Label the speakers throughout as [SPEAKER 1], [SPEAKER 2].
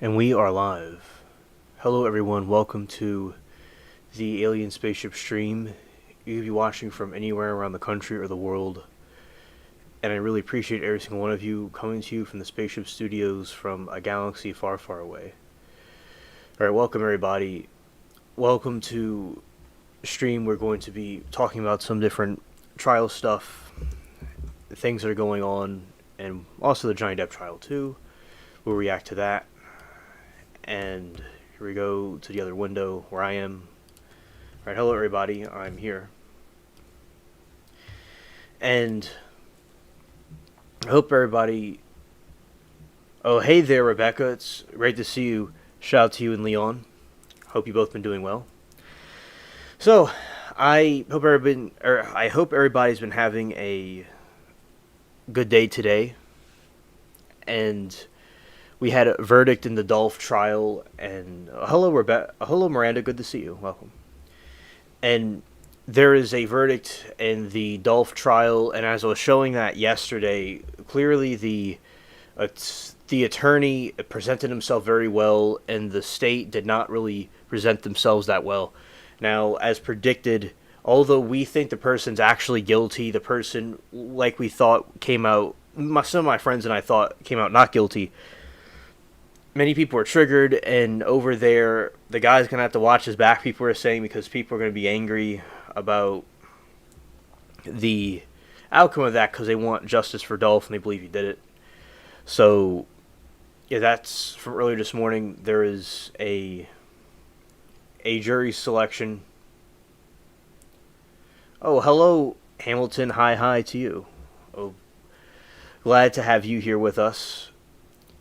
[SPEAKER 1] And we are live. Hello, everyone. Welcome to the Alien Spaceship stream. You could be watching from anywhere around the country or the world. And I really appreciate every single one of you coming to you from the Spaceship Studios from a galaxy far, far away. Alright, welcome, everybody. Welcome to the stream. We're going to be talking about some different trial stuff, things that are going on, and also the Johnny Depp trial, too. We'll react to that. And here we go to the other window where I am. Alright, hello everybody, I'm here. And I hope everybody... Oh, hey there, Rebecca. It's great to see you. Shout out to you and Leon. Hope you both been doing well. So, I hope everybody's been having a good day today. And we had a verdict in the Dolph trial, and hello Miranda, good to see you. Welcome. And there is a verdict in the Dolph trial, and as I was showing that yesterday, clearly the attorney presented himself very well, and the state did not really present themselves that well. Now, as predicted, although we think the person's actually guilty, the person, like we thought, came out, some of my friends and I thought came out not guilty. Many people are triggered, and over there, the guy's going to have to watch his back, people are saying, because people are going to be angry about the outcome of that because they want justice for Dolph and they believe he did it. So, yeah, that's from earlier this morning. There is a jury selection. Oh, hello, Hamilton. Hi to you. Oh, glad to have you here with us.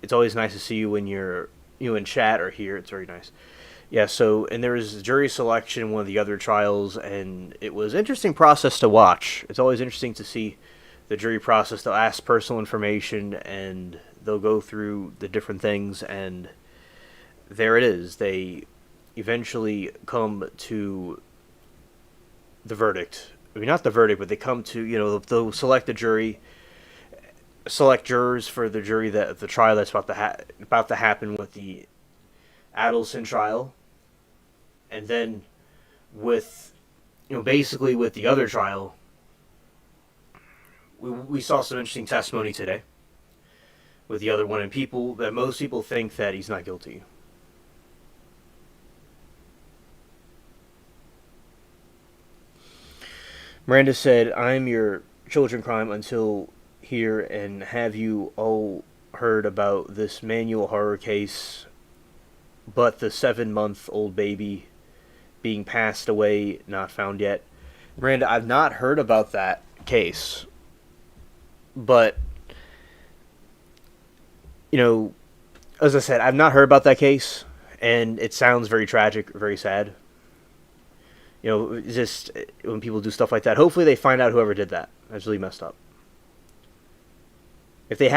[SPEAKER 1] It's always nice to see you when you're in chat or here. It's very nice. Yeah, so, and there was jury selection in one of the other trials, and it was an interesting process to watch. It's always interesting to see the jury process. They'll ask personal information, and they'll go through the different things, and there it is. They eventually come to the verdict. I mean, not the verdict, but they come to, they'll select the jury, select jurors for the jury that the trial that's about to happen with the Adelson trial, and then with basically with the other trial, we saw some interesting testimony today with the other one, and most people think that he's not guilty. Miranda said, "I'm your children crime until here, and have you all heard about this manual horror case, but the 7-month-old baby being passed away, not found yet?" Miranda, I've not heard about that case, but as I said, I've not heard about that case, and it sounds very tragic, very sad. Just when people do stuff like that, hopefully they find out whoever did that. That's really messed up. If they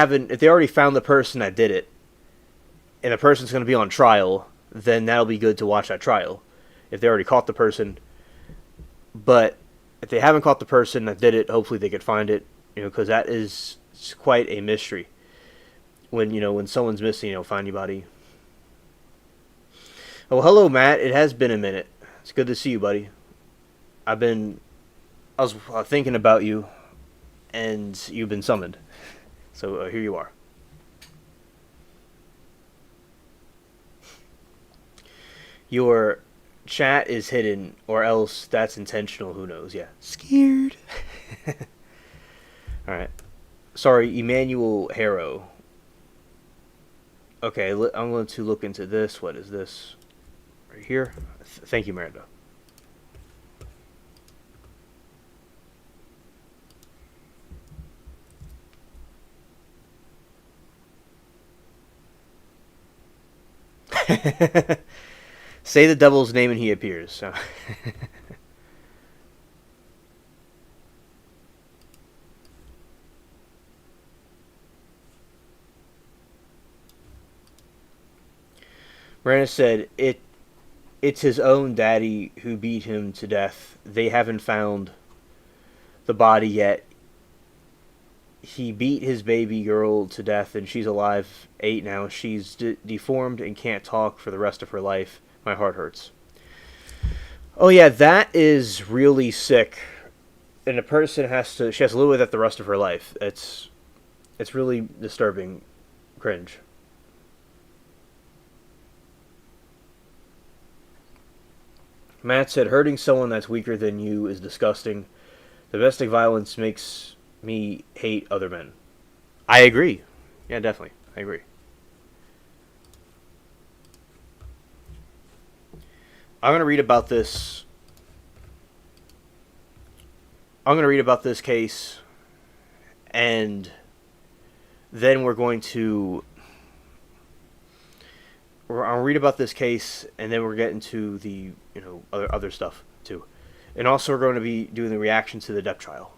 [SPEAKER 1] already found the person that did it, and the person's going to be on trial, then that'll be good to watch that trial. If they already caught the person, but if they haven't caught the person that did it, hopefully they could find it, because that is quite a mystery. When someone's missing, find your body. Oh, hello, Matt. It has been a minute. It's good to see you, buddy. I was thinking about you, and you've been summoned. So here you are. Your chat is hidden, or else that's intentional. Who knows? Yeah. Scared. Alright. Sorry, Emmanuel Harrow. Okay, I'm going to look into this. What is this? Right here. Thank you, Miranda. Say the devil's name and he appears. So. Miranda said, it's his own daddy who beat him to death. They haven't found the body yet. he beat his baby girl to death, and she's alive, 8 now. She's deformed and can't talk for the rest of her life. My heart hurts. Oh yeah, that is really sick. And a person she has to live with that the rest of her life. It's really disturbing. Cringe. Matt said, hurting someone that's weaker than you is disgusting. Domestic violence makes me hate other men. I agree. Yeah, definitely. I agree. I'm going to read about this. I'm going to read about this case, and then we're going to. I'll read about this case, and then we're getting to the other stuff too, and also we're going to be doing the reaction to the Depp trial.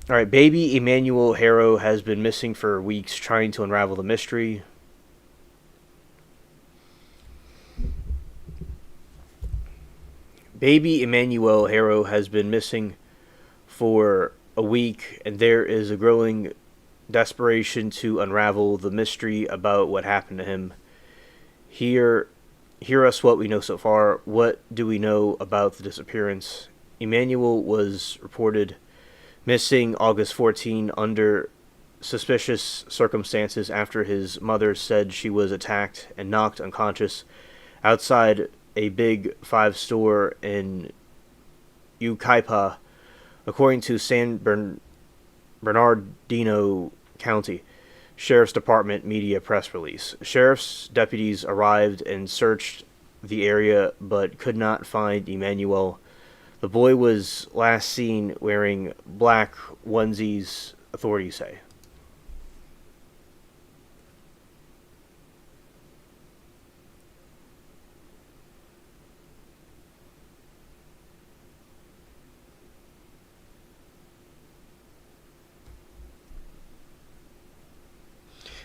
[SPEAKER 1] All right, baby Emmanuel Harrow has been missing for weeks, trying to unravel the mystery. Baby Emmanuel Harrow has been missing for a week, and there is a growing desperation to unravel the mystery about what happened to him. Hear us what we know so far. What do we know about the disappearance? Emmanuel was reported missing August 14 under suspicious circumstances after his mother said she was attacked and knocked unconscious outside a Big Five store in Ukaipa, according to San Bernardino County Sheriff's Department media press release. Sheriff's deputies arrived and searched the area but could not find Emmanuel. The boy was last seen wearing black onesies, authorities say.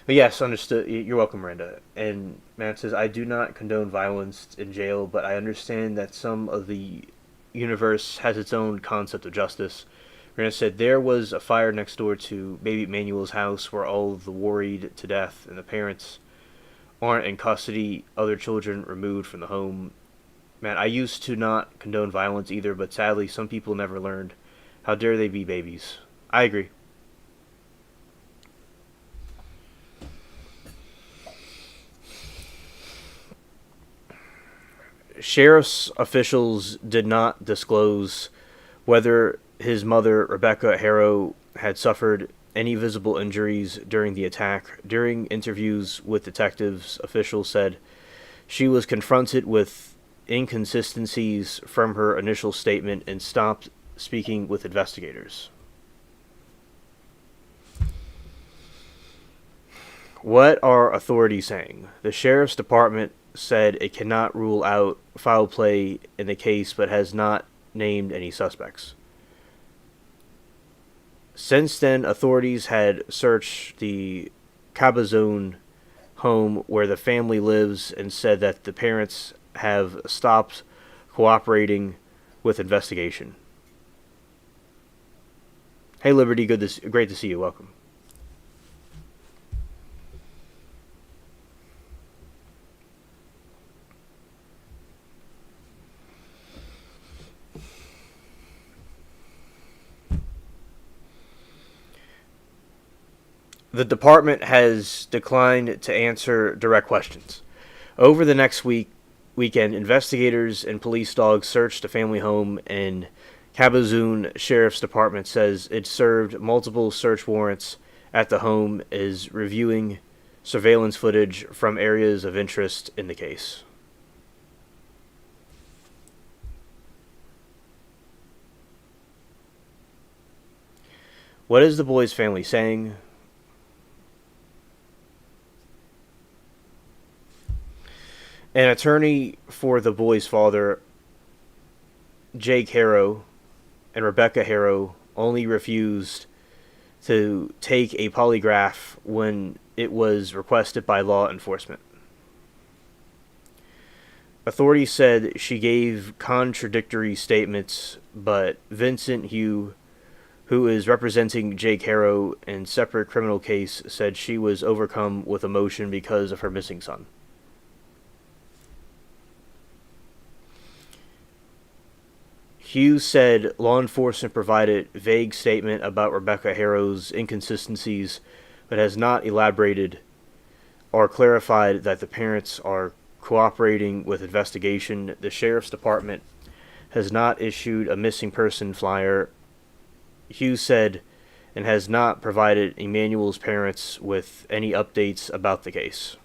[SPEAKER 1] But yes, understood. You're welcome, Miranda. And Matt says, I do not condone violence in jail, but I understand that some of the universe has its own concept of justice. Miranda said, there was a fire next door to baby Manuel's house where all the worried to death and the parents aren't in custody, other children removed from the home. Man, I used to not condone violence either, but sadly some people never learned. How dare they be babies? I agree. Sheriff's officials did not disclose whether his mother, Rebecca Harrow, had suffered any visible injuries during the attack. During interviews with detectives, officials said she was confronted with inconsistencies from her initial statement and stopped speaking with investigators. What are authorities saying? The sheriff's department said it cannot rule out foul play in the case but has not named any suspects. Since then, authorities had searched the Cabazon home where the family lives and said that the parents have stopped cooperating with investigation. Hey, Liberty, great to see you. Welcome. The department has declined to answer direct questions. Over the next weekend, investigators and police dogs searched a family home, and Cabazon Sheriff's Department says it served multiple search warrants at the home, is reviewing surveillance footage from areas of interest in the case. What is the boy's family saying? An attorney for the boy's father, Jake Harrow, and Rebecca Harrow only refused to take a polygraph when it was requested by law enforcement. Authorities said she gave contradictory statements, but Vincent Hugh, who is representing Jake Harrow in separate criminal case, said she was overcome with emotion because of her missing son. Hughes said law enforcement provided vague statement about Rebecca Harrow's inconsistencies, but has not elaborated or clarified that the parents are cooperating with investigation. The sheriff's department has not issued a missing person flyer, Hughes said, and has not provided Emmanuel's parents with any updates about the case.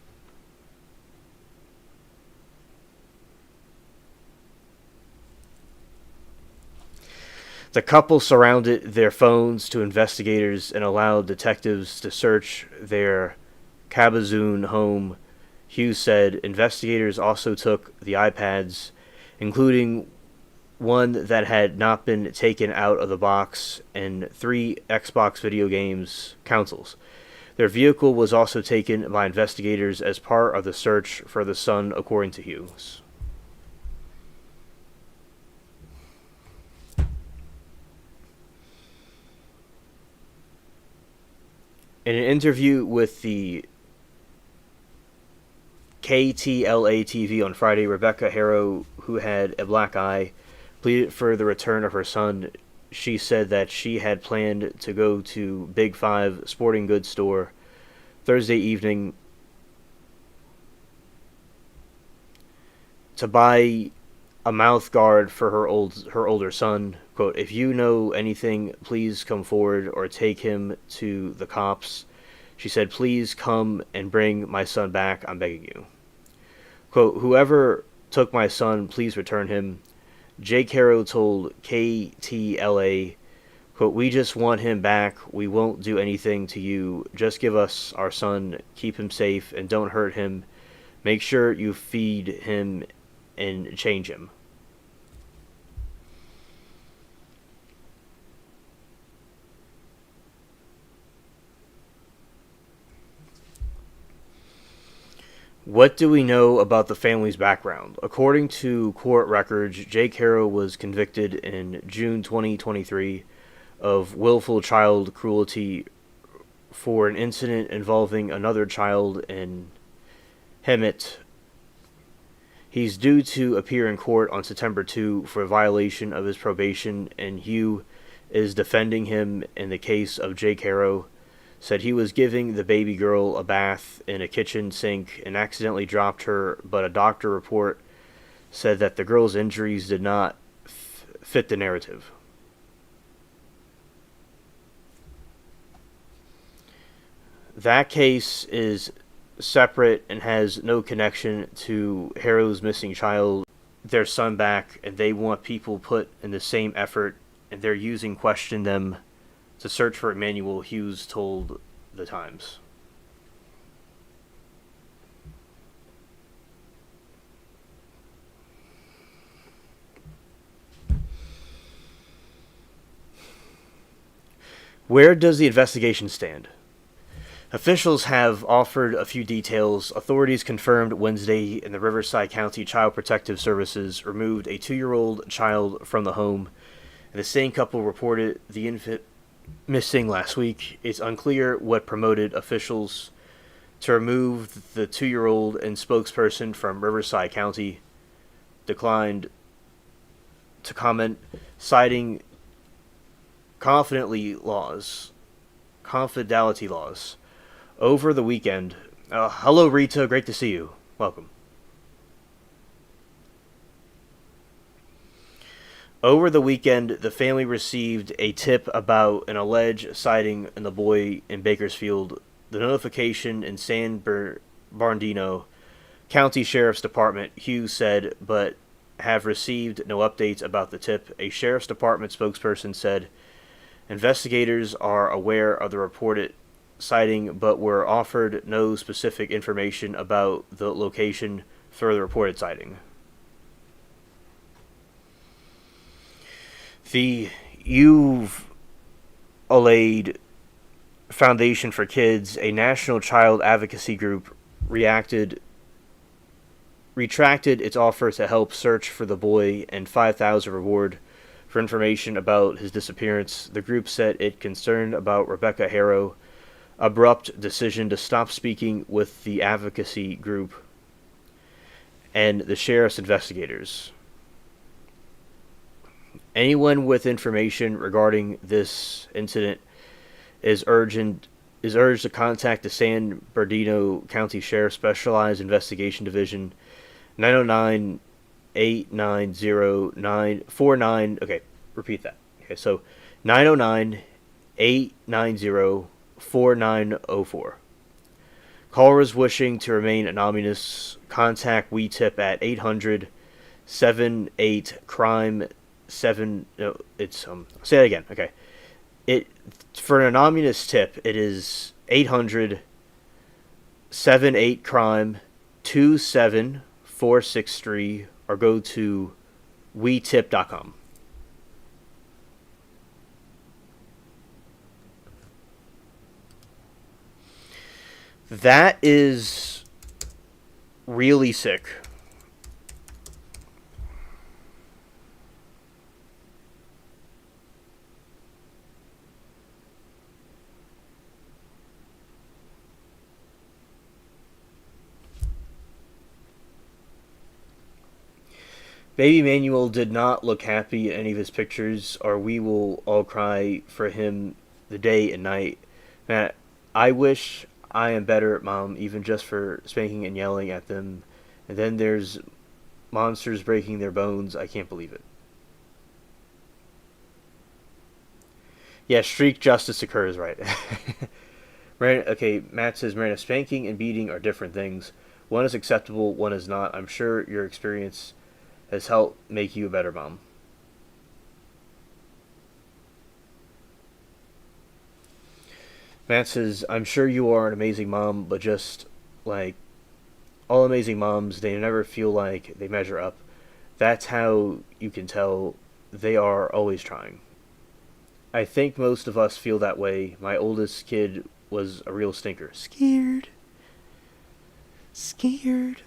[SPEAKER 1] The couple surrounded their phones to investigators and allowed detectives to search their Kabazoon home. Hughes said investigators also took the iPads, including one that had not been taken out of the box, and 3 Xbox video games consoles. Their vehicle was also taken by investigators as part of the search for the son, according to Hughes. In an interview with the KTLA TV on Friday, Rebecca Harrow, who had a black eye, pleaded for the return of her son. She said that she had planned to go to Big Five sporting goods store Thursday evening to buy a mouth guard for her older son. Quote, "If you know anything, please come forward or take him to the cops." She said, "Please come and bring my son back, I'm begging you." Quote, "Whoever took my son, please return him." Jake Harrow told KTLA, quote, "We just want him back. We won't do anything to you. Just give us our son, keep him safe, and don't hurt him. Make sure you feed him and change him." What do we know about the family's background? According to court records, Jake Harrow was convicted in June 2023 of willful child cruelty for an incident involving another child in Hemet. He's due to appear in court on September 2 for a violation of his probation, and Hugh is defending him in the case of Jake Harrow. Said he was giving the baby girl a bath in a kitchen sink and accidentally dropped her, but a doctor report said that the girl's injuries did not fit the narrative. That case is separate and has no connection to Harrow's missing child, their son back, and they want people put in the same effort, and they're using question them to search for Emmanuel, Hughes told the Times. Where does the investigation stand? Officials have offered a few details. Authorities confirmed Wednesday in the Riverside County Child Protective Services removed a 2-year-old child from the home, and the same couple reported the infant missing last week. It's unclear what promoted officials to remove the 2-year-old, and spokesperson from Riverside County declined to comment, citing confidentiality laws. Over the weekend, hello Rita, great to see you. Welcome. Over the weekend, the family received a tip about an alleged sighting in the boy in Bakersfield. The notification in San Bernardino County Sheriff's Department, Hughes said, but have received no updates about the tip. A Sheriff's Department spokesperson said investigators are aware of the reported sighting, but were offered no specific information about the location for the reported sighting. The You've Allayed Foundation for Kids, a national child advocacy group, reacted retracted its offer to help search for the boy and 5,000 reward for information about his disappearance. The group said it concerned about Rebecca Harrow abrupt decision to stop speaking with the advocacy group and the sheriff's investigators. Anyone with information regarding this incident is urged to contact the San Bernardino County Sheriff's Specialized Investigation Division 909 890 okay, repeat that. Okay, so 909 890 4904. Callers wishing to remain anonymous contact WeTip at 800 78 crime 7 no it's say that again. Okay. It for an anonymous tip it is 800 78 crime 27463 or go to WeTip.com. That is really sick. Baby Manuel did not look happy in any of his pictures, or we will all cry for him the day and night. Matt, I wish I am better, Mom, even just for spanking and yelling at them. And then there's monsters breaking their bones. I can't believe it. Yeah, streak justice occurs, right? Okay, Matt says, Marina, spanking and beating are different things. One is acceptable, one is not. I'm sure your experience has helped make you a better mom. Matt says, I'm sure you are an amazing mom, but just like all amazing moms, they never feel like they measure up. That's how you can tell they are always trying. I think most of us feel that way. My oldest kid was a real stinker. Scared. Scared.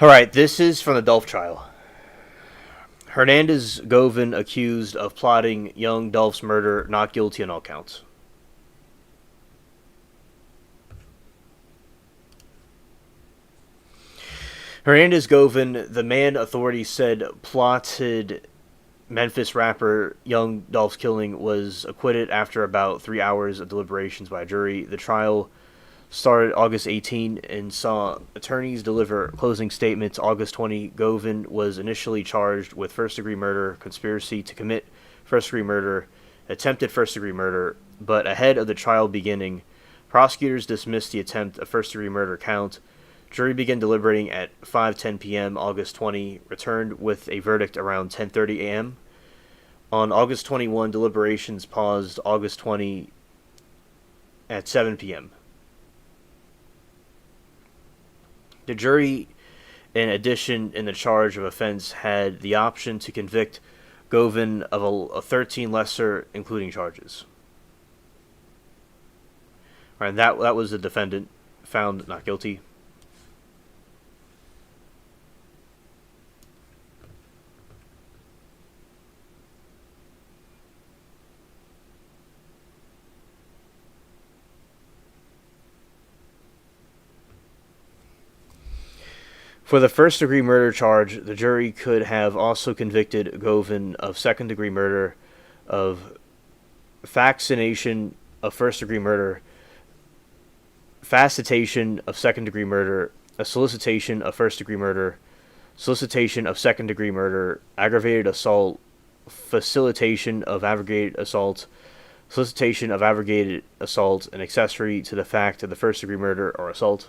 [SPEAKER 1] Alright, this is from the Dolph trial. Hernandez Govan accused of plotting young Dolph's murder, not guilty on all counts. Hernandez Govan, the man authorities said plotted Memphis rapper Young Dolph's killing, was acquitted after about 3 hours of deliberations by a jury. The trial started August 18 and saw attorneys deliver closing statements August 20. Govan was initially charged with first-degree murder, conspiracy to commit first-degree murder, attempted first-degree murder, but ahead of the trial beginning, prosecutors dismissed the attempt of first-degree murder count. Jury began deliberating at 5:10 p.m. August 20, returned with a verdict around 10:30 a.m. On August 21, deliberations paused August 20 at 7 p.m. The jury, in addition in the charge of offense, had the option to convict Govan of a 13 lesser including charges. Right, that was the defendant found not guilty. For the first-degree murder charge, the jury could have also convicted Govan of second-degree murder, of factination of first-degree murder, facilitation of second-degree murder, a solicitation of first-degree murder, solicitation of second-degree murder, aggravated assault, facilitation of aggravated assault, solicitation of aggravated assault, and accessory to the fact of the first-degree murder or assault.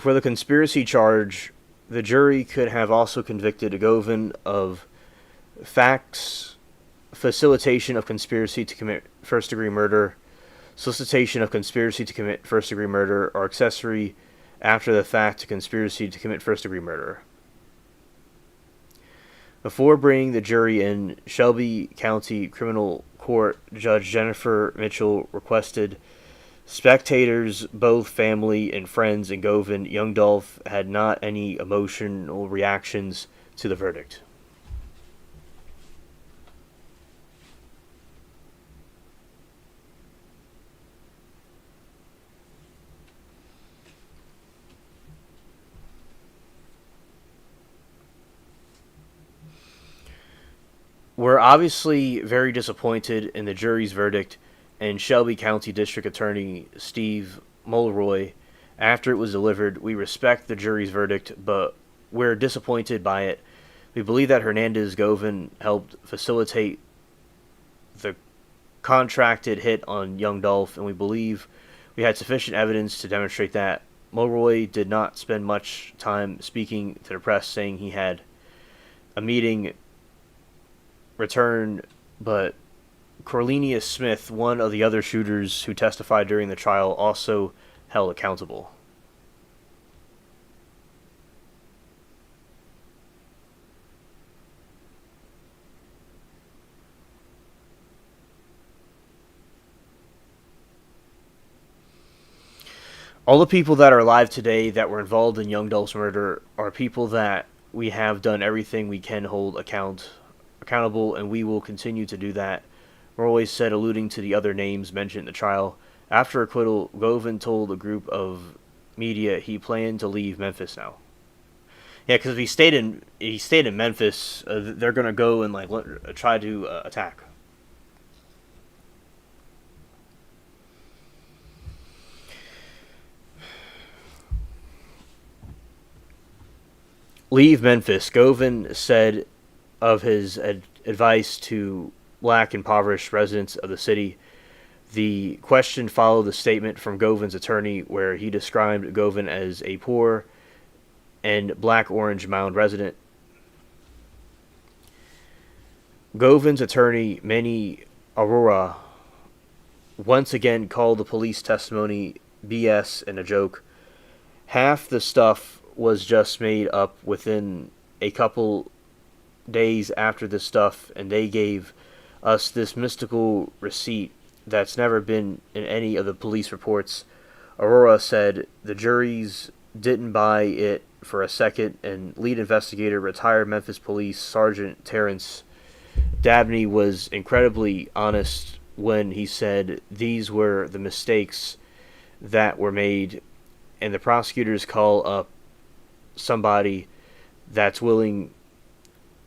[SPEAKER 1] For the conspiracy charge, the jury could have also convicted Govan of facts, facilitation of conspiracy to commit first degree murder, solicitation of conspiracy to commit first degree murder, or accessory after the fact to conspiracy to commit first degree murder. Before bringing the jury in, Shelby County Criminal Court Judge Jennifer Mitchell requested spectators, both family and friends in Govan, Young Dolph had not any emotional reactions to the verdict. We're obviously very disappointed in the jury's verdict, and Shelby County District Attorney Steve Mulroy, after it was delivered, we respect the jury's verdict, but we're disappointed by it. We believe that Hernandez Govan helped facilitate the contracted hit on Young Dolph, and we believe we had sufficient evidence to demonstrate that. Mulroy did not spend much time speaking to the press, saying he had a meeting return, but Cornelius Smith, one of the other shooters who testified during the trial, also held accountable. All the people that are alive today that were involved in Young Dolph's murder are people that we have done everything we can hold accountable, and we will continue to do that. Mulroy said, alluding to the other names mentioned in the trial. After acquittal, Govan told a group of media he planned to leave Memphis now. Yeah, because if he stayed in Memphis, they're gonna go and try to attack. Leave Memphis. Govan said of his advice to black impoverished residents of the city. The question followed the statement from Govan's attorney, where he described Govan as a poor and Black Orange Mound resident. Govan's attorney, Manny Aurora, once again called the police testimony BS and a joke. Half the stuff was just made up within a couple days after this stuff, and they gave us this mystical receipt that's never been in any of the police reports. Aurora said the juries didn't buy it for a second, and lead investigator, retired Memphis Police Sergeant Terrence Dabney, was incredibly honest when he said these were the mistakes that were made, and the prosecutors call up somebody that's willing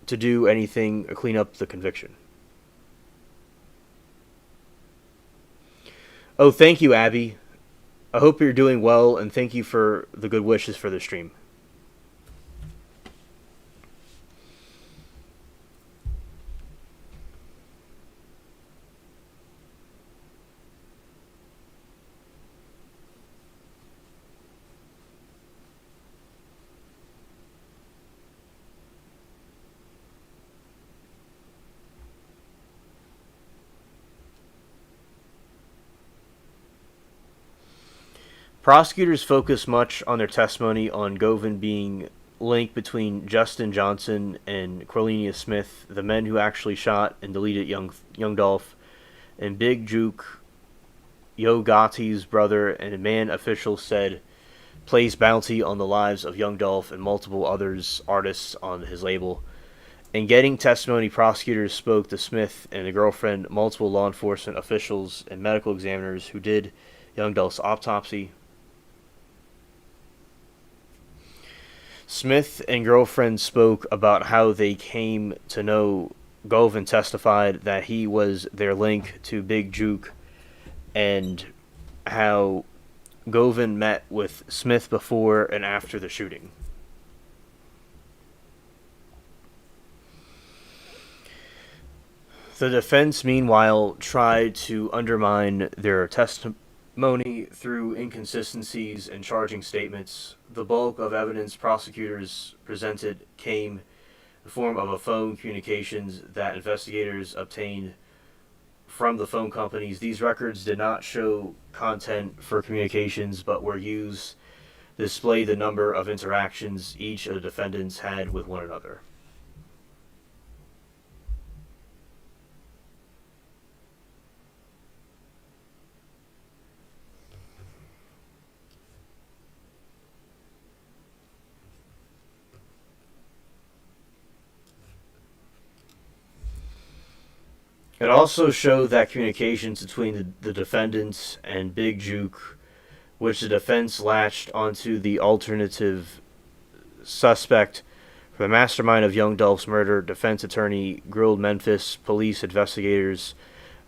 [SPEAKER 1] to do anything to clean up the conviction. Oh, thank you, Abby. I hope you're doing well, and thank you for the good wishes for the stream. Prosecutors focus much on their testimony on Govan being linked between Justin Johnson and Cornelius Smith, the men who actually shot and deleted Young Dolph, and Big Juke, Yo Gotti's brother, and a man officials said plays bounty on the lives of Young Dolph and multiple others artists on his label. In getting testimony, prosecutors spoke to Smith and the girlfriend, multiple law enforcement officials, and medical examiners who did Young Dolph's autopsy. Smith and girlfriend spoke about how they came to know Govan, testified that he was their link to Big Juke, and how Govan met with Smith before and after the shooting. The defense, meanwhile, tried to undermine their through inconsistencies in charging statements. The bulk of evidence prosecutors presented came in the form of a phone communications that investigators obtained from the phone companies. These records did not show content for communications, but were used to display the number of interactions each of the defendants had with one another. It also showed that communications between the defendants and Big Juke, which the defense latched onto the alternative suspect for the mastermind of Young Dolph's murder. Defense attorney grilled Memphis police investigators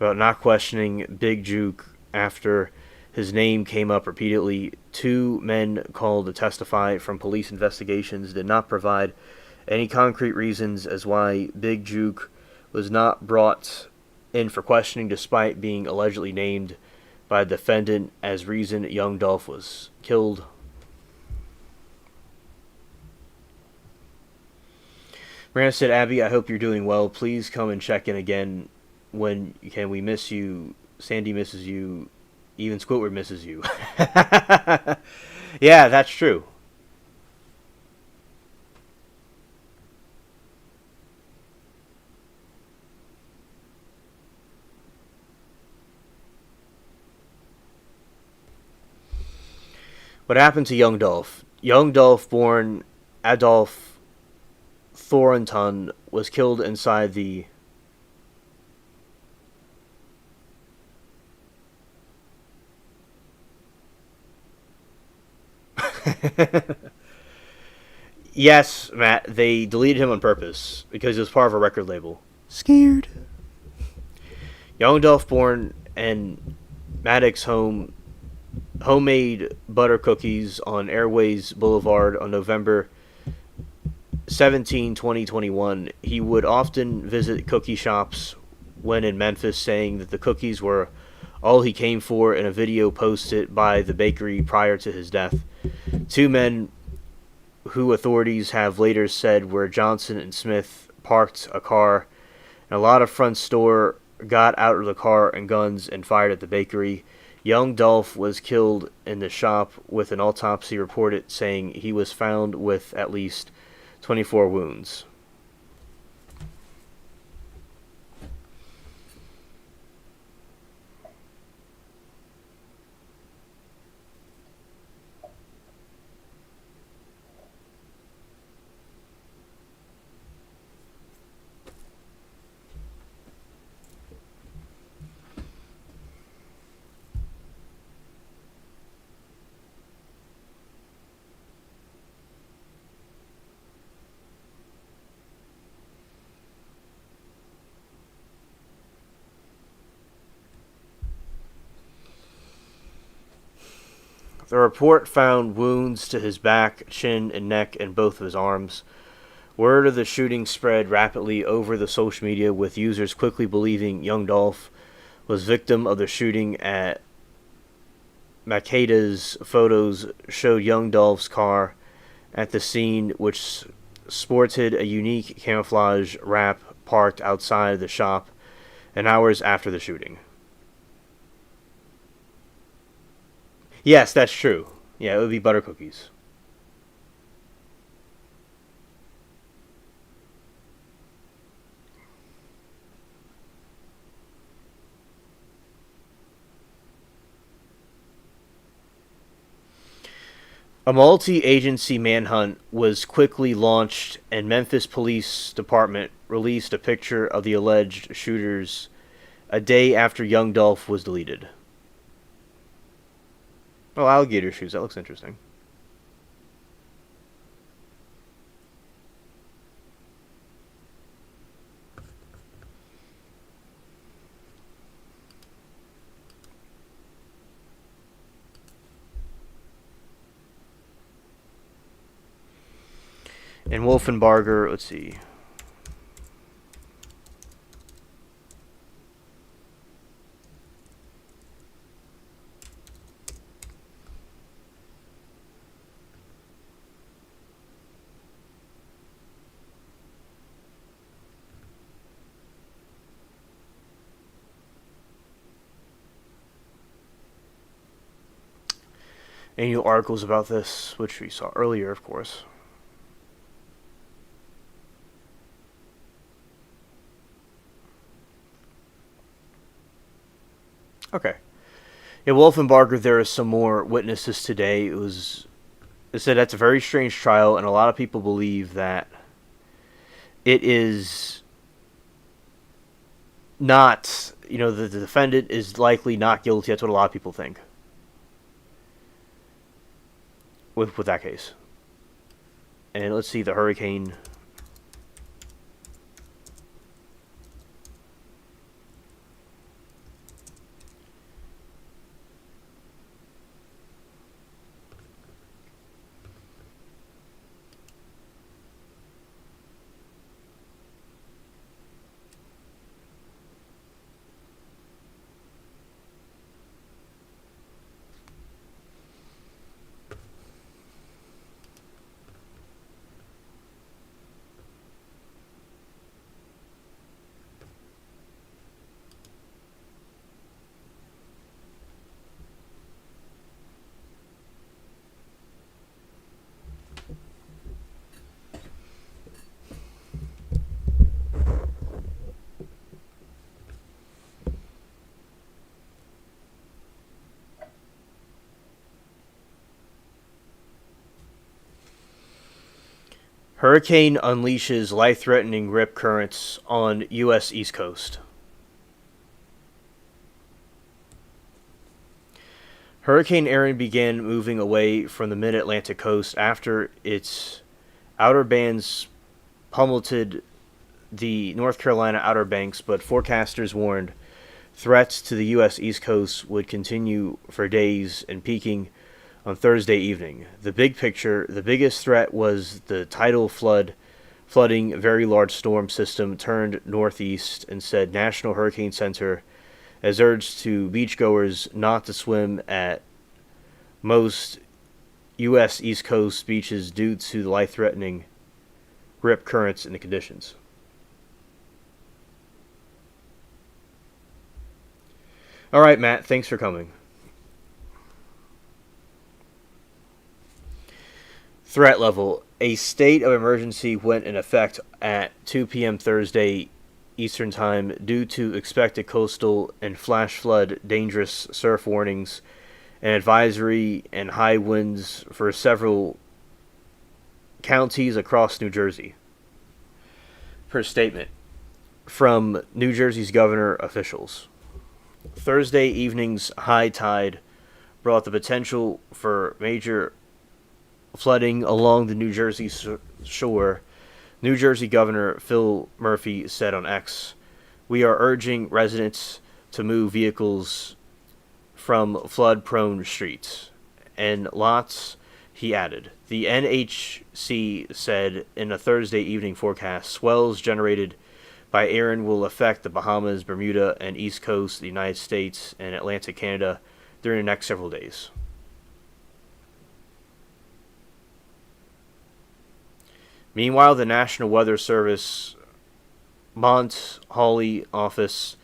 [SPEAKER 1] about not questioning Big Juke after his name came up repeatedly. Two men called to testify from police investigations did not provide any concrete reasons as why Big Juke was not brought in for questioning despite being allegedly named by the defendant as reason Young Dolph was killed. Miranda said, Abby, I hope you're doing well. Please come and check in again when you can. We miss you. Sandy misses you. Even Squidward misses you. Yeah, that's true. What happened to Young Dolph? Young Dolph, born Adolf Thornton, was killed inside the Yes, Matt, they deleted him on purpose because he was part of a record label. Scared. Young Dolph born in Maddox home homemade butter cookies on Airways Boulevard on November 17, 2021. He would often visit cookie shops when in Memphis, saying that the cookies were all he came for in a video posted by the bakery prior to his death. Two men who authorities have later said were Johnson and Smith parked a car in a lot of front store, got out of the car and guns and fired at the bakery. Young Dolph was killed in the shop with an autopsy reported saying he was found with at least 24 wounds. The report found wounds to his back, chin, and neck, and both of his arms. Word of the shooting spread rapidly over the social media, with users quickly believing Young Dolph was victim of the shooting. At Makeda's photos showed Young Dolph's car at the scene, which sported a unique camouflage wrap, parked outside the shop an hours after the shooting. Yes, that's true. Yeah, it would be butter cookies. A multi-agency manhunt was quickly launched, and Memphis Police Department released a picture of the alleged shooters a day after Young Dolph was deleted. Oh, alligator shoes. That looks interesting. And Wolfenbarger, let's see. annual articles about this, which we saw earlier, of course. Okay. In Wolfenbarger, there are some more witnesses today. It said that's a very strange trial, and a lot of people believe that it is not, the defendant is likely not guilty. That's what a lot of people think with that case. And let's see the hurricane. Hurricane unleashes life-threatening rip currents on U.S. East Coast. Hurricane Erin began moving away from the mid-Atlantic coast after its outer bands pummeled the North Carolina Outer Banks, but forecasters warned threats to the U.S. East Coast would continue for days and peaking on Thursday evening. The big picture, the biggest threat was the tidal flooding very large storm system turned northeast, and said National Hurricane Center has urged to beachgoers not to swim at most U.S. East Coast beaches due to the life-threatening rip currents and the conditions. All right, Matt, thanks for coming. Threat level. A state of emergency went in effect at 2 p.m. Thursday Eastern Time due to expected coastal and flash flood dangerous surf warnings and advisory and high winds for several counties across New Jersey. Per statement from New Jersey's governor officials. Thursday evening's high tide brought the potential for major flooding along the New Jersey shore. New Jersey Governor Phil Murphy said on X, "We are urging residents to move vehicles from flood-prone streets." And lots, he added. The NHC said in a Thursday evening forecast, swells generated by Erin will affect the Bahamas, Bermuda, and East Coast of the United States and Atlantic Canada during the next several days. Meanwhile, the National Weather Service Mont Hawley office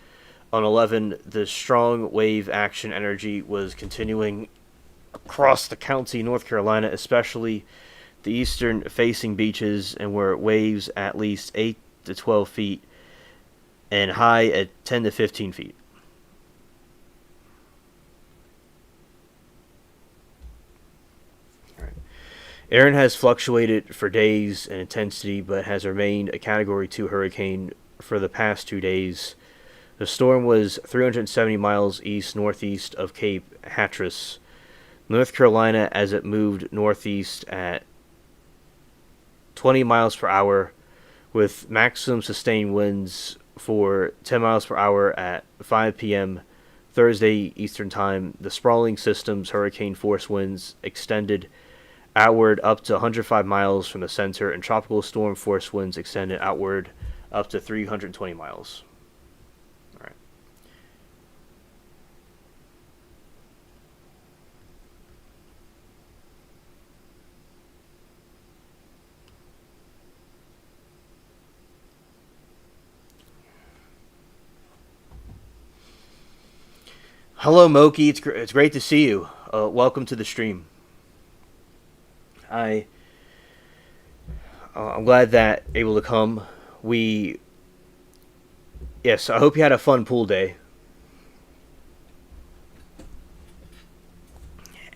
[SPEAKER 1] on 11, the strong wave action energy was continuing across the county, North Carolina, especially the eastern-facing beaches, and where waves at least 8 to 12 feet and high at 10 to 15 feet. Erin has fluctuated for days in intensity, but has remained a Category 2 hurricane for the past 2 days. The storm was 370 miles east-northeast of Cape Hatteras, North Carolina, as it moved northeast at 20 miles per hour, with maximum sustained winds for 10 miles per hour at 5 p.m. Thursday Eastern Time. The sprawling system's hurricane-force winds extended outward up to 105 miles from the center, and tropical storm force winds extended outward up to 320 miles. All right. Hello, Moki. It's great to see you. Welcome to the stream. I I'm glad that able to come. We Yes, I hope you had a fun pool day.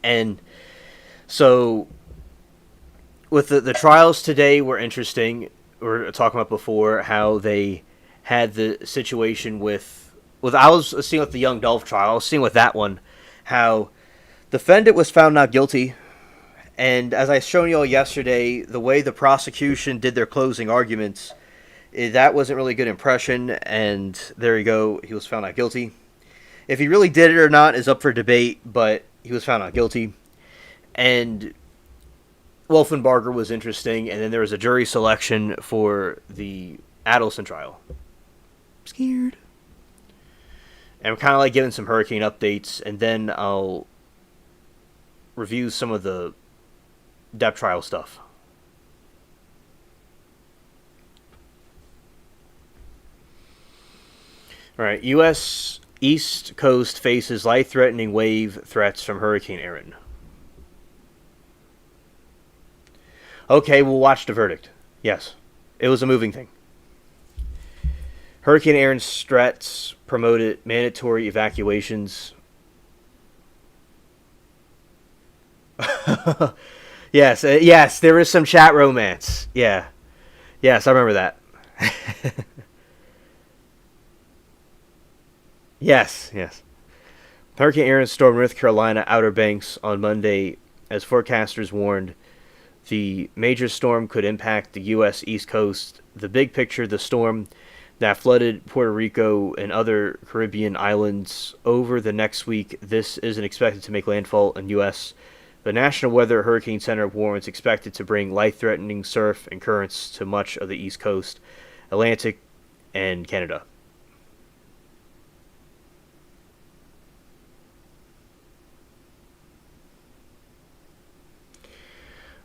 [SPEAKER 1] And so with the trials today were interesting. We were talking about before how they had the situation with I was seeing with the Young Dolph trial. I was seeing with that one how the defendant was found not guilty. And as I shown you all yesterday, the way the prosecution did their closing arguments, that wasn't really a good impression. And there you go, he was found not guilty. If he really did it or not is up for debate, but he was found not guilty. And Wolfenbarger was interesting, and then there was a jury selection for the Adelson trial. I'm scared. And I'm kind of like giving some hurricane updates, and then I'll review some of the Depp trial stuff. All right, U.S. East Coast faces life-threatening wave threats from Hurricane Erin. Okay, we'll watch the verdict. Yes, it was a moving thing. Hurricane Erin's threats promoted mandatory evacuations. Yes, there is some chat romance. Yeah. Yes, I remember that. Yes. Hurricane Erin stormed North Carolina Outer Banks on Monday as forecasters warned the major storm could impact the U.S. East Coast. The big picture, the storm that flooded Puerto Rico and other Caribbean islands over the next week. This isn't expected to make landfall in U.S. The National Weather Hurricane Center warns expected to bring life-threatening surf and currents to much of the East Coast, Atlantic, and Canada.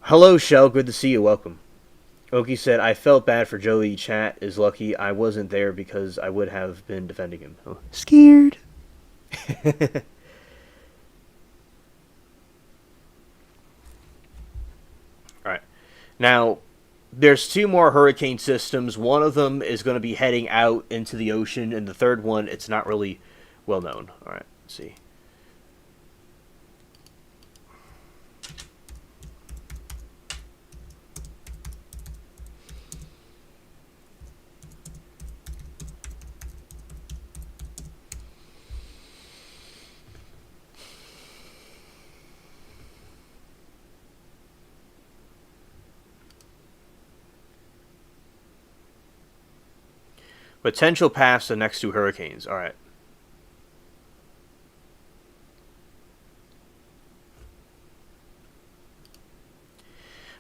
[SPEAKER 1] Hello, Shell. Good to see you. Welcome. Oki said, I felt bad for Joey. Chat is lucky I wasn't there because I would have been defending him. Oh. Scared. Alright. Now, there's two more hurricane systems. One of them is going to be heading out into the ocean, and the third one, it's not really well known. Alright, let's see. Potential paths the next two hurricanes. All right.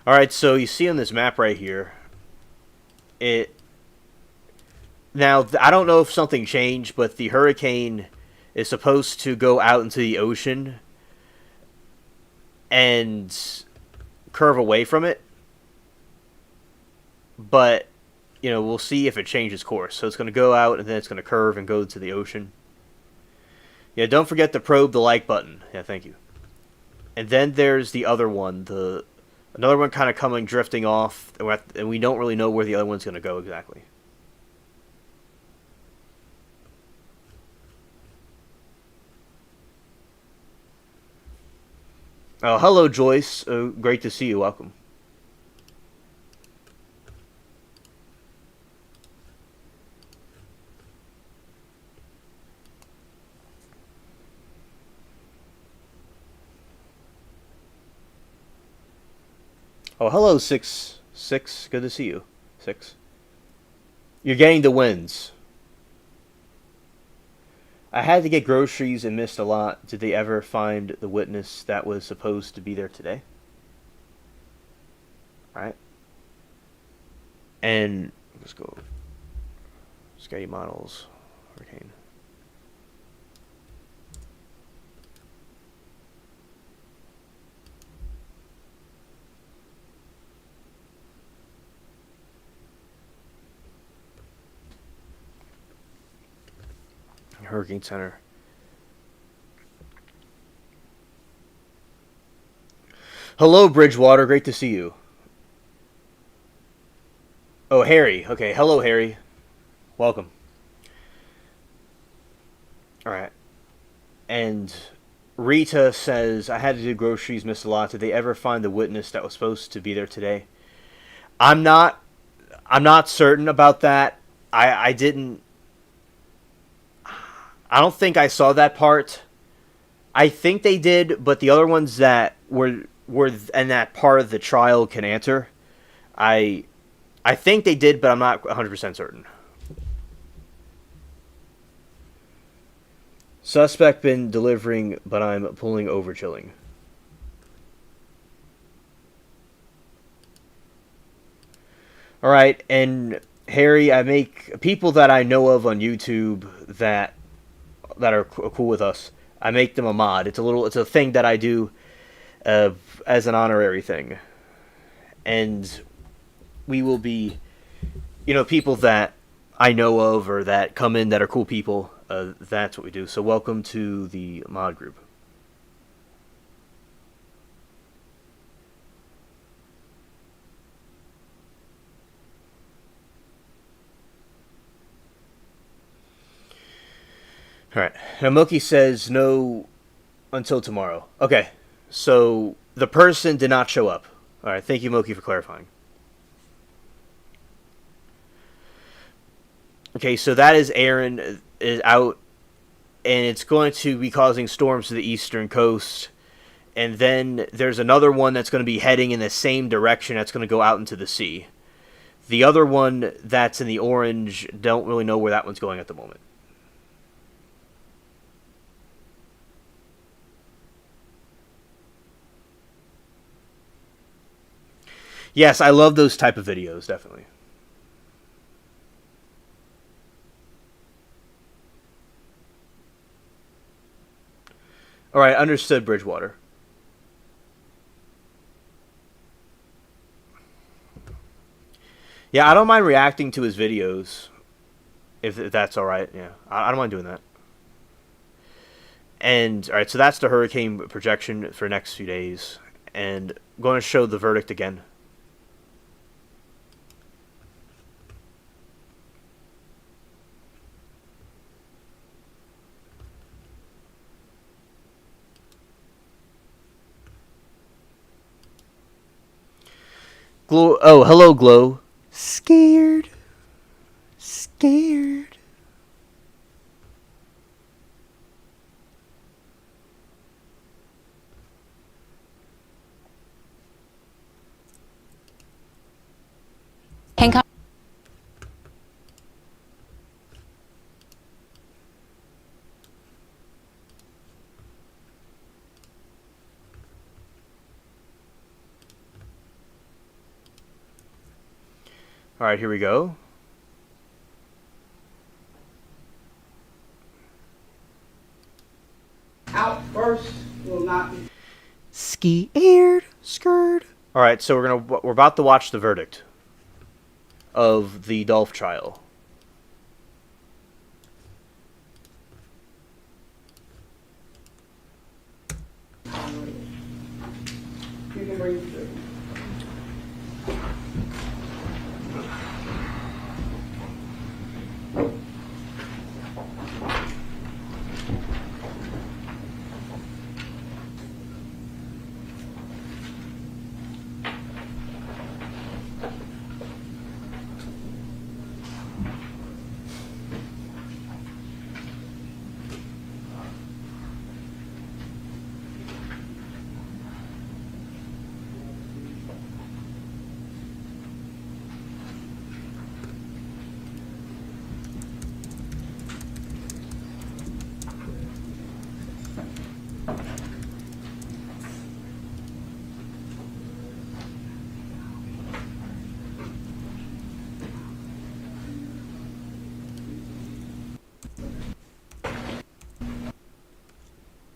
[SPEAKER 1] All right, so you see on this map right here, now I don't know if something changed, but the hurricane is supposed to go out into the ocean and curve away from it. But we'll see if it changes course. So it's going to go out and then it's going to curve and go to the ocean. Yeah, don't forget to probe the like button. Yeah, thank you. And then there's the other one, another one kind of coming drifting off, and we don't really know where the other one's going to go exactly. Oh, hello, Joyce. Great to see you. Welcome. Oh, hello, 6. Good to see you. 6. You're getting the wins. I had to get groceries and missed a lot. Did they ever find the witness that was supposed to be there today? Alright. And let's go. Scotty Models. Hurricane. Hurricane Center. Hello, Bridgewater. Great to see you. Oh, Harry. Okay. Hello, Harry. Welcome. All right. And Rita says, I had to do groceries, missed a lot. Did they ever find the witness that was supposed to be there today? I'm not. I'm not certain about that. I didn't. I don't think I saw that part. I think they did, but the other ones that were in that part of the trial can answer. I I think they did, but I'm not 100% certain. Suspect been delivering, but I'm pulling over chilling. All right, and Harry, I make people that I know of on YouTube that are cool with us. I make them a mod. It's a thing that I do as an honorary thing, and we will be, people that I know of or that come in that are cool people. That's what we do. So welcome to the mod group. All right. Now Moki says no until tomorrow. Okay. So the person did not show up. All right. Thank you, Moki, for clarifying. Okay. So that is Aaron is out, and it's going to be causing storms to the eastern coast. And then there's another one that's going to be heading in the same direction. That's going to go out into the sea. The other one that's in the orange, don't really know where that one's going at the moment. Yes, I love those type of videos, definitely. All right, understood, Bridgewater. Yeah, I don't mind reacting to his videos, if that's all right. Yeah, I don't mind doing that. And all right, so that's the hurricane projection for the next few days, and I'm going to show the verdict again. Glow. Oh, hello, Glow. Scared. Scared.
[SPEAKER 2] Hancock.
[SPEAKER 1] All right, here we go.
[SPEAKER 3] Outburst will not be.
[SPEAKER 1] Scared. Scared. All right, so we're about to watch the verdict of the Dolph trial.
[SPEAKER 3] You can bring it through.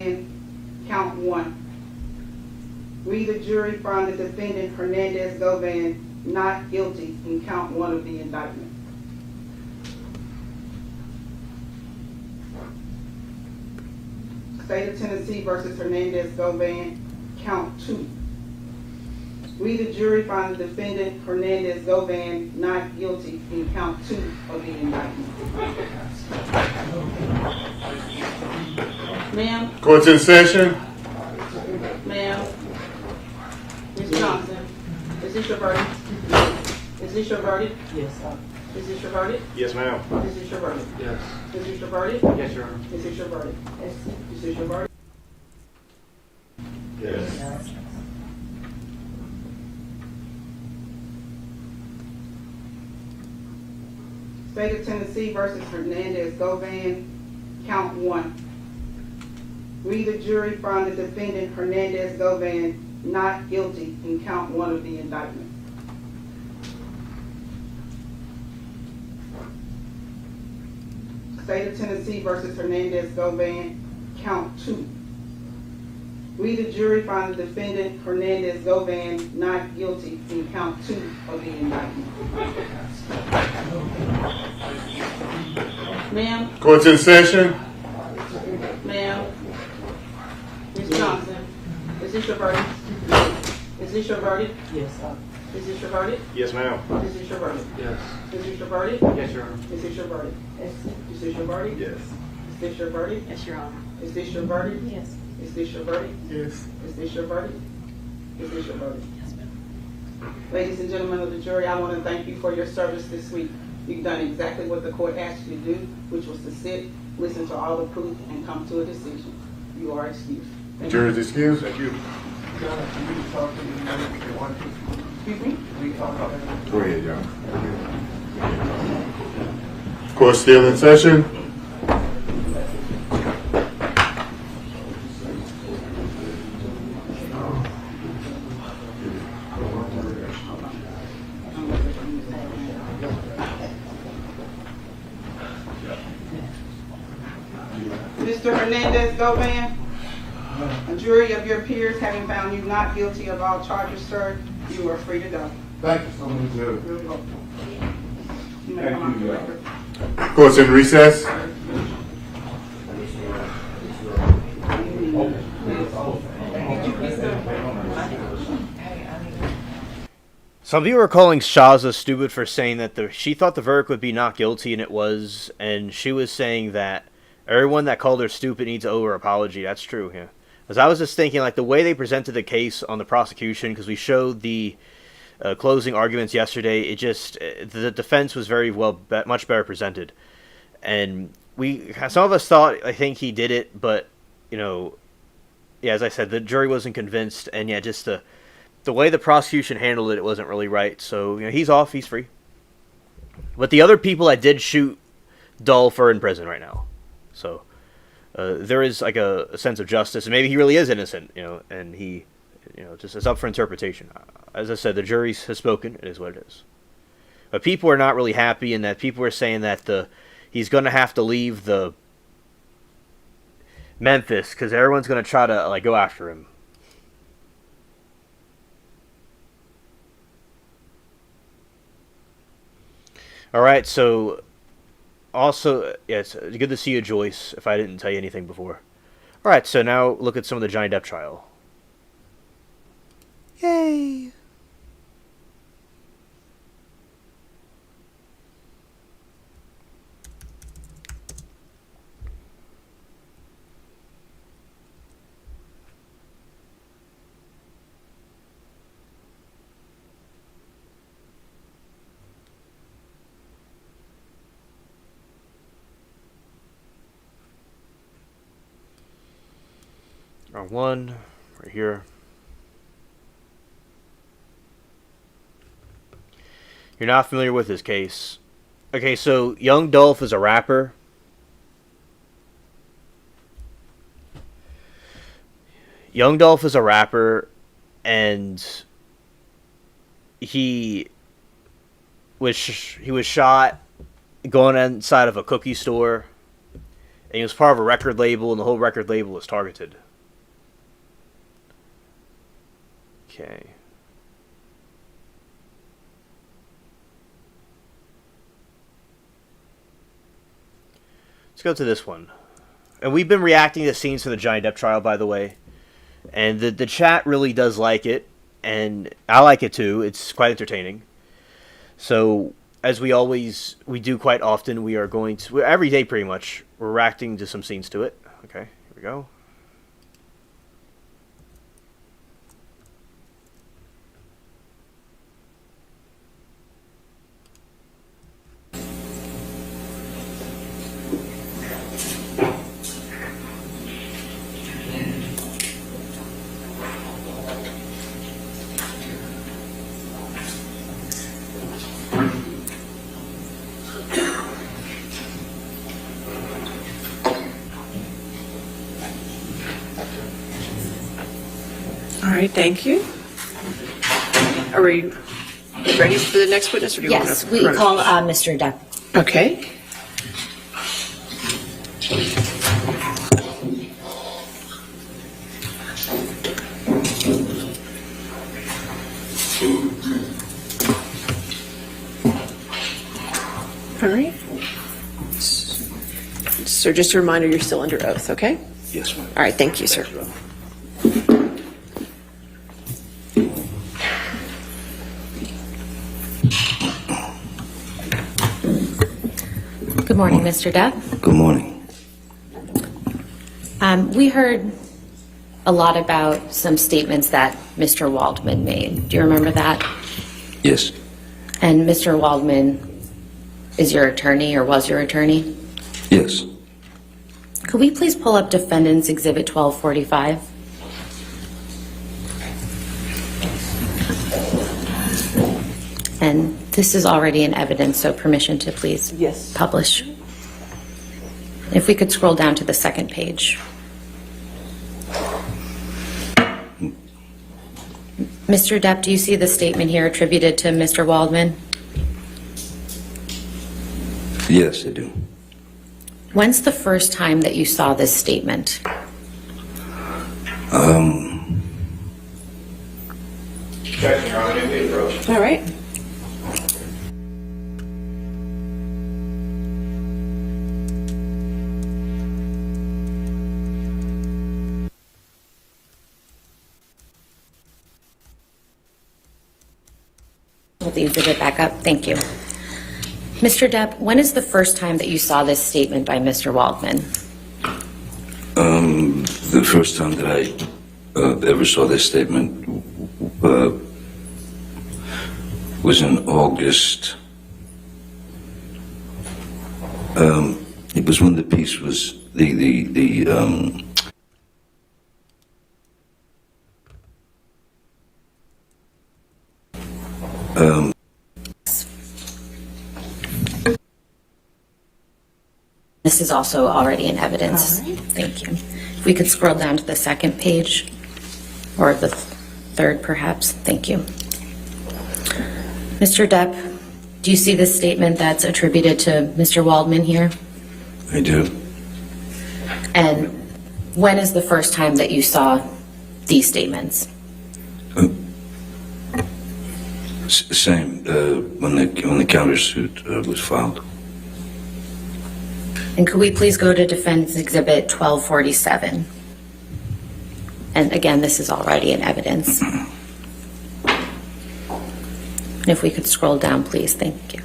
[SPEAKER 3] And count one. We, the jury, found the defendant Hernandez Govan not guilty in count one of the indictment. State of Tennessee versus Hernandez Govan, count two. We, the jury, find the defendant Hernandez Govan not guilty in count 2 of the indictment. Ma'am,
[SPEAKER 2] Court's in session.
[SPEAKER 3] ma'am, Ms. Johnson, is this your verdict? Is this your verdict?
[SPEAKER 4] Yes.
[SPEAKER 3] Is this your verdict?
[SPEAKER 2] Yes, ma'am.
[SPEAKER 3] Is this your verdict?
[SPEAKER 4] Yes.
[SPEAKER 3] Is this your verdict?
[SPEAKER 4] Yes, Your Honor.
[SPEAKER 3] Is this your verdict? Is this your verdict?
[SPEAKER 2] Yes.
[SPEAKER 3] State of Tennessee versus Hernandez Govan, count 1. We, the jury, find the defendant Hernandez Govan not guilty in count 1 of the indictment. State of Tennessee versus Hernandez Govan, count 2. We, the jury, find the defendant Hernandez Govan not guilty in count 2 of the indictment. Ma'am,
[SPEAKER 2] Court's in session.
[SPEAKER 3] ma'am, Ms. Johnson, is this your verdict? Is this your verdict?
[SPEAKER 4] Yes.
[SPEAKER 3] Is this your verdict?
[SPEAKER 2] Yes, ma'am.
[SPEAKER 3] Is this your verdict?
[SPEAKER 4] Yes.
[SPEAKER 3] Is this your verdict?
[SPEAKER 4] Yes, Your Honor.
[SPEAKER 3] Is this your verdict? Is this your verdict?
[SPEAKER 2] Yes.
[SPEAKER 3] Is this your verdict?
[SPEAKER 5] Yes, Your Honor.
[SPEAKER 3] Is this your verdict?
[SPEAKER 5] Yes.
[SPEAKER 3] Is this your verdict?
[SPEAKER 2] Yes.
[SPEAKER 3] Is this your verdict? Is this your verdict?
[SPEAKER 5] Yes, ma'am.
[SPEAKER 3] Ladies and gentlemen of the jury, I want to thank you for your service this week. You've done exactly what the court asked you to do, which was to sit, listen to all the proof, and come to a decision. You are excused. Thank you.
[SPEAKER 2] Jury's excused. Thank you.
[SPEAKER 3] Excuse me?
[SPEAKER 2] Go ahead, John. Court's still in session.
[SPEAKER 3] Mr. Hernandez Govan, a jury of your peers having found you not guilty of all charges, sir, you are free to go.
[SPEAKER 2] Thank you so much, Judge.
[SPEAKER 3] You're welcome. You may come off the record.
[SPEAKER 2] Court's in recess.
[SPEAKER 1] Some people are calling Shaza stupid for saying that she thought the verdict would be not guilty, and it was, and she was saying that everyone that called her stupid needs to owe her apology. That's true, yeah. As I was just thinking, like, the way they presented the case on the prosecution, because we showed the closing arguments yesterday, it just, the defense was very well, much better presented. And some of us thought, I think he did it, but, you know, yeah, as I said, the jury wasn't convinced, and yeah, just the way the prosecution handled it, it wasn't really right. So, you know, he's off, he's free. But the other people that did shoot Dolph are in prison right now. So, there is like a sense of justice, and maybe he really is innocent, you know, and he, you know, just it's up for interpretation. As I said, the jury has spoken. It is what it is. But people are not really happy, and that people are saying that he's going to have to leave the Memphis because everyone's going to try to like go after him. All right, so also, yeah, it's good to see you, Joyce, if I didn't tell you anything before. All right, so now look at some of the Johnny Depp trial. Yay! R1, right here. You're not familiar with this case. Okay, so Young Dolph is a rapper. Young Dolph is a rapper, and he was shot going inside of a cookie store, and he was part of a record label, and the whole record label was targeted. Okay. Let's go to this one. And we've been reacting to scenes from the Johnny Depp trial, by the way. And the chat really does like it. and I like it too. It's quite entertaining. So, as we do quite often, we are going to, every day pretty much, we're reacting to some scenes to it. Okay, here we go.
[SPEAKER 4] All right, thank you. Are we ready for the next witness? Or do you
[SPEAKER 5] Yes,
[SPEAKER 4] want
[SPEAKER 5] we
[SPEAKER 4] to
[SPEAKER 5] call Mr. Depp.
[SPEAKER 4] Okay. All right. So just a reminder, you're still under oath, okay?
[SPEAKER 6] Yes, ma'am.
[SPEAKER 4] All right, thank you, sir.
[SPEAKER 5] Good morning, Mr. Depp.
[SPEAKER 6] Good morning.
[SPEAKER 5] We heard a lot about some statements that Mr. Waldman made. Do you remember that?
[SPEAKER 6] Yes.
[SPEAKER 5] And Mr. Waldman is your attorney or was your attorney?
[SPEAKER 6] Yes.
[SPEAKER 5] Could we please pull up Defendant's Exhibit 1245? And this is already in evidence, so permission to please publish. If we could scroll down to the second page. Mr. Depp, do you see the statement here attributed to Mr. Waldman?
[SPEAKER 6] Yes, I do.
[SPEAKER 5] When's the first time that you saw this statement?
[SPEAKER 4] All right.
[SPEAKER 5] Hold the exhibit back up. Thank you. Mr. Depp, when is the first time that you saw this statement by Mr. Waldman?
[SPEAKER 6] The first time that I ever saw this statement was in August. It was when the piece was
[SPEAKER 5] This is also already in evidence. Thank you. If we could scroll down to the second page, or the third perhaps. Thank you. Mr. Depp, do you see this statement that's attributed to Mr. Waldman here?
[SPEAKER 6] I do.
[SPEAKER 5] And when is the first time that you saw these statements?
[SPEAKER 6] Same when the countersuit was filed.
[SPEAKER 5] And could we please go to Defense Exhibit 1247? And again, this is already in evidence. And if we could scroll down, please. Thank you.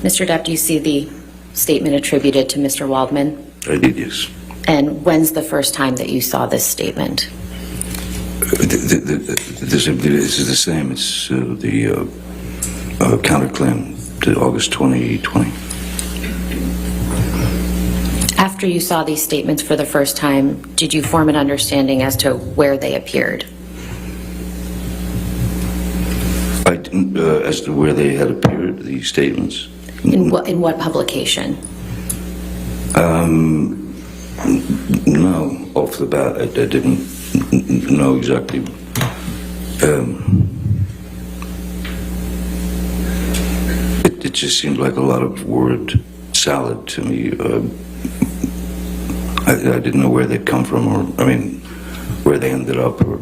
[SPEAKER 5] Mr. Depp, do you see the statement attributed to Mr. Waldman?
[SPEAKER 6] I did, yes.
[SPEAKER 5] And when's the first time that you saw this statement?
[SPEAKER 6] This is the same. It's the counterclaim to August 2020.
[SPEAKER 5] After you saw these statements for the first time, did you form an understanding as to where they appeared?
[SPEAKER 6] I didn't, as to where they had appeared, these statements.
[SPEAKER 5] In what publication?
[SPEAKER 6] No, off the bat, I didn't know exactly. It just seemed like a lot of word salad to me. I didn't know where they'd come from, or where they ended up. Or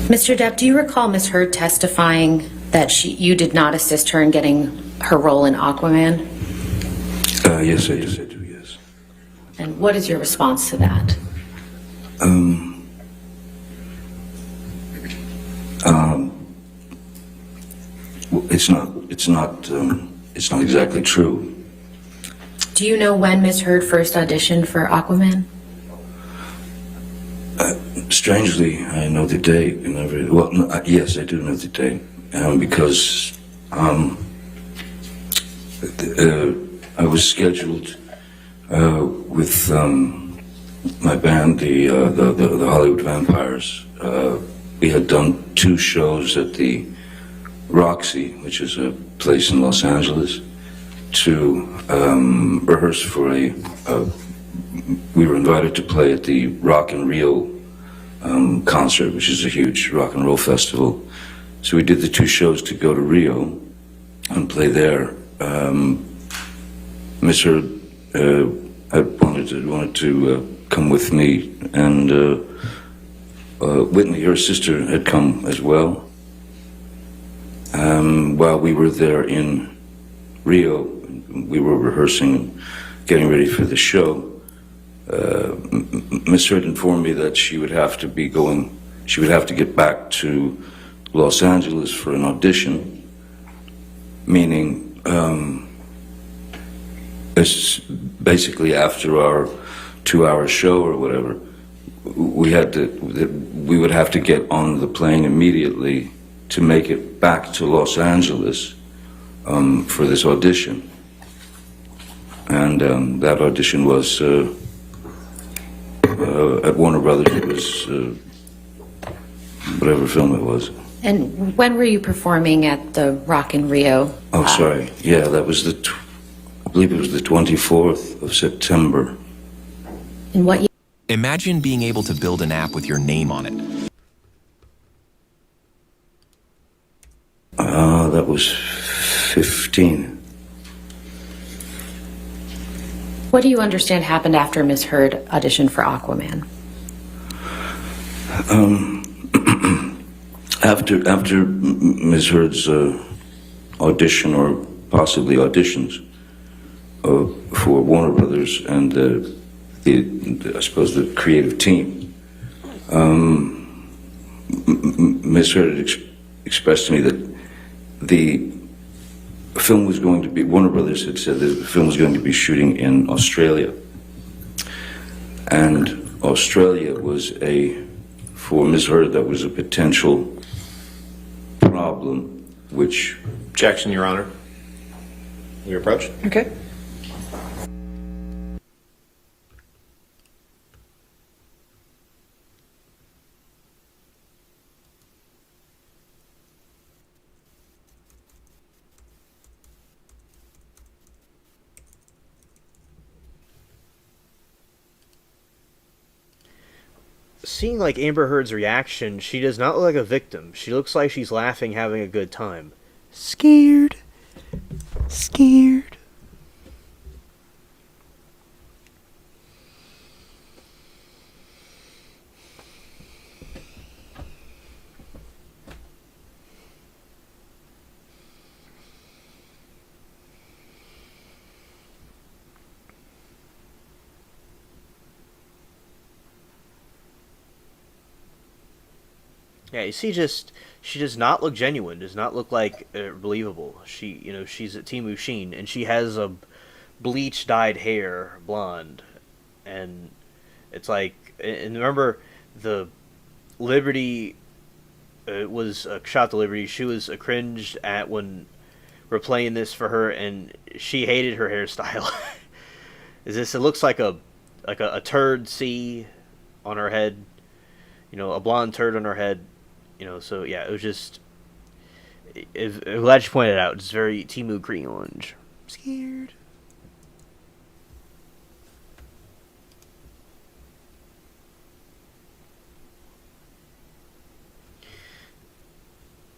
[SPEAKER 5] Mr. Depp, do you recall Ms. Heard testifying that you did not assist her in getting her role in Aquaman?
[SPEAKER 6] yes, I do. Yes.
[SPEAKER 5] And what is your response to that?
[SPEAKER 6] It's not exactly true.
[SPEAKER 5] Do you know when Miss Heard first auditioned for Aquaman?
[SPEAKER 6] Strangely, I know the date. Well, no, yes, I do know the date, because I was scheduled with my band, the Hollywood Vampires. We had done 2 shows at the Roxy, which is a place in Los Angeles, to rehearse for we were invited to play at the Rock in Rio concert, which is a huge rock and roll festival. So we did the 2 shows to go to Rio and play there. Miss Heard had wanted to come with me, and Whitney, her sister, had come as well. While we were there in Rio, we were rehearsing, getting ready for the show. Miss Heard informed me that she would have to get back to Los Angeles for an audition, meaning it's basically after our 2-hour show or whatever, we would have to get on the plane immediately to make it back to Los Angeles for this audition. And that audition was at Warner Brothers. It was whatever film it was.
[SPEAKER 5] And when were you performing at the Rock in Rio?
[SPEAKER 6] Oh, sorry. Yeah, that was I believe it was the 24th of September.
[SPEAKER 5] And what year?
[SPEAKER 7] Imagine being able to build an app with your name on it.
[SPEAKER 6] That was 15.
[SPEAKER 5] What do you understand happened after Miss Heard auditioned for Aquaman?
[SPEAKER 6] After Ms. Heard's audition, or possibly auditions, for Warner Brothers and I suppose the creative team, Ms. Heard had expressed to me that the film was going to be, Warner Brothers had said that the film was going to be shooting in Australia. And Australia was for Ms. Heard, that was a potential problem, which...
[SPEAKER 8] Objection, Your Honor. Your approach.
[SPEAKER 4] Okay.
[SPEAKER 1] Seeing like Amber Heard's reaction, she does not look like a victim. She looks like she's laughing, having a good time. Scared. Scared. Yeah, you see, she does not look genuine. Does not look like believable. She's a Timu Sheen, and she has a bleach dyed hair, blonde, and it's like. And remember, the Liberty was a shot to Liberty. She was cringed at when we're playing this for her, and she hated her hairstyle. It looks like a turd C on her head, a blonde turd on her head. So yeah, it was just. I'm glad you pointed it out. It's very Timu green orange. I'm scared.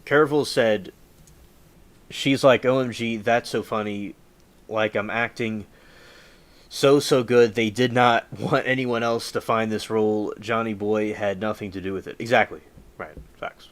[SPEAKER 1] Caravel said, she's like, OMG, that's so funny. Like, I'm acting so good. They did not want anyone else to find this role. Johnny Boy had nothing to do with it. Exactly. Right. Facts.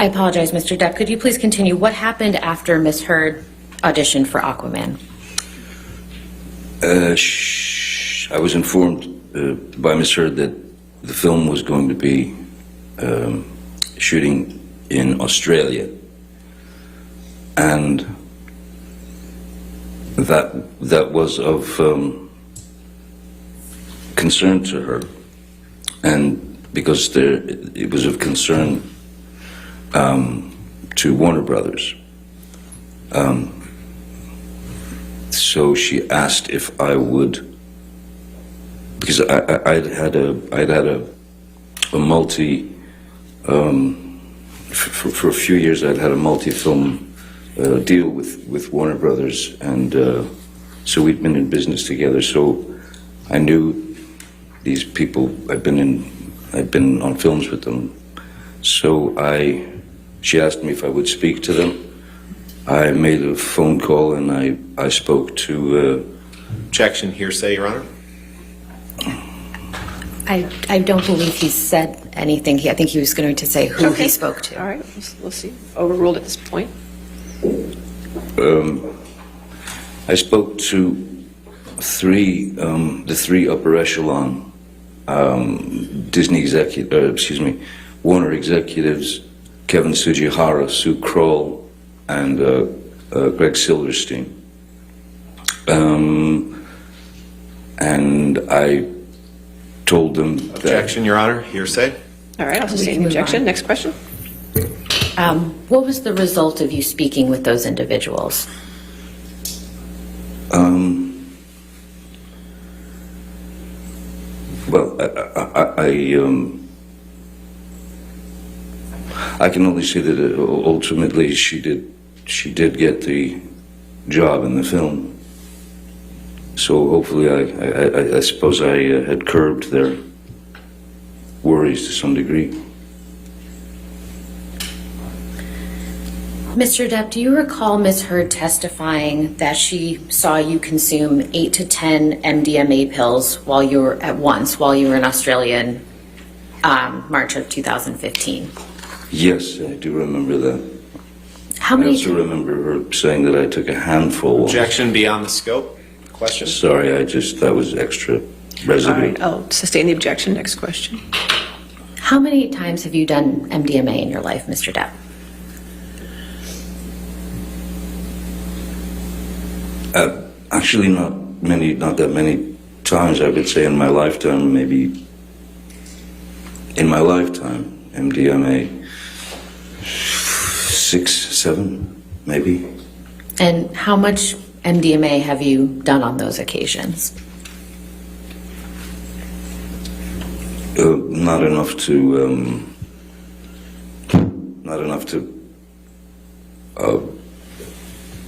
[SPEAKER 5] I apologize, Mr. Depp. Could you please continue? What happened after Miss Heard auditioned for Aquaman?
[SPEAKER 6] I was informed by Miss Heard that the film was going to be shooting in Australia, and that was of concern to her, and because it was of concern to Warner Brothers. So she asked if I would, because I'd had a multi, for a few years I'd had a multi-film deal with Warner Brothers, and so we'd been in business together. So I knew these people. I'd been on films with them. So she asked me if I would speak to them. I made a phone call and I spoke to.
[SPEAKER 8] Objection, hearsay, Your Honor.
[SPEAKER 5] I don't believe he said anything. I think he was going to say who he spoke to.
[SPEAKER 4] All right, we'll see. Overruled at this point.
[SPEAKER 6] I spoke to the three upper echelon Warner executives: Kevin Tsujihara, Sue Kroll, and Greg Silverstein. And I told them that...
[SPEAKER 8] Objection, Your Honor. Hearsay.
[SPEAKER 4] All right, I'll sustain the
[SPEAKER 5] move
[SPEAKER 4] objection.
[SPEAKER 5] on.
[SPEAKER 4] Next question.
[SPEAKER 5] What was the result of you speaking with those individuals?
[SPEAKER 6] Well, I can only say that ultimately she did get the job in the film. So hopefully I suppose I had curbed their worries to some degree.
[SPEAKER 5] Mr. Depp, do you recall Ms. Heard testifying that she saw you consume 8 to 10 MDMA pills while you were in Australia in March of 2015?
[SPEAKER 6] Yes, I do remember that.
[SPEAKER 5] How
[SPEAKER 6] I
[SPEAKER 5] many?
[SPEAKER 6] also remember her saying that I took a handful.
[SPEAKER 8] Objection beyond the scope. Question.
[SPEAKER 6] Sorry, that was extra residue.
[SPEAKER 4] All right, I'll sustain the objection. Next question.
[SPEAKER 5] How many times have you done MDMA in your life, Mr. Depp?
[SPEAKER 6] Actually, not that many times. I would say in my lifetime, MDMA 6, 7, maybe.
[SPEAKER 5] And how much MDMA have you done on those occasions?
[SPEAKER 6] Not enough to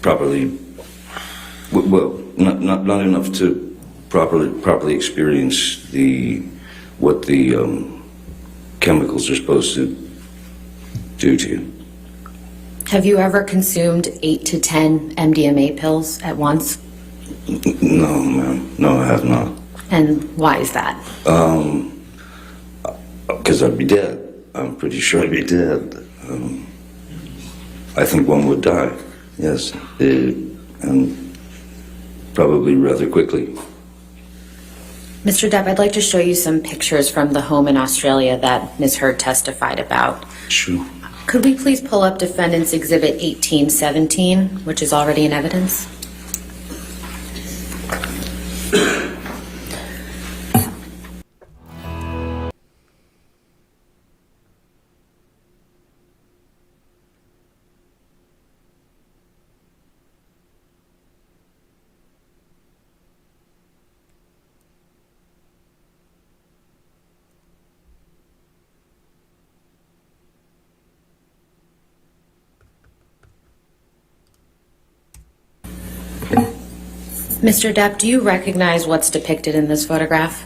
[SPEAKER 6] properly. Well, not enough to properly experience what the chemicals are supposed to do to you.
[SPEAKER 5] Have you ever consumed 8 to 10 MDMA pills at once?
[SPEAKER 6] No, ma'am. No, I have not.
[SPEAKER 5] And why is that?
[SPEAKER 6] Because I'd be dead. I'm pretty sure I'd be dead. I think one would die. Yes, and probably rather quickly.
[SPEAKER 5] Mr. Depp, I'd like to show you some pictures from the home in Australia that Ms. Heard testified about.
[SPEAKER 6] Sure.
[SPEAKER 5] Could we please pull up Defendant's Exhibit 1817, which is already in evidence? Mr. Depp, do you recognize what's depicted in this photograph?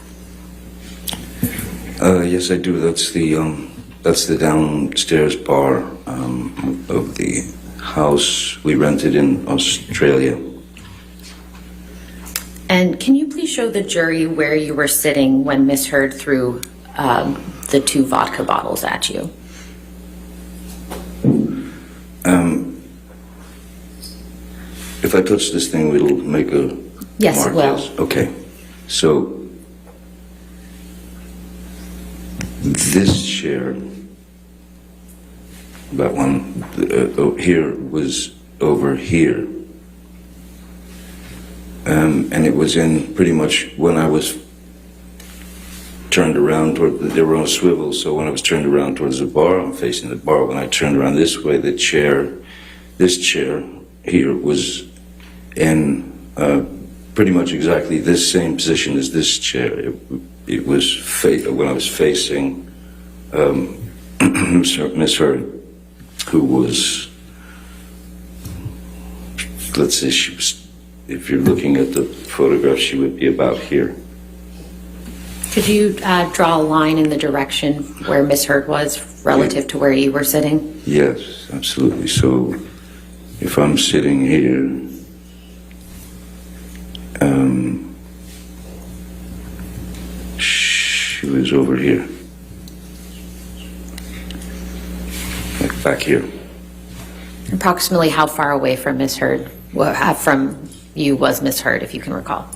[SPEAKER 6] Yes, I do. That's the downstairs bar of the house we rented in Australia.
[SPEAKER 5] And can you please show the jury where you were sitting when Ms. Heard threw the 2 vodka bottles at you?
[SPEAKER 6] If I touch this thing, it'll make a
[SPEAKER 5] Yes,
[SPEAKER 6] mark.
[SPEAKER 5] it will.
[SPEAKER 6] Yes. Okay. So this chair, that one here, was over here. And it was in pretty much when I was turned around toward, they were on a swivel, so when I was turned around towards the bar, I'm facing the bar. When I turned around this way, this chair here was in pretty much exactly this same position as this chair. It was when I was facing Miss Hurd, who was, let's say she was, if you're looking at the photograph, she would be about here.
[SPEAKER 5] Could you draw a line in the direction where Miss Hurd was relative to where you were sitting?
[SPEAKER 6] Yes, absolutely. So if I'm sitting here, she was over here, like back here.
[SPEAKER 5] Approximately how far away from Miss Hurd, from you was Miss Hurd, if you can recall?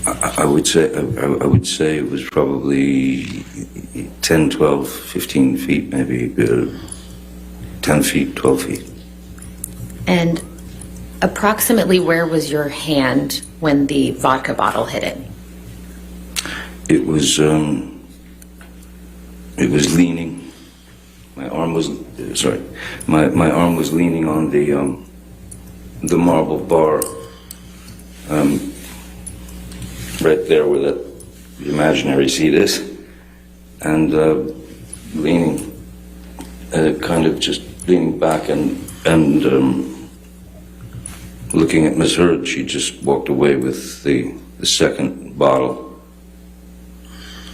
[SPEAKER 6] I would say it was probably 10, 12, 15 feet, maybe 10 feet, 12 feet.
[SPEAKER 5] And approximately where was your hand when the vodka bottle hit it?
[SPEAKER 6] It was leaning. My arm was my arm was leaning on the marble bar. Right there where that imaginary seat is, and leaning, kind of just leaning back and looking at Miss Hurd. She just walked away with the second bottle.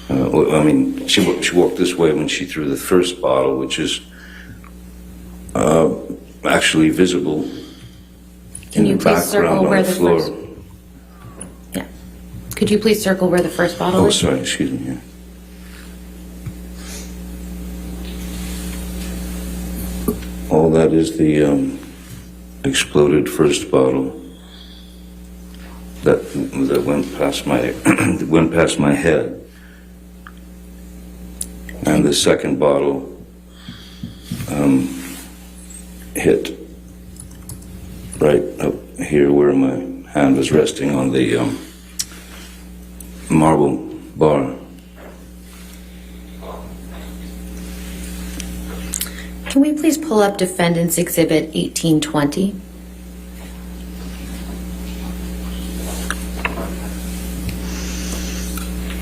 [SPEAKER 6] I mean, she walked this way when she threw the first bottle, which is actually visible
[SPEAKER 5] Can
[SPEAKER 6] in
[SPEAKER 5] you
[SPEAKER 6] the
[SPEAKER 5] please circle
[SPEAKER 6] background
[SPEAKER 5] where
[SPEAKER 6] on the
[SPEAKER 5] the
[SPEAKER 6] floor.
[SPEAKER 5] first? Yeah. Could you please circle where the first bottle
[SPEAKER 6] Oh,
[SPEAKER 5] is?
[SPEAKER 6] sorry, excuse me. Yeah. All that is the exploded first bottle that went past my went past my head, and the second bottle hit right up here where my hand was resting on the marble bar.
[SPEAKER 5] Can we please pull up Defendant's Exhibit 1820?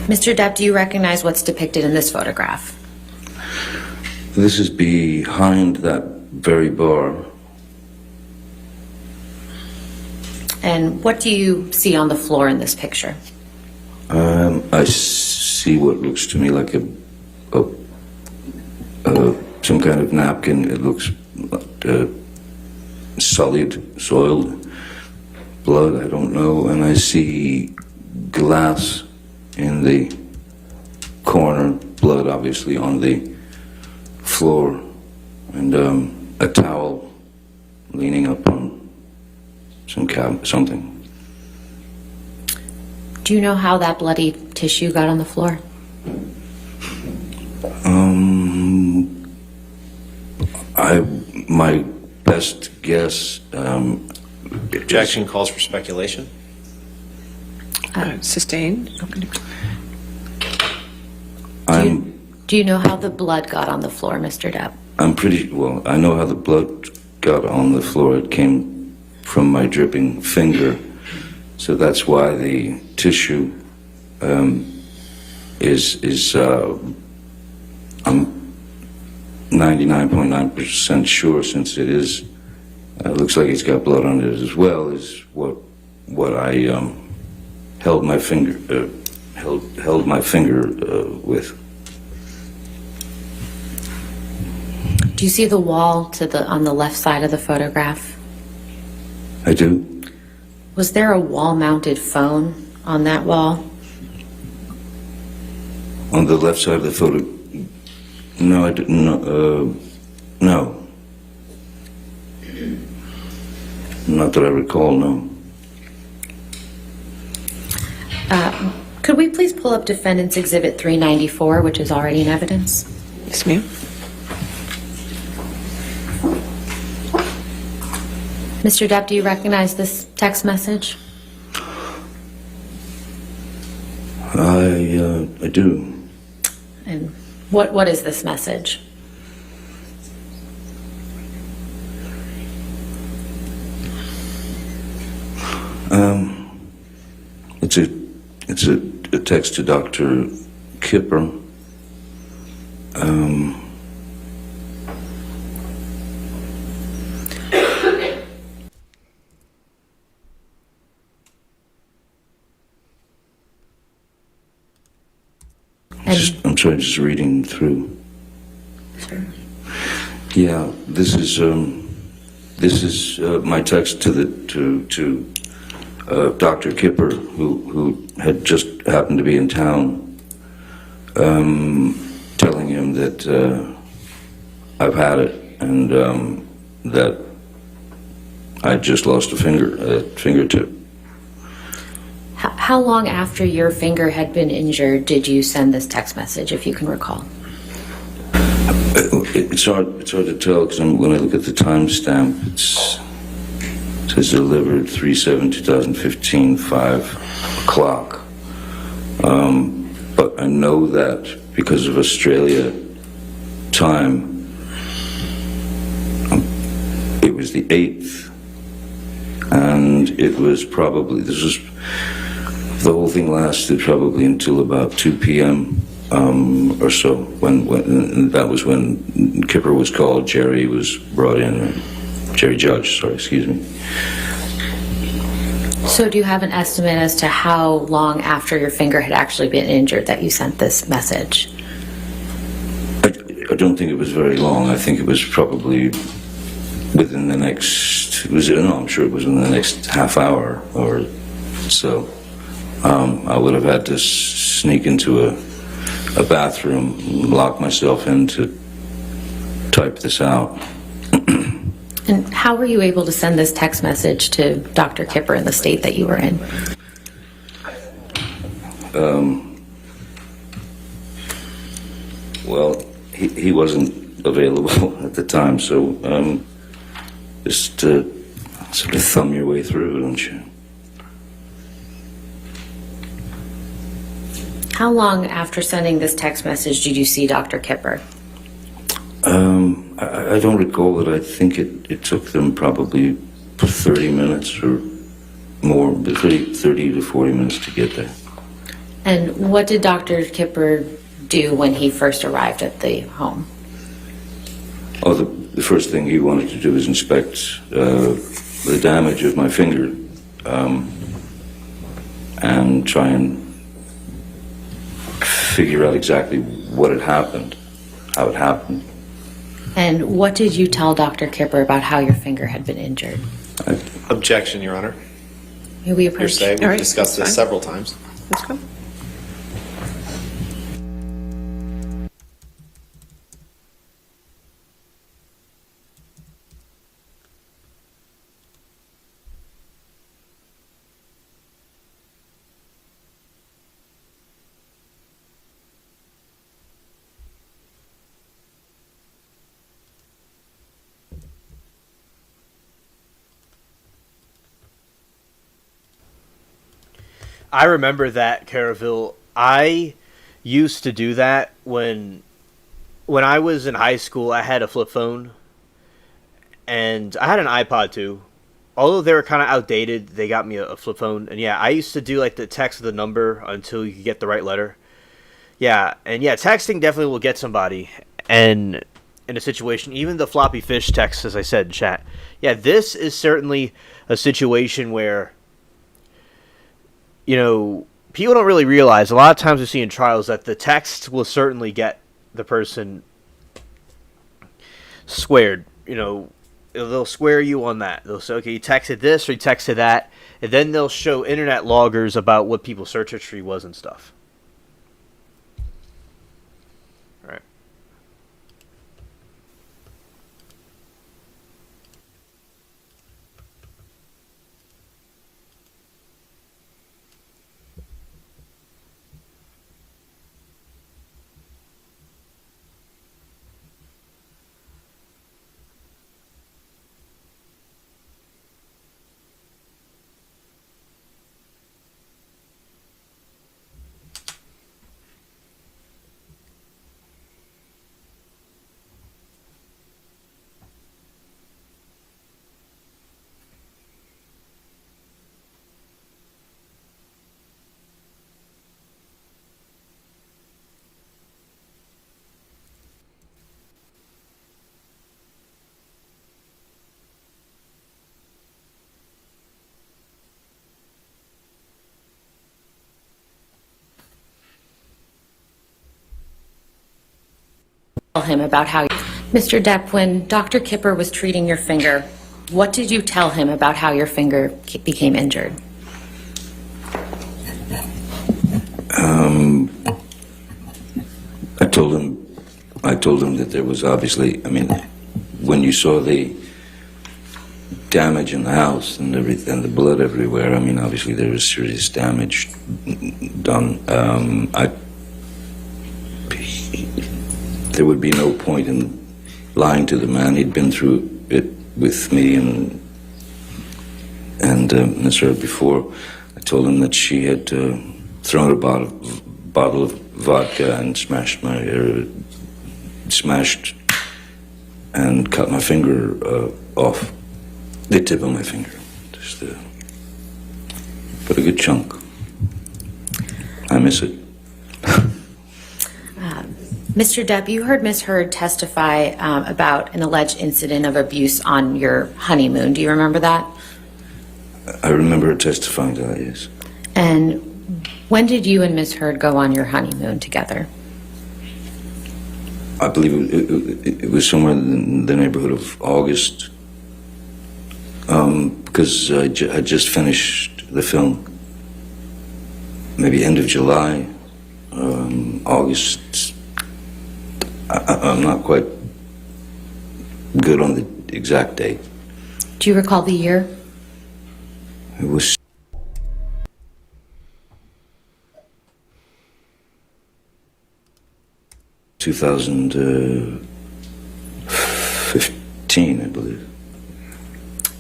[SPEAKER 5] Mr. Depp, do you recognize what's depicted in this photograph?
[SPEAKER 6] This is behind that very bar.
[SPEAKER 5] And what do you see on the floor in this picture?
[SPEAKER 6] I see what looks to me like some kind of napkin. It looks sullied, soiled, blood, I don't know. And I see glass in the corner, blood obviously on the floor, and a towel leaning up on something.
[SPEAKER 5] Do you know how that bloody tissue got on the floor?
[SPEAKER 6] My best guess.
[SPEAKER 8] Objection calls for speculation.
[SPEAKER 4] Sustained.
[SPEAKER 5] Do you know how the blood got on the floor, Mr. Depp?
[SPEAKER 6] I'm pretty well. I know how the blood got on the floor. It came from my dripping finger, so that's why the tissue is. I'm 99.9% sure, since it is. Looks like it's got blood on it as well. Is what I held my finger held my finger with.
[SPEAKER 5] Do you see the wall on the left side of the photograph?
[SPEAKER 6] I do.
[SPEAKER 5] Was there a wall-mounted phone on that wall?
[SPEAKER 6] On the left side of the photo. No, I didn't. No. Not that I recall, no.
[SPEAKER 5] Could we please pull up Defendant's Exhibit 394, which is already in evidence?
[SPEAKER 4] Yes, ma'am.
[SPEAKER 5] Mr. Depp, do you recognize this text message?
[SPEAKER 6] I do.
[SPEAKER 5] And what is this message?
[SPEAKER 6] It's a text to Dr. Kipper. I'm sorry, just reading through.
[SPEAKER 5] Certainly.
[SPEAKER 6] Yeah, this is my text to Dr. Kipper, who had just happened to be in town, telling him that I've had it and that I just lost a fingertip.
[SPEAKER 5] How long after your finger had been injured did you send this text message, if you can recall?
[SPEAKER 6] It's hard to tell because when I look at the timestamp, it says delivered 3/7/2015, 5 o'clock. But I know that because of Australia time, it was the 8th, and it was probably, the whole thing lasted probably until about 2 p.m. Or so, when that was when Kipper was called, Jerry was brought in, Jerry Judge, sorry, excuse me.
[SPEAKER 5] So do you have an estimate as to how long after your finger had actually been injured that you sent this message?
[SPEAKER 6] I don't think it was very long. I think it was probably within the next, I'm sure it was in the next half hour or so. I would have had to sneak into a bathroom, lock myself in to type this out.
[SPEAKER 5] And how were you able to send this text message to Dr. Kipper in the state that you were in?
[SPEAKER 6] Well, he wasn't available at the time, so just sort of thumb your way through, don't you?
[SPEAKER 5] How long after sending this text message did you see Dr. Kipper?
[SPEAKER 6] I don't recall it. I think it took them probably 30 minutes or more, 30 to 40 minutes to get there.
[SPEAKER 5] And what did Dr. Kipper do when he first arrived at the home?
[SPEAKER 6] Oh, the first thing he wanted to do was inspect the damage of my finger and try and figure out exactly what had happened, how it happened.
[SPEAKER 5] And what did you tell Dr. Kipper about how your finger had been injured?
[SPEAKER 8] Objection, Your Honor.
[SPEAKER 5] May we approach?
[SPEAKER 8] Hearsay.
[SPEAKER 4] All
[SPEAKER 8] We've
[SPEAKER 4] right,
[SPEAKER 8] discussed this
[SPEAKER 4] fine.
[SPEAKER 8] several times.
[SPEAKER 4] Let's go.
[SPEAKER 1] I remember that, Caraville. I used to do that when I was in high school. I had a flip phone, and I had an iPod too. Although they were kind of outdated, they got me a flip phone. And yeah, I used to do like the text of the number until you could get the right letter. Yeah, and yeah, texting definitely will get somebody. And in a situation, even the floppy fish text, as I said in chat. Yeah, this is certainly a situation where, you know, people don't really realize, a lot of times we see in trials that the text will certainly get the person squared. You know, they'll square you on that. They'll say, okay, you texted this or you texted that, and then they'll show internet loggers about what people's search history was and stuff. All right.
[SPEAKER 5] him about how... Mr. Depp, when Dr. Kipper was treating your finger, what did you tell him about how your finger became injured?
[SPEAKER 6] I told him that there was obviously, I mean, when you saw the damage in the house and everything, and the blood everywhere, I mean, obviously there was serious damage done. There would be no point in lying to the man. He'd been through it with me and Ms. Heard before. I told him that she had thrown a bottle of vodka and smashed and cut my finger off, the tip of my finger, just but a good chunk. I miss it.
[SPEAKER 5] Mr. Depp, you heard Ms. Heard testify about an alleged incident of abuse on your honeymoon. Do you remember that?
[SPEAKER 6] I remember her testifying to that, yes.
[SPEAKER 5] And when did you and Ms. Heard go on your honeymoon together?
[SPEAKER 6] I believe it was somewhere in the neighborhood of August, because I just finished the film. Maybe end of July, August. I'm not quite good on the exact date.
[SPEAKER 5] Do you recall the year?
[SPEAKER 6] It was 2015, I believe.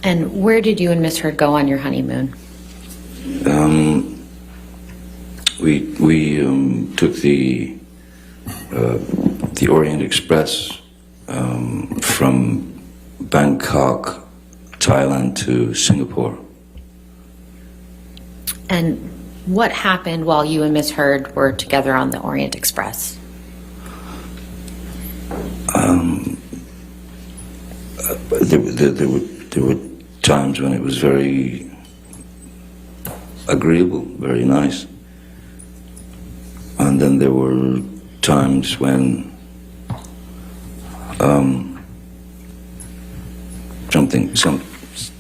[SPEAKER 5] And where did you and Ms. Heard go on your honeymoon?
[SPEAKER 6] We took the Orient Express from Bangkok, Thailand to Singapore.
[SPEAKER 5] And what happened while you and Ms. Heard were together on the Orient Express?
[SPEAKER 6] There were times when it was very agreeable, very nice. And then there were times when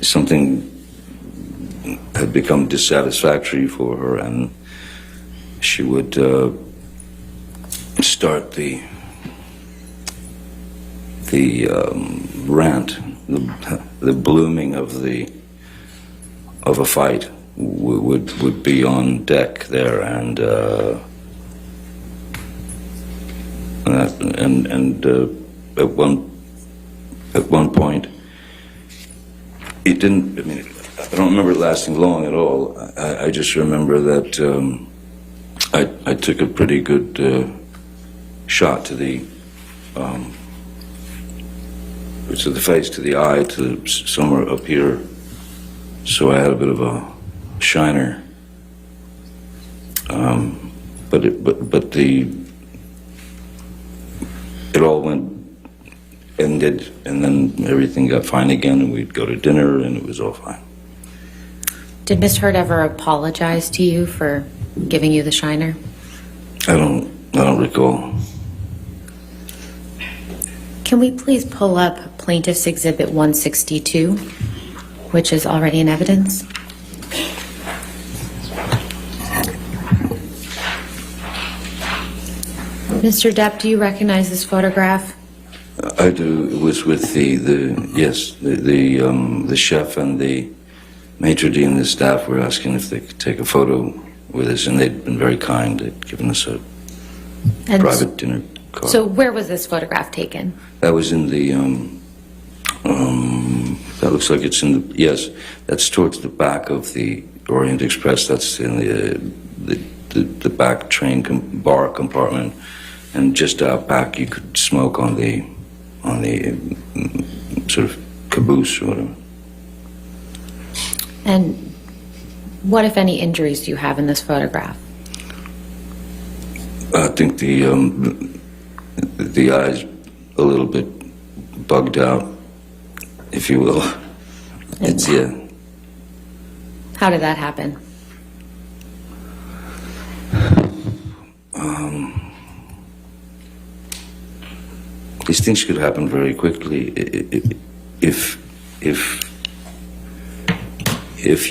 [SPEAKER 6] something had become dissatisfactory for her, and she would start the rant, the blooming of a fight would be on deck there, and at one point, it didn't. I mean, I don't remember it lasting long at all. I just remember that I took a pretty good shot to the face, to the eye, to somewhere up here. So I had a bit of a shiner. But it all ended, and then everything got fine again, and we'd go to dinner, and it was all fine.
[SPEAKER 5] Did Ms. Heard ever apologize to you for giving you the shiner?
[SPEAKER 6] I don't recall.
[SPEAKER 5] Can we please pull up Plaintiff's Exhibit 162, which is already in evidence? Mr. Depp, do you recognize this photograph?
[SPEAKER 6] I do. It was with the chef and the maitre d' and the staff were asking if they could take a photo with us, and they'd been very kind. They'd given us a private dinner card.
[SPEAKER 5] So where was this photograph taken?
[SPEAKER 6] That was in the, that looks like it's in the, yes, that's towards the back of the Orient Express. That's in the back train bar compartment. And just out back, you could smoke on the sort of caboose or whatever.
[SPEAKER 5] And what, if any, injuries do you have in this photograph?
[SPEAKER 6] I think the eye's a little bit bugged out, if you will. It's, yeah.
[SPEAKER 5] How did that happen?
[SPEAKER 6] these things could happen very quickly if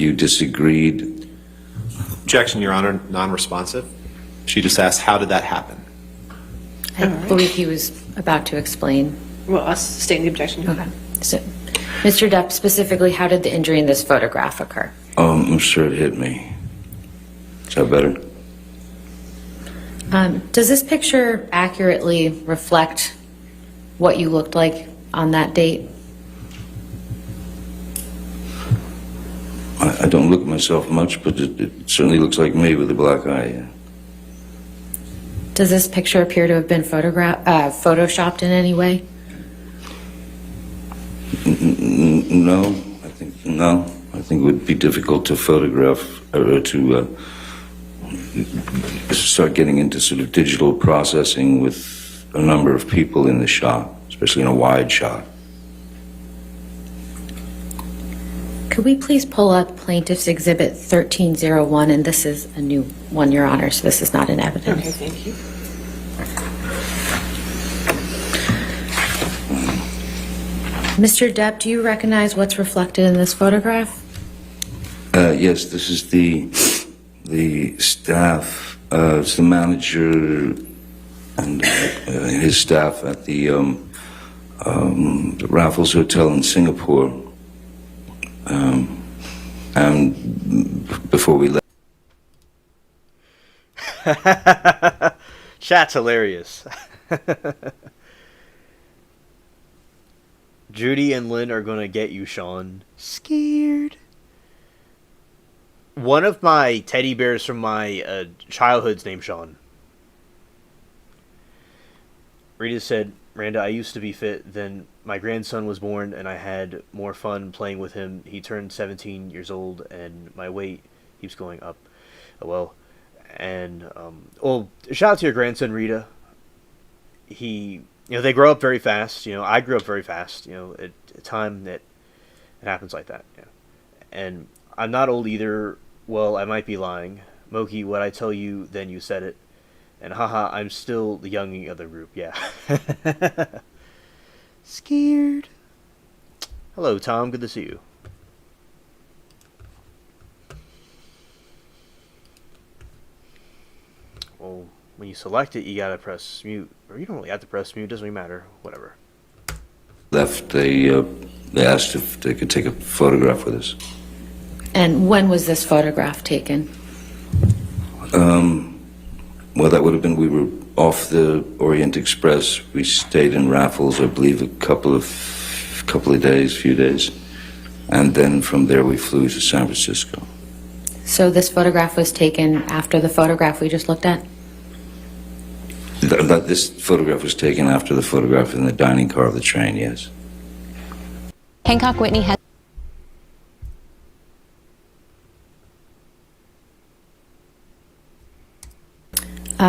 [SPEAKER 6] you disagreed.
[SPEAKER 8] Objection, Your Honor, non-responsive. She just asked, how did that happen?
[SPEAKER 5] I believe he was about to explain.
[SPEAKER 4] Well, us stating the objection.
[SPEAKER 5] Okay. So, Mr. Depp, specifically, how did the injury in this photograph occur?
[SPEAKER 6] I'm sure it hit me. Is that better?
[SPEAKER 5] Does this picture accurately reflect what you looked like on that date?
[SPEAKER 6] I don't look at myself much, but it certainly looks like me with a black eye. Yeah.
[SPEAKER 5] Does this picture appear to have been photoshopped in any way?
[SPEAKER 6] No, I think it would be difficult to photograph or to start getting into sort of digital processing with a number of people in the shot, especially in a wide shot.
[SPEAKER 5] Could we please pull up Plaintiff's Exhibit 1301, and this is a new one, Your Honor, so this is not in evidence.
[SPEAKER 4] Okay, thank you.
[SPEAKER 5] Mr. Depp, do you recognize what's reflected in this photograph?
[SPEAKER 6] Yes, this is the staff. It's the manager and his staff at the Raffles Hotel in Singapore. And before we left.
[SPEAKER 1] Chat's hilarious. Judy and Lynn are gonna get you, Sean. Scared. One of my teddy bears from my childhood's named Sean. Rita said, Miranda, I used to be fit. Then my grandson was born, and I had more fun playing with him. He turned 17 years old, and my weight keeps going up. Well, and shout out to your grandson, Rita. They grow up very fast. I grew up very fast. At a time that it happens like that. Yeah. And I'm not old either. Well, I might be lying. Moki, what I tell you, then you said it. And haha, I'm still the younging of the group, yeah. Scared. Hello, Tom. Good to see you. Well, when you select it, you gotta press mute. Or you don't really have to press mute. Doesn't really matter. Whatever.
[SPEAKER 6] Left, they asked if they could take a photograph with us.
[SPEAKER 5] And when was this photograph taken?
[SPEAKER 6] Well, that would have been, we were off the Orient Express. We stayed in Raffles, I believe, a few days. And then from there we flew to San Francisco.
[SPEAKER 5] So this photograph was taken after the photograph we just looked at?
[SPEAKER 6] This photograph was taken after the photograph in the dining car of the train, yes.
[SPEAKER 9] Hancock Whitney has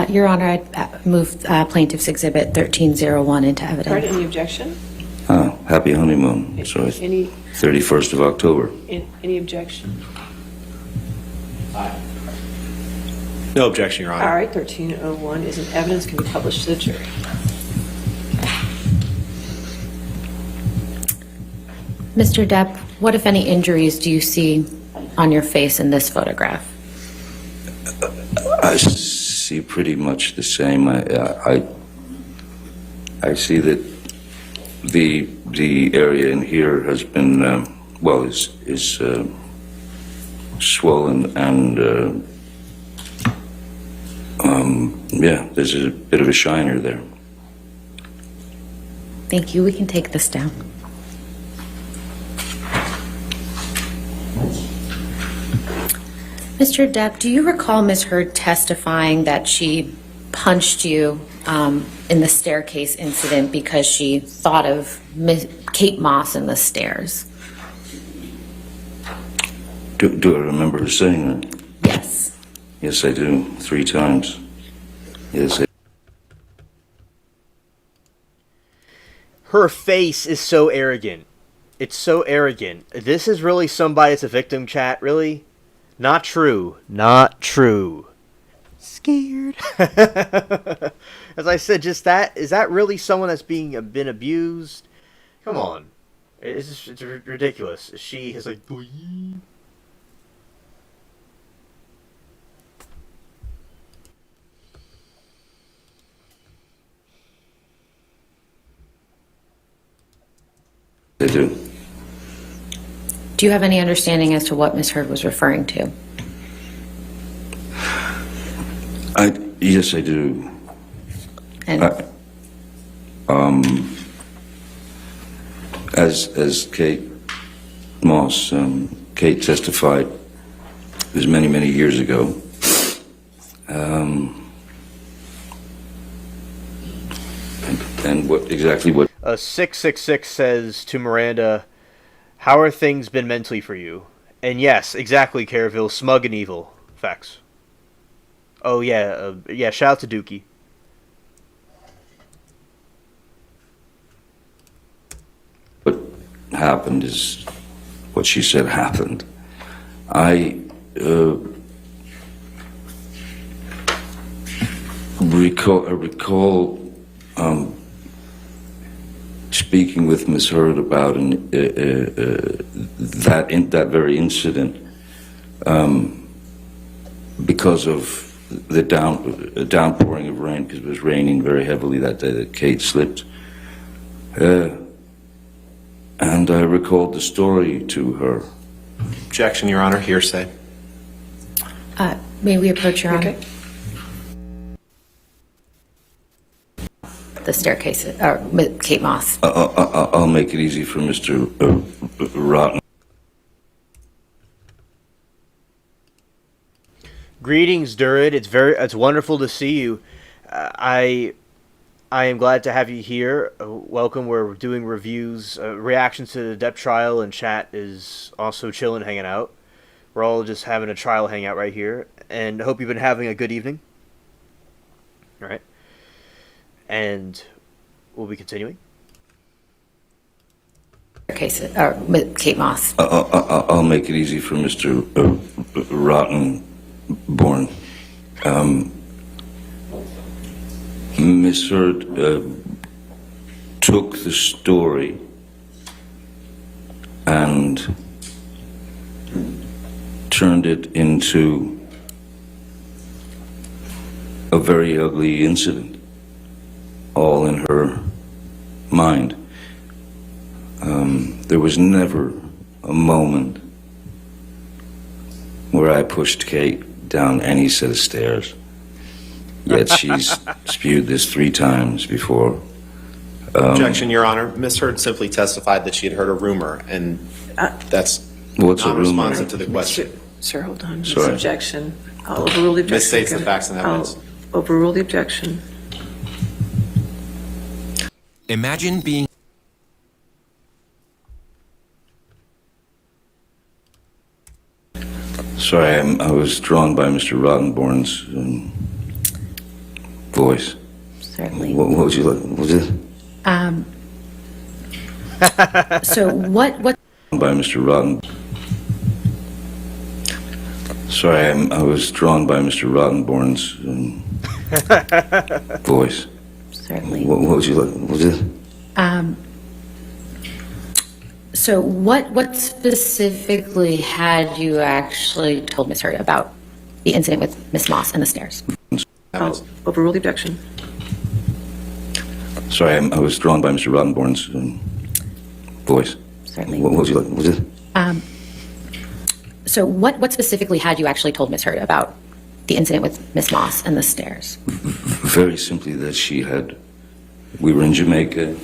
[SPEAKER 5] Your Honor, I'd move Plaintiff's Exhibit 1301 into
[SPEAKER 4] All right,
[SPEAKER 5] evidence.
[SPEAKER 4] any objection?
[SPEAKER 6] Oh, happy honeymoon. So it's
[SPEAKER 4] Any
[SPEAKER 6] 31st of October.
[SPEAKER 4] any objection?
[SPEAKER 8] No objection, Your Honor.
[SPEAKER 4] All right, 1301 is in evidence, can be published to the jury.
[SPEAKER 5] Mr. Depp, what, if any, injuries do you see on your face in this photograph?
[SPEAKER 6] I see pretty much the same. I see that the area in here has been is swollen and there's a bit of a shiner there.
[SPEAKER 5] Thank you. We can take this down. Mr. Depp, do you recall Ms. Heard testifying that she punched you in the staircase incident because she thought of Kate Moss in the stairs?
[SPEAKER 6] Do I remember her saying that?
[SPEAKER 5] Yes.
[SPEAKER 6] Yes, I do. 3 times. Yes,
[SPEAKER 1] Her face is so arrogant. It's so arrogant. This is really somebody that's a victim, chat, really? Not true. Not true. Scared. As I said, just that, is that really someone that's been abused? Come on. It's ridiculous. She is like,
[SPEAKER 6] They do.
[SPEAKER 5] Do you have any understanding as to what Ms. Heard was referring to?
[SPEAKER 6] Yes, I do.
[SPEAKER 5] And
[SPEAKER 6] As Kate Moss, Kate testified, it was many, many years ago. And what exactly what?
[SPEAKER 1] 666 says to Miranda, "How are things been mentally for you?" And yes, exactly, Caraville, smug and evil. Facts. Oh yeah, yeah. Shout out to Dookie.
[SPEAKER 6] What happened is what she said happened. I recall speaking with Miss Heard about that very incident because of the downpouring of rain, because it was raining very heavily that day that Kate slipped. And I recalled the story to her.
[SPEAKER 8] Objection, Your Honor. Hearsay.
[SPEAKER 5] may we approach Your Honor?
[SPEAKER 4] Okay.
[SPEAKER 5] The staircase, or Kate Moss.
[SPEAKER 6] I'll make it easy for Mr. Rotten.
[SPEAKER 1] Greetings, Durid. It's wonderful to see you. I am glad to have you here. Welcome. We're doing reviews, reactions to the Depp trial, and chat is also chilling, hanging out. We're all just having a trial hangout right here, and hope you've been having a good evening. All right. And we'll be continuing.
[SPEAKER 5] Case, or Kate Moss.
[SPEAKER 6] I'll make it easy for Mr. Rottenborn. Miss Heard took the story and turned it into a very ugly incident, all in her mind. There was never a moment where I pushed Kate down any set of stairs. Yet she's spewed this 3 times before.
[SPEAKER 8] Objection, Your Honor. Ms. Heard simply testified that she had heard a rumor, and that's
[SPEAKER 6] What's a rumor?
[SPEAKER 8] non-responsive to the question.
[SPEAKER 4] Sir, hold on. This
[SPEAKER 6] Sorry.
[SPEAKER 4] objection. I'll overrule the objection.
[SPEAKER 8] Misstates the facts and evidence.
[SPEAKER 4] I'll overrule the objection.
[SPEAKER 7] Imagine being
[SPEAKER 6] Sorry, I was drawn by Mr. Rottenborn's voice.
[SPEAKER 5] Certainly.
[SPEAKER 6] What would you like? Was it
[SPEAKER 5] So what
[SPEAKER 6] by Mr. Rotten? Sorry, I was drawn by Mr. Rottenborn's voice.
[SPEAKER 5] certainly.
[SPEAKER 6] What would you like? Was it
[SPEAKER 5] So what specifically had you actually told Ms. Heard about the incident with Miss Moss and the stairs?
[SPEAKER 4] I'll overrule the objection.
[SPEAKER 6] Sorry, I was drawn by Mr. Rottenborn's voice.
[SPEAKER 5] Certainly.
[SPEAKER 6] What would you like? Was it
[SPEAKER 5] So what specifically had you actually told Ms. Heard about the incident with Miss Moss and the stairs?
[SPEAKER 6] very simply that we were in Jamaica.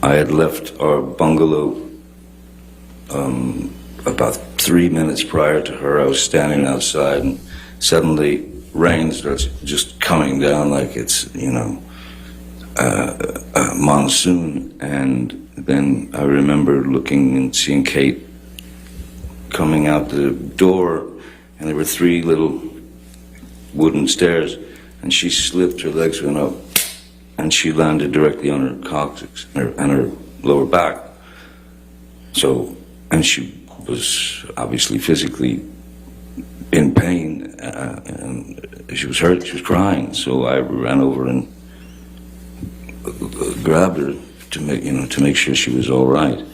[SPEAKER 6] I had left our bungalow about 3 minutes prior to her. I was standing outside, and suddenly rain starts just coming down like it's, a monsoon. And then I remember looking and seeing Kate coming out the door, and there were 3 little wooden stairs, and she slipped, her legs went up, and she landed directly on her coccyx and her lower back. So, and she was obviously physically in pain, and she was hurt. She was crying, so I ran over and grabbed her to make sure she was all right.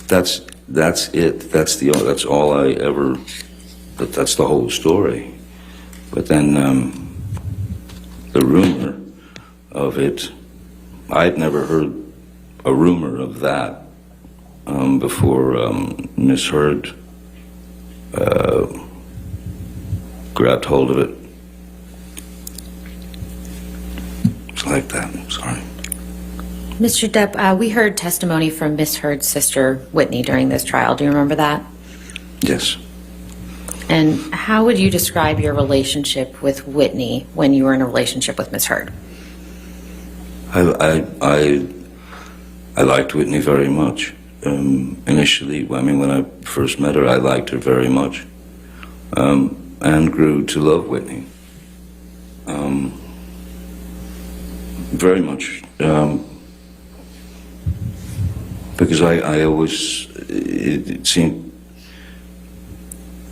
[SPEAKER 6] That's it. That's all I ever. That's the whole story. But then the rumor of it, I'd never heard a rumor of that before Miss Heard grabbed hold of it. It's like that. I'm sorry.
[SPEAKER 5] Mr. Depp, we heard testimony from Miss Heard's sister, Whitney, during this trial. Do you remember that?
[SPEAKER 6] Yes.
[SPEAKER 5] And how would you describe your relationship with Whitney when you were in a relationship with Miss Heard?
[SPEAKER 6] I liked Whitney very much. Initially, I mean, when I first met her, I liked her very much, and grew to love Whitney very much, because I always, it seemed,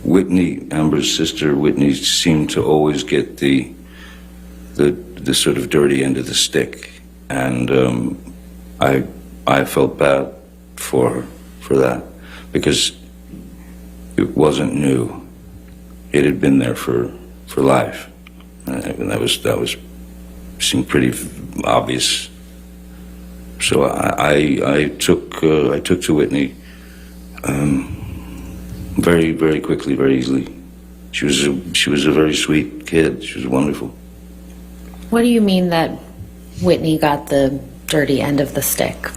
[SPEAKER 6] Whitney, Amber's sister, Whitney, seemed to always get the sort of dirty end of the stick, and I felt bad for her for that, because it wasn't new. It had been there for life, and that was seemed pretty obvious. So I took to Whitney very, very quickly, very easily. She was a very sweet kid. She was wonderful.
[SPEAKER 5] What do you mean that Whitney got the dirty end of the stick?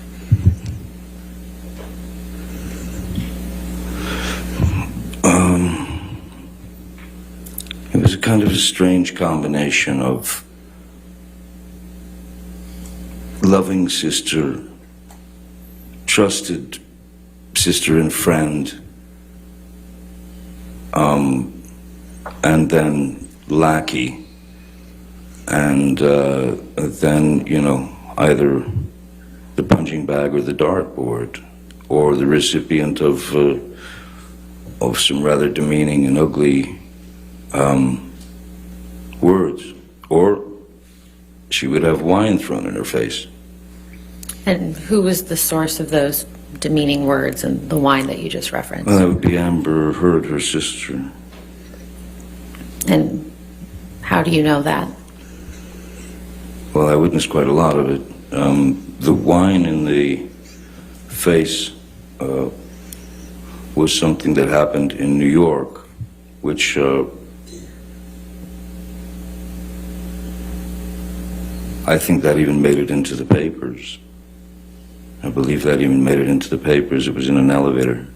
[SPEAKER 6] It was a kind of a strange combination of loving sister, trusted sister and friend, and then lackey, and then, either the punching bag or the dartboard, or the recipient of some rather demeaning and ugly words, or she would have wine thrown in her face.
[SPEAKER 5] And who was the source of those demeaning words and the wine that you just referenced?
[SPEAKER 6] Well, that would be Amber Heard, her sister.
[SPEAKER 5] And how do you know that?
[SPEAKER 6] Well, I witnessed quite a lot of it. The wine in the face was something that happened in New York, which I think that even made it into the papers. I believe that even made it into the papers. It was in an elevator.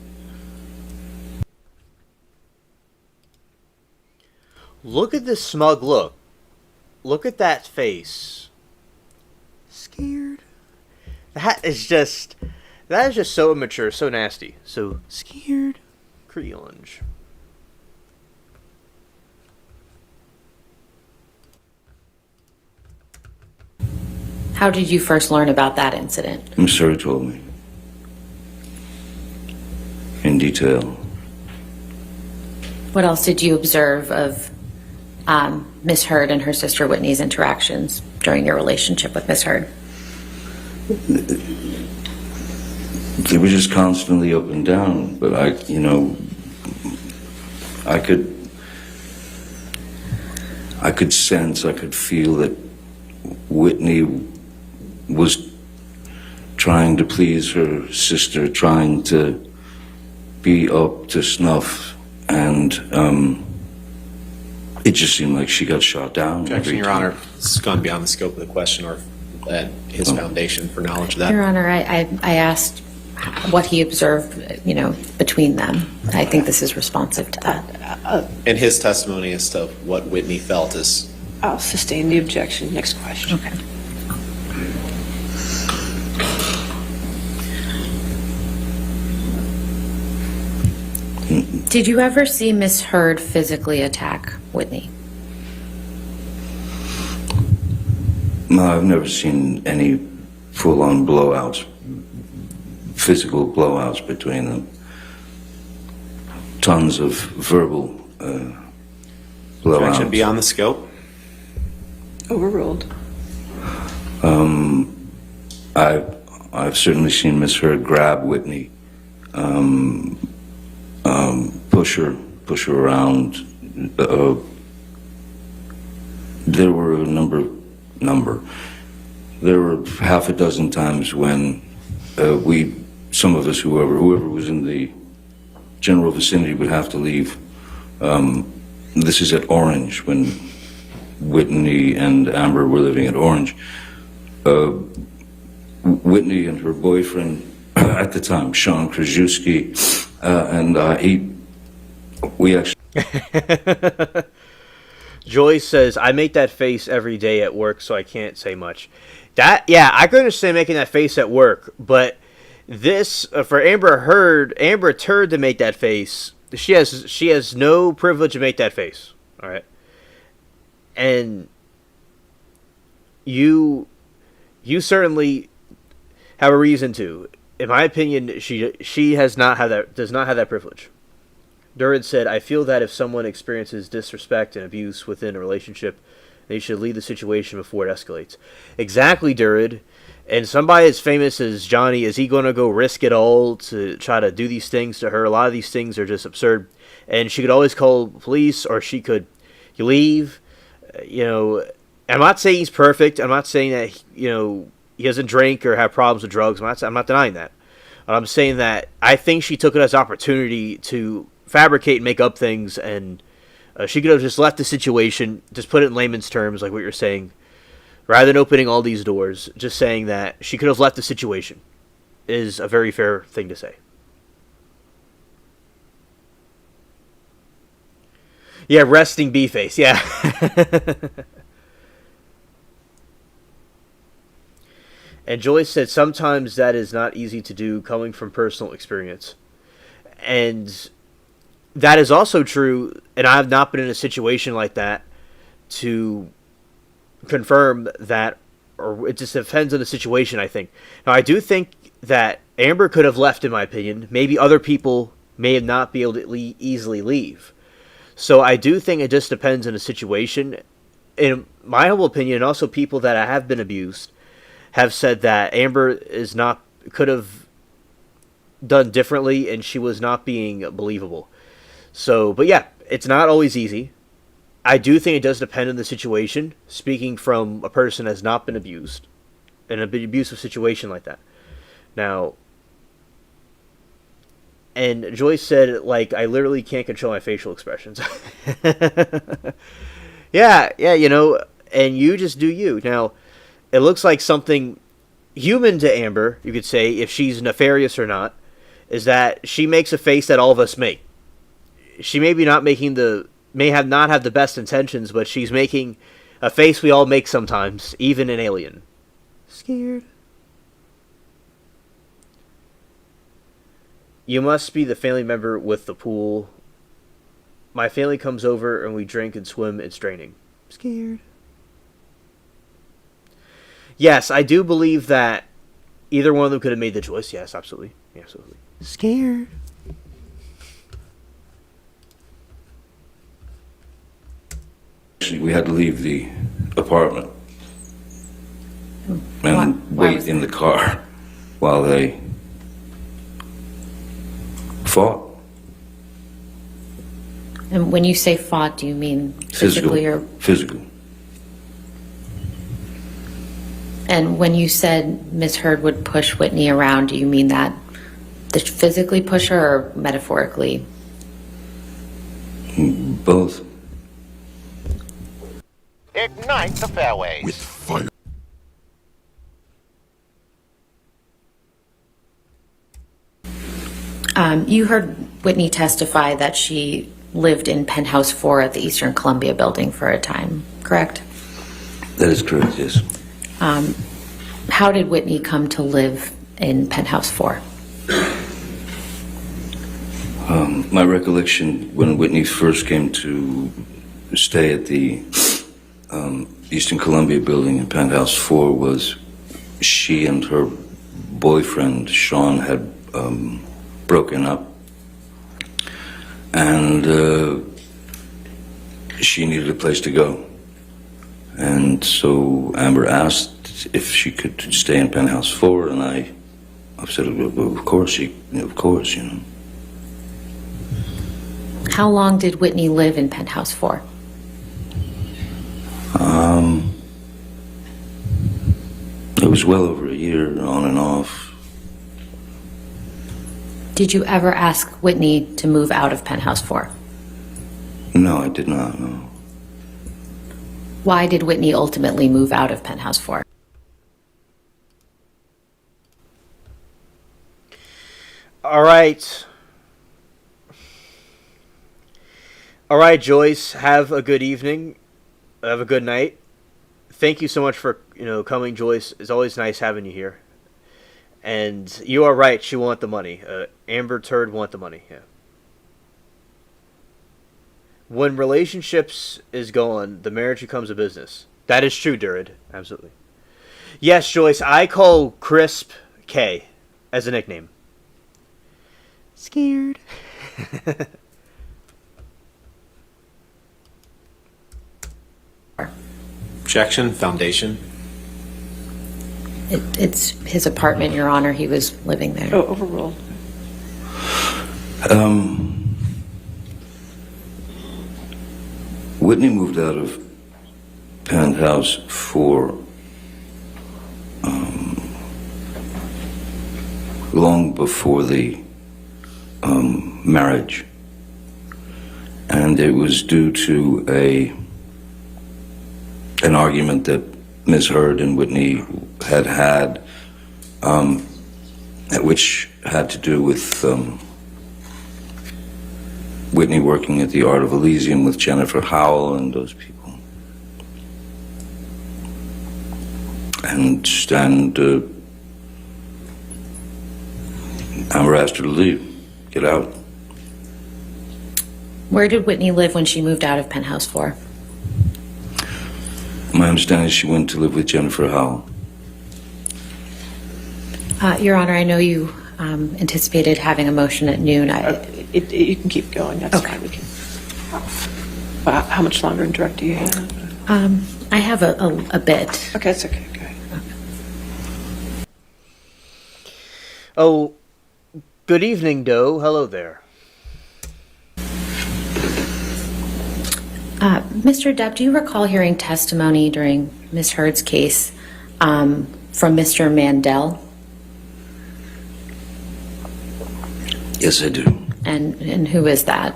[SPEAKER 1] Look at this smug look. Look at that face. Scared. That is just so immature, so nasty. So scared. Creolange.
[SPEAKER 5] How did you first learn about that incident?
[SPEAKER 6] Miss Heard told me. In detail.
[SPEAKER 5] What else did you observe of Miss Heard and her sister Whitney's interactions during your relationship with Miss Heard?
[SPEAKER 6] They were just constantly up and down, but I could sense, I could feel that Whitney was trying to please her sister, trying to be up to snuff, and it just seemed like she got shot down.
[SPEAKER 8] Objection, Your Honor. This has gone beyond the scope of the question or his foundation for knowledge of that.
[SPEAKER 5] Your Honor, I asked what he observed, between them. I think this is responsive to that.
[SPEAKER 8] And his testimony as to what Whitney felt is...
[SPEAKER 4] I'll sustain the objection. Next question.
[SPEAKER 5] Okay. Did you ever see Miss Heard physically attack Whitney?
[SPEAKER 6] No, I've never seen any full-on blowouts, physical blowouts between them. tons of verbal blowouts.
[SPEAKER 8] Objection beyond the scope.
[SPEAKER 4] Overruled.
[SPEAKER 6] I've certainly seen Miss Heard grab Whitney, push her around. There were a number. There were half a dozen times when some of us, whoever was in the general vicinity, would have to leave. This is at Orange, when Whitney and Amber were living at Orange. Whitney and her boyfriend at the time, Sean Krajewski, we actually.
[SPEAKER 1] Joyce says, I make that face every day at work, so I can't say much. I could understand making that face at work, but this, for Amber Heard to make that face, she has no privilege to make that face, all right? And you certainly have a reason to. In my opinion, she does not have that privilege. Durin said, I feel that if someone experiences disrespect and abuse within a relationship, they should leave the situation before it escalates. Exactly, Durin. And somebody as famous as Johnny, is he going to go risk it all to try to do these things to her? A lot of these things are just absurd. And she could always call police, or she could leave. I'm not saying he's perfect. I'm not saying that, he doesn't drink or have problems with drugs. I'm not denying that. I'm saying that I think she took it as an opportunity to fabricate and make up things, and she could have just left the situation, just put it in layman's terms, like what you're saying, rather than opening all these doors. Just saying that she could have left the situation is a very fair thing to say. Yeah, resting B-face, yeah. And Joyce said, sometimes that is not easy to do, coming from personal experience. And that is also true, and I have not been in a situation like that to confirm that, or it just depends on the situation, I think. Now, I do think that Amber could have left, in my opinion. Maybe other people may have not been able to easily leave. So I do think it just depends on the situation. In my humble opinion, and also people that have been abused, have said that Amber could have done differently, and she was not being believable. So, but yeah, it's not always easy. I do think it does depend on the situation, speaking from a person that has not been abused, in an abusive situation like that. Now, and Joyce said, I literally can't control my facial expressions. yeah, and you just do you. Now, it looks like something human to Amber, you could say, if she's nefarious or not, is that she makes a face that all of us make. She may not have the best intentions, but she's making a face we all make sometimes, even an alien. Scared. You must be the family member with the pool. My family comes over and we drink and swim. It's draining. Scared. Yes, I do believe that either one of them could have made the choice. Yes, absolutely. Absolutely. Scared.
[SPEAKER 6] We had to leave the apartment and wait in the car while they fought.
[SPEAKER 5] And when you say fought, do you mean physically or?
[SPEAKER 6] Physical.
[SPEAKER 5] And when you said Miss Heard would push Whitney around, do you mean that physically push her or metaphorically?
[SPEAKER 6] Both.
[SPEAKER 10] Ignite the fairways.
[SPEAKER 2] With fire.
[SPEAKER 5] You heard Whitney testify that she lived in Penthouse 4 at the Eastern Columbia building for a time, correct?
[SPEAKER 6] That is correct, yes.
[SPEAKER 5] How did Whitney come to live in Penthouse 4?
[SPEAKER 6] My recollection, when Whitney first came to stay at the Eastern Columbia building in Penthouse 4, was she and her boyfriend, Sean, had broken up. and she needed a place to go. And so Amber asked if she could stay in Penthouse 4, and I said, well, of course, of course, you know.
[SPEAKER 5] How long did Whitney live in Penthouse 4?
[SPEAKER 6] It was well over a year, on and off.
[SPEAKER 5] Did you ever ask Whitney to move out of Penthouse 4?
[SPEAKER 6] No, I did not, no.
[SPEAKER 5] Why did Whitney ultimately move out of Penthouse 4?
[SPEAKER 1] All right. All right, Joyce, have a good evening. Have a good night. Thank you so much for, coming, Joyce. It's always nice having you here. And you are right, she want the money. Amber Turd want the money, yeah. When relationships is gone, the marriage becomes a business. That is true, Durid. Absolutely. Yes, Joyce, I call Crisp K as a nickname. Scared.
[SPEAKER 8] Objection, foundation.
[SPEAKER 5] It's his apartment, Your Honor. He was living there.
[SPEAKER 4] Oh, overruled.
[SPEAKER 6] Whitney moved out of Penthouse 4 long before the marriage, and it was due to an argument that Ms. Heard and Whitney had, which had to do with Whitney working at the Art of Elysium with Jennifer Howell and those people. And Amber asked her to leave, get out.
[SPEAKER 5] Where did Whitney live when she moved out of Penthouse 4?
[SPEAKER 6] My understanding is she went to live with Jennifer Howell.
[SPEAKER 5] Your Honor, I know you anticipated having a motion at noon.
[SPEAKER 4] You can keep going. That's
[SPEAKER 5] Okay.
[SPEAKER 4] fine. We can. How much longer in direct do you have?
[SPEAKER 5] I have a bit.
[SPEAKER 4] Okay, that's okay. Go ahead.
[SPEAKER 1] Oh, good evening, Doe. Hello there.
[SPEAKER 5] Mr. Depp, do you recall hearing testimony during Ms. Heard's case from Mr. Mandel?
[SPEAKER 6] Yes, I do.
[SPEAKER 5] And who is that?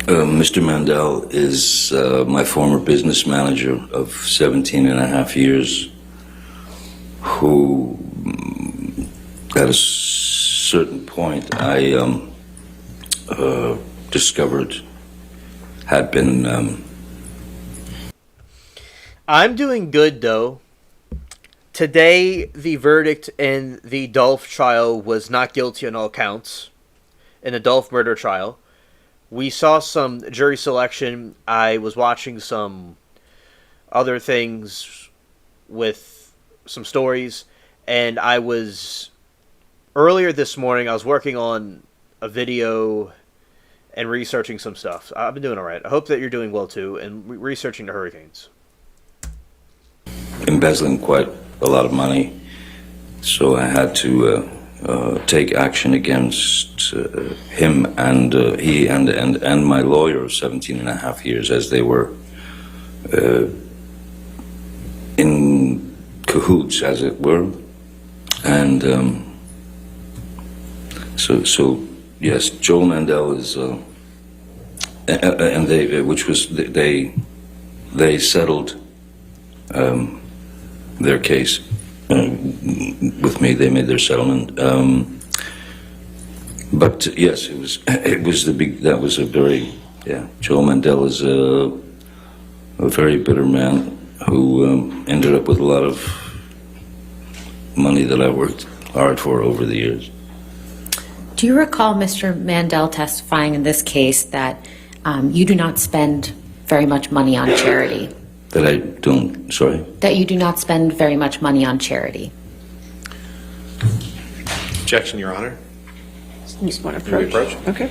[SPEAKER 6] Mr. Mandel is my former business manager of 17 and a half years, who at a certain point I discovered had been...
[SPEAKER 1] I'm doing good, Doe. Today, the verdict in the Dolph trial was not guilty on all counts. In the Dolph murder trial, we saw some jury selection. I was watching some other things with some stories, and earlier this morning, I was working on a video and researching some stuff. I've been doing all right. I hope that you're doing well, too, and researching the hurricanes.
[SPEAKER 6] Embezzling quite a lot of money, so I had to take action against him and he and my lawyer of 17 and a half years, as they were in cahoots, as it were. And so yes, Joel Mandel is and they settled their case with me. They made their settlement, but yes, that was a very, Joel Mandel is a very bitter man who ended up with a lot of money that I worked hard for over the years.
[SPEAKER 5] Do you recall Mr. Mandel testifying in this case that you do not spend very much money on charity?
[SPEAKER 6] That I don't, sorry?
[SPEAKER 5] That you do not spend very much money on charity.
[SPEAKER 8] Objection, Your Honor.
[SPEAKER 4] You just want to
[SPEAKER 8] Can we
[SPEAKER 4] approach?
[SPEAKER 8] approach?
[SPEAKER 4] Okay.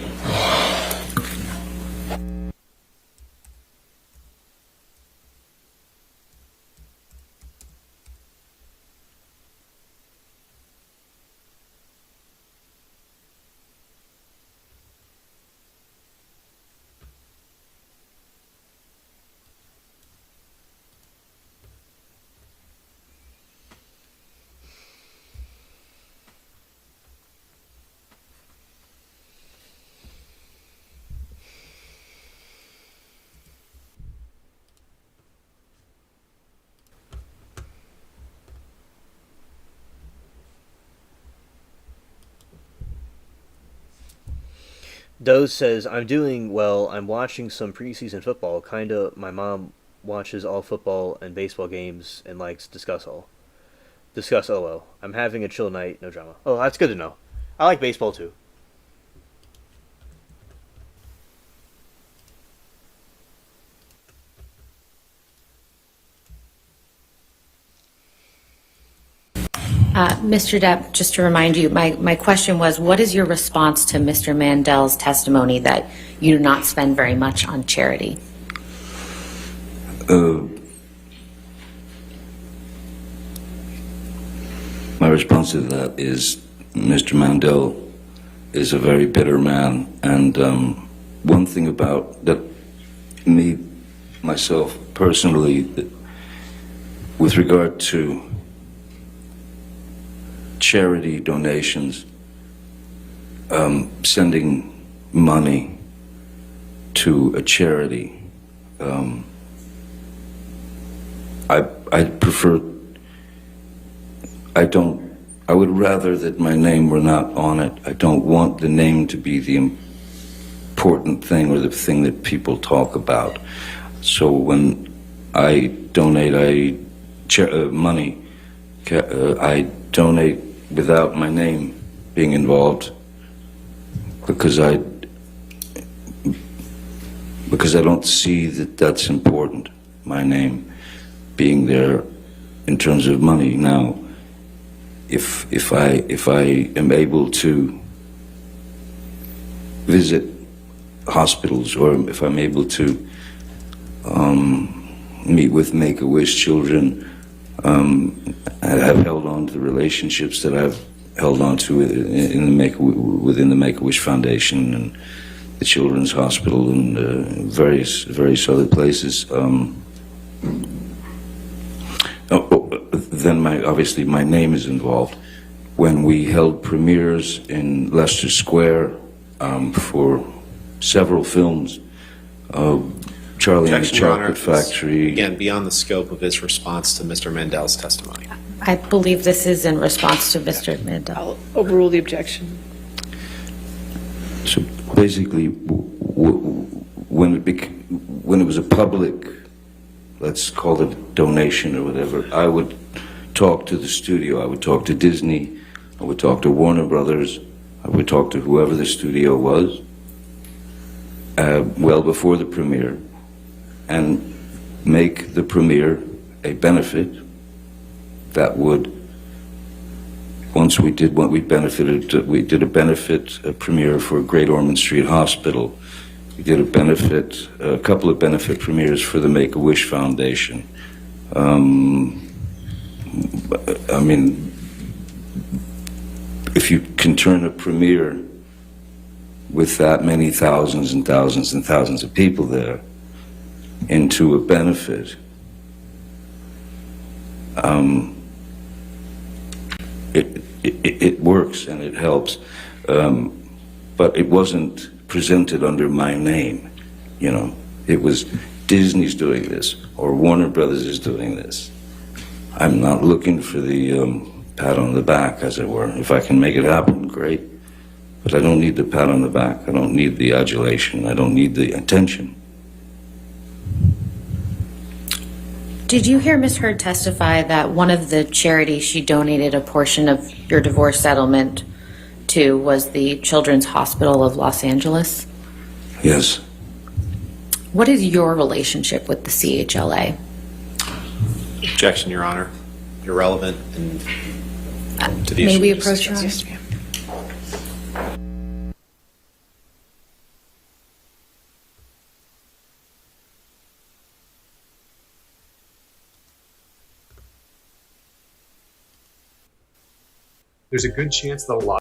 [SPEAKER 1] Doze says, I'm doing well. I'm watching some preseason football. Kinda, my mom watches all football and baseball games and likes discuss all. Discuss LO. I'm having a chill night, no drama. Oh, that's good to know. I like baseball too.
[SPEAKER 5] Mr. Depp, just to remind you, my question was, what is your response to Mr. Mandel's testimony that you do not spend very much on charity?
[SPEAKER 6] My response to that is Mr. Mandel is a very bitter man, and one thing about that, myself personally, with regard to charity donations, sending money to a charity, I prefer, I would rather that my name were not on it. I don't want the name to be the important thing or the thing that people talk about. So when I donate money, I donate without my name being involved because I don't see that that's important, my name being there in terms of money. Now, if I am able to visit hospitals, or if I'm able to meet with Make-A-Wish children, I've held on to the relationships that I've held on to within the Make-A-Wish Foundation and the Children's Hospital and various other places. Then obviously my name is involved. When we held premieres in Leicester Square for several films, Charlie and the
[SPEAKER 8] Objection, Your Honor.
[SPEAKER 6] Chocolate Factory.
[SPEAKER 8] Again, beyond the scope of his response to Mr. Mandel's testimony.
[SPEAKER 5] I believe this is in response to Mr. Mandel.
[SPEAKER 4] I'll overrule the objection.
[SPEAKER 6] So basically, when it was a public, let's call it a donation or whatever, I would talk to the studio, I would talk to Disney, I would talk to Warner Brothers, I would talk to whoever the studio was, well before the premiere, and make the premiere a benefit that would, once we did what we benefited, we did a benefit premiere for Great Ormond Street Hospital. We did a couple of benefit premieres for the Make-A-Wish Foundation. I mean, if you can turn a premiere with that many thousands and thousands and thousands of people there into a benefit, it works and it helps, but it wasn't presented under my name, you know. It was Disney's doing this or Warner Brothers is doing this. I'm not looking for the pat on the back, as it were. If I can make it happen, great. But I don't need the pat on the back. I don't need the adulation. I don't need the attention.
[SPEAKER 5] Did you hear Ms. Heard testify that one of the charities she donated a portion of your divorce settlement to was the Children's Hospital of Los Angeles?
[SPEAKER 6] Yes.
[SPEAKER 5] What is your relationship with the CHLA?
[SPEAKER 8] Objection, Your Honor. Irrelevant and to the
[SPEAKER 5] May
[SPEAKER 8] issue
[SPEAKER 5] we
[SPEAKER 8] just
[SPEAKER 5] approach, Your
[SPEAKER 8] discussed.
[SPEAKER 5] Honor?
[SPEAKER 4] Yes, ma'am.
[SPEAKER 11] there's a good chance that a lot.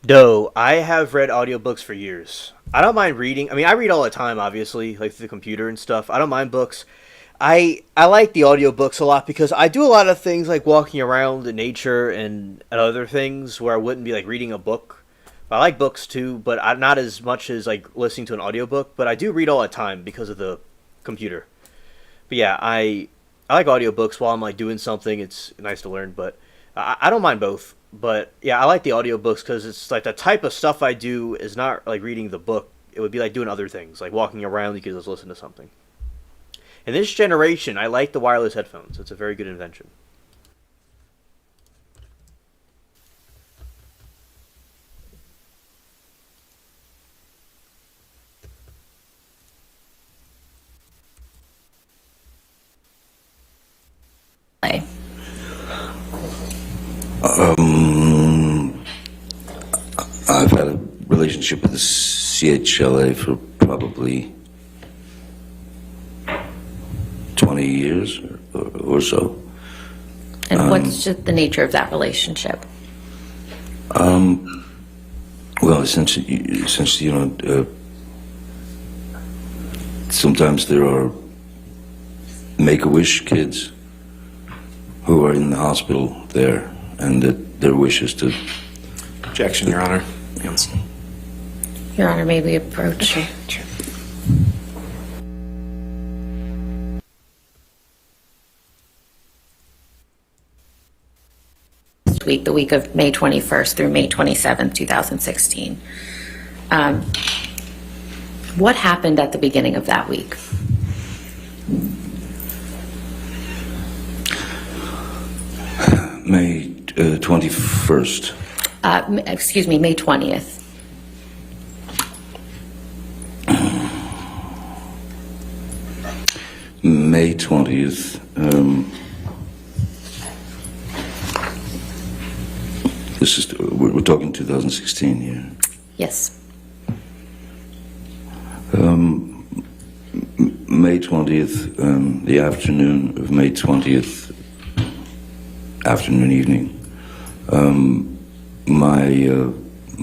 [SPEAKER 1] No, I have read audiobooks for years. I don't mind reading. I mean, I read all the time, obviously, like through the computer and stuff. I don't mind books. I like the audiobooks a lot because I do a lot of things like walking around in nature and other things where I wouldn't be like reading a book. I like books too, but not as much as like listening to an audiobook, but I do read all the time because of the computer. But yeah, I like audiobooks while I'm like doing something. It's nice to learn, but I don't mind both. But yeah, I like the audiobooks because it's like the type of stuff I do is not like reading the book. It would be like doing other things, like walking around. You could just listen to something. In this generation, I like the wireless headphones. It's a very good invention.
[SPEAKER 6] I've had a relationship with the CHLA for probably 20 years or so.
[SPEAKER 5] And what's the nature of that relationship?
[SPEAKER 6] Well, essentially, sometimes there are Make-A-Wish kids who are in the hospital there, and that their wish is to...
[SPEAKER 8] Objection, Your Honor.
[SPEAKER 5] Your Honor, may we approach? Week, the week of May 21st through May 27th, 2016. What happened at the beginning of that week?
[SPEAKER 6] May 21st.
[SPEAKER 5] Excuse me, May 20th.
[SPEAKER 6] May 20th. We're talking 2016 here.
[SPEAKER 5] Yes.
[SPEAKER 6] May 20th, the afternoon of May 20th, afternoon, evening,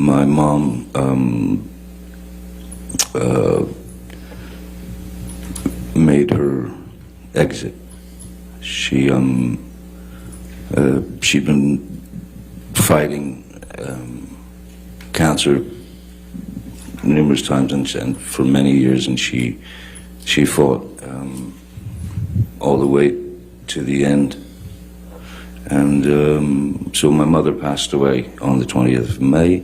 [SPEAKER 6] my mom made her exit. She'd been fighting cancer numerous times and for many years, and she fought all the way to the end. And so my mother passed away on the 20th of May.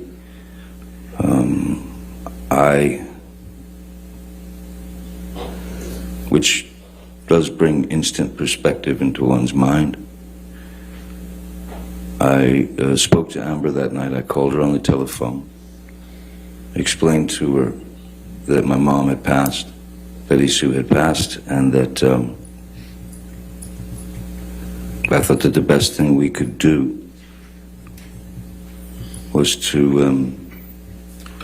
[SPEAKER 6] Which does bring instant perspective into one's mind. I spoke to Amber that night. I called her on the telephone, explained to her that my mom had passed, that Isu had passed, and that I thought that the best thing we could do was to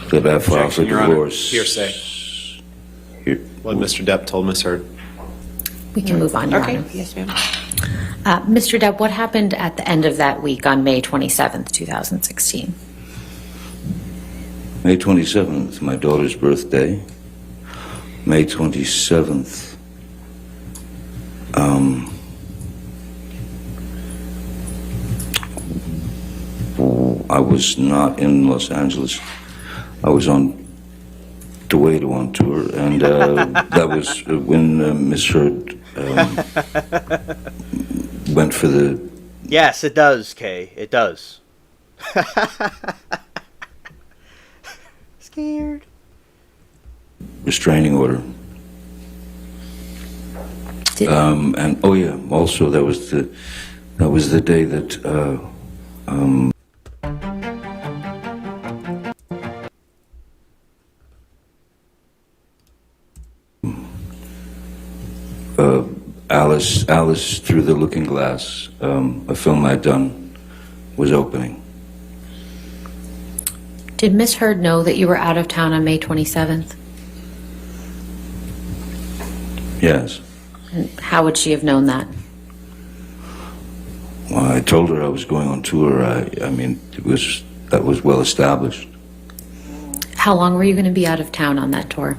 [SPEAKER 6] that I file for divorce.
[SPEAKER 8] Hearsay. What Mr. Depp told Ms. Heard.
[SPEAKER 5] We can move on, Your Honor.
[SPEAKER 4] Yes, ma'am.
[SPEAKER 5] Mr. Depp, what happened at the end of that week on May 27th, 2016?
[SPEAKER 6] May 27th, my daughter's birthday. May 27th, I was not in Los Angeles. I was on the way to on tour, and that was when Miss Heard went for the...
[SPEAKER 1] Yes, it does, Kay. It does. Scared.
[SPEAKER 6] Restraining order. And oh yeah, also that was the day that Alice Through the Looking Glass, a film I'd done, was opening.
[SPEAKER 5] Did Miss Heard know that you were out of town on May 27th?
[SPEAKER 6] Yes.
[SPEAKER 5] And how would she have known that?
[SPEAKER 6] Well, I told her I was going on tour. I mean, that was well established.
[SPEAKER 5] How long were you going to be out of town on that tour?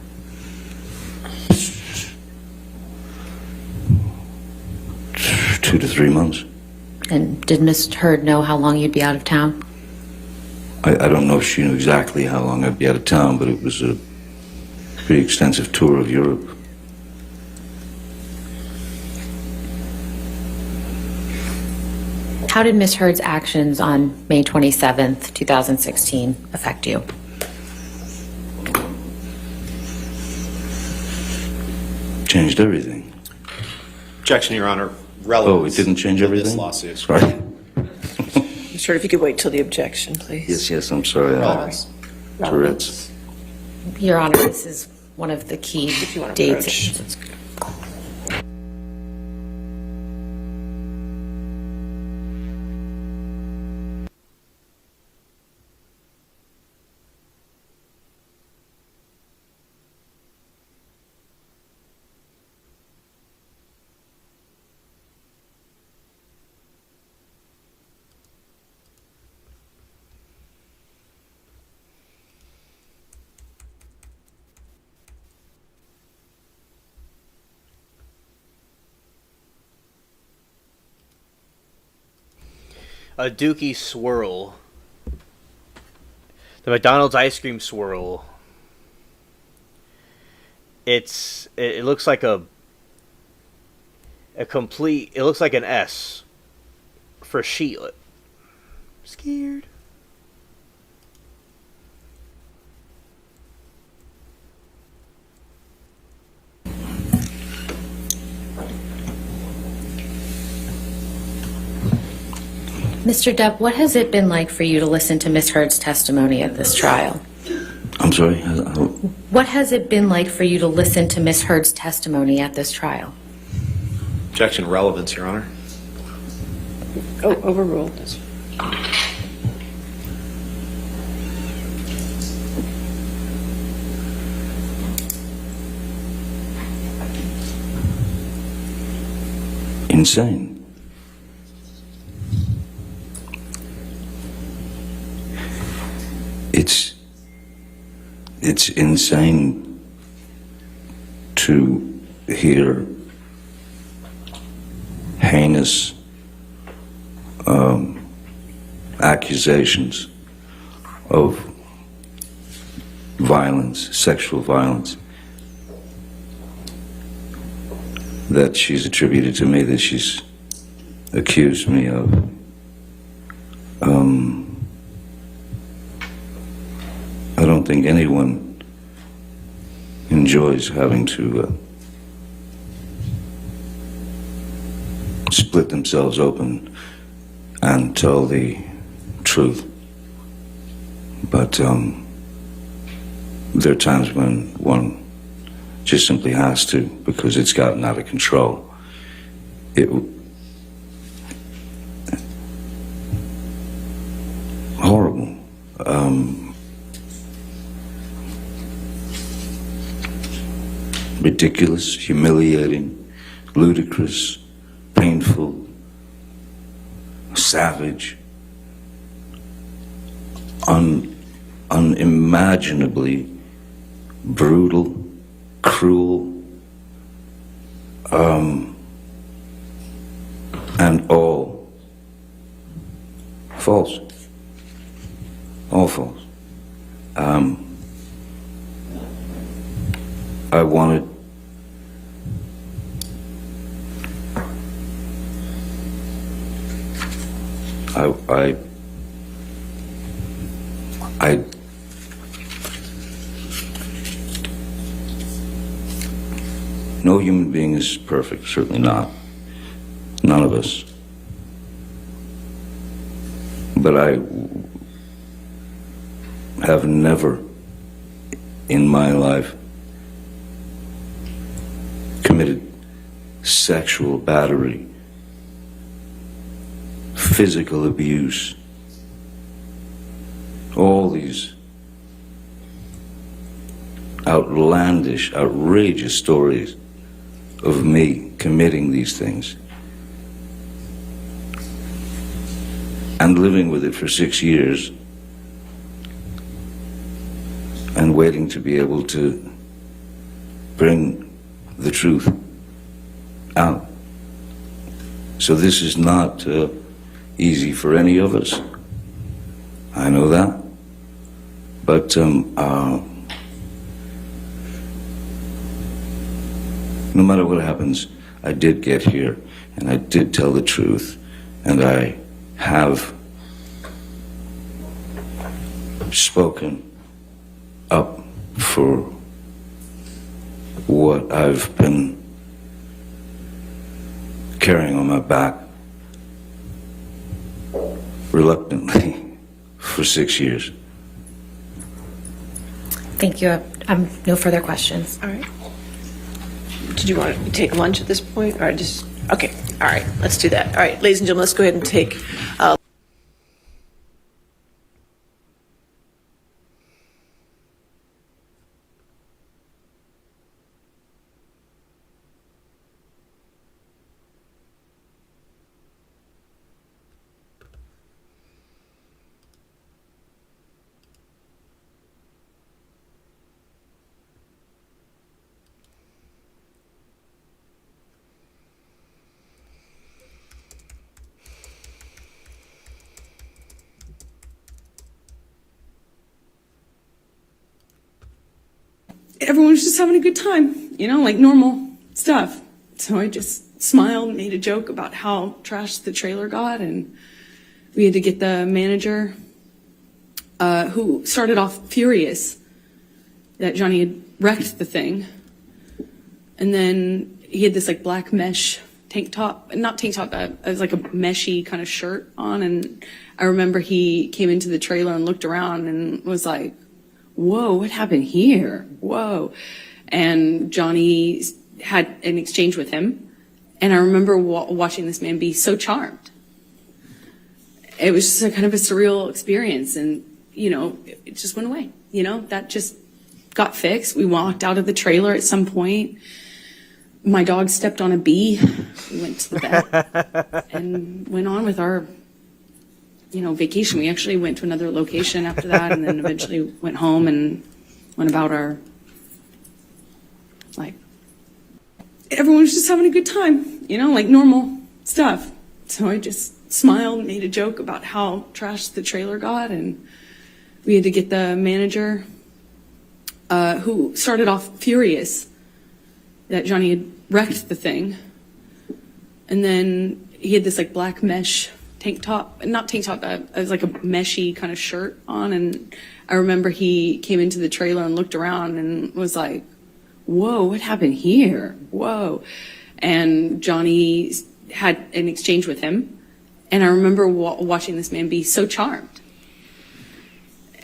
[SPEAKER 6] 2 to 3 months.
[SPEAKER 5] And did Miss Heard know how long you'd be out of town?
[SPEAKER 6] I don't know if she knew exactly how long I'd be out of town, but it was a pretty extensive tour of Europe.
[SPEAKER 5] How did Miss Heard's actions on May 27th, 2016 affect you?
[SPEAKER 6] Changed everything.
[SPEAKER 8] Objection, Your Honor. Relevance.
[SPEAKER 6] Oh, it didn't change
[SPEAKER 8] to
[SPEAKER 6] everything?
[SPEAKER 8] This lawsuit.
[SPEAKER 6] Sorry.
[SPEAKER 4] Sure, if you could wait till the objection, please.
[SPEAKER 6] Yes, I'm sorry.
[SPEAKER 8] Relevance.
[SPEAKER 6] Tourette's.
[SPEAKER 5] Your Honor, this is one of the key
[SPEAKER 4] If you want to
[SPEAKER 5] dates.
[SPEAKER 4] approach.
[SPEAKER 1] A Dookie swirl. The McDonald's ice cream swirl. It looks like a complete. It looks like an S for sheetlet. Scared.
[SPEAKER 5] Mr. Depp, what has it been like for you to listen to Miss Heard's testimony at this trial?
[SPEAKER 6] I'm sorry?
[SPEAKER 5] What has it been like for you to listen to Miss Heard's testimony at this trial?
[SPEAKER 8] Objection. Relevance, Your Honor.
[SPEAKER 4] Oh, overruled.
[SPEAKER 6] Insane. It's insane to hear heinous accusations of violence, sexual violence, that she's attributed to me, that she's accused me of. I don't think anyone enjoys having to split themselves open and tell the truth. But there are times when one just simply has to, because it's gotten out of control. Horrible. Ridiculous, humiliating, ludicrous, painful, savage, unimaginably brutal, cruel, and all false. All false. I wanted no human being is perfect, certainly not. None of us. But I have never in my life committed sexual battery, physical abuse, all these outlandish, outrageous stories of me committing these things and living with it for 6 years and waiting to be able to bring the truth out. So this is not easy for any of us. I know that. But no matter what happens, I did get here, and I did tell the truth, and I have spoken up for what I've been carrying on my back reluctantly for 6 years.
[SPEAKER 5] Thank you. No further questions.
[SPEAKER 4] All right. Did you want to take lunch at this point, or just, okay, all right, let's do that. All right, ladies and gentlemen, let's go ahead and take everyone was just having a good time, like normal stuff. So I just smiled, made a joke about how trashed the trailer got, and we had to get the manager, who started off furious that Johnny had wrecked the thing. And then he had this like black mesh tank top, not tank top, it was like a meshy kind of shirt on. And I remember he came into the trailer and looked around and was like, whoa, what happened here? Whoa. And Johnny had an exchange with him. And I remember watching this man be so charmed. It was just a kind of a surreal experience. And, it just went away. That just got fixed. We walked out of the trailer at some point. My dog stepped on a bee. We went to the vet and went on with our vacation. We actually went to another location after that, and then eventually went home and went about our, everyone was just having a good time, like normal stuff. So I just smiled, made a joke about how trashed the trailer got, and we had to get the manager, who started off furious that Johnny had wrecked the thing. And then he had this like black mesh tank top, not tank top, it was like a meshy kind of shirt on. And I remember he came into the trailer and looked around and was like, whoa, what happened here? Whoa. And Johnny had an exchange with him. And I remember watching this man be so charmed.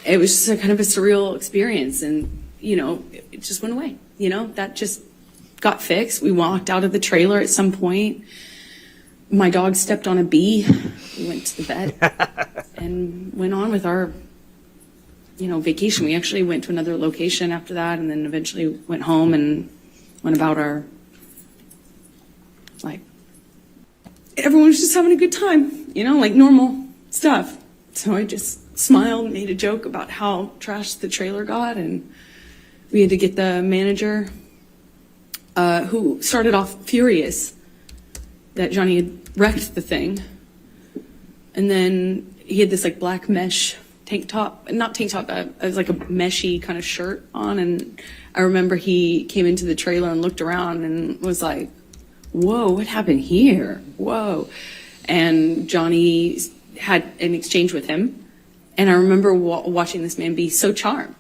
[SPEAKER 4] It was just a kind of a surreal experience. And, it just went away. That just got fixed. We walked out of the trailer at some point. My dog stepped on a bee. We went to the vet and went on with our, vacation. We actually went to another location after that, and then eventually went home and went about our, everyone was just having a good time, like normal stuff. So I just smiled, made a joke about how trashed the trailer got, and we had to get the manager, who started off furious that Johnny had wrecked the thing. And then he had this like black mesh tank top, not tank top, it was like a meshy kind of shirt on. And I remember he came into the trailer and looked around and was like, whoa, what happened here? Whoa. And Johnny had an exchange with him. And I remember watching this man be so charmed.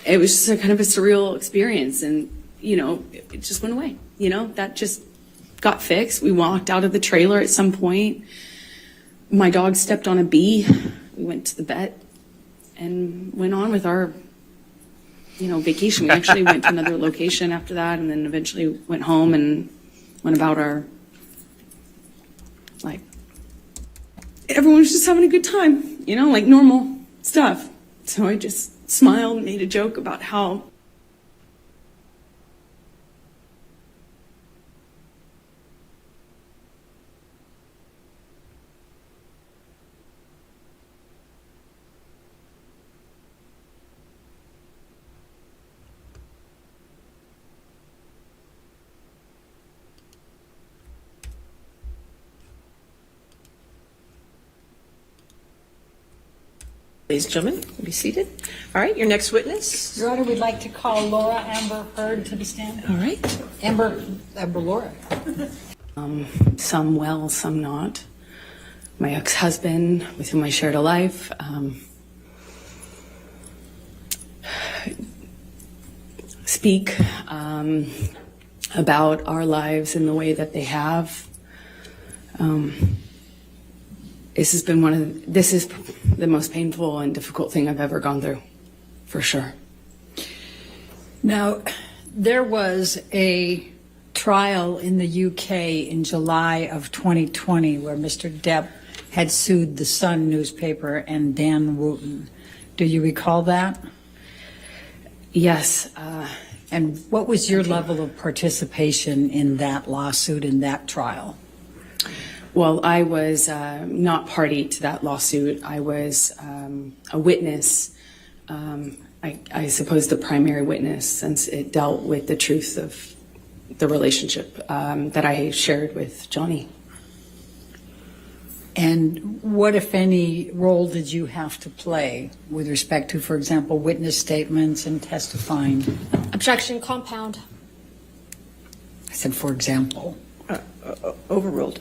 [SPEAKER 4] It was just a kind of a surreal experience. And, it just went away. That just got fixed. We walked out of the trailer at some point. My dog stepped on a bee. We went to the vet and went on with our, vacation. We actually went to another location after that, and then eventually went home and went about our, like, everyone was just having a good time, you know, like normal stuff. So I just smiled and made a joke about how
[SPEAKER 11] Ladies and gentlemen, be seated. All right, your next witness.
[SPEAKER 12] Your Honor, we'd like to call Laura Amber Heard to the stand.
[SPEAKER 11] All right.
[SPEAKER 12] Amber Laura.
[SPEAKER 4] some well, some not. My ex-husband, with whom I shared a life, speak about our lives in the way that they have. This is the most painful and difficult thing I've ever gone through, for sure.
[SPEAKER 12] Now, there was a trial in the UK in July of 2020 where Mr. Depp had sued the Sun newspaper and Dan Wooten. Do you recall that?
[SPEAKER 4] Yes.
[SPEAKER 12] And what was your level of participation in that lawsuit, in that trial?
[SPEAKER 4] Well, I was not party to that lawsuit. I was a witness, I suppose the primary witness, since it dealt with the truth of the relationship that I shared with Johnny.
[SPEAKER 12] And what, if any, role did you have to play with respect to, for example, witness statements and testifying?
[SPEAKER 9] Objection, compound.
[SPEAKER 12] I said, for example.
[SPEAKER 11] Overruled.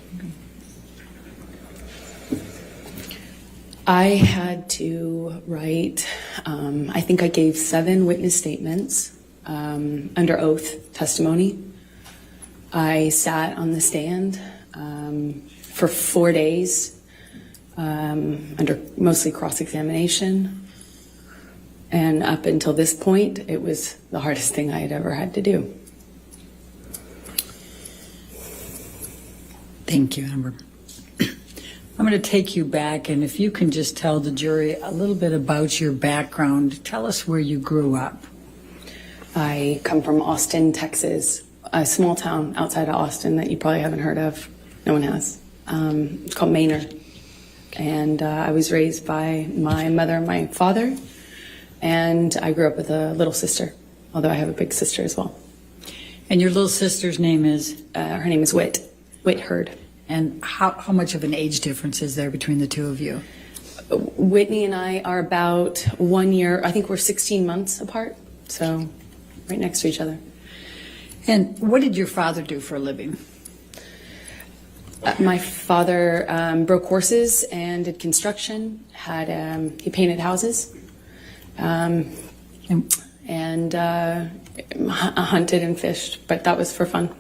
[SPEAKER 4] I had to write, I think I gave 7 witness statements under oath testimony. I sat on the stand for 4 days under mostly cross-examination. And up until this point, it was the hardest thing I had ever had to do.
[SPEAKER 12] Thank you, Amber. I'm going to take you back, and if you can just tell the jury a little bit about your background. Tell us where you grew up.
[SPEAKER 4] I come from Austin, Texas, a small town outside of Austin that you probably haven't heard of. No one has. It's called Maynard. And I was raised by my mother and my father, and I grew up with a little sister, although I have a big sister as well.
[SPEAKER 12] And your little sister's name is?
[SPEAKER 4] Her name is Whit Heard.
[SPEAKER 12] And how much of an age difference is there between the two of you?
[SPEAKER 4] Whitney and I are about 1 year, I think we're 16 months apart, so right next to each other.
[SPEAKER 12] And what did your father do for a living?
[SPEAKER 4] My father broke horses and did construction, he painted houses, and hunted and fished, but that was for fun.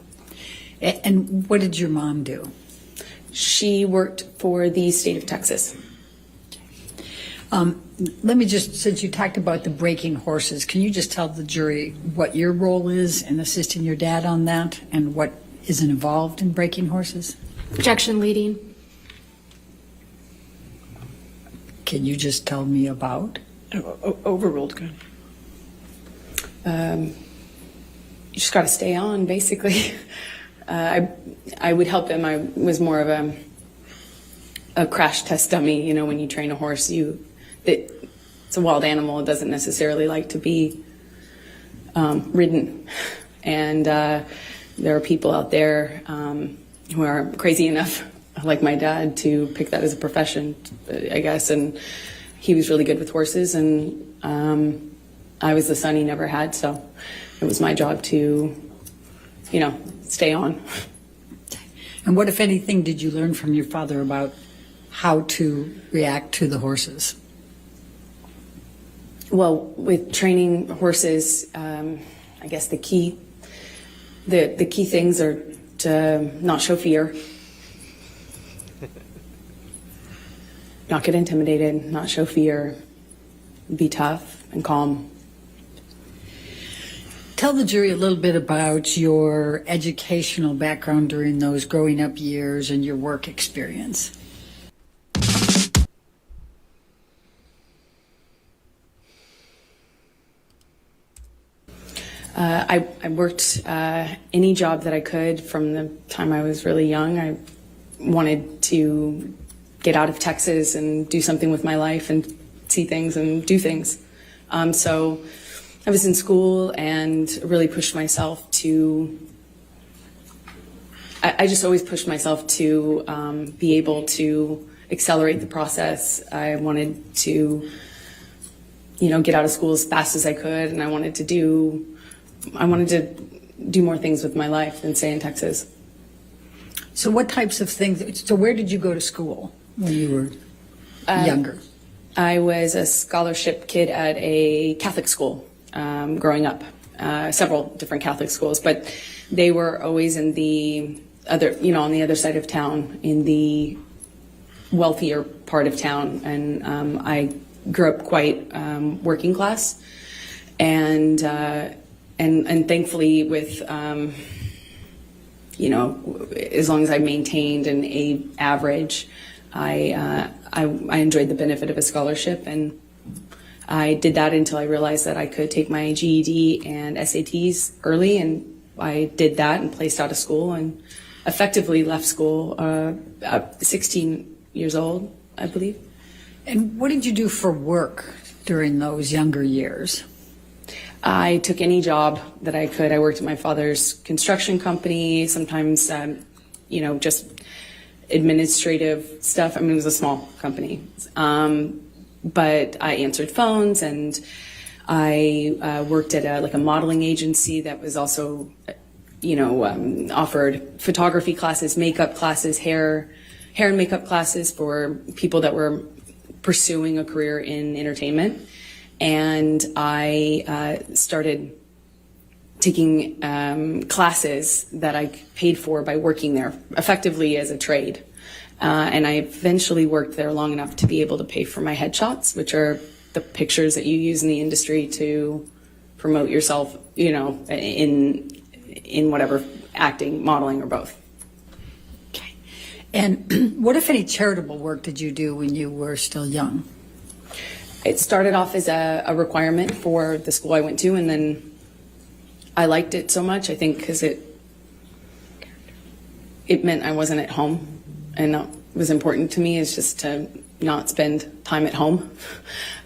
[SPEAKER 12] And what did your mom do?
[SPEAKER 4] She worked for the state of Texas.
[SPEAKER 12] Let me just, since you talked about the breaking horses, can you just tell the jury what your role is in assisting your dad on that and what is involved in breaking horses?
[SPEAKER 9] Objection, leading.
[SPEAKER 12] Can you just tell me about?
[SPEAKER 11] Overruled. Good.
[SPEAKER 4] You just got to stay on, basically. I would help him. I was more of a crash test dummy. You know, when you train a horse, it's a wild animal. It doesn't necessarily like to be ridden. And there are people out there who are crazy enough, like my dad, to pick that as a profession, I guess. And he was really good with horses, and I was the son he never had, so it was my job to, stay on.
[SPEAKER 12] And what, if anything, did you learn from your father about how to react to the horses?
[SPEAKER 4] Well, with training horses, I guess the key things are to not show fear, not get intimidated, not show fear, be tough and calm.
[SPEAKER 12] Tell the jury a little bit about your educational background during those growing up years and your work experience.
[SPEAKER 4] I worked any job that I could from the time I was really young. I wanted to get out of Texas and do something with my life and see things and do things. So I was in school and really pushed myself to, I just always pushed myself to be able to accelerate the process. I wanted to, get out of school as fast as I could, and I wanted to do more things with my life than stay in Texas.
[SPEAKER 12] So what types of things, so where did you go to school when you were younger?
[SPEAKER 4] I was a scholarship kid at a Catholic school growing up, several different Catholic schools, but they were always in the other, on the other side of town, in the wealthier part of town. And I grew up quite working class, and thankfully with, as long as I maintained an A average, I enjoyed the benefit of a scholarship, and I did that until I realized that I could take my GED and SATs early, and I did that and placed out of school and effectively left school at 16 years old, I believe.
[SPEAKER 12] And what did you do for work during those younger years?
[SPEAKER 4] I took any job that I could. I worked at my father's construction company, sometimes, just administrative stuff. I mean, it was a small company. But I answered phones, and I worked at a modeling agency that was also, offered photography classes, makeup classes, hair and makeup classes for people that were pursuing a career in entertainment. And I started taking classes that I paid for by working there, effectively as a trade. And I eventually worked there long enough to be able to pay for my headshots, which are the pictures that you use in the industry to promote yourself, in whatever, acting, modeling, or both.
[SPEAKER 12] Okay. And what, if any, charitable work did you do when you were still young?
[SPEAKER 4] It started off as a requirement for the school I went to, and then I liked it so much, I think, because it meant I wasn't at home. And what was important to me is just to not spend time at home.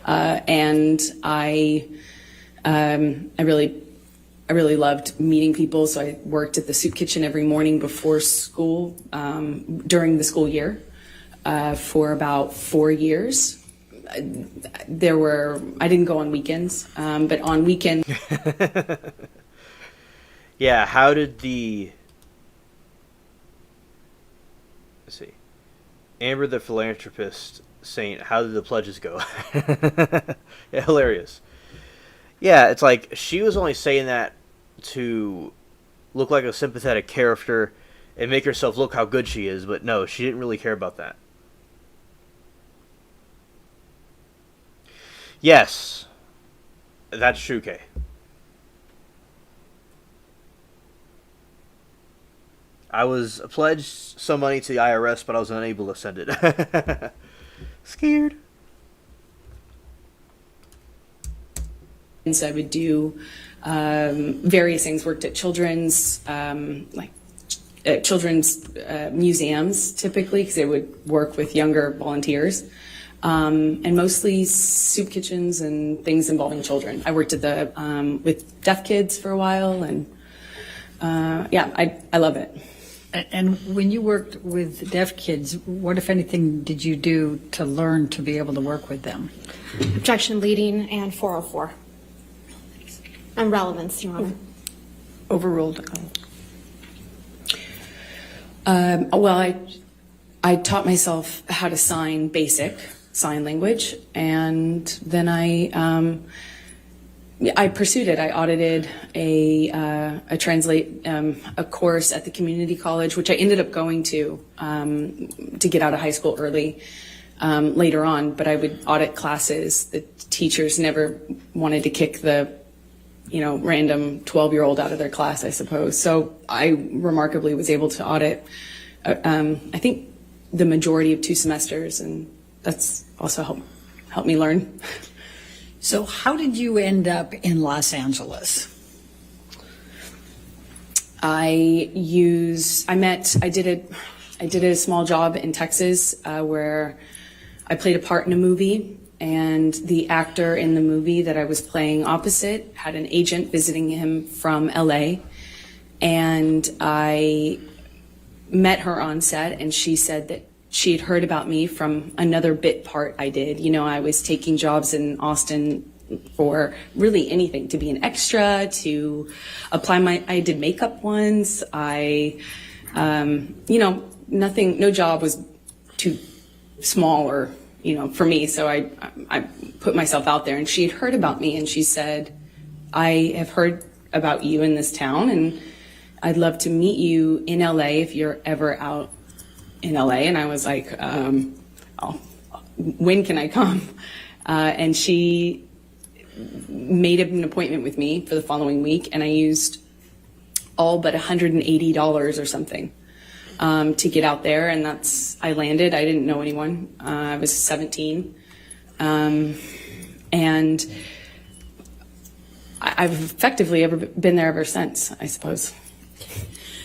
[SPEAKER 4] And I really loved meeting people. So I worked at the soup kitchen every morning before school, during the school year, for about 4 years. I didn't go on weekends, but on weekends.
[SPEAKER 1] Yeah, how did let's see, Amber the philanthropist saint, how did the pledges go? Yeah, hilarious. Yeah, it's like she was only saying that to look like a sympathetic character and make herself look how good she is, but no, she didn't really care about that. Yes, that's true, Kay. I was pledged some money to the IRS, but I was unable to send it. Scared.
[SPEAKER 4] And so I would do various things. Worked at children's, children's museums, typically, because they would work with younger volunteers. And mostly soup kitchens and things involving children. I worked at with deaf kids for a while, and I love it.
[SPEAKER 12] And when you worked with deaf kids, what, if anything, did you do to learn to be able to work with them?
[SPEAKER 9] Objection leading and 404. And relevance, Your Honor.
[SPEAKER 4] Overruled. Well, I taught myself how to sign basic sign language, and then I pursued it. I audited a course at the community college, which I ended up going to get out of high school early later on. But I would audit classes. The teachers never wanted to kick the random 12-year-old out of their class, I suppose. So I remarkably was able to audit, I think, the majority of 2 semesters, and that's also helped me learn.
[SPEAKER 12] So how did you end up in Los Angeles?
[SPEAKER 4] I did a small job in Texas where I played a part in a movie, and the actor in the movie that I was playing opposite had an agent visiting him from LA, and I met her on set, and she said that she had heard about me from another bit part I did. I was taking jobs in Austin for really anything, to be an extra, to apply I did makeup once. Nothing, no job was too small or, for me. So I put myself out there, and she had heard about me, and she said, I have heard about you in this town, and I'd love to meet you in LA if you're ever out in LA. And I was like, when can I come? And she made an appointment with me for the following week, and I used all but $180 or something to get out there, and I landed. I didn't know anyone. I was 17, and I've effectively been there ever since, I suppose.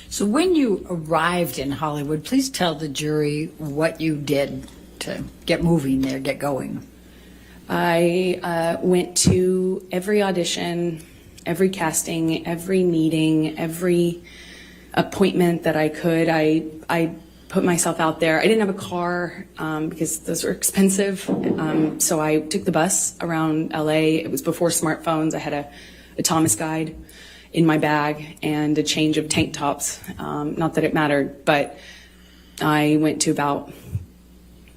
[SPEAKER 12] So when you arrived in Hollywood, please tell the jury what you did to get moving there, get going.
[SPEAKER 4] I went to every audition, every casting, every meeting, every appointment that I could. I put myself out there. I didn't have a car because those were expensive. So I took the bus around LA. It was before smartphones. I had a Thomas guide in my bag and a change of tank tops. Not that it mattered, but I went to about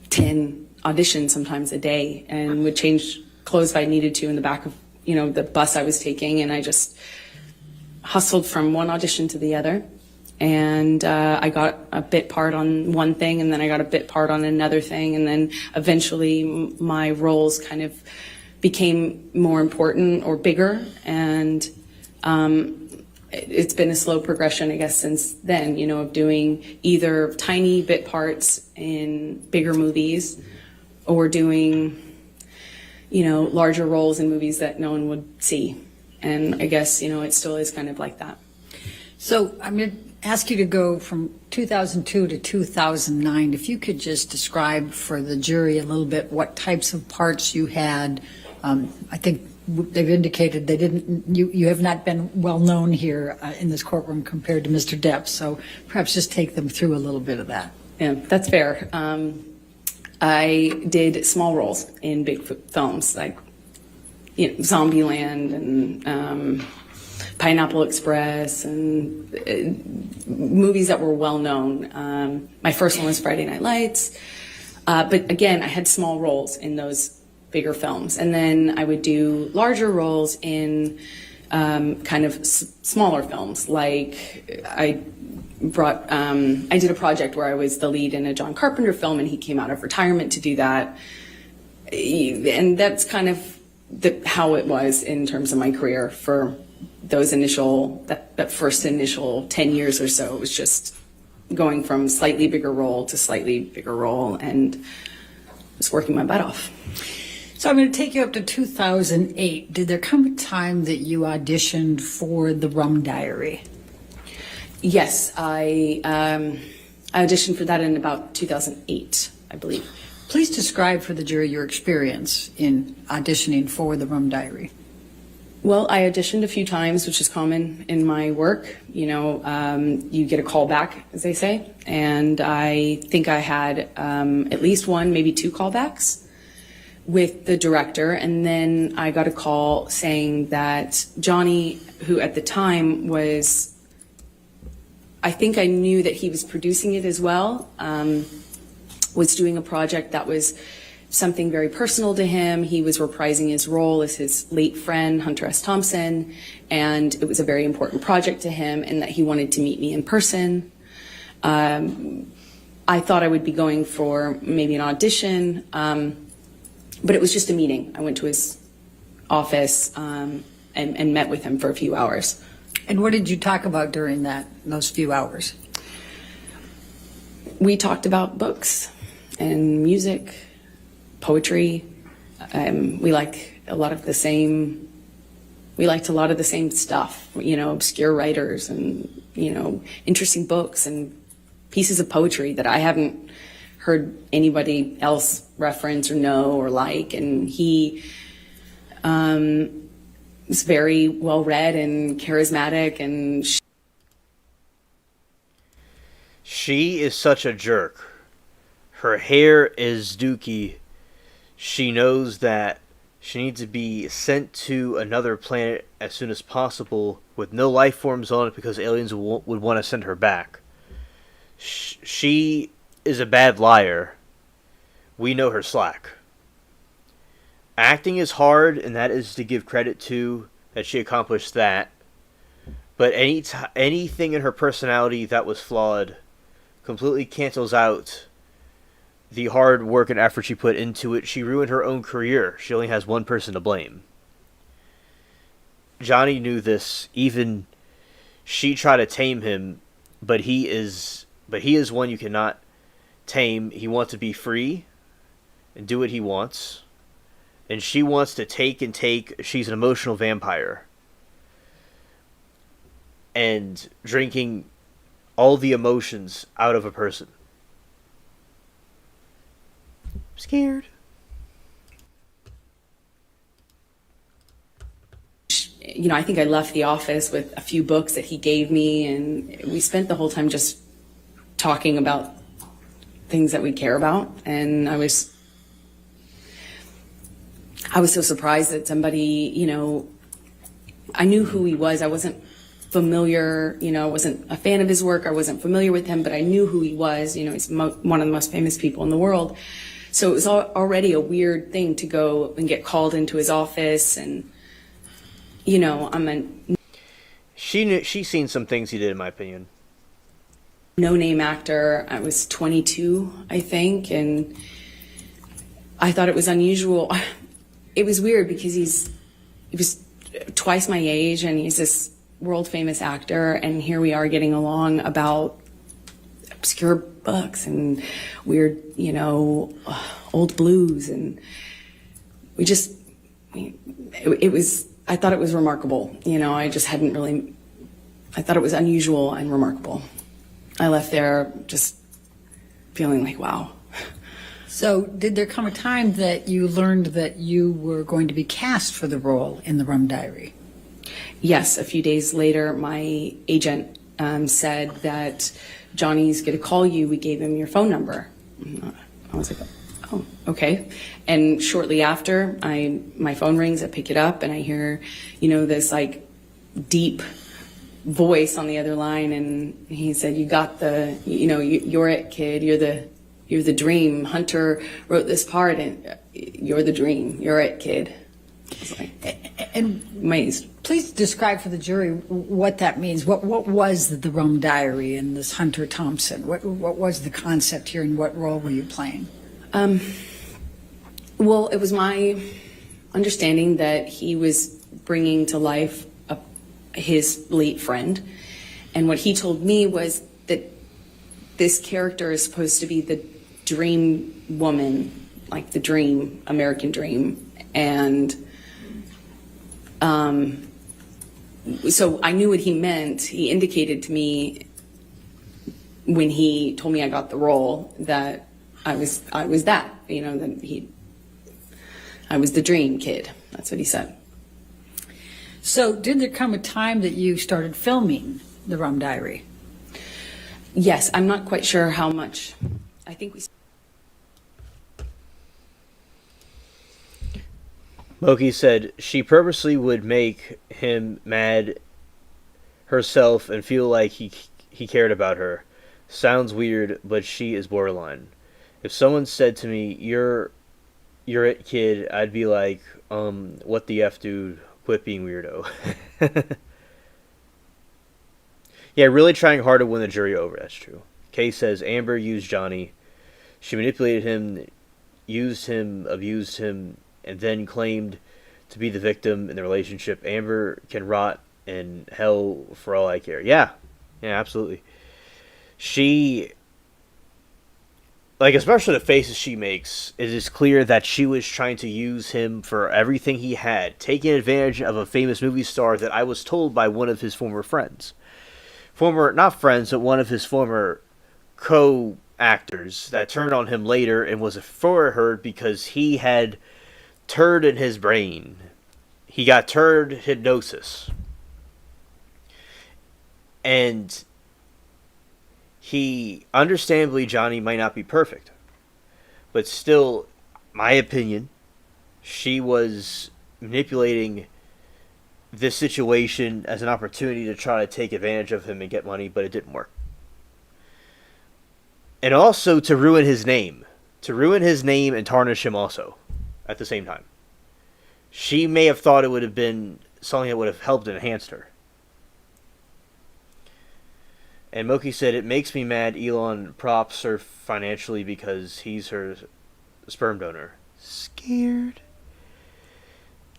[SPEAKER 4] 10 auditions sometimes a day, and would change clothes if I needed to in the back of the bus I was taking, and I just hustled from one audition to the other. And I got a bit part on one thing, and then I got a bit part on another thing, and then eventually my roles kind of became more important or bigger, and it's been a slow progression, I guess, since then, of doing either tiny bit parts in bigger movies or doing, larger roles in movies that no one would see. And I guess, it still is kind of like that.
[SPEAKER 12] So I'm going to ask you to go from 2002 to 2009. If you could just describe for the jury a little bit what types of parts you had. I think they've indicated you have not been well known here in this courtroom compared to Mr. Depp. So perhaps just take them through a little bit of that.
[SPEAKER 4] Yeah, that's fair. I did small roles in big films like Zombieland and Pineapple Express and movies that were well known. My first one was Friday Night Lights. But again, I had small roles in those bigger films. And then I would do larger roles in kind of smaller films. Like I did a project where I was the lead in a John Carpenter film, and he came out of retirement to do that. And that's kind of how it was in terms of my career for those that first initial 10 years or so. It was just going from slightly bigger role to slightly bigger role, and just working my butt off.
[SPEAKER 12] So I'm going to take you up to 2008. Did there come a time that you auditioned for The Rum Diary?
[SPEAKER 4] Yes, I auditioned for that in about 2008, I believe.
[SPEAKER 12] Please describe for the jury your experience in auditioning for The Rum Diary.
[SPEAKER 4] Well, I auditioned a few times, which is common in my work. You get a call back, as they say. And I think I had at least one, maybe two callbacks with the director. And then I got a call saying that Johnny, who at the time was, I think I knew that he was producing it as well, was doing a project that was something very personal to him. He was reprising his role as his late friend, Hunter S. Thompson, and it was a very important project to him, and that he wanted to meet me in person. I thought I would be going for maybe an audition, but it was just a meeting. I went to his office, and and met with him for a few hours.
[SPEAKER 12] And what did you talk about during those few hours?
[SPEAKER 4] We talked about books and music, poetry. We liked a lot of the same stuff, obscure writers and, interesting books and pieces of poetry that I haven't heard anybody else reference or know or like. And he was very well read and charismatic, and
[SPEAKER 1] she is such a jerk. Her hair is dookie. She knows that she needs to be sent to another planet as soon as possible with no life forms on it because aliens would want to send her back. She is a bad liar. We know her slack. Acting is hard, and that is to give credit to that she accomplished that. But anything in her personality that was flawed completely cancels out the hard work and effort she put into it. She ruined her own career. She only has one person to blame. Johnny knew this. Even she tried to tame him, but he is one you cannot tame. He wants to be free and do what he wants. And she wants to take and take. She's an emotional vampire. And drinking all the emotions out of a person. I'm scared.
[SPEAKER 4] I think I left the office with a few books that he gave me, and we spent the whole time just talking about things that we care about. And I was so surprised that somebody, I knew who he was. I wasn't familiar, I wasn't a fan of his work. I wasn't familiar with him, but I knew who he was. He's one of the most famous people in the world. So it was already a weird thing to go and get called into his office, and
[SPEAKER 1] She's seen some things he did, in my opinion.
[SPEAKER 4] No-name actor. I was 22, I think, and I thought it was unusual. It was weird because he was twice my age, and he's this world-famous actor, and here we are getting along about obscure books and weird, old blues, and I thought it was remarkable. I thought it was unusual and remarkable. I left there just feeling like, wow.
[SPEAKER 12] So did there come a time that you learned that you were going to be cast for the role in The Rum Diary?
[SPEAKER 4] Yes, a few days later, my agent said that Johnny's going to call you. We gave him your phone number. I was like, oh, okay. And shortly after, my phone rings, I pick it up, and I hear, this like deep voice on the other line, and he said, "You got you're it, kid. You're the dream. Hunter wrote this part, and you're the dream. You're it, kid." I was like,
[SPEAKER 12] and
[SPEAKER 4] amazed.
[SPEAKER 12] Please describe for the jury what that means. What was the Rum Diary and this Hunter Thompson? What was the concept here, and what role were you playing?
[SPEAKER 4] Well, it was my understanding that he was bringing to life his late friend, and what he told me was that this character is supposed to be the dream woman, like the dream, American dream, and so I knew what he meant. He indicated to me when he told me I got the role that I was that, that I was the dream kid. That's what he said.
[SPEAKER 12] So did there come a time that you started filming The Rum Diary?
[SPEAKER 4] Yes, I'm not quite sure how much. I think we.
[SPEAKER 1] Moki said she purposely would make him mad herself and feel like he cared about her. Sounds weird, but she is borderline. If someone said to me, you're it, kid, I'd be like, what the F, dude? Quit being weirdo. Yeah, really trying hard to win the jury over. That's true. Kay says Amber used Johnny. She manipulated him, used him, abused him, and then claimed to be the victim in the relationship. Amber can rot in hell for all I care. Yeah, absolutely. She, like, especially the faces she makes, it is clear that she was trying to use him for everything he had, taking advantage of a famous movie star that I was told by one of his former friends. Not friends, but one of his former co-actors that turned on him later and was for her because he had turd in his brain. He got turd hypnosis. And he, understandably, Johnny might not be perfect. But still, my opinion, she was manipulating this situation as an opportunity to try to take advantage of him and get money, but it didn't work. And also to ruin his name. To ruin his name and tarnish him also at the same time. She may have thought it would have been something that would have helped and enhanced her. And Moki said, it makes me mad Elon props her financially because he's her sperm donor. Scared.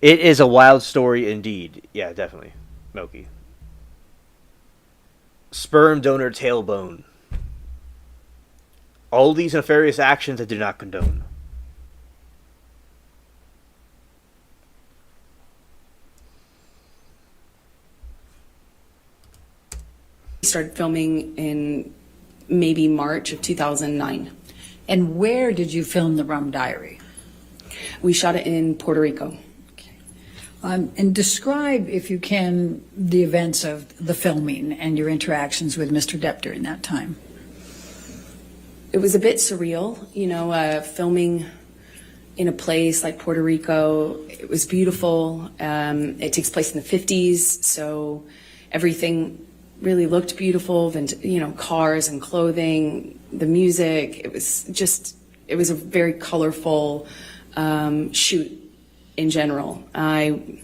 [SPEAKER 1] It is a wild story indeed. Yeah, definitely. Moki. Sperm donor tailbone. All these nefarious actions I do not condone.
[SPEAKER 4] We started filming in maybe March of 2009.
[SPEAKER 12] And where did you film The Rum Diary?
[SPEAKER 4] We shot it in Puerto Rico.
[SPEAKER 12] And describe, if you can, the events of the filming and your interactions with Mr. Depp during that time.
[SPEAKER 4] It was a bit surreal, filming in a place like Puerto Rico. It was beautiful. It takes place in the 50s, so everything really looked beautiful. Cars and clothing, the music. It was a very colorful shoot in general. I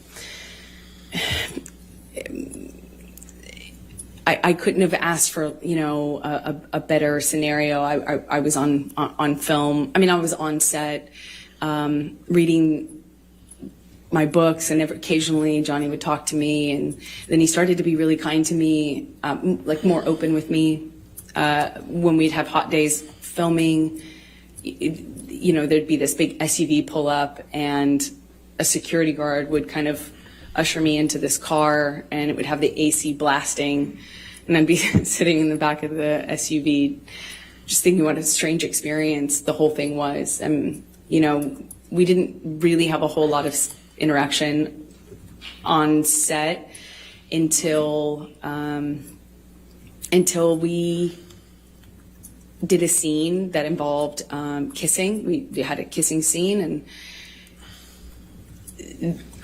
[SPEAKER 4] couldn't have asked for, a better scenario. I was on film. I was on set, reading my books, and occasionally Johnny would talk to me, and then he started to be really kind to me, more open with me. When we'd have hot days filming, there'd be this big SUV pull up, and a security guard would kind of usher me into this car, and it would have the AC blasting, and I'd be sitting in the back of the SUV just thinking what a strange experience the whole thing was. And we didn't really have a whole lot of interaction on set until we did a scene that involved kissing. We had a kissing scene, and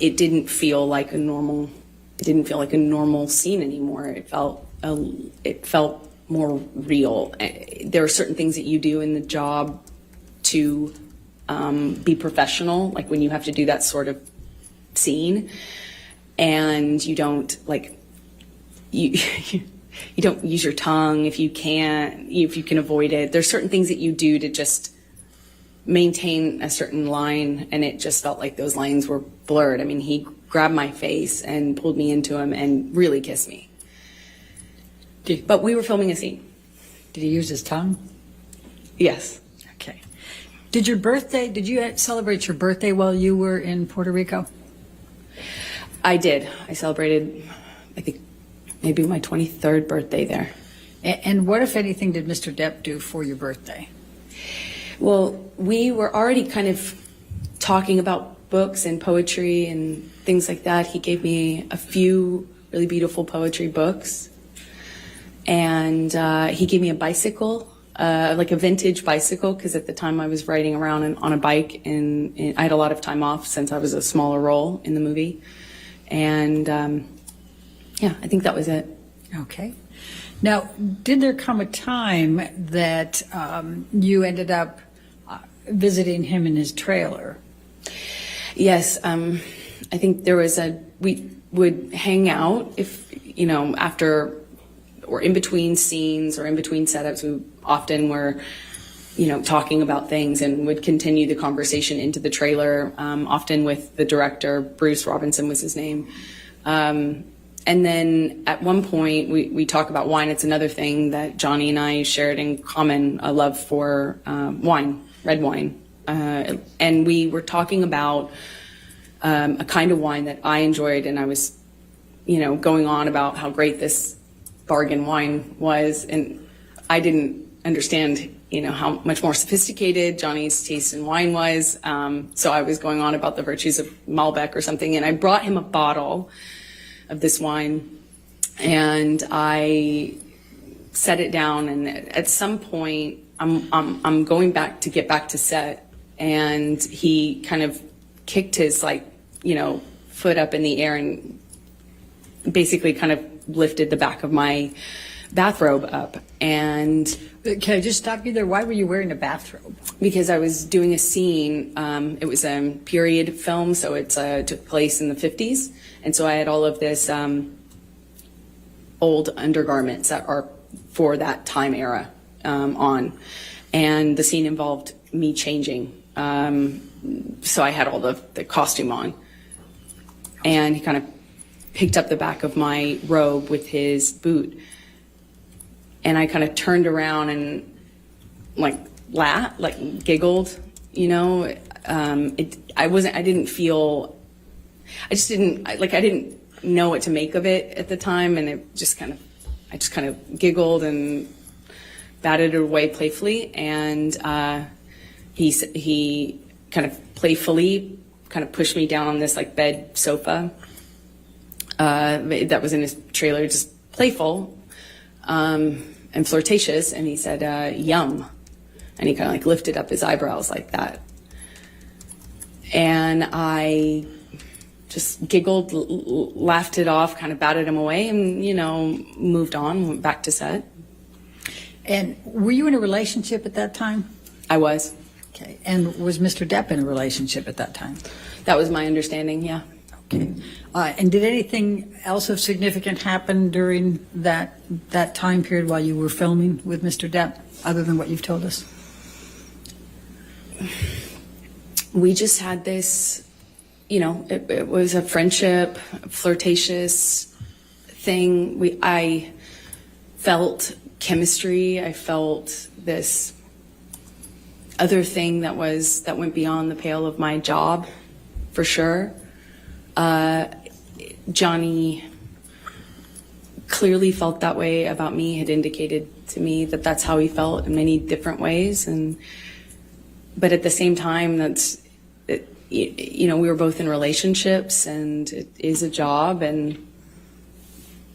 [SPEAKER 4] it didn't feel like a normal scene anymore. It felt more real. There are certain things that you do in the job to be professional, like when you have to do that sort of scene, and you don't you don't use your tongue if you can avoid it. There's certain things that you do to just maintain a certain line, and it just felt like those lines were blurred. He grabbed my face and pulled me into him and really kissed me. But we were filming a scene.
[SPEAKER 12] Did he use his tongue?
[SPEAKER 4] Yes.
[SPEAKER 12] Okay. Did you celebrate your birthday while you were in Puerto Rico?
[SPEAKER 4] I did. I celebrated, I think, maybe my 23rd birthday there.
[SPEAKER 12] And what, if anything, did Mr. Depp do for your birthday?
[SPEAKER 4] Well, we were already kind of talking about books and poetry and things like that. He gave me a few really beautiful poetry books. And he gave me a bicycle, like a vintage bicycle, because at the time I was riding around on a bike, and I had a lot of time off since I was a smaller role in the movie. And I think that was it.
[SPEAKER 12] Okay. Now, did there come a time that you ended up visiting him in his trailer?
[SPEAKER 4] Yes. I think we would hang out after or in between scenes or in between setups. We often were talking about things, and would continue the conversation into the trailer, often with the director. Bruce Robinson was his name. And then at one point, we talk about wine. It's another thing that Johnny and I shared in common, a love for wine, red wine. And we were talking about a kind of wine that I enjoyed, and I was, going on about how great this bargain wine was. And I didn't understand, how much more sophisticated Johnny's taste in wine was. So I was going on about the virtues of Malbec or something, and I brought him a bottle of this wine, and I set it down. And at some point, I'm going back to get back to set, and he kind of kicked his foot up in the air and basically kind of lifted the back of my bathrobe up. And
[SPEAKER 12] can I just stop you there? Why were you wearing a bathrobe?
[SPEAKER 4] Because I was doing a scene. It was a period film, so it took place in the 50s. And so I had all of this old undergarments that are for that time era on. And the scene involved me changing. So I had all the costume on. And he kind of picked up the back of my robe with his boot. And I kind of turned around and laughed, giggled, I didn't know what to make of it at the time. And I just kind of giggled and batted it away playfully. And he kind of playfully kind of pushed me down on this bed sofa that was in his trailer, just playful and flirtatious. And he said, "Yum." And he kind of lifted up his eyebrows like that. And I just giggled, laughed it off, kind of batted him away, and, moved on, went back to set.
[SPEAKER 12] And were you in a relationship at that time?
[SPEAKER 4] I was.
[SPEAKER 12] Okay. And was Mr. Depp in a relationship at that time?
[SPEAKER 4] That was my understanding, yeah.
[SPEAKER 12] Okay. And did anything else of significant happen during that time period while you were filming with Mr. Depp, other than what you've told us?
[SPEAKER 4] We just had this, it was a friendship, flirtatious thing. I felt chemistry. I felt this other thing that went beyond the pale of my job, for sure. Johnny clearly felt that way about me, had indicated to me that that's how he felt in many different ways. But at the same time, we were both in relationships, and it is a job, and,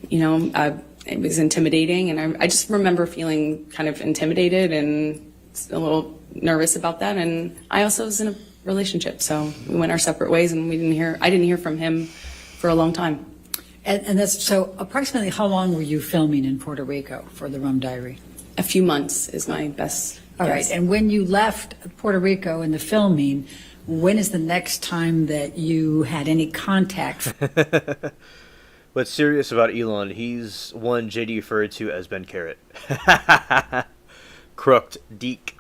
[SPEAKER 4] it was intimidating. And I just remember feeling kind of intimidated and a little nervous about that. And I also was in a relationship, so we went our separate ways, and I didn't hear from him for a long time.
[SPEAKER 12] And that's, so approximately how long were you filming in Puerto Rico for The Rum Diary?
[SPEAKER 4] A few months is my best
[SPEAKER 12] All
[SPEAKER 4] guess.
[SPEAKER 12] right, and when you left Puerto Rico in the filming, when is the next time that you had any contact?
[SPEAKER 1] What's serious about Elon, he's one JD referred to as Ben Carrot. Crooked Deke.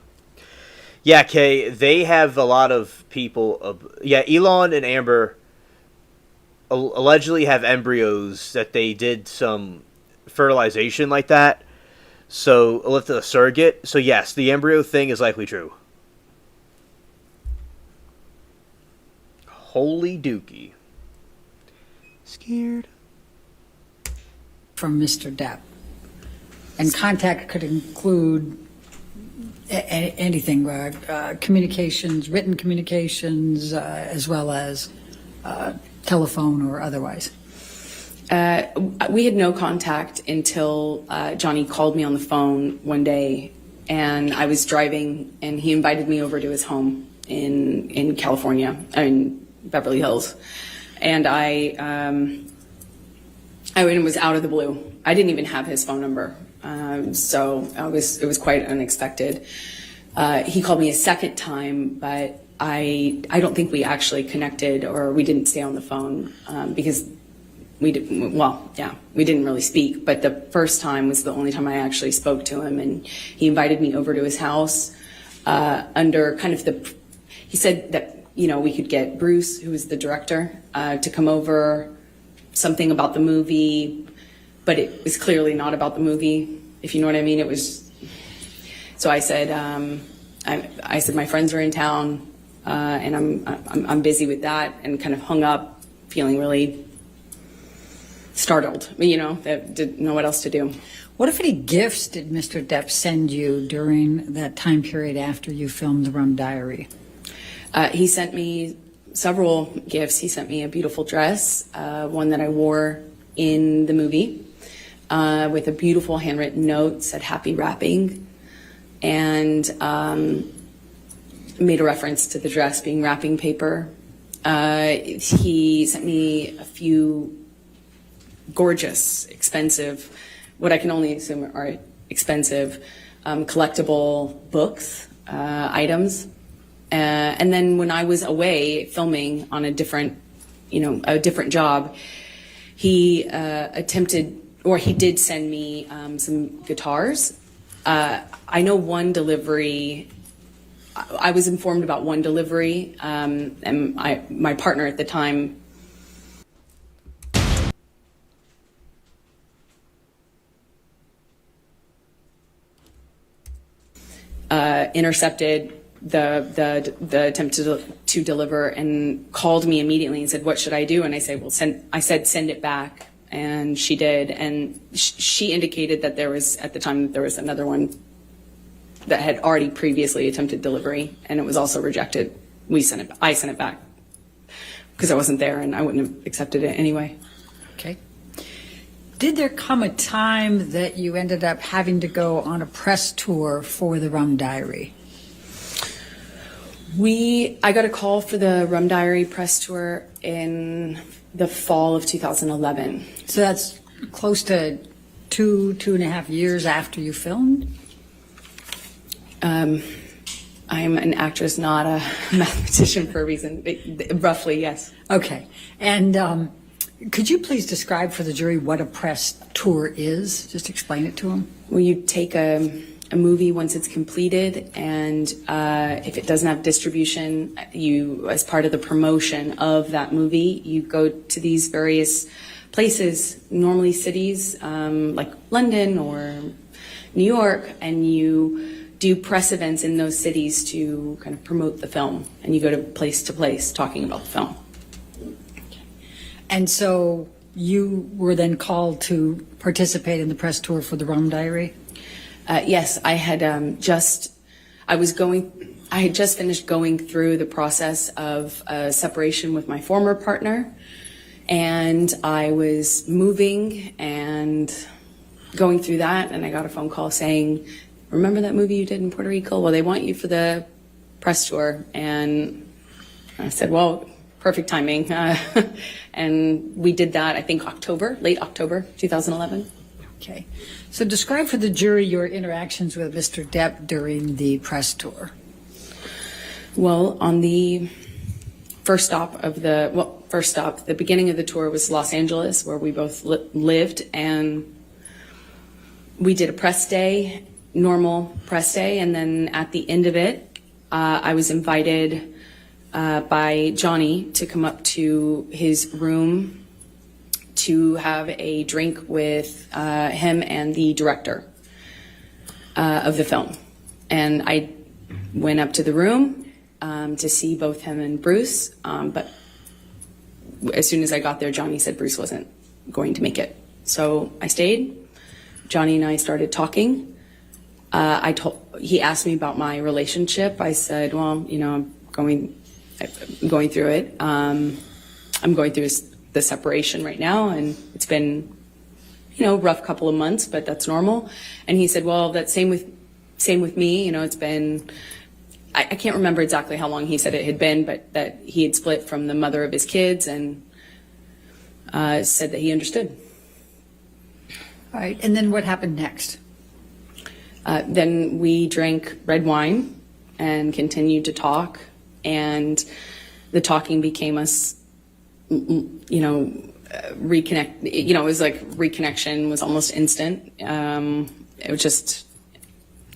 [SPEAKER 1] Yeah, Kay, they have a lot of people. Elon and Amber allegedly have embryos that they did some fertilization like that. So, with a surrogate. So, yes, the embryo thing is likely true. Holy dookie. Scared.
[SPEAKER 12] From Mr. Depp. And contact could include anything, communications, written communications, as well as telephone or otherwise.
[SPEAKER 4] We had no contact until Johnny called me on the phone one day, and I was driving, and he invited me over to his home in California, in Beverly Hills. And it was out of the blue. I didn't even have his phone number. So it was quite unexpected. He called me a second time, but I don't think we actually connected, or we didn't stay on the phone because we didn't really speak. But the first time was the only time I actually spoke to him, and he invited me over to his house. under kind of he said that, we could get Bruce, who was the director, to come over, something about the movie, but it was clearly not about the movie, if you know what I mean. It was, so I said, I said, my friends are in town, and I'm busy with that, and kind of hung up, feeling really startled, that didn't know what else to do.
[SPEAKER 12] What, if any, gifts did Mr. Depp send you during that time period after you filmed The Rum Diary?
[SPEAKER 4] He sent me several gifts. He sent me a beautiful dress, one that I wore in the movie, with a beautiful handwritten note, said happy wrapping, and made a reference to the dress being wrapping paper. He sent me a few gorgeous, expensive, what I can only assume are expensive, collectible books, items. And then when I was away filming on a different job, he he did send me some guitars. I know one delivery, I was informed about one delivery, and my partner at the time intercepted the attempt to deliver and called me immediately and said, "What should I do?" And I said, "Send it back." And she did, and she indicated that there was another one that had already previously attempted delivery, and it was also rejected. I sent it back because I wasn't there, and I wouldn't have accepted it anyway.
[SPEAKER 12] Okay. Did there come a time that you ended up having to go on a press tour for The Rum Diary?
[SPEAKER 4] I got a call for the Rum Diary press tour in the fall of 2011.
[SPEAKER 12] So that's close to two and a half years after you filmed?
[SPEAKER 4] I'm an actress, not a mathematician for a reason. Roughly, yes.
[SPEAKER 12] Okay. And could you please describe for the jury what a press tour is? Just explain it to them.
[SPEAKER 4] Well, you take a movie once it's completed, and if it doesn't have distribution, you, as part of the promotion of that movie, you go to these various places, normally cities like London or New York, and you do press events in those cities to kind of promote the film, and you go to place talking about the film.
[SPEAKER 12] And so you were then called to participate in the press tour for The Rum Diary?
[SPEAKER 4] Yes, I had just finished going through the process of separation with my former partner, and I was moving and going through that, and I got a phone call saying, "Remember that movie you did in Puerto Rico? Well, they want you for the press tour." And I said, well, perfect timing. And we did that, I think late October 2011.
[SPEAKER 12] Okay. So describe for the jury your interactions with Mr. Depp during the press tour.
[SPEAKER 4] Well, on the the beginning of the tour was Los Angeles, where we both lived, and we did a press day, normal press day, and then at the end of it, I was invited by Johnny to come up to his room to have a drink with him and the director of the film. And I went up to the room to see both him and Bruce, but as soon as I got there, Johnny said Bruce wasn't going to make it. So I stayed. Johnny and I started talking. He asked me about my relationship. I said, well, I'm going through it. I'm going through the separation right now, and it's been, rough couple of months, but that's normal. And he said, well, that's same with me. It's been, I can't remember exactly how long he said it had been, but that he had split from the mother of his kids, and said that he understood.
[SPEAKER 12] All right. And then what happened next?
[SPEAKER 4] Then we drank red wine and continued to talk, and the talking became us, reconnect. It was like reconnection was almost instant. It was just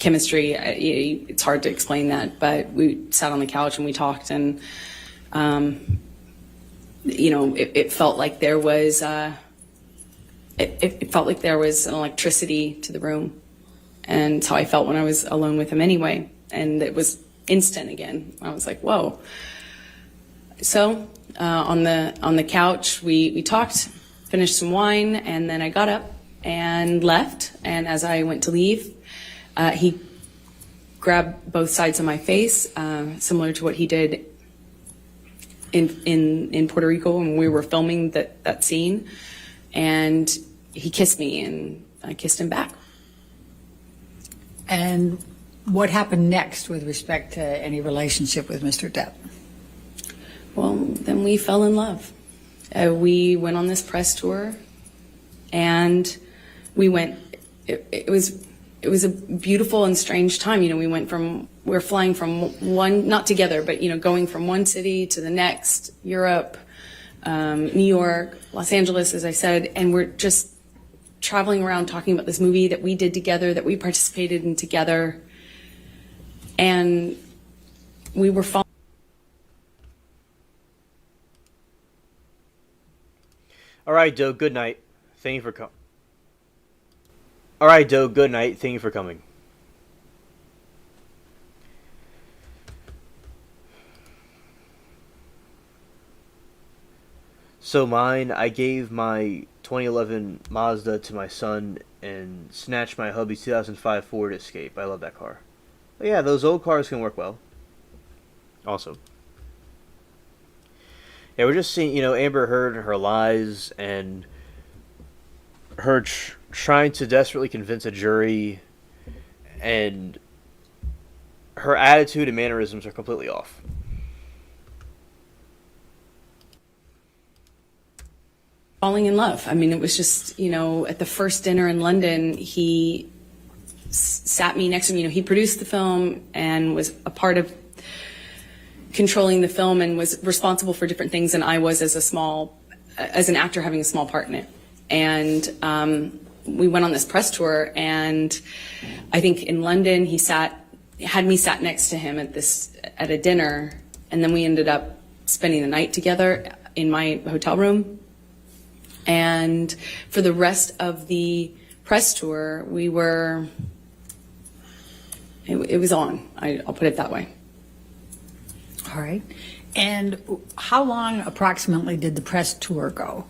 [SPEAKER 4] chemistry. It's hard to explain that, but we sat on the couch and we talked, and it felt like there was it felt like there was an electricity to the room, and it's how I felt when I was alone with him anyway. And it was instant again. I was like, whoa. So on the couch, we talked, finished some wine, and then I got up and left. And as I went to leave, he grabbed both sides of my face, similar to what he did in Puerto Rico when we were filming that scene. And he kissed me, and I kissed him back.
[SPEAKER 12] And what happened next with respect to any relationship with Mr. Depp?
[SPEAKER 4] Well, then we fell in love. We went on this press tour, and we went. It was a beautiful and strange time. We were flying from one, not together, but going from one city to the next, Europe, New York, Los Angeles, as I said, and we're just traveling around talking about this movie that we did together, that we participated in together, and we were falling.
[SPEAKER 1] All right, Doe, good night. Thank you for coming. All right, Doe, good night. Thank you for coming. So mine, I gave my 2011 Mazda to my son and snatched my hubby's 2005 Ford Escape. I love that car. But yeah, those old cars can work well. Also. Yeah, we're just seeing, Amber Heard and her lies and her trying to desperately convince a jury, and her attitude and mannerisms are completely off.
[SPEAKER 4] Falling in love. I mean, it was just, at the first dinner in London, he sat me next to me. He produced the film and was a part of controlling the film and was responsible for different things than I was as an actor having a small part in it. And we went on this press tour, and I think in London he had me sat next to him at a dinner, and then we ended up spending the night together in my hotel room. And for the rest of the press tour, it was on. I'll put it that way.
[SPEAKER 12] All right. And how long approximately did the press tour go?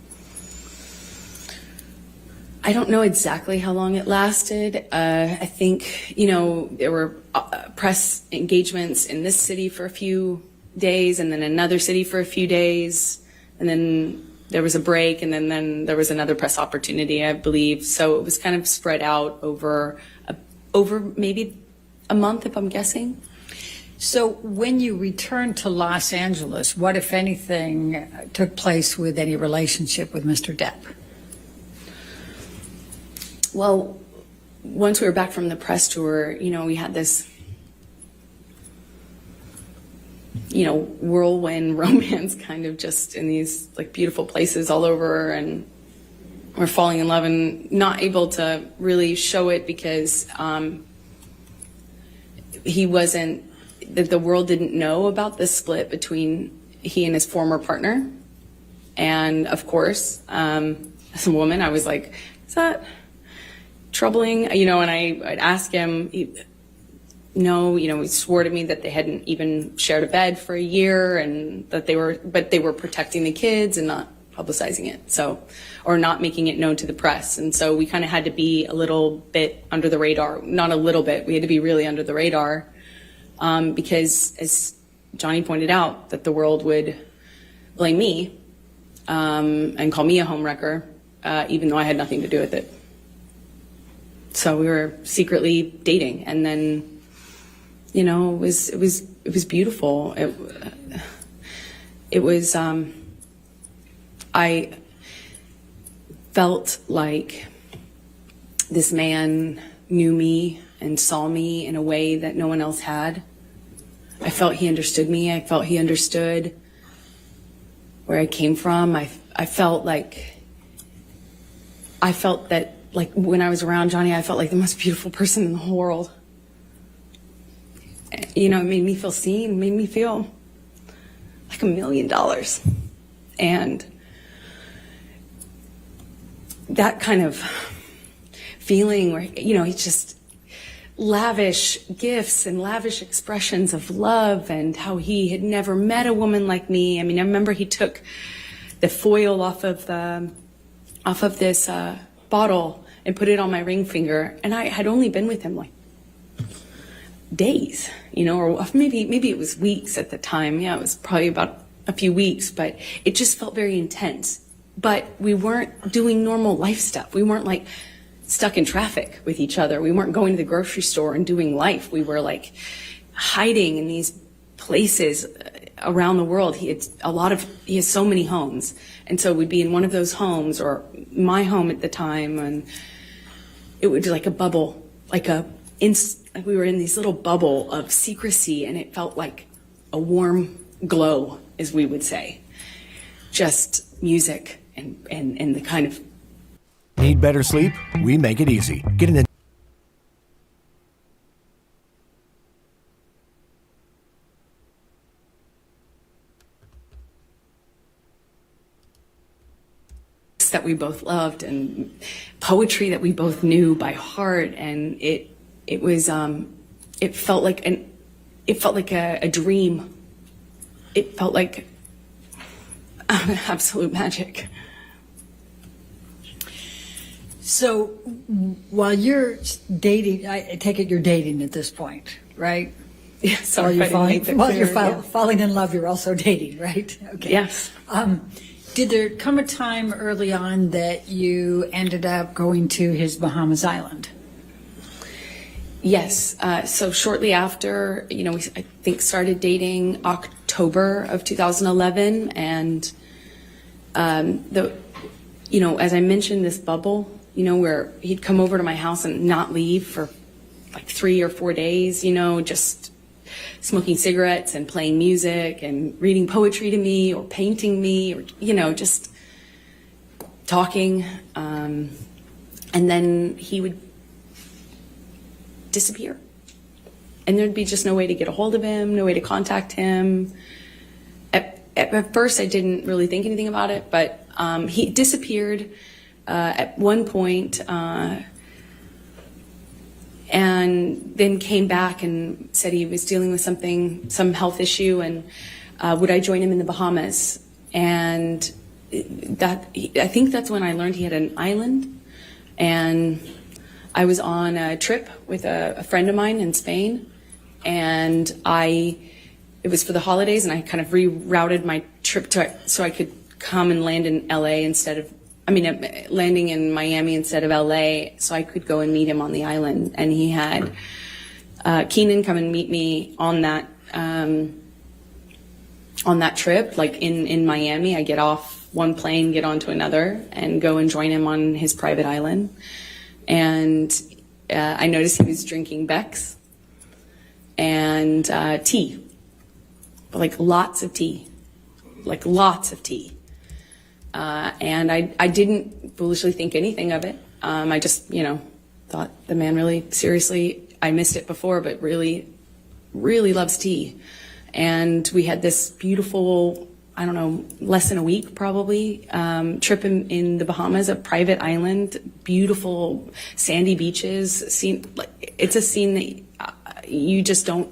[SPEAKER 4] I don't know exactly how long it lasted. I think, there were press engagements in this city for a few days, and then another city for a few days, and then there was a break, and then there was another press opportunity, I believe. So it was kind of spread out over maybe a month, if I'm guessing.
[SPEAKER 12] So when you returned to Los Angeles, what, if anything, took place with any relationship with Mr. Depp?
[SPEAKER 4] Well, once we were back from the press tour, we had this, whirlwind romance kind of just in these beautiful places all over, and we're falling in love and not able to really show it because the world didn't know about the split between he and his former partner. And of course, as a woman, I was like, is that troubling? And I'd ask him, no, he swore to me that they hadn't even shared a bed for a year, and that they were protecting the kids and not publicizing it, or not making it known to the press. And so we kind of had to be a little bit under the radar. Not a little bit, we had to be really under the radar, because as Johnny pointed out, that the world would blame me and call me a homewrecker, even though I had nothing to do with it. So we were secretly dating, and then, it was beautiful. It was, I felt like this man knew me and saw me in a way that no one else had. I felt he understood me. I felt he understood where I came from. I felt that, when I was around Johnny, I felt like the most beautiful person in the whole world. it made me feel seen, made me feel like $1 million. And that kind of feeling where, it's just lavish gifts and lavish expressions of love, and how he had never met a woman like me. I remember he took the foil off of this bottle and put it on my ring finger, and I had only been with him like days, or maybe it was weeks at the time. Yeah, it was probably about a few weeks, but it just felt very intense. But we weren't doing normal life stuff. We weren't like stuck in traffic with each other. We weren't going to the grocery store and doing life. We were like hiding in these places around the world. He has so many homes. And so we'd be in one of those homes, or my home at the time, and it would be like a bubble, like we were in this little bubble of secrecy, and it felt like a warm glow, as we would say. Just music and the kind of...
[SPEAKER 13] Need better sleep? We make it easy. Get in the
[SPEAKER 4] that we both loved, and poetry that we both knew by heart, and it felt like a dream. It felt like absolute magic.
[SPEAKER 12] So while you're dating, I take it you're dating at this point, right?
[SPEAKER 4] Yeah, sorry,
[SPEAKER 12] while you're falling in love, you're also dating, right? Okay.
[SPEAKER 4] Yes.
[SPEAKER 12] Did there come a time early on that you ended up going to his Bahamas island?
[SPEAKER 4] Yes. So shortly after, we, I think, started dating October of 2011, and as I mentioned, this bubble, where he'd come over to my house and not leave for like 3 or 4 days, just smoking cigarettes and playing music and reading poetry to me or painting me, or, just talking. And then he would disappear. And there'd be just no way to get a hold of him, no way to contact him. At first, I didn't really think anything about it, but he disappeared at one point, and then came back and said he was dealing with some health issue, and would I join him in the Bahamas? And I think that's when I learned he had an island, and I was on a trip with a friend of mine in Spain, and it was for the holidays, and I kind of rerouted my trip so I could come and land in LA landing in Miami instead of LA, so I could go and meet him on the island. And he had Keenan come and meet me on that trip, like in Miami. I get off one plane, get onto another, and go and join him on his private island. And I noticed he was drinking Beck's and tea, like lots of tea. And I didn't foolishly think anything of it. I just, thought the man really, seriously, I missed it before, but really, really loves tea. And we had this beautiful, less than a week probably, trip in the Bahamas, a private island, beautiful sandy beaches. It's a scene that you just don't,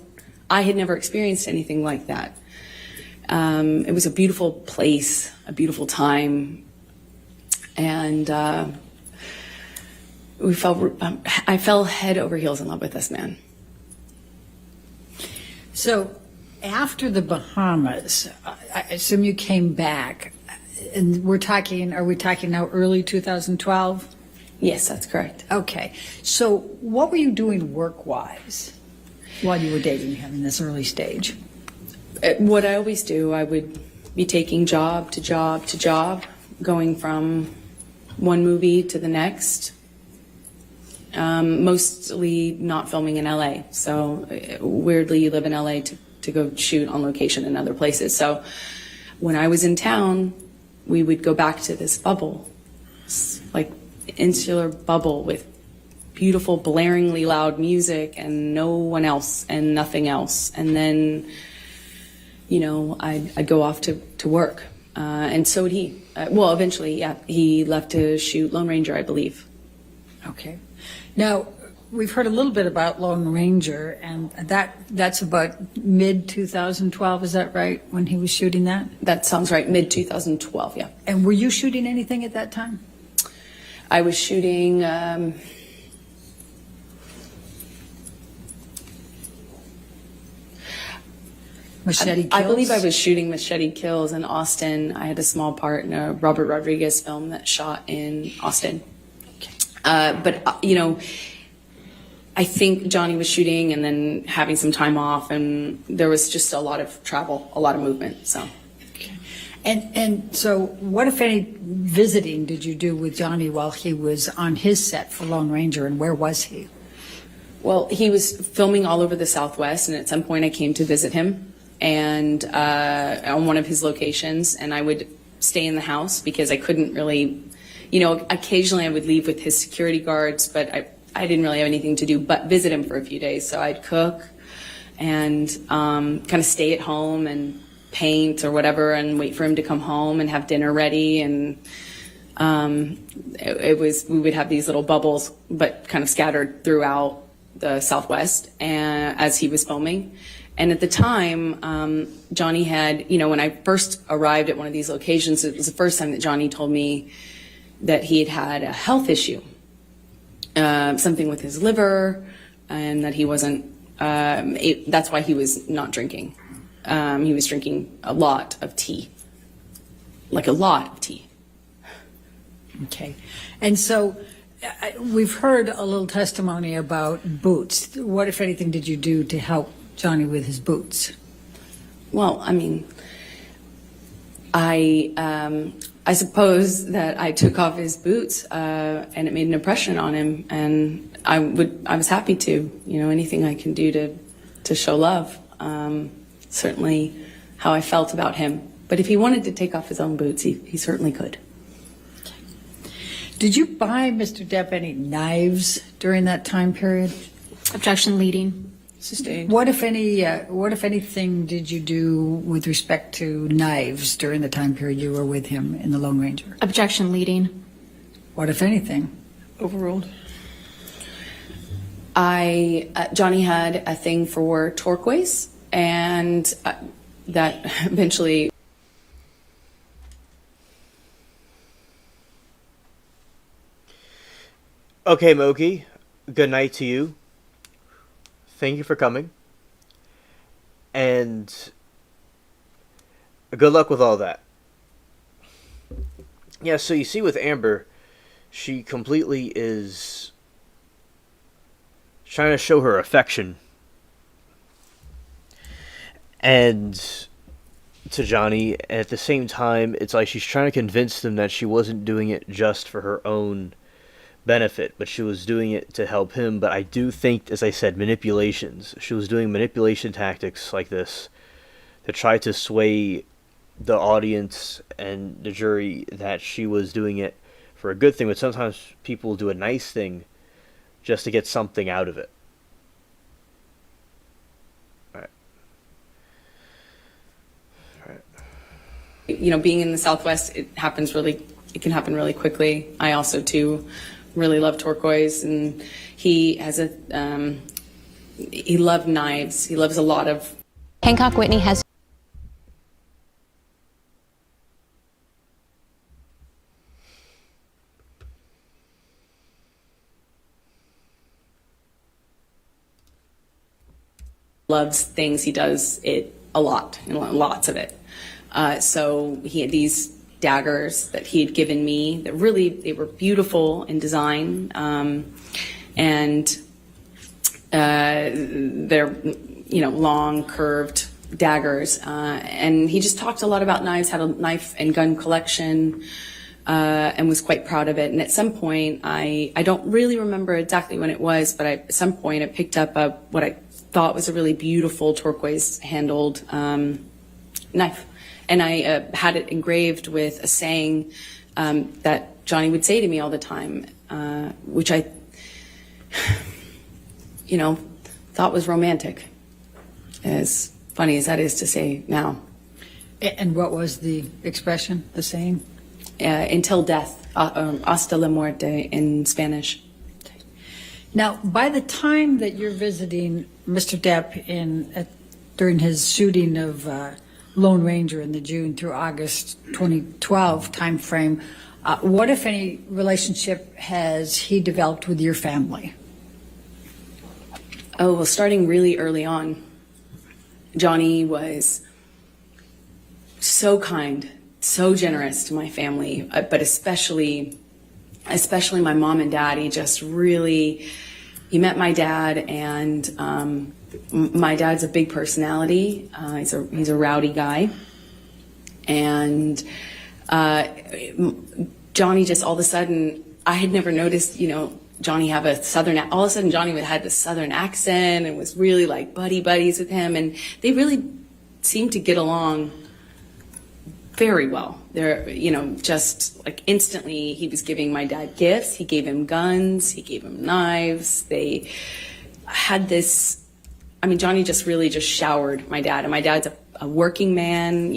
[SPEAKER 4] I had never experienced anything like that. It was a beautiful place, a beautiful time, and I fell head over heels in love with this man.
[SPEAKER 12] So after the Bahamas, I assume you came back, and are we talking now early 2012?
[SPEAKER 4] Yes, that's correct.
[SPEAKER 12] Okay. So what were you doing work-wise while you were dating him in this early stage?
[SPEAKER 4] What I always do, I would be taking job to job to job, going from one movie to the next, mostly not filming in LA. So weirdly, you live in LA to go shoot on location in other places. So when I was in town, we would go back to this bubble, like insular bubble with beautiful, blaringly loud music and no one else and nothing else. And then, you know, I'd go off to work. And so would he. Well, eventually, yeah, he left to shoot Lone Ranger, I believe.
[SPEAKER 12] Okay. Now, we've heard a little bit about Lone Ranger, and that's about mid-2012, is that right, when he was shooting that?
[SPEAKER 4] That sounds right, mid-2012, yeah.
[SPEAKER 12] And were you shooting anything at that time?
[SPEAKER 4] I was shooting...
[SPEAKER 12] Machete Kills?
[SPEAKER 4] I believe I was shooting Machete Kills in Austin. I had a small part in a Robert Rodriguez film that shot in Austin.
[SPEAKER 12] Okay.
[SPEAKER 4] But, you know, I think Johnny was shooting and then having some time off, and there was just a lot of travel, a lot of movement, so.
[SPEAKER 12] Okay. And so what, if any, visiting did you do with Johnny while he was on his set for Lone Ranger, and where was he?
[SPEAKER 4] Well, he was filming all over the Southwest, and at some point I came to visit him and on one of his locations, and I would stay in the house because I couldn't really, you know, occasionally I would leave with his security guards, but I didn't really have anything to do but visit him for a few days. So I'd cook and kind of stay at home and paint or whatever and wait for him to come home and have dinner ready. And we would have these little bubbles, but kind of scattered throughout the Southwest as he was filming. And at the time, Johnny had, you know, when I first arrived at one of these locations, it was the first time that Johnny told me that he had a health issue, something with his liver, and that he wasn't, that's why he was not drinking. He was drinking a lot of tea, like a lot of tea.
[SPEAKER 12] Okay. And so we've heard a little testimony about boots. What, if anything, did you do to help Johnny with his boots?
[SPEAKER 4] Well, I mean, I suppose that I took off his boots, and it made an impression on him, and I was happy to, you know, anything I can do to show love. Certainly how I felt about him. But if he wanted to take off his own boots, he certainly could.
[SPEAKER 12] Did you buy Mr. Depp any knives during that time period?
[SPEAKER 9] Objection leading.
[SPEAKER 4] Sustained.
[SPEAKER 12] What, if anything, did you do with respect to knives during the time period you were with him in the Lone Ranger?
[SPEAKER 9] Objection leading.
[SPEAKER 12] What, if anything?
[SPEAKER 4] Overruled. Johnny had a thing for turquoise, and that eventually.
[SPEAKER 1] Okay, Moki. Good night to you. Thank you for coming. And good luck with all that. Yeah, so you see with Amber, she completely is trying to show her affection. And to Johnny, and at the same time, it's like she's trying to convince them that she wasn't doing it just for her own benefit, but she was doing it to help him. But I do think, as I said, manipulations. She was doing manipulation tactics like this to try to sway the audience and the jury that she was doing it for a good thing. But sometimes people do a nice thing just to get something out of it.
[SPEAKER 4] You know, being in the Southwest, it can happen really quickly. I also too really love turquoise, and he has he loved knives. He loves a lot of.
[SPEAKER 9] Hancock Whitney has.
[SPEAKER 4] Loves things. He does it a lot, and lots of it. So he had these daggers that he had given me that they were beautiful in design, and they're, you know, long curved daggers, and he just talked a lot about knives, had a knife and gun collection, and was quite proud of it. And at some point, I don't really remember exactly when it was, but at some point I picked up what I thought was a really beautiful turquoise handled knife. And I had it engraved with a saying that Johnny would say to me all the time, which I thought was romantic. As funny as that is to say now.
[SPEAKER 12] And what was the expression, the saying?
[SPEAKER 4] Until death, hasta la muerte in Spanish.
[SPEAKER 12] Now, by the time that you're visiting Mr. Depp during his shooting of Lone Ranger in the June through August 2012 timeframe, what, if any, relationship has he developed with your family?
[SPEAKER 4] Oh, well, starting really early on, Johnny was so kind, so generous to my family, but especially my mom and dad. He met my dad, and my dad's a big personality. He's a rowdy guy, and Johnny just all of a sudden, I had never noticed, Johnny have a southern, all of a sudden Johnny had this southern accent and was really like buddies with him, and they really seemed to get along very well. They're, just like instantly he was giving my dad gifts. He gave him guns, he gave him knives. They had this, Johnny just really just showered my dad, and my dad's a working man,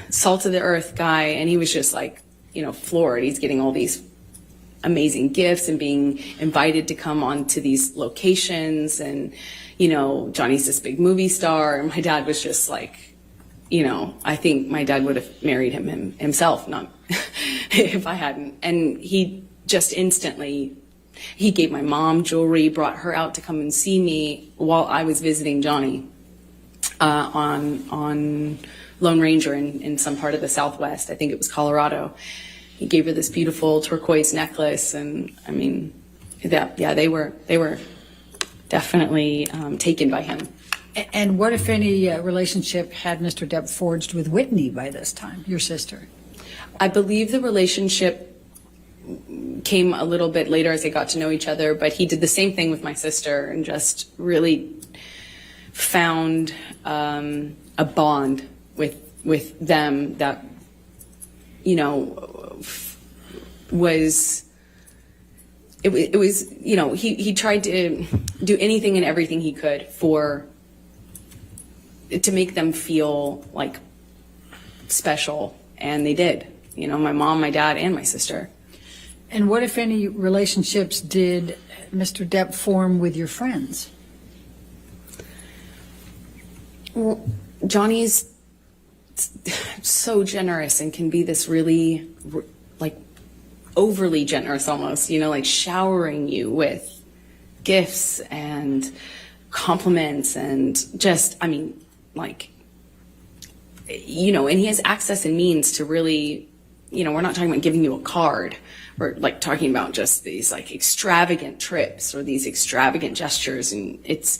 [SPEAKER 4] salt of the earth guy, and he was just like, floored. He's getting all these amazing gifts and being invited to come onto these locations, and Johnny's this big movie star, and my dad was just like, I think my dad would have married him himself, not if I hadn't. And he just instantly, he gave my mom jewelry, brought her out to come and see me while I was visiting Johnny on Lone Ranger in some part of the Southwest. I think it was Colorado. He gave her this beautiful turquoise necklace, and they were definitely taken by him.
[SPEAKER 12] And what, if any, relationship had Mr. Depp forged with Whitney by this time, your sister?
[SPEAKER 4] I believe the relationship came a little bit later as they got to know each other, but he did the same thing with my sister and just really found a bond with them that, was he tried to do anything and everything he could to make them feel like special, and they did. My mom, my dad, and my sister.
[SPEAKER 12] And what, if any, relationships did Mr. Depp form with your friends?
[SPEAKER 4] Well, Johnny's so generous and can be this really, like, overly generous almost, like showering you with gifts and compliments and just, and he has access and means to really, we're not talking about giving you a card. We're like talking about just these like extravagant trips or these extravagant gestures, and it's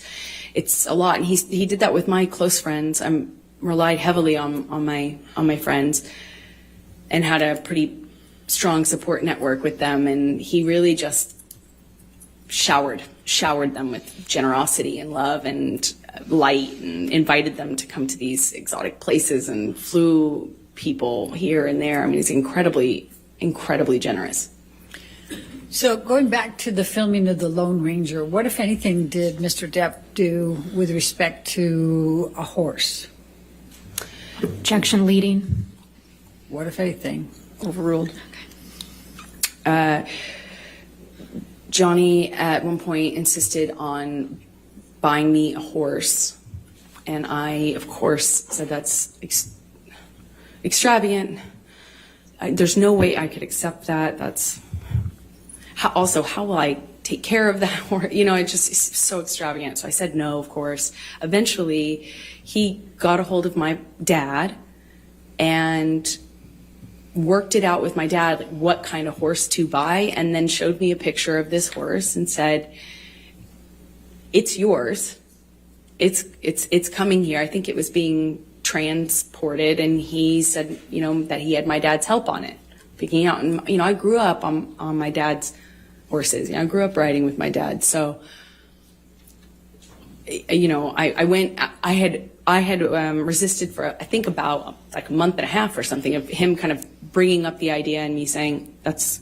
[SPEAKER 4] a lot. And he did that with my close friends. I relied heavily on my friends and had a pretty strong support network with them, and he really just showered them with generosity and love and light, and invited them to come to these exotic places and flew people here and there. He's incredibly generous.
[SPEAKER 12] So going back to the filming of The Lone Ranger, what, if anything, did Mr. Depp do with respect to a horse?
[SPEAKER 9] Objection leading.
[SPEAKER 12] What, if anything?
[SPEAKER 4] Overruled. Johnny at one point insisted on buying me a horse, and I, of course, said that's extravagant. There's no way I could accept that. That's how will I take care of that horse? It's so extravagant. So I said no, of course. Eventually, he got a hold of my dad and worked it out with my dad, like what kind of horse to buy, and then showed me a picture of this horse and said, "It's yours. It's coming here." I think it was being transported, and he said, that he had my dad's help on it, picking out. And I grew up on my dad's horses. I grew up riding with my dad, so I went. I had resisted for I think about like a month and a half or something of him kind of bringing up the idea and me saying that's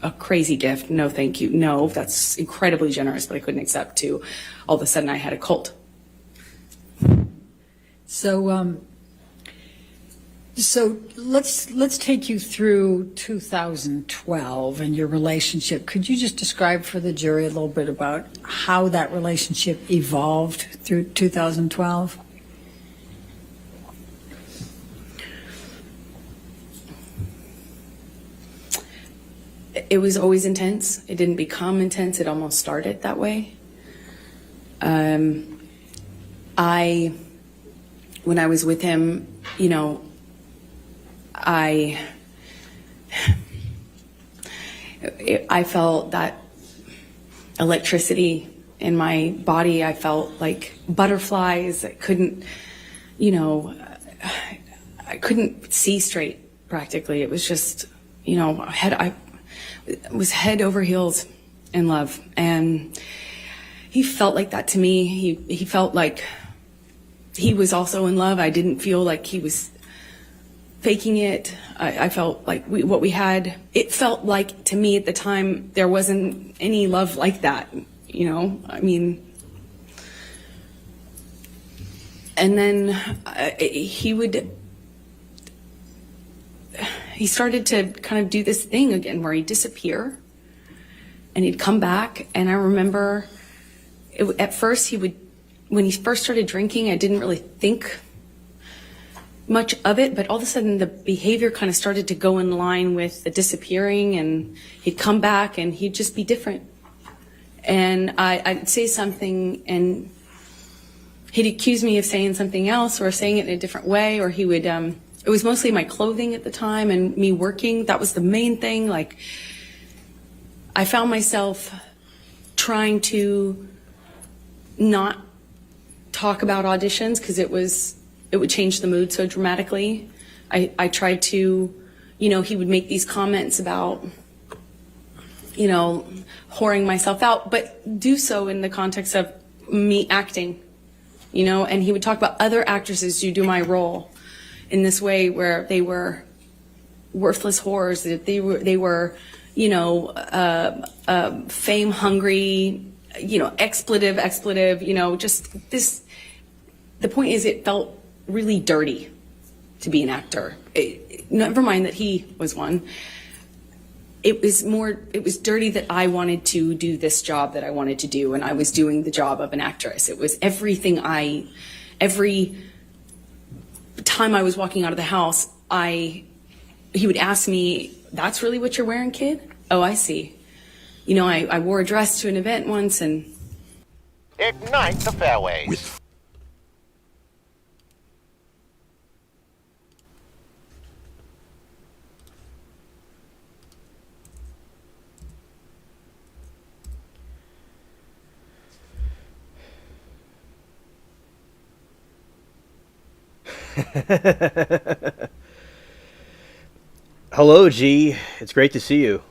[SPEAKER 4] a crazy gift. No, thank you. No, that's incredibly generous, but I couldn't accept to all of a sudden I had a cult.
[SPEAKER 12] So, so let's take you through 2012 and your relationship. Could you just describe for the jury a little bit about how that relationship evolved through 2012?
[SPEAKER 4] It was always intense. It didn't become intense. It almost started that way. When I was with him, you know, I felt that electricity in my body. I felt like butterflies. I couldn't, you know, I couldn't see straight practically. It was just, you know, I was head over heels in love. And he felt like that to me. He felt like he was also in love. I didn't feel like he was faking it. I felt like what we had, it felt like to me at the time, there wasn't any love like that, you know? I mean, and then he started to kind of do this thing again where he'd disappear and he'd come back. And I remember at first when he first started drinking, I didn't really think much of it, but all of a sudden the behavior kind of started to go in line with the disappearing, and he'd come back and he'd just be different. And I'd say something and he'd accuse me of saying something else or saying it in a different way, or he would, it was mostly my clothing at the time and me working. That was the main thing. Like, I found myself trying to not talk about auditions because it would change the mood so dramatically. I tried to, you know, he would make these comments about, you know, whoring myself out, but do so in the context of me acting, you know, and he would talk about other actresses who do my role in this way where they were worthless whores, that they were, you know, fame hungry, you know, expletive, you know, just this. The point is, it felt really dirty to be an actor. Never mind that he was one. It was dirty that I wanted to do this job that I wanted to do, and I was doing the job of an actress. It was everything every time I was walking out of the house, he would ask me, "That's really what you're wearing, kid?" "Oh, I see." You know, I wore a dress to an event once and...
[SPEAKER 10] Ignite the fairways.
[SPEAKER 1] Hello, G. It's great to see you.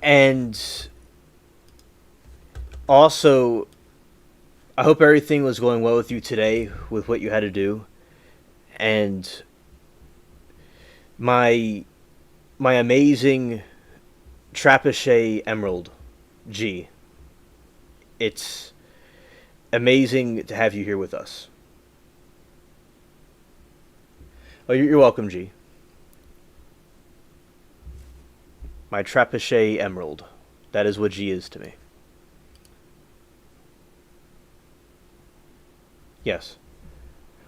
[SPEAKER 1] And also, I hope everything was going well with you today with what you had to do. And my amazing Trebuchet Emerald, G. It's amazing to have you here with us. Oh, you're welcome, G. My Trebuchet Emerald. That is what G is to me. Yes.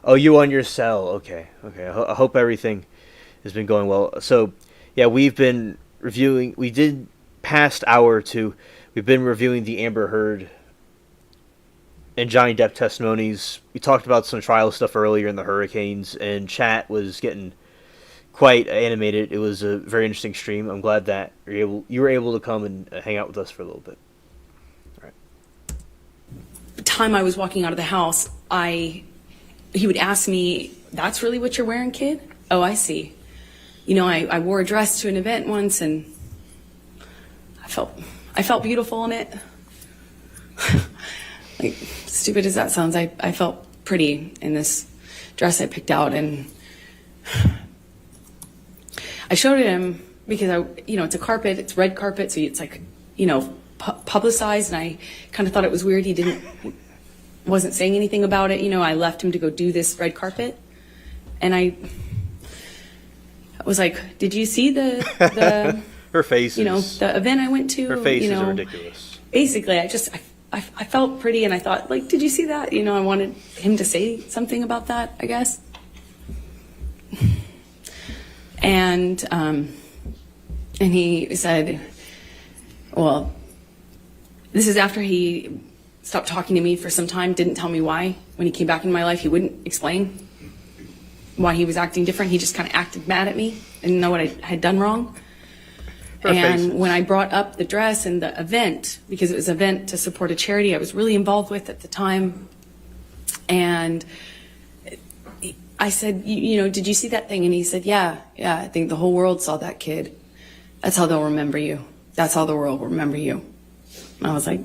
[SPEAKER 1] Oh, you on your cell. Okay. I hope everything has been going well. So, yeah, we've been reviewing... We did past hour or two. We've been reviewing the Amber Heard and Johnny Depp testimonies. We talked about some trial stuff earlier in the hurricanes, and chat was getting quite animated. It was a very interesting stream. I'm glad that you were able to come and hang out with us for a little bit. All right.
[SPEAKER 4] The time I was walking out of the house, he would ask me, "That's really what you're wearing, kid?" "Oh, I see." You know, I wore a dress to an event once, and I felt beautiful in it. Like, stupid as that sounds, I felt pretty in this dress I picked out, and I showed him because it's a carpet, it's red carpet, so it's like, publicized, and I kind of thought it was weird. He wasn't saying anything about it. I left him to go do this red carpet, and I was like, "Did you see the
[SPEAKER 1] her face?
[SPEAKER 4] The event I went to?
[SPEAKER 1] Her face is ridiculous."
[SPEAKER 4] Basically, I felt pretty, and I thought, like, "Did you see that?" I wanted him to say something about that, I guess. And he said, well, this is after he stopped talking to me for some time, didn't tell me why. When he came back in my life, he wouldn't explain why he was acting different. He just kind of acted mad at me, didn't know what I had done wrong. And when I brought up the dress and the event, because it was an event to support a charity I was really involved with at the time, and I said, did you see that thing? And he said, yeah, I think the whole world saw that kid. That's how they'll remember you. That's how the world will remember you. And I was like,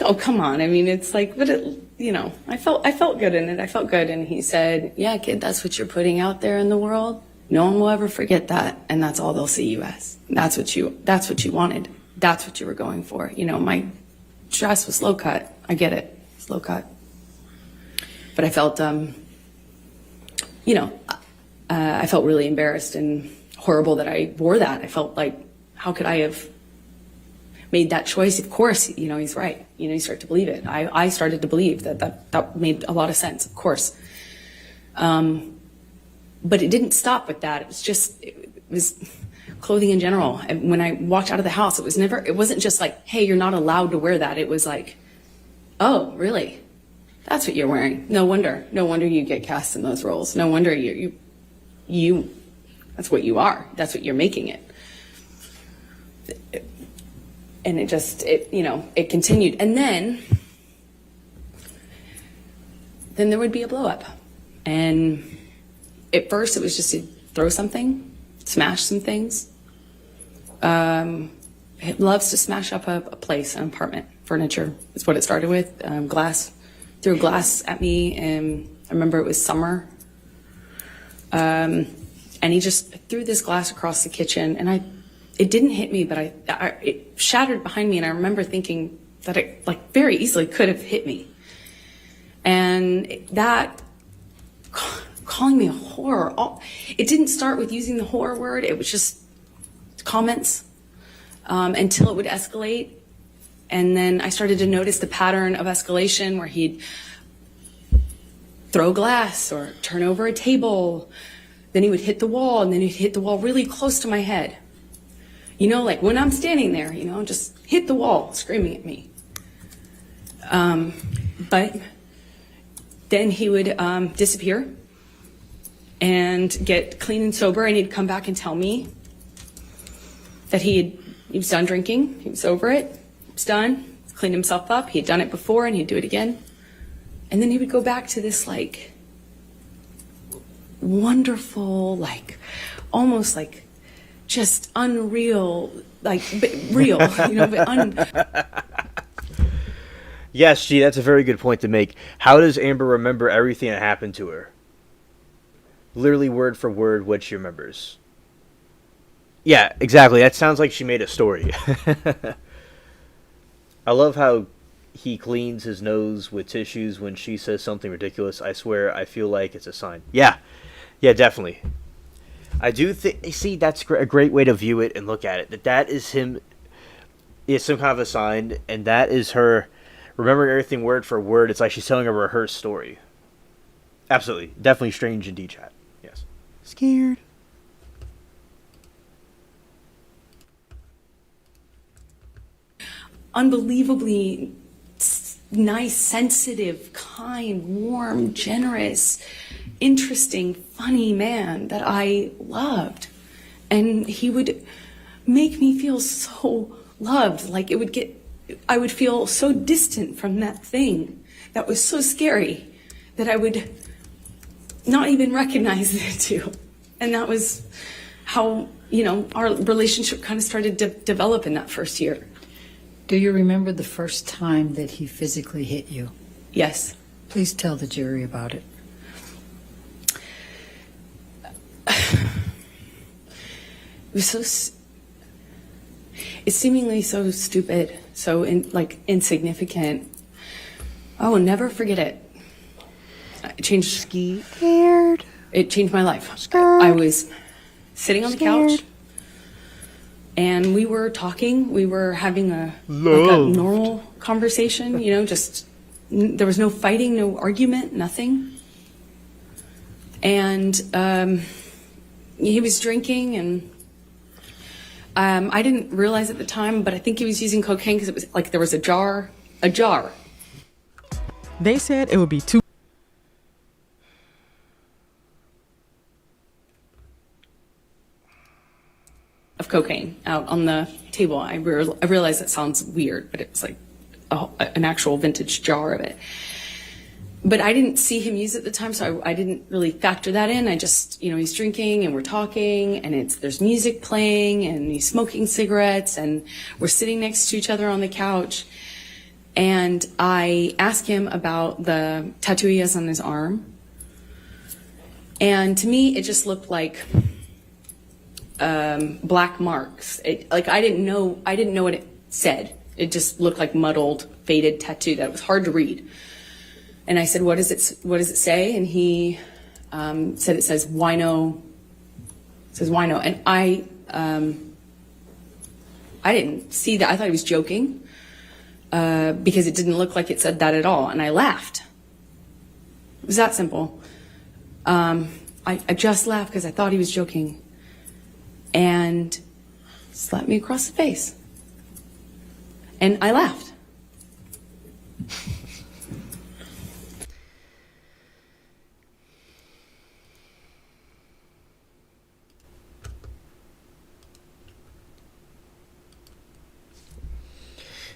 [SPEAKER 4] oh, come on. I mean, it's like, but I felt good in it. I felt good. And he said, yeah, kid, that's what you're putting out there in the world. No one will ever forget that. And that's all they'll see you as. That's what you wanted. That's what you were going for. My dress was low cut. I get it. It's low cut. But I felt, I felt really embarrassed and horrible that I wore that. I felt like, how could I have made that choice? Of course, he's right. You start to believe it. I started to believe that made a lot of sense, of course. But it didn't stop with that. It was clothing in general. And when I walked out of the house, it wasn't just like, hey, you're not allowed to wear that. It was like, oh, really? That's what you're wearing. No wonder you get cast in those roles. No wonder you that's what you are. That's what you're making it. And it continued. And then there would be a blow up. And at first it was just to throw something, smash some things. It loves to smash up a place, an apartment, furniture is what it started with. Glass. Threw glass at me, and I remember it was summer. And he just threw this glass across the kitchen, and it didn't hit me, but it shattered behind me, and I remember thinking that it very easily could have hit me. And that, calling me a whore, it didn't start with using the whore word, it was just comments, until it would escalate. And then I started to notice the pattern of escalation where he'd throw glass or turn over a table. Then he would hit the wall, and then he'd hit the wall really close to my head. Like when I'm standing there, just hit the wall, screaming at me. But then he would disappear and get clean and sober, and he'd come back and tell me that he was done drinking, he was over it. Done, cleaned himself up. He had done it before, and he'd do it again. And then he would go back to this wonderful, almost just unreal, but real, but
[SPEAKER 1] Yes, G, that's a very good point to make. How does Amber remember everything that happened to her? Literally word for word what she remembers. Yeah, exactly. That sounds like she made a story. I love how he cleans his nose with tissues when she says something ridiculous. I swear, I feel like it's a sign. Yeah, definitely. I do think, see, that's a great way to view it and look at it. That is him, is some kind of a sign, and that is her remembering everything word for word. It's like she's telling a rehearsed story. Absolutely. Definitely strange indeed, chat. Yes. Scared.
[SPEAKER 4] Unbelievably nice, sensitive, kind, warm, generous, interesting, funny man that I loved. And he would make me feel so loved. I would feel so distant from that thing that was so scary that I would not even recognize it too. And that was how, our relationship kind of started to develop in that first year.
[SPEAKER 12] Do you remember the first time that he physically hit you?
[SPEAKER 4] Yes.
[SPEAKER 12] Please tell the jury about it.
[SPEAKER 4] It was it's seemingly so stupid, so insignificant. I will never forget it. It changed.
[SPEAKER 1] Scared.
[SPEAKER 4] It changed my life. I was sitting on the couch, and we were talking. We were having a normal conversation. Just there was no fighting, no argument, nothing. And he was drinking, and I didn't realize at the time, but I think he was using cocaine because it was like there was a jar.
[SPEAKER 14] They said it would be too
[SPEAKER 4] of cocaine out on the table. I realize that sounds weird, but it was like an actual vintage jar of it. But I didn't see him use it at the time, so I didn't really factor that in. I just, he's drinking and we're talking, and there's music playing, and he's smoking cigarettes, and we're sitting next to each other on the couch. And I asked him about the tattoo he has on his arm. And to me, it just looked like black marks. I didn't know what it said. It just looked like muddled, faded tattoo that was hard to read. And I said, what does it say? And he said it says wino. It says wino. And I didn't see that. I thought he was joking because it didn't look like it said that at all. And I laughed. It was that simple. I just laughed because I thought he was joking. And slapped me across the face. And I laughed.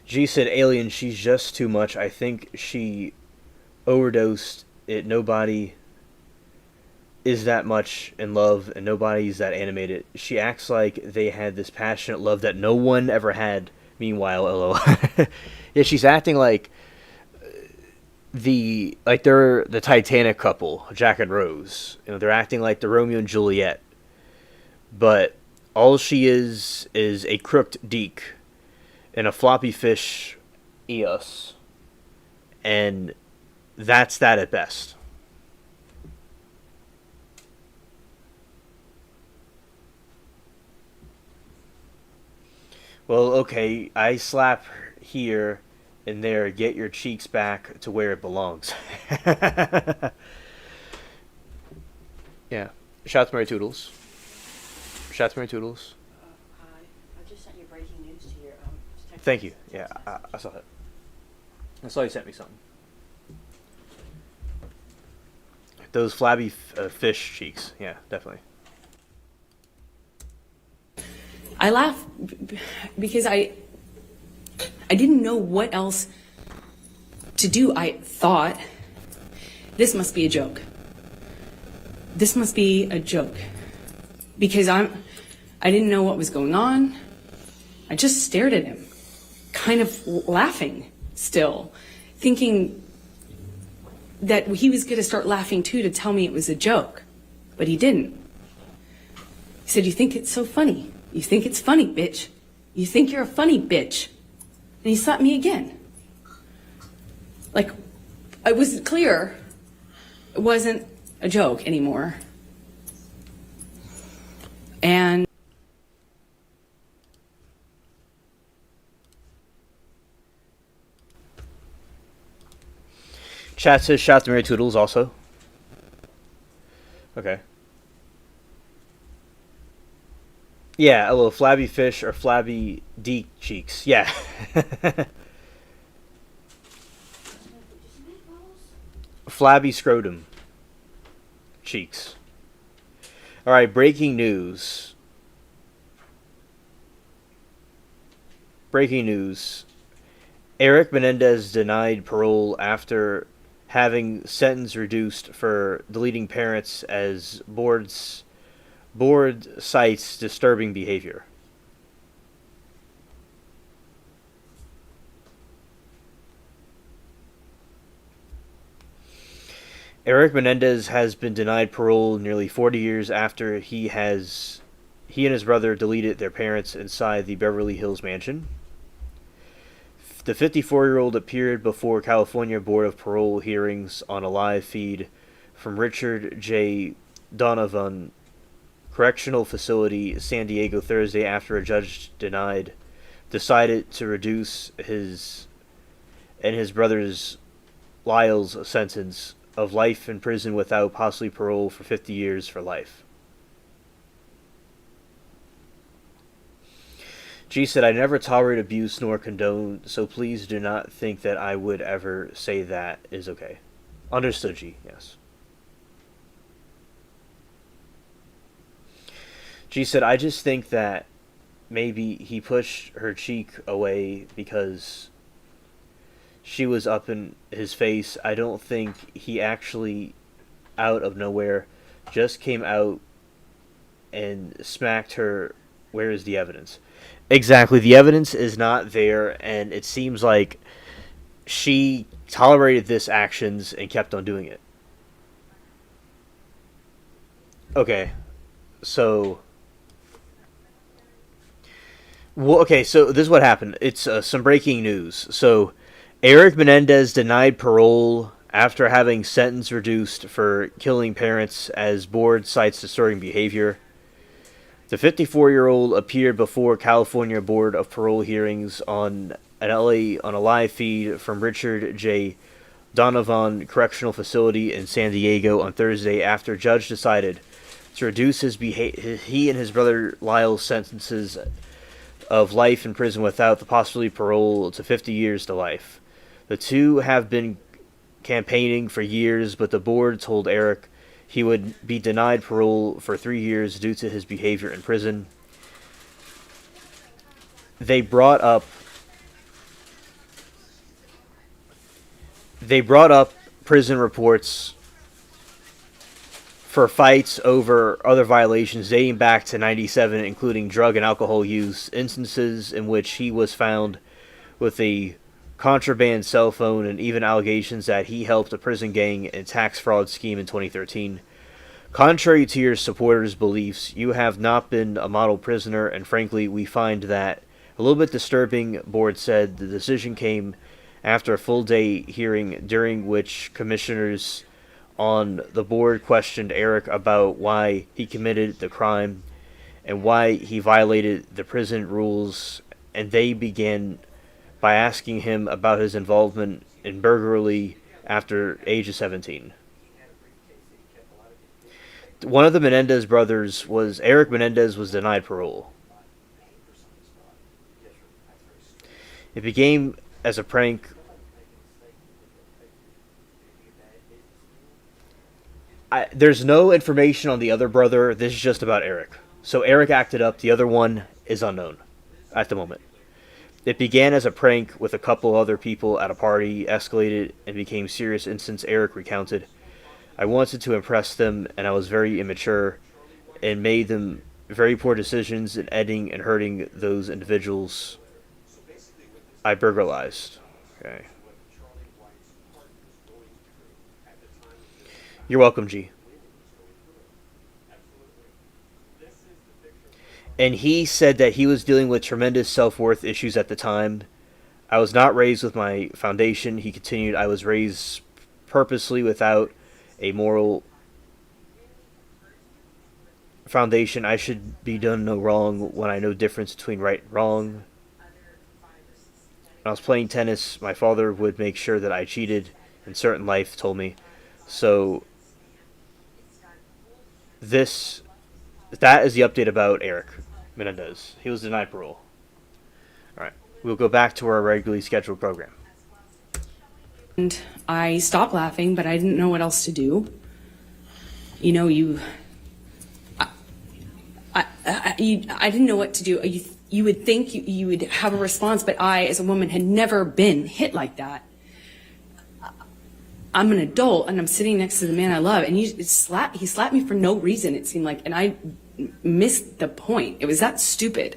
[SPEAKER 1] G said, "Alien, she's just too much. I think she overdosed it. Nobody is that much in love, and nobody's that animated. She acts like they had this passionate love that no one ever had. Meanwhile, LOL." Yeah, she's acting like they're the Titanic couple, Jack and Rose. They're acting like the Romeo and Juliet. But all she is a crooked deek and a floppy fish eos. And that's that at best. Well, okay, I slap here and there, get your cheeks back to where it belongs. Yeah. Shout to Mary Toodles. Shout to Mary Toodles.
[SPEAKER 15] I just sent you breaking news to your
[SPEAKER 1] Thank you. Yeah, I saw it. I saw you sent me something. Those flabby fish cheeks. Yeah, definitely.
[SPEAKER 4] I laugh because I didn't know what else to do. I thought, this must be a joke. This must be a joke. Because I didn't know what was going on. I just stared at him, kind of laughing still, thinking that he was going to start laughing too to tell me it was a joke. But he didn't. He said, "You think it's so funny? You think it's funny, bitch. You think you're a funny bitch." And he slapped me again. Like, it was clear it wasn't a joke anymore. And
[SPEAKER 1] Chat says shout to Mary Toodles also. Okay. Yeah, a little flabby fish or flabby deek cheeks. Yeah. Flabby scrotum cheeks. Alright, breaking news. Breaking news. Eric Menendez denied parole after having sentence reduced for deleting parents as board cites disturbing behavior. Eric Menendez has been denied parole nearly 40 years after he He and his brother deleted their parents inside the Beverly Hills mansion. The 54-year-old appeared before California Board of Parole hearings on a live feed from Richard J. Donovan Correctional Facility, San Diego, Thursday after a judge decided to reduce his and his brother's Lyle's sentence of life in prison without possibly parole for 50 years for life. G said, I never tolerate abuse nor condone, so please do not think that I would ever say that is okay. Understood, G, yes. G said, I just think that maybe he pushed her cheek away because she was up in his face. I don't think he actually, out of nowhere, just came out and smacked her. Where is the evidence? Exactly. The evidence is not there, and it seems like she tolerated this actions and kept on doing it. Okay. So... Well, okay, so this is what happened. It's some breaking news. So, Eric Menendez denied parole after having sentence reduced for killing parents as board cites disturbing behavior. The 54-year-old appeared before California Board of Parole hearings on a live feed from Richard J. Donovan Correctional Facility in San Diego on Thursday after a judge decided to reduce he and his brother Lyle's sentences of life in prison without the possibility of parole to 50 years to life. The two have been campaigning for years, but the board told Eric he would be denied parole for 3 years due to his behavior in prison. They brought up prison reports for fights over other violations dating back to 97, including drug and alcohol use, instances in which he was found with a contraband cell phone, and even allegations that he helped a prison gang in tax fraud scheme in 2013. Contrary to your supporters' beliefs, you have not been a model prisoner, and frankly, we find that a little bit disturbing, board said. The decision came after a full-day hearing during which commissioners on the board questioned Eric about why he committed the crime and why he violated the prison rules, and they began by asking him about his involvement in burglary after age of 17. One of the Menendez brothers was Eric Menendez was denied parole. It began as a prank. There's no information on the other brother. This is just about Eric. So Eric acted up. The other one is unknown at the moment. It began as a prank with a couple other people at a party, escalated, and became serious instance, Eric recounted. I wanted to impress them, and I was very immature, and made them very poor decisions in editing and hurting those individuals I burglarized. Okay. You're welcome, G. And he said that he was dealing with tremendous self-worth issues at the time. I was not raised with my foundation. He continued, I was raised purposely without a moral foundation. I should be done no wrong when I know the difference between right and wrong. When I was playing tennis, my father would make sure that I cheated in certain life, told me. So that is the update about Eric Menendez. He was denied parole. Alright, we'll go back to our regularly scheduled program.
[SPEAKER 4] And I stopped laughing, but I didn't know what else to do. You know, I didn't know what to do. You would think you would have a response, but I, as a woman, had never been hit like that. I'm an adult, and I'm sitting next to the man I love, and he slapped me for no reason, it seemed like, and I missed the point. It was that stupid.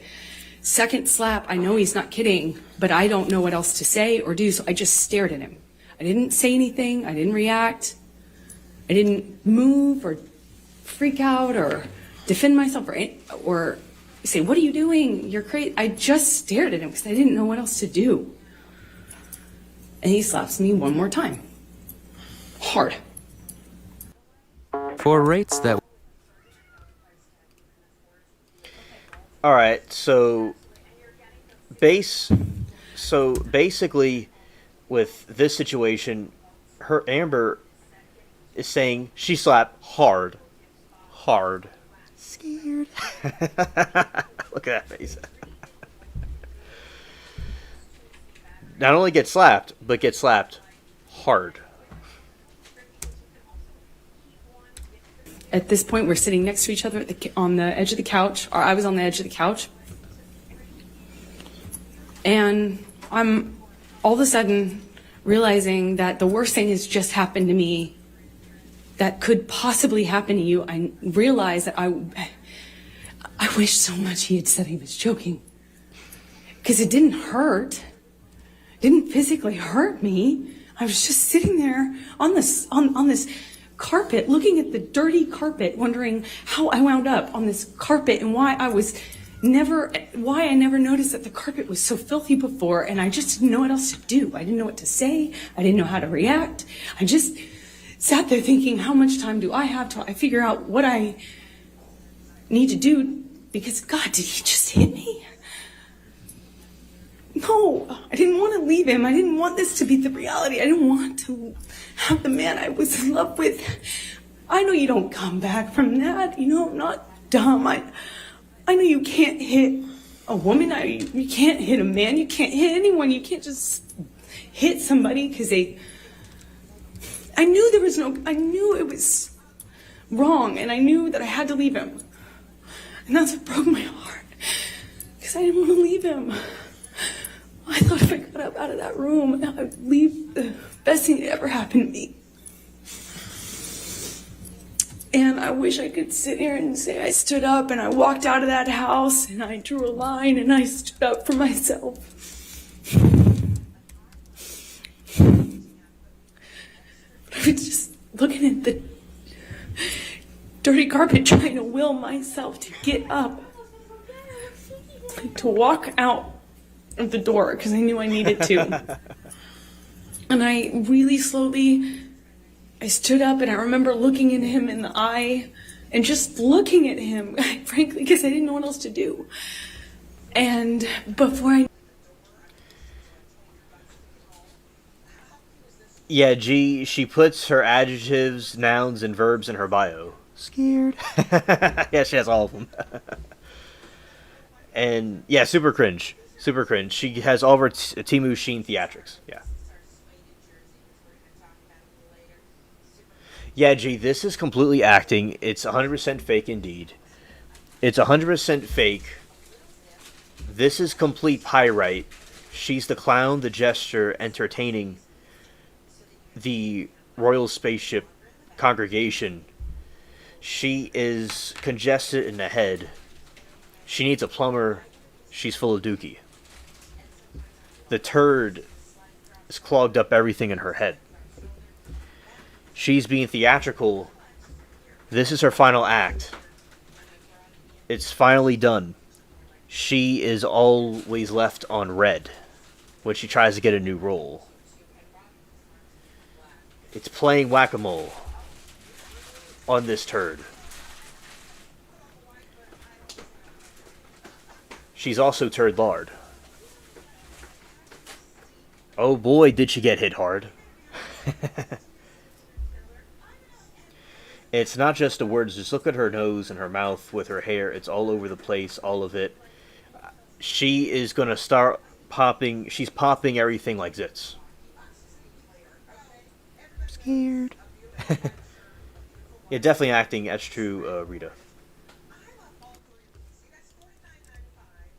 [SPEAKER 4] Second slap, I know he's not kidding, but I don't know what else to say or do, so I just stared at him. I didn't say anything. I didn't react. I didn't move or freak out or defend myself or I say, what are you doing? You're crazy. I just stared at him because I didn't know what else to do. And he slaps me one more time. Hard.
[SPEAKER 7] For rates that...
[SPEAKER 1] All right, so basically with this situation, Amber is saying she slapped hard. Scared. Look at that face. Not only get slapped, but get slapped hard.
[SPEAKER 4] At this point, we're sitting next to each other on the edge of the couch, or I was on the edge of the couch. And I'm all of a sudden realizing that the worst thing has just happened to me that could possibly happen to you. I realized that I wish so much he had said he was joking. Because it didn't hurt. It didn't physically hurt me. I was just sitting there on this carpet, looking at the dirty carpet, wondering how I wound up on this carpet and why I never noticed that the carpet was so filthy before, and I just didn't know what else to do. I didn't know what to say. I didn't know how to react. I just sat there thinking, how much time do I have till I figure out what I need to do? Because, God, did he just hit me? No, I didn't want to leave him. I didn't want this to be the reality. I didn't want to have the man I was in love with. I know you don't come back from that. You know, I'm not dumb. I know you can't hit a woman. You can't hit a man. You can't hit anyone. You can't just hit somebody because I knew I knew it was wrong, and I knew that I had to leave him. And that's what broke my heart, because I didn't want to leave him. I thought if I got up out of that room, I would leave the best thing that ever happened to me. And I wish I could sit here and say I stood up and I walked out of that house and I drew a line and I stood up for myself. But I was just looking at the dirty carpet, trying to will myself to get up, to walk out of the door because I knew I needed to. And I really slowly, I stood up and I remember looking at him in the eye and just looking at him, frankly, because I didn't know what else to do. And before I...
[SPEAKER 1] Yeah, G, she puts her adjectives, nouns, and verbs in her bio. Scared. Yeah, she has all of them. And, yeah, super cringe. Super cringe. She has all of her Temu Sheen theatrics. Yeah. Yeah, G, this is completely acting. It's 100% fake indeed. It's 100% fake. This is complete pyrite. She's the clown, the jester, entertaining the royal spaceship congregation. She is congested in the head. She needs a plumber. She's full of dookie. The turd has clogged up everything in her head. She's being theatrical. This is her final act. It's finally done. She is always left on red when she tries to get a new role. It's playing whack-a-mole on this turd. She's also turd lard. Oh boy, did she get hit hard. It's not just the words. Just look at her nose and her mouth with her hair. It's all over the place, all of it. She is going to start popping. She's popping everything like zits. Scared. Yeah, definitely acting. That's true, Rita.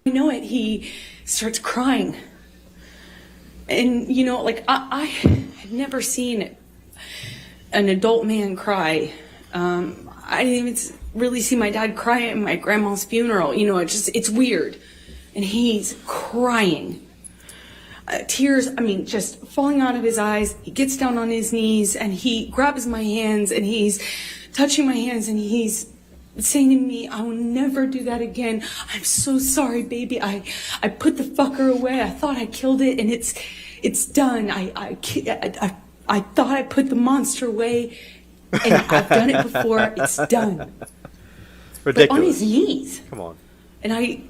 [SPEAKER 4] You know it, he starts crying. And, you know, like, I had never seen an adult man cry. I didn't even really see my dad cry at my grandma's funeral. You know, it's weird. And he's crying. Tears, I mean, just falling out of his eyes. He gets down on his knees and he grabs my hands and he's touching my hands and he's saying to me, I will never do that again. I'm so sorry, baby. I put the fucker away. I thought I killed it, and it's done. I thought I put the monster away, and I've done it before. It's done.
[SPEAKER 1] Ridiculous.
[SPEAKER 4] But on his knees.
[SPEAKER 1] Come on.
[SPEAKER 4] And I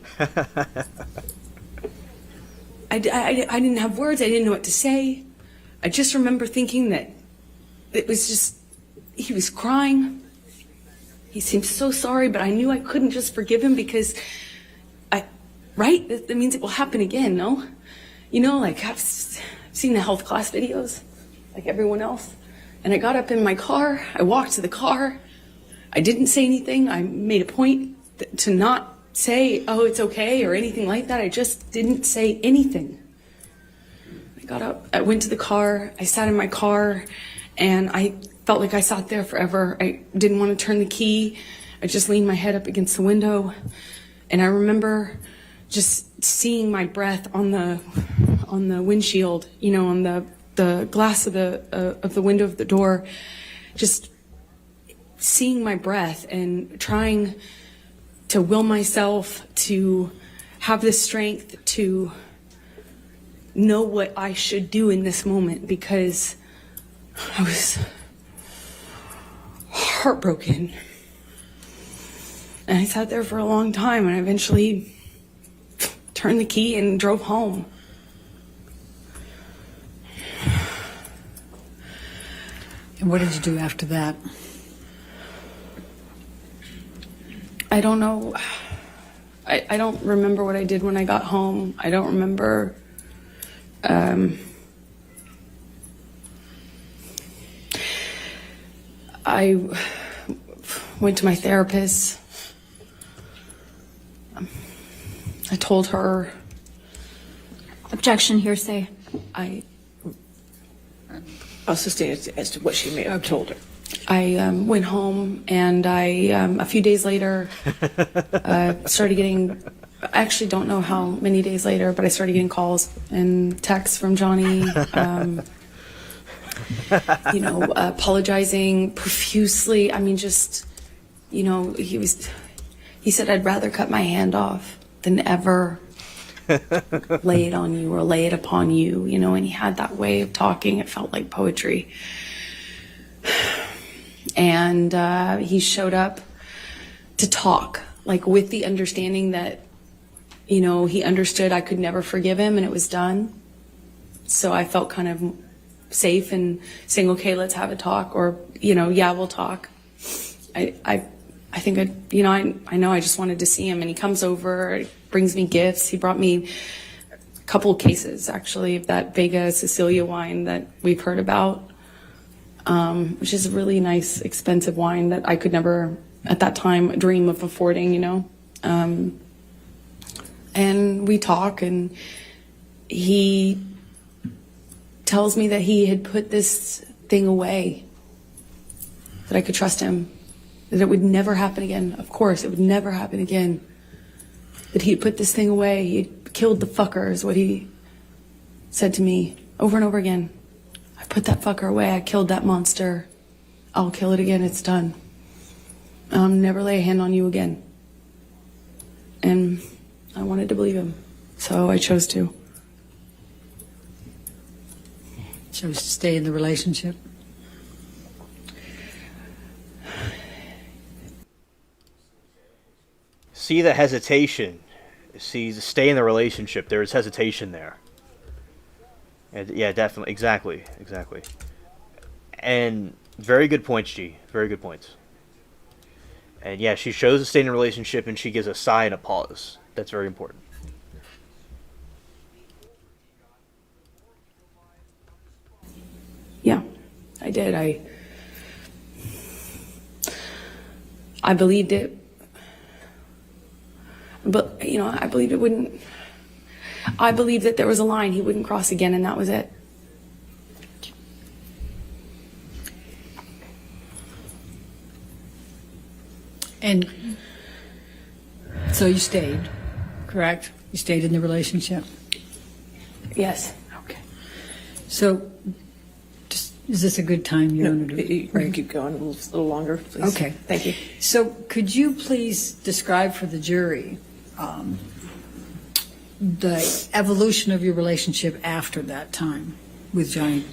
[SPEAKER 4] didn't have words. I didn't know what to say. I just remember thinking that it was just, he was crying. He seemed so sorry, but I knew I couldn't just forgive him because right? That means it will happen again, no? You know, like I've seen the health class videos, like everyone else. And I got up in my car. I walked to the car. I didn't say anything. I made a point to not say, oh, it's okay or anything like that. I just didn't say anything. I got up, I went to the car, I sat in my car, and I felt like I sat there forever. I didn't want to turn the key. I just leaned my head up against the window, and I remember just seeing my breath on the windshield, you know, on the glass of the window of the door, just seeing my breath and trying to will myself to have the strength to know what I should do in this moment, because I was heartbroken. And I sat there for a long time, and I eventually turned the key and drove home.
[SPEAKER 12] And what did you do after that?
[SPEAKER 4] I don't know. I don't remember what I did when I got home. I don't remember. I went to my therapist. I told her.
[SPEAKER 9] Objection, hearsay.
[SPEAKER 11] I'll sustain it as to what she may have told her.
[SPEAKER 4] I went home, and a few days later, started getting, I actually don't know how many days later, but I started getting calls and texts from Johnny, you know, apologizing profusely. I mean, just, you know, he said, I'd rather cut my hand off than ever lay it on you or lay it upon you, you know, and he had that way of talking. It felt like poetry. And he showed up to talk, like with the understanding that, you know, he understood I could never forgive him and it was done. So I felt kind of safe in saying, okay, let's have a talk, or, you know, yeah, we'll talk. I think I know I just wanted to see him, and he comes over, brings me gifts. He brought me a couple of cases, actually, of that Vega Sicilia wine that we've heard about. Which is a really nice, expensive wine that I could never, at that time, dream of affording, you know. And we talk, and he tells me that he had put this thing away, that I could trust him, that it would never happen again. Of course, it would never happen again. That he had put this thing away. He had killed the fucker, is what he said to me over and over again. I put that fucker away. I killed that monster. I'll kill it again. It's done. I'll never lay a hand on you again. And I wanted to believe him, so I chose to.
[SPEAKER 12] Chose to stay in the relationship?
[SPEAKER 1] See the hesitation. See, stay in the relationship. There's hesitation there. Yeah, definitely. Exactly. And very good points, G. Very good points. And yeah, she shows to stay in a relationship, and she gives a sigh and a pause. That's very important.
[SPEAKER 4] Yeah, I did. I believed it. But, you know, I believed it wouldn't. I believed that there was a line he wouldn't cross again, and that was it.
[SPEAKER 12] And so you stayed, correct? You stayed in the relationship?
[SPEAKER 4] Yes.
[SPEAKER 12] Okay. So just Is this a good time? You want to do
[SPEAKER 11] You can keep going a little longer, please.
[SPEAKER 12] Okay.
[SPEAKER 11] Thank you.
[SPEAKER 12] So could you please describe for the jury the evolution of your relationship after that time with Johnny?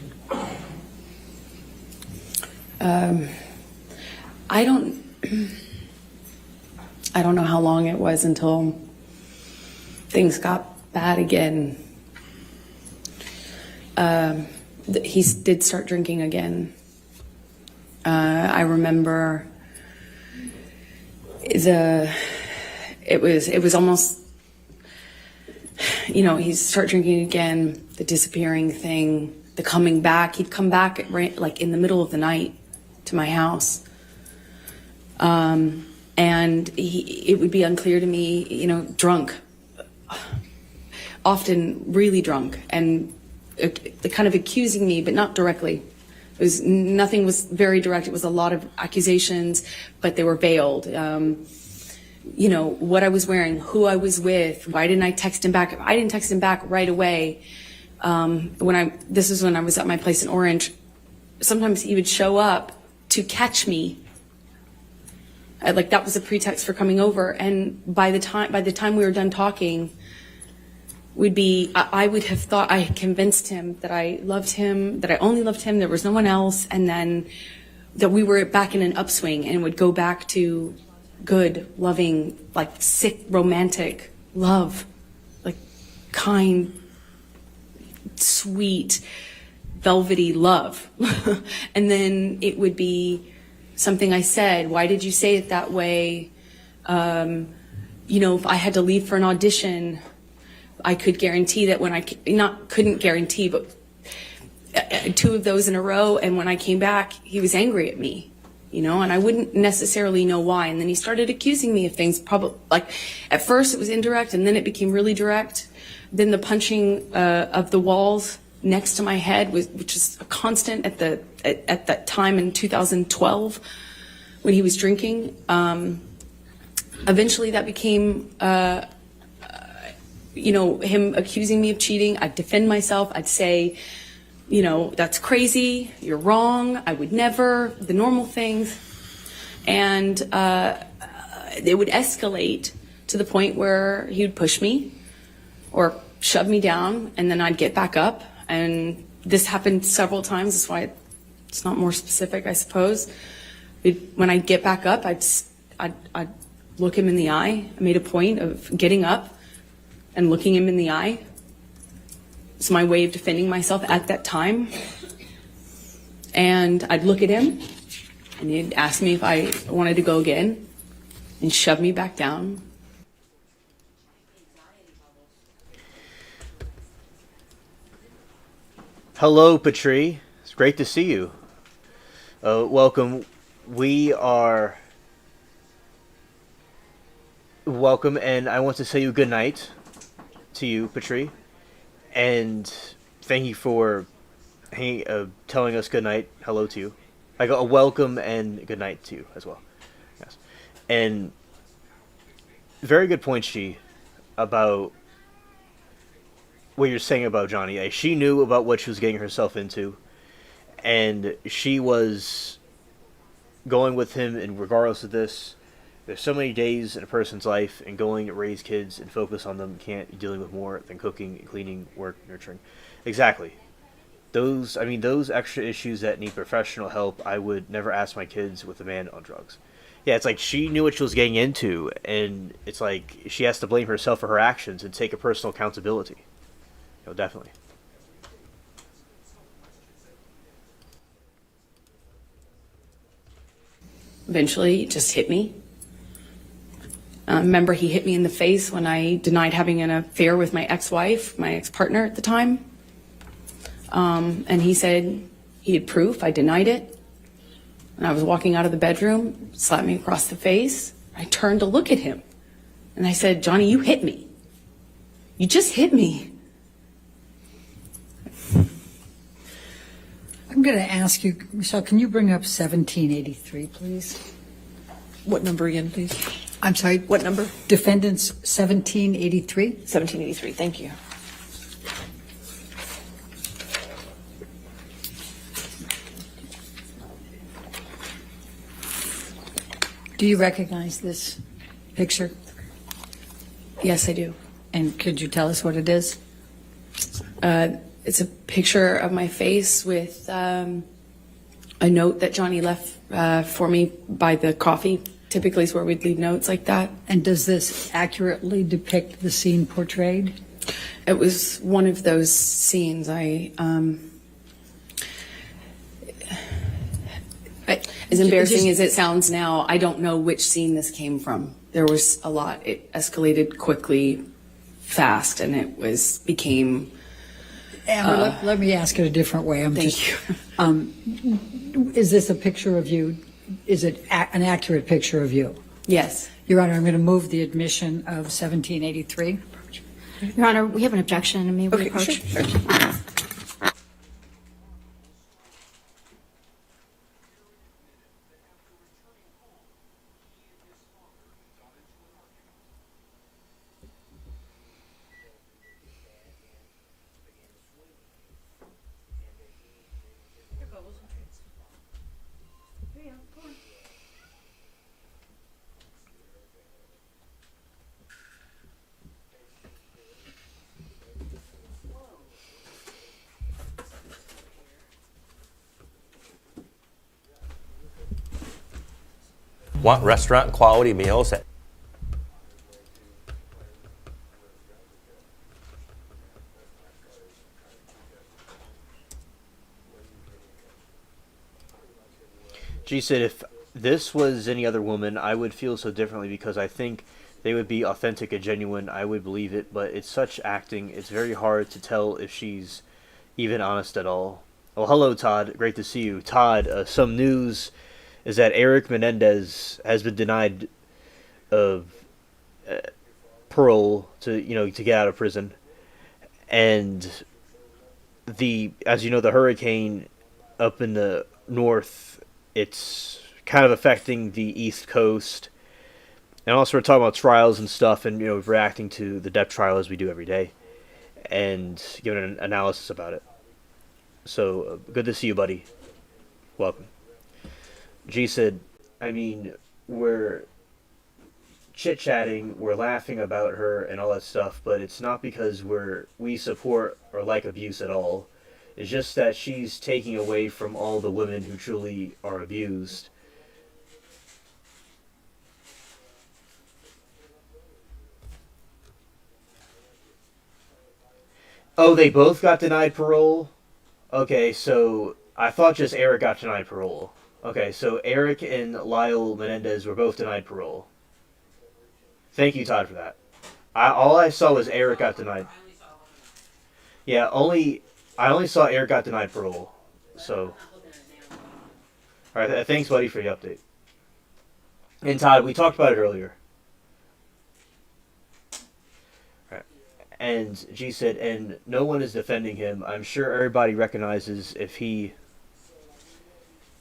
[SPEAKER 4] I don't know how long it was until things got bad again. He did start drinking again. I remember it was almost, he'd start drinking again, the disappearing thing, the coming back. He'd come back like in the middle of the night to my house. And it would be unclear to me, drunk, often really drunk, and kind of accusing me, but not directly. Nothing was very direct. It was a lot of accusations, but they were veiled. What I was wearing, who I was with, why didn't I text him back? I didn't text him back right away. This is when I was at my place in Orange. Sometimes he would show up to catch me. Like that was a pretext for coming over. And by the time we were done talking, I would have thought I had convinced him that I loved him, that I only loved him, there was no one else, and then that we were back in an upswing and would go back to good, loving, like sick, romantic love, like kind, sweet, velvety love. And then it would be something I said, why did you say it that way? If I had to leave for an audition, I could guarantee that couldn't guarantee, but 2 of those in a row, and when I came back, he was angry at me, and I wouldn't necessarily know why. And then he started accusing me of things, probably, like, at first it was indirect, and then it became really direct. Then the punching of the walls next to my head, which is a constant at that time in 2012 when he was drinking. Eventually that became him accusing me of cheating. I'd defend myself. I'd say, that's crazy. You're wrong. I would never. The normal things. And it would escalate to the point where he would push me or shove me down, and then I'd get back up. And this happened several times. That's why it's not more specific, I suppose. When I'd get back up, I'd look him in the eye. I made a point of getting up and looking him in the eye. It's my way of defending myself at that time. And I'd look at him, and he'd ask me if I wanted to go again, and shove me back down.
[SPEAKER 1] Hello, Patri. It's great to see you. Welcome. We are welcome, and I want to say you good night to you, Patri, and thank you for telling us good night. Hello to you. I got a welcome and good night to you as well. Yes, and very good point, She, about what you're saying about Johnny. Like, she knew about what she was getting herself into, and she was going with him, and regardless of this, there's so many days in a person's life, and going to raise kids and focus on them can't be dealing with more than cooking, cleaning, work, nurturing. Exactly. Those extra issues that need professional help, I would never ask my kids with a man on drugs. Yeah, it's like she knew what she was getting into, and it's like she has to blame herself for her actions and take a personal accountability. Definitely.
[SPEAKER 4] Eventually, it just hit me. Remember, he hit me in the face when I denied having an affair with my ex-wife, my ex-partner at the time. And he said he had proof. I denied it. And I was walking out of the bedroom, slapped me across the face. I turned to look at him. And I said, Johnny, you hit me. You just hit me.
[SPEAKER 12] I'm going to ask you, Michelle, can you bring up 1783, please?
[SPEAKER 11] What number again, please?
[SPEAKER 12] I'm sorry.
[SPEAKER 11] What number?
[SPEAKER 12] Defendants 1783.
[SPEAKER 11] 1783, thank you.
[SPEAKER 12] Do you recognize this picture?
[SPEAKER 4] Yes, I do.
[SPEAKER 12] And could you tell us what it is?
[SPEAKER 4] It's a picture of my face with a note that Johnny left for me by the coffee. Typically is where we'd leave notes like that.
[SPEAKER 12] And does this accurately depict the scene portrayed?
[SPEAKER 4] It was one of those scenes. As embarrassing as it sounds now, I don't know which scene this came from. There was a lot. It escalated quickly, fast, and it became.
[SPEAKER 12] Amber, let me ask it a different way.
[SPEAKER 4] Thank
[SPEAKER 12] you. Is this a picture of you? Is it an accurate picture of you?
[SPEAKER 4] Yes.
[SPEAKER 12] Your Honor, I'm going to move the admission of 1783.
[SPEAKER 9] Your Honor, we have an objection. May we
[SPEAKER 4] Okay,
[SPEAKER 9] approach?
[SPEAKER 4] sure.
[SPEAKER 14] Want restaurant quality meals at
[SPEAKER 1] G said, if this was any other woman, I would feel so differently because I think they would be authentic and genuine. I would believe it, but it's such acting. It's very hard to tell if she's even honest at all. Well, hello, Todd. Great to see you. Todd, some news is that Eric Menendez has been denied of parole to get out of prison, and as you know, the hurricane up in the north, it's kind of affecting the East Coast. And also we're talking about trials and stuff, and reacting to the Depp trial as we do every day, and giving an analysis about it. So good to see you, buddy. Welcome. G said, I mean, we're chit-chatting, we're laughing about her and all that stuff, but it's not because we support or like abuse at all. It's just that she's taking away from all the women who truly are abused. Oh, they both got denied parole? Okay, so I thought just Eric got denied parole. Okay, so Eric and Lyle Menendez were both denied parole. Thank you, Todd, for that. All I saw was Eric got denied. Yeah, I only saw Eric got denied parole. So, all right, thanks, buddy, for the update. And Todd, we talked about it earlier. All right. And G said, and no one is defending him. I'm sure everybody recognizes if he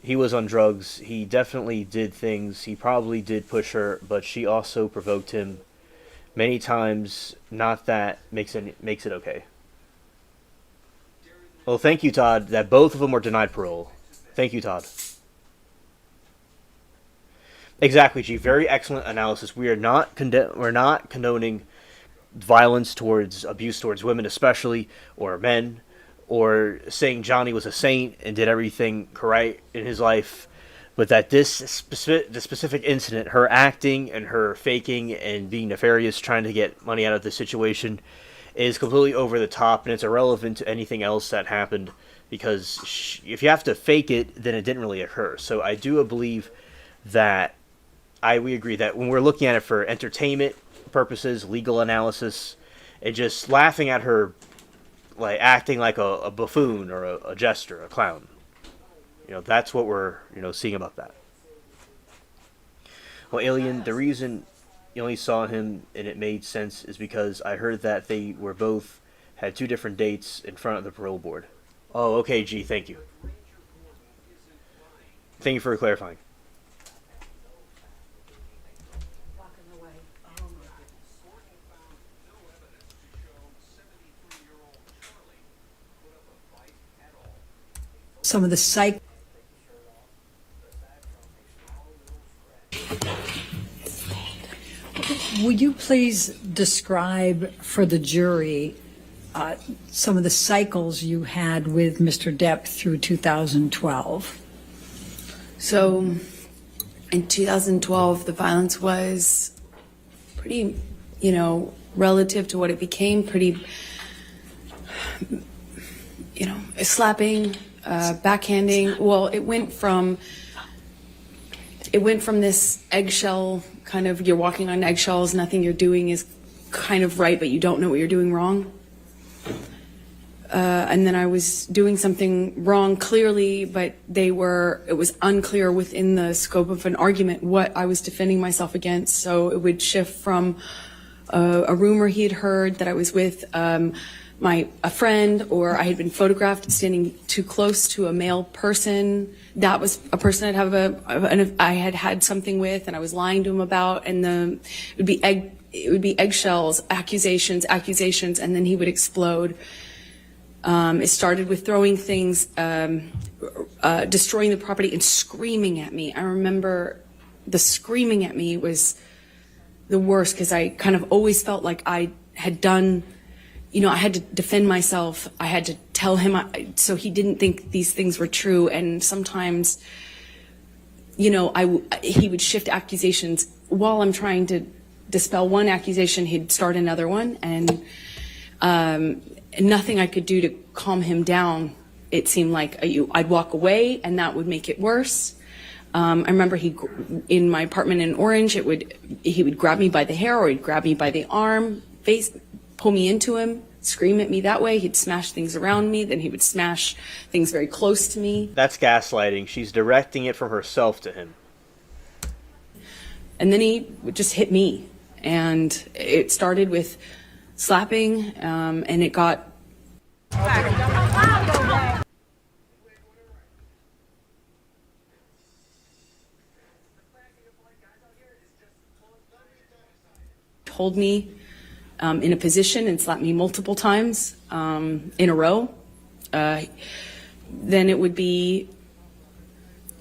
[SPEAKER 1] was on drugs. He definitely did things. He probably did push her, but she also provoked him many times. Not that makes it okay. Well, thank you, Todd, that both of them were denied parole. Thank you, Todd. Exactly, G. Very excellent analysis. We're not condoning violence towards abuse towards women, especially, or men, or saying Johnny was a saint and did everything correct in his life, but that the specific incident, her acting and her faking and being nefarious, trying to get money out of the situation, is completely over the top, and it's irrelevant to anything else that happened, because if you have to fake it, then it didn't really occur. So I do believe that we agree that when we're looking at it for entertainment purposes, legal analysis, and just laughing at her like acting like a buffoon or a jester, a clown. That's what we're, seeing about that. Well, Alien, the reason you only saw him and it made sense is because I heard that they had two different dates in front of the parole board. Oh, okay, G, thank you. Thank you for clarifying.
[SPEAKER 12] Some of the psych. Would you please describe for the jury some of the cycles you had with Mr. Depp through 2012?
[SPEAKER 4] So in 2012, the violence was pretty, relative to what it became, pretty, slapping, backhanding. Well, it went from this eggshell kind of, you're walking on eggshells, nothing you're doing is kind of right, but you don't know what you're doing wrong. And then I was doing something wrong clearly, but it was unclear within the scope of an argument what I was defending myself against. So it would shift from a rumor he had heard that I was with a friend, or I had been photographed standing too close to a male person. That was a person I had had something with, and I was lying to him about, and it would be eggshells, accusations, and then he would explode. It started with throwing things, destroying the property, and screaming at me. I remember the screaming at me was the worst, because I kind of always felt like I had done, I had to defend myself. I had to tell him so he didn't think these things were true. And sometimes, he would shift accusations while I'm trying to dispel one accusation. He'd start another one, and nothing I could do to calm him down. It seemed like I'd walk away, and that would make it worse. I remember in my apartment in Orange, he would grab me by the hair, or he'd grab me by the arm, pull me into him, scream at me that way. He'd smash things around me, then he would smash things very close to me.
[SPEAKER 1] That's gaslighting. She's directing it from herself to him.
[SPEAKER 4] And then he would just hit me, and it started with slapping, and it got hold me in a position and slapped me multiple times in a row. Then it would be,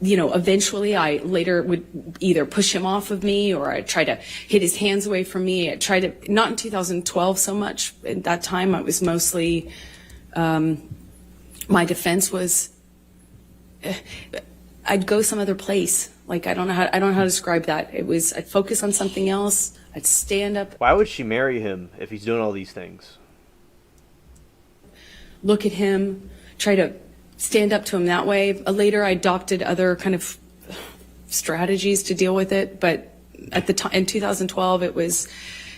[SPEAKER 4] eventually I later would either push him off of me, or I'd try to hit his hands away from me. I tried to, not in 2012 so much. At that time, I was mostly, my defense was, I'd go some other place. Like, I don't know how to describe that. I'd focus on something else. I'd stand up.
[SPEAKER 1] Why would she marry him if he's doing all these things?
[SPEAKER 4] Look at him, try to stand up to him that way. Later, I adopted other kind of strategies to deal with it. But at the time, in 2012,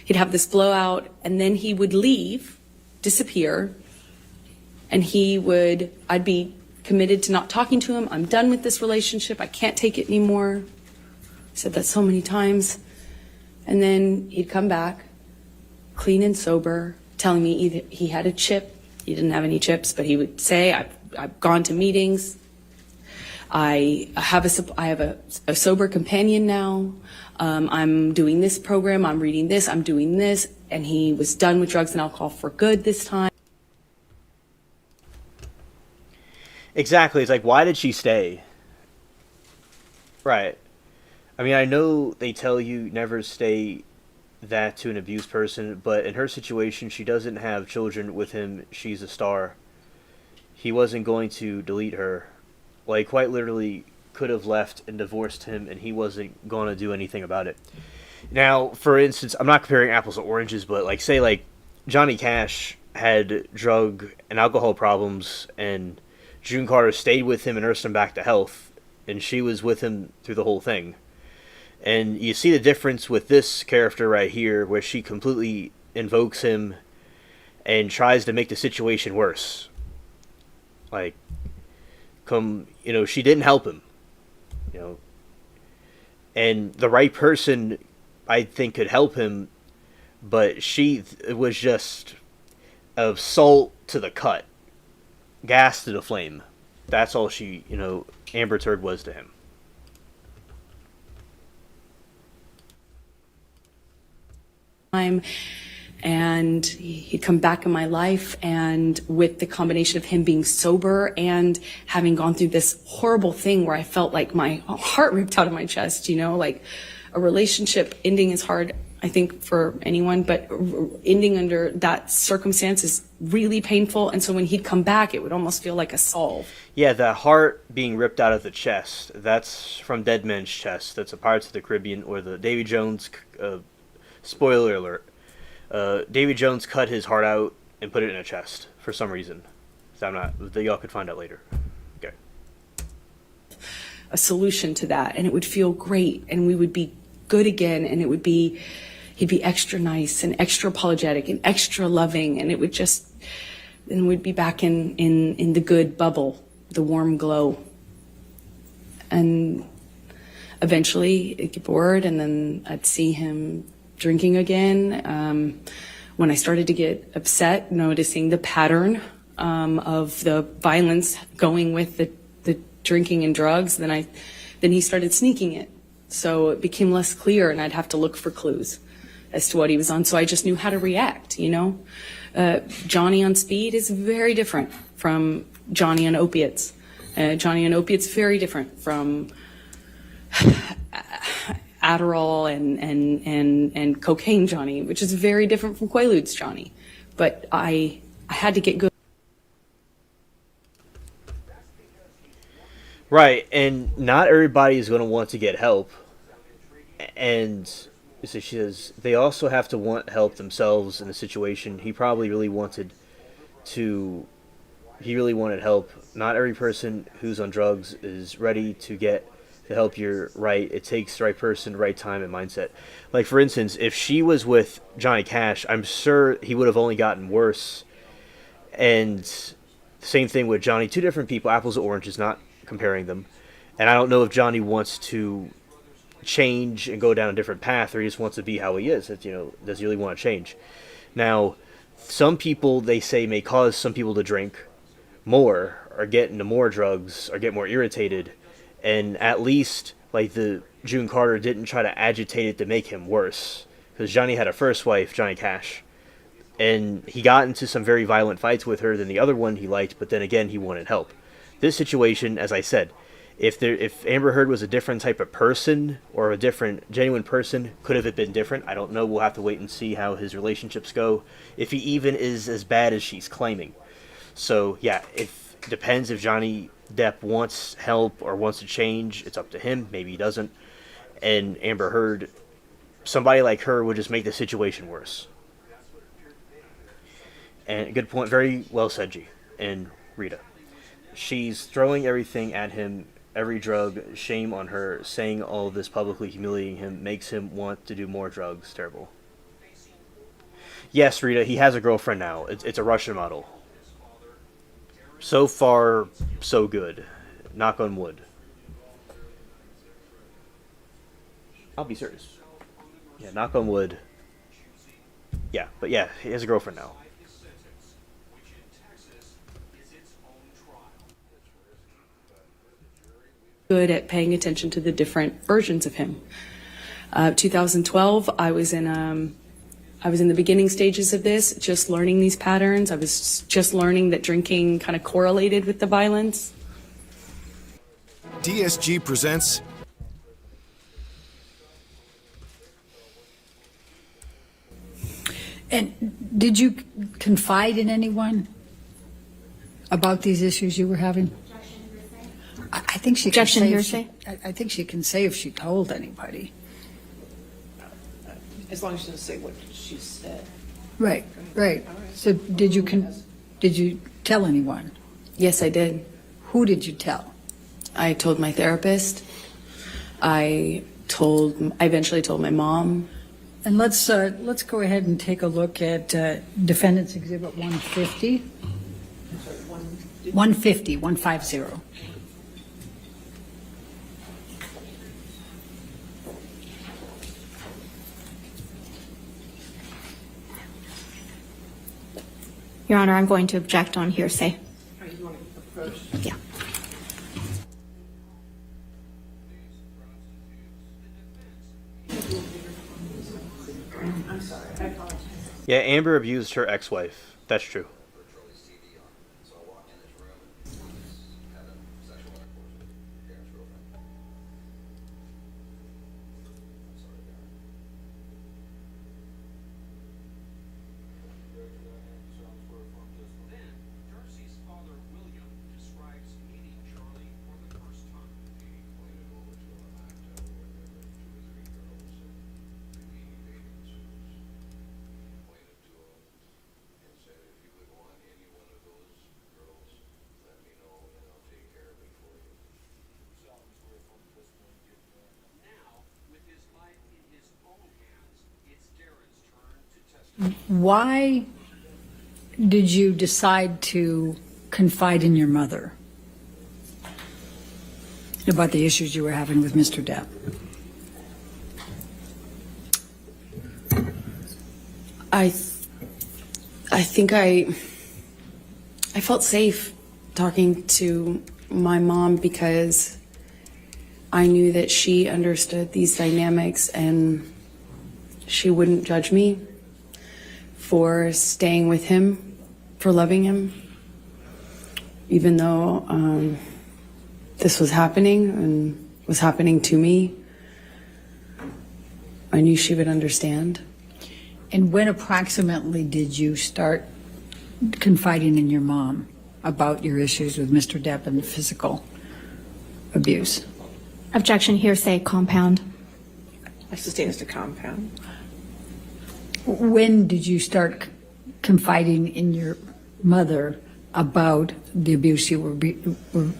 [SPEAKER 4] he'd have this blowout, and then he would leave, disappear, and I'd be committed to not talking to him. I'm done with this relationship. I can't take it anymore. I said that so many times. And then he'd come back, clean and sober, telling me either he had a chip. He didn't have any chips, but he would say, I've gone to meetings. I have a sober companion now. I'm doing this program. I'm reading this. I'm doing this. And he was done with drugs and alcohol for good this time.
[SPEAKER 1] Exactly. It's like, why did she stay? Right. I mean, I know they tell you never stay that to an abused person, but in her situation, she doesn't have children with him. She's a star. He wasn't going to delete her. Like, quite literally could have left and divorced him, and he wasn't going to do anything about it. Now, for instance, I'm not comparing apples to oranges, but like, say, like, Johnny Cash had drug and alcohol problems, and June Carter stayed with him and nursed him back to health, and she was with him through the whole thing. And you see the difference with this character right here, where she completely invokes him and tries to make the situation worse. Like, she didn't help him, and the right person, I think, could help him, but she was just of salt to the cut, gas to the flame. That's all she, Amber Turd was to him.
[SPEAKER 4] And he'd come back in my life, and with the combination of him being sober and having gone through this horrible thing where I felt like my heart ripped out of my chest, like a relationship ending is hard. I think, for anyone, but ending under that circumstance is really painful. And so when he'd come back, it would almost feel like a solve.
[SPEAKER 1] Yeah, the heart being ripped out of the chest, that's from Dead Man's Chest. That's a Pirates of the Caribbean, or the Davy Jones, spoiler alert, Davy Jones cut his heart out and put it in a chest for some reason. So y'all could find out later. Okay.
[SPEAKER 4] A solution to that, and it would feel great, and we would be good again, and he'd be extra nice and extra apologetic and extra loving, and then we'd be back in the good bubble, the warm glow. And eventually it'd get bored, and then I'd see him drinking again. When I started to get upset, noticing the pattern of the violence going with the drinking and drugs, then he started sneaking it. So it became less clear, and I'd have to look for clues as to what he was on. So I just knew how to react, Johnny on speed is very different from Johnny on opiates. Johnny on opiates, very different from Adderall and cocaine Johnny, which is very different from Quaaludes Johnny. But I had to get good.
[SPEAKER 1] Right, and not everybody is going to want to get help. And so she says they also have to want help themselves in the situation. He probably really wanted help. Not every person who's on drugs is ready to get the help. You're right. It takes the right person, right time, and mindset. Like, for instance, if she was with Johnny Cash, I'm sure he would have only gotten worse. And same thing with Johnny. Two different people, apples and oranges, not comparing them. And I don't know if Johnny wants to change and go down a different path, or he just wants to be how he is. Does he really want to change? Now, some people, they say, may cause some people to drink more or get into more drugs or get more irritated, and at least like the June Carter didn't try to agitate it to make him worse, because Johnny had a first wife, Johnny Cash, and he got into some very violent fights with her than the other one he liked, but then again he wanted help. This situation, as I said, if Amber Heard was a different type of person, or a different genuine person, could have it been different? I don't know. We'll have to wait and see how his relationships go, if he even is as bad as she's claiming. So yeah, it depends if Johnny Depp wants help or wants to change. It's up to him. Maybe he doesn't. And Amber Heard, somebody like her would just make the situation worse. And good point. Very well said, G. And Rita. She's throwing everything at him, every drug, shame on her. Saying all of this publicly, humiliating him, makes him want to do more drugs. Terrible. Yes, Rita, he has a girlfriend now. It's a Russian model. So far, so good. Knock on wood. I'll be serious. Yeah, knock on wood. Yeah, but yeah, he has a girlfriend now.
[SPEAKER 4] Good at paying attention to the different versions of him. 2012, I was in the beginning stages of this, just learning these patterns. I was just learning that drinking kind of correlated with the violence.
[SPEAKER 13] DSG presents.
[SPEAKER 12] And did you confide in anyone about these issues you were having? I think she can say. I think she can say if she told anybody.
[SPEAKER 11] As long as she doesn't say what she said.
[SPEAKER 12] Right. So did you tell anyone?
[SPEAKER 4] Yes, I did.
[SPEAKER 12] Who did you tell?
[SPEAKER 4] I told my therapist. I eventually told my mom.
[SPEAKER 12] And let's go ahead and take a look at Defendant's Exhibit 150. 150.
[SPEAKER 9] Your Honor, I'm going to object on hearsay. Yeah.
[SPEAKER 1] Yeah, Amber abused her ex-wife. That's true.
[SPEAKER 12] Why did you decide to confide in your mother about the issues you were having with Mr. Depp?
[SPEAKER 4] I think I felt safe talking to my mom because I knew that she understood these dynamics and she wouldn't judge me for staying with him, for loving him, even though this was happening and was happening to me. I knew she would understand.
[SPEAKER 12] And when approximately did you start confiding in your mom about your issues with Mr. Depp and the physical abuse?
[SPEAKER 9] Objection, hearsay, compound.
[SPEAKER 11] I sustain as to compound.
[SPEAKER 12] When did you start confiding in your mother about the abuse you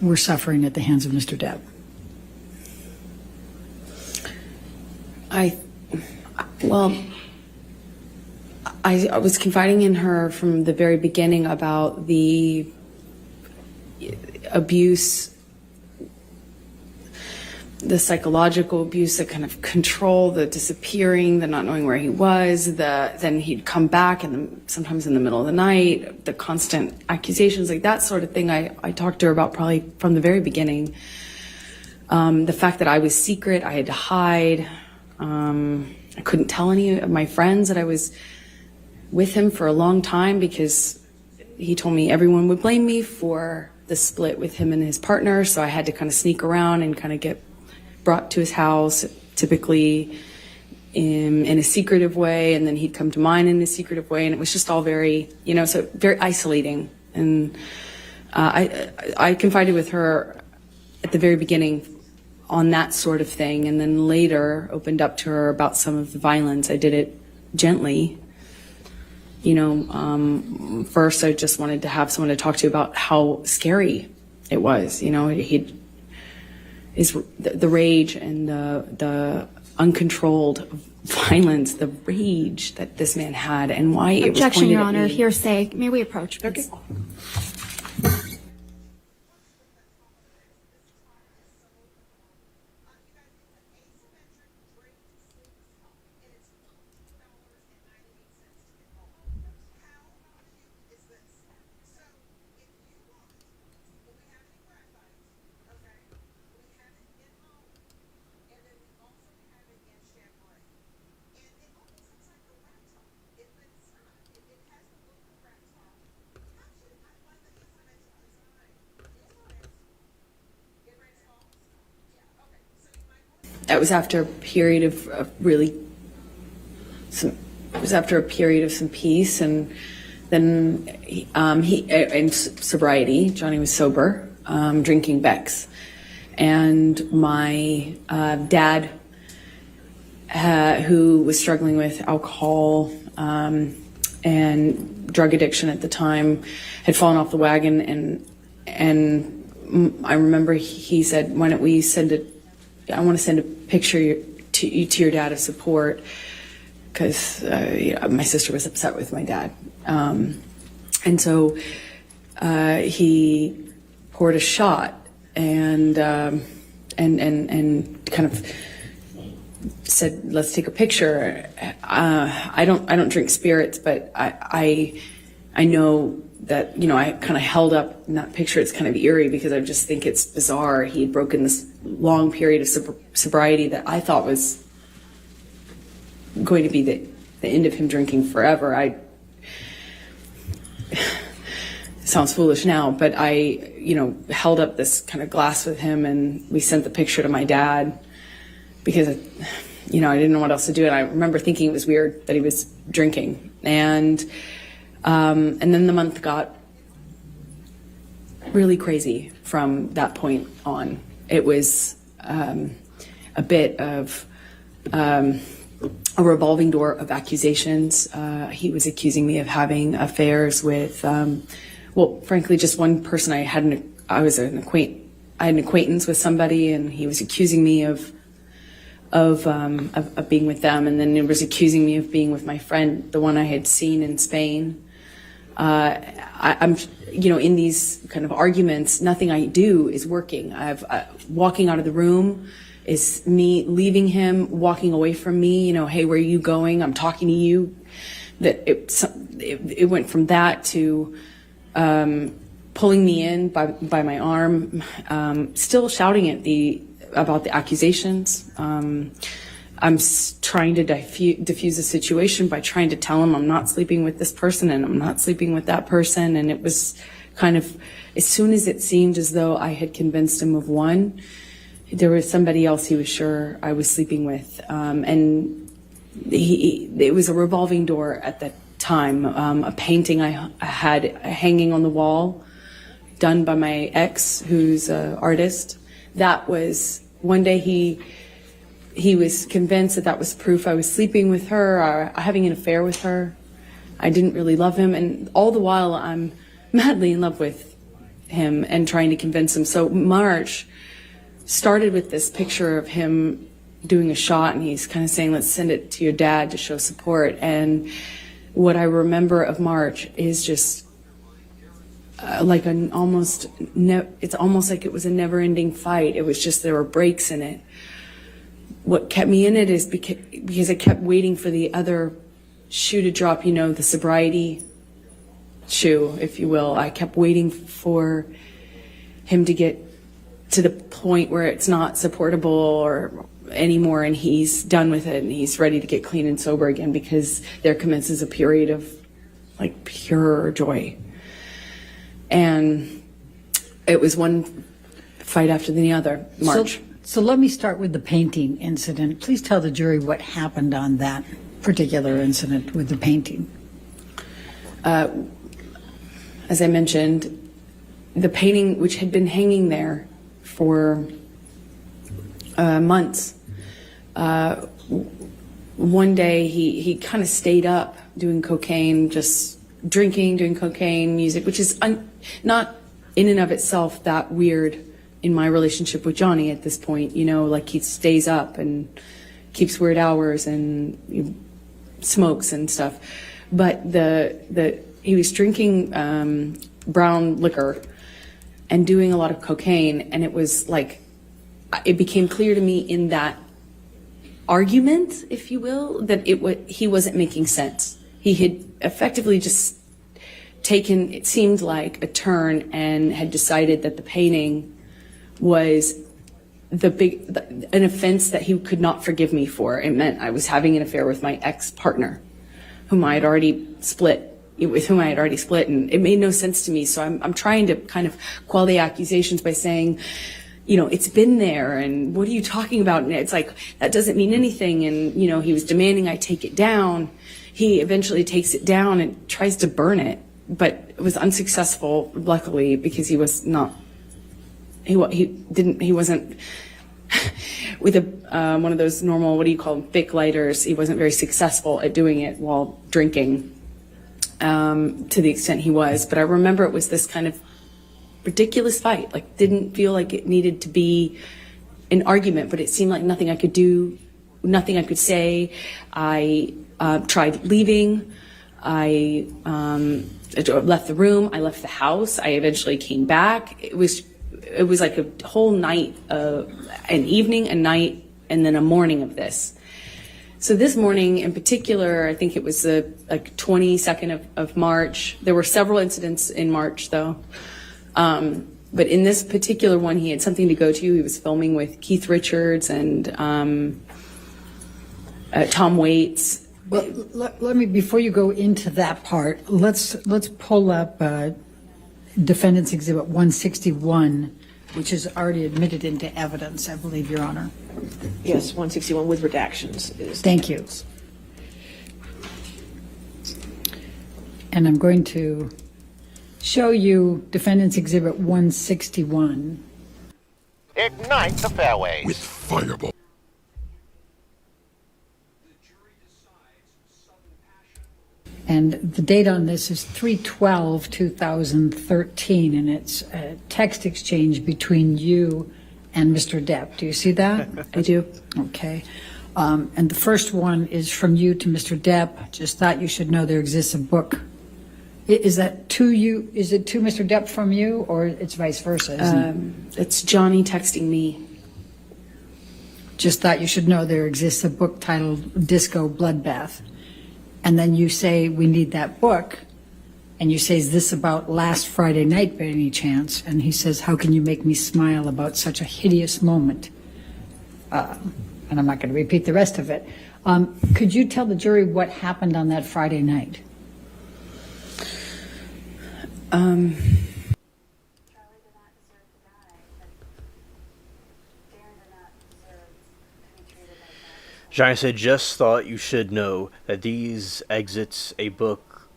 [SPEAKER 12] were suffering at the hands of Mr. Depp?
[SPEAKER 4] I was confiding in her from the very beginning about the abuse, the psychological abuse, the kind of control, the disappearing, the not knowing where he was, then he'd come back and sometimes in the middle of the night, the constant accusations, like that sort of thing. I talked to her about probably from the very beginning. The fact that I was secret, I had to hide. I couldn't tell any of my friends that I was with him for a long time because he told me everyone would blame me for the split with him and his partner. So I had to kind of sneak around and kind of get brought to his house, typically in a secretive way. And then he'd come to mine in a secretive way. And it was just all very, so very isolating. And I confided with her at the very beginning on that sort of thing. And then later opened up to her about some of the violence. I did it gently. First I just wanted to have someone to talk to about how scary it was. The rage and the uncontrolled violence, the rage that this man had, and why it was
[SPEAKER 9] Objection,
[SPEAKER 4] pointed
[SPEAKER 9] Your
[SPEAKER 4] at
[SPEAKER 9] Honor.
[SPEAKER 4] me.
[SPEAKER 9] Hearsay. May we approach, please?
[SPEAKER 4] Okay. It was after a period of some peace, and then he and sobriety. Johnny was sober, drinking Beck's, and my dad, who was struggling with alcohol and drug addiction at the time, had fallen off the wagon, and I remember he said, "Why don't we I want to send a picture to your dad of support," because my sister was upset with my dad. And so he poured a shot and kind of said, "Let's take a picture." I don't drink spirits, but I know that, I kind of held up in that picture. It's kind of eerie because I just think it's bizarre. He had broken this long period of sobriety that I thought was going to be the end of him drinking forever. It sounds foolish now, but I, held up this kind of glass with him, and we sent the picture to my dad because, I didn't know what else to do. And I remember thinking it was weird that he was drinking. And then the month got really crazy from that point on. It was a bit of a revolving door of accusations. He was accusing me of having affairs with, frankly, just one person. I had an acquaintance with somebody, and he was accusing me of of being with them, and then it was accusing me of being with my friend, the one I had seen in Spain. I'm, in these kind of arguments, nothing I do is working. Walking out of the room is me leaving him, walking away from me. Hey, where are you going? I'm talking to you. That it went from that to pulling me in by my arm, still shouting about the accusations. I'm trying to diffuse the situation by trying to tell him I'm not sleeping with this person and I'm not sleeping with that person. And it was kind of, as soon as it seemed as though I had convinced him of one, there was somebody else he was sure I was sleeping with. And it was a revolving door at that time. A painting I had hanging on the wall, done by my ex, who's an artist. That was, one day he was convinced that was proof I was sleeping with her, or having an affair with her. I didn't really love him, and all the while I'm madly in love with him and trying to convince him. So March started with this picture of him doing a shot, and he's kind of saying, let's send it to your dad to show support. And what I remember of March is just like it's almost like it was a never-ending fight. It was just, there were breaks in it. What kept me in it is because I kept waiting for the other shoe to drop, the sobriety shoe, if you will. I kept waiting for him to get to the point where it's not supportable or anymore, and he's done with it and he's ready to get clean and sober again, because there commences a period of like pure joy. And it was one fight after the other, March.
[SPEAKER 12] So let me start with the painting incident. Please tell the jury what happened on that particular incident with the painting.
[SPEAKER 4] As I mentioned, the painting, which had been hanging there for months, one day he kind of stayed up doing cocaine, just drinking, doing cocaine, music, which is not in and of itself that weird in my relationship with Johnny at this point. Like he stays up and keeps weird hours and smokes and stuff. But he was drinking brown liquor and doing a lot of cocaine, and it was like, it became clear to me in that argument, if you will, that he wasn't making sense. He had effectively just taken, it seemed like, a turn and had decided that the painting was an offense that he could not forgive me for. It meant I was having an affair with my ex-partner, with whom I had already split, and it made no sense to me. So I'm trying to kind of quell the accusations by saying, it's been there, and what are you talking about? And it's like, that doesn't mean anything. And, he was demanding I take it down. He eventually takes it down and tries to burn it, but it was unsuccessful, luckily, because he was not, he wasn't with one of those normal, what do you call them, Bic lighters. He wasn't very successful at doing it while drinking, to the extent he was. But I remember it was this kind of ridiculous fight, like didn't feel like it needed to be an argument, but it seemed like nothing I could do, nothing I could say. I tried leaving. I left the room. I left the house. I eventually came back. It was like a whole night, an evening, a night, and then a morning of this. So this morning in particular, I think it was the 22nd of March. There were several incidents in March, though. But in this particular one, he had something to go to. He was filming with Keith Richards and Tom Waits.
[SPEAKER 12] Well, let me, before you go into that part, let's pull up Defendant's Exhibit 161, which is already admitted into evidence, I believe, Your Honor.
[SPEAKER 11] Yes, 161 with redactions.
[SPEAKER 12] Thank you. And I'm going to show you Defendant's Exhibit 161.
[SPEAKER 10] Ignite the fairways
[SPEAKER 16] with Fireball.
[SPEAKER 12] And the date on this is 3/12/2013, and it's a text exchange between you and Mr. Depp. Do you see that?
[SPEAKER 4] I do.
[SPEAKER 12] Okay. And the first one is from you to Mr. Depp. Just thought you should know there exists a book. Is that to you? Is it to Mr. Depp from you, or it's vice versa? Isn't
[SPEAKER 4] It's Johnny texting me.
[SPEAKER 12] Just thought you should know there exists a book titled Disco Bloodbath. And then you say, we need that book. And you say, is this about last Friday night by any chance? And he says, how can you make me smile about such a hideous moment? And I'm not going to repeat the rest of it. Could you tell the jury what happened on that Friday night?
[SPEAKER 1] Johnny said, just thought you should know that these exits a book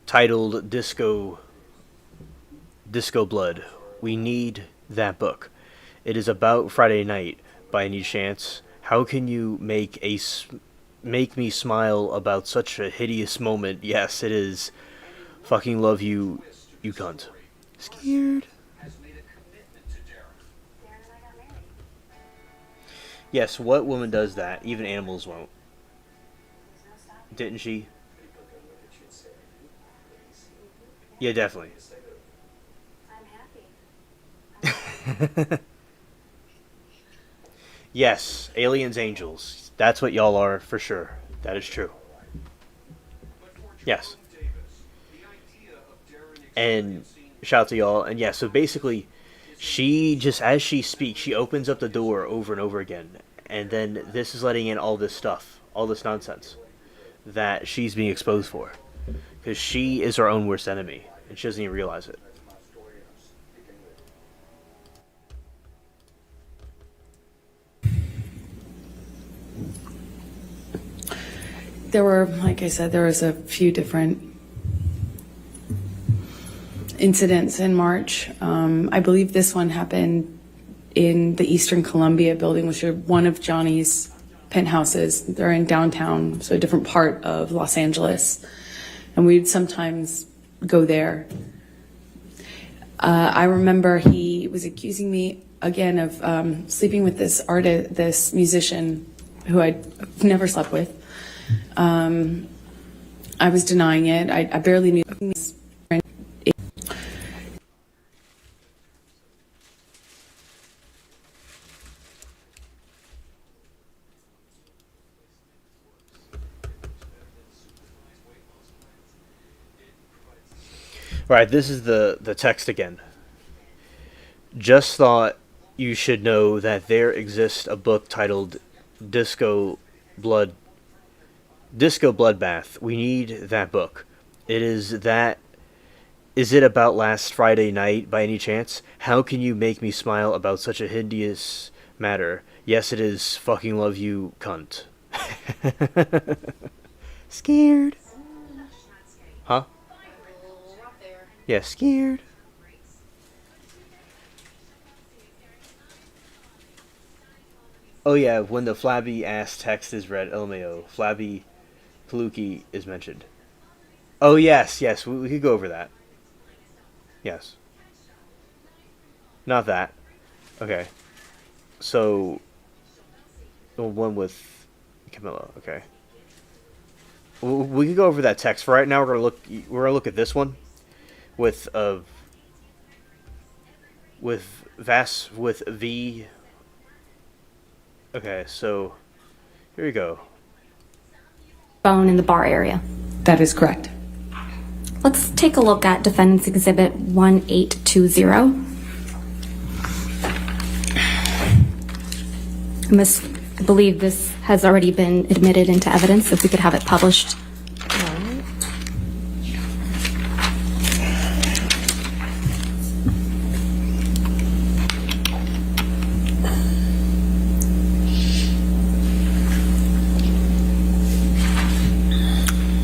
[SPEAKER 1] titled Disco Blood. We need that book. It is about Friday night by any chance. How can you make me smile about such a hideous moment? Yes, it is. Fucking love you, you cunt. Scared. Yes, what woman does that? Even animals won't. Didn't she? Yeah, definitely. Yes, aliens, angels. That's what y'all are, for sure. That is true. Yes. And shout out to y'all. And yeah, so basically, she just, as she speaks, she opens up the door over and over again. And then this is letting in all this stuff, all this nonsense that she's being exposed for. Because she is her own worst enemy, and she doesn't even realize it.
[SPEAKER 4] There were, like I said, there was a few different incidents in March. I believe this one happened in the Eastern Columbia building, which are one of Johnny's penthouses. They're in downtown, so a different part of Los Angeles. And we'd sometimes go there. I remember he was accusing me again of sleeping with this artist, this musician who I'd never slept with. I was denying it. I barely knew.
[SPEAKER 1] Right, this is the text again. Just thought you should know that there exists a book titled Disco Bloodbath. We need that book. Is it about last Friday night by any chance? How can you make me smile about such a hideous matter? Yes, it is. Fucking love you, cunt. Scared. Huh? Yeah, scared. Oh yeah, when the flabby ass text is read, LMAO, flabby Paluki is mentioned. Oh yes, we could go over that. Yes. Not that. Okay. So, the one with Camilla. Okay. We could go over that text. For right now, we're gonna look at this one with V. Okay, so here we go.
[SPEAKER 9] Phone in the bar area.
[SPEAKER 4] That is correct.
[SPEAKER 9] Let's take a look at Defendant's Exhibit 1820. I believe this has already been admitted into evidence. If we could have it published.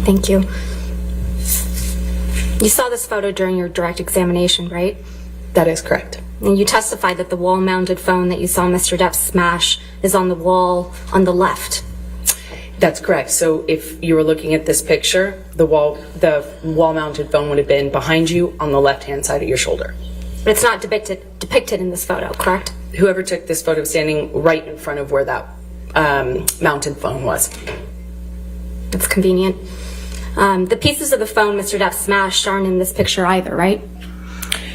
[SPEAKER 9] Thank you. You saw this photo during your direct examination, right?
[SPEAKER 4] That is correct.
[SPEAKER 9] And you testified that the wall-mounted phone that you saw Mr. Depp smash is on the wall on the left.
[SPEAKER 16] That's correct. So if you were looking at this picture, the wall-mounted phone would have been behind you on the left-hand side of your shoulder.
[SPEAKER 9] But it's not depicted in this photo, correct?
[SPEAKER 16] Whoever took this photo standing right in front of where that mounted phone was.
[SPEAKER 9] That's convenient. The pieces of the phone Mr. Depp smashed aren't in this picture either, right?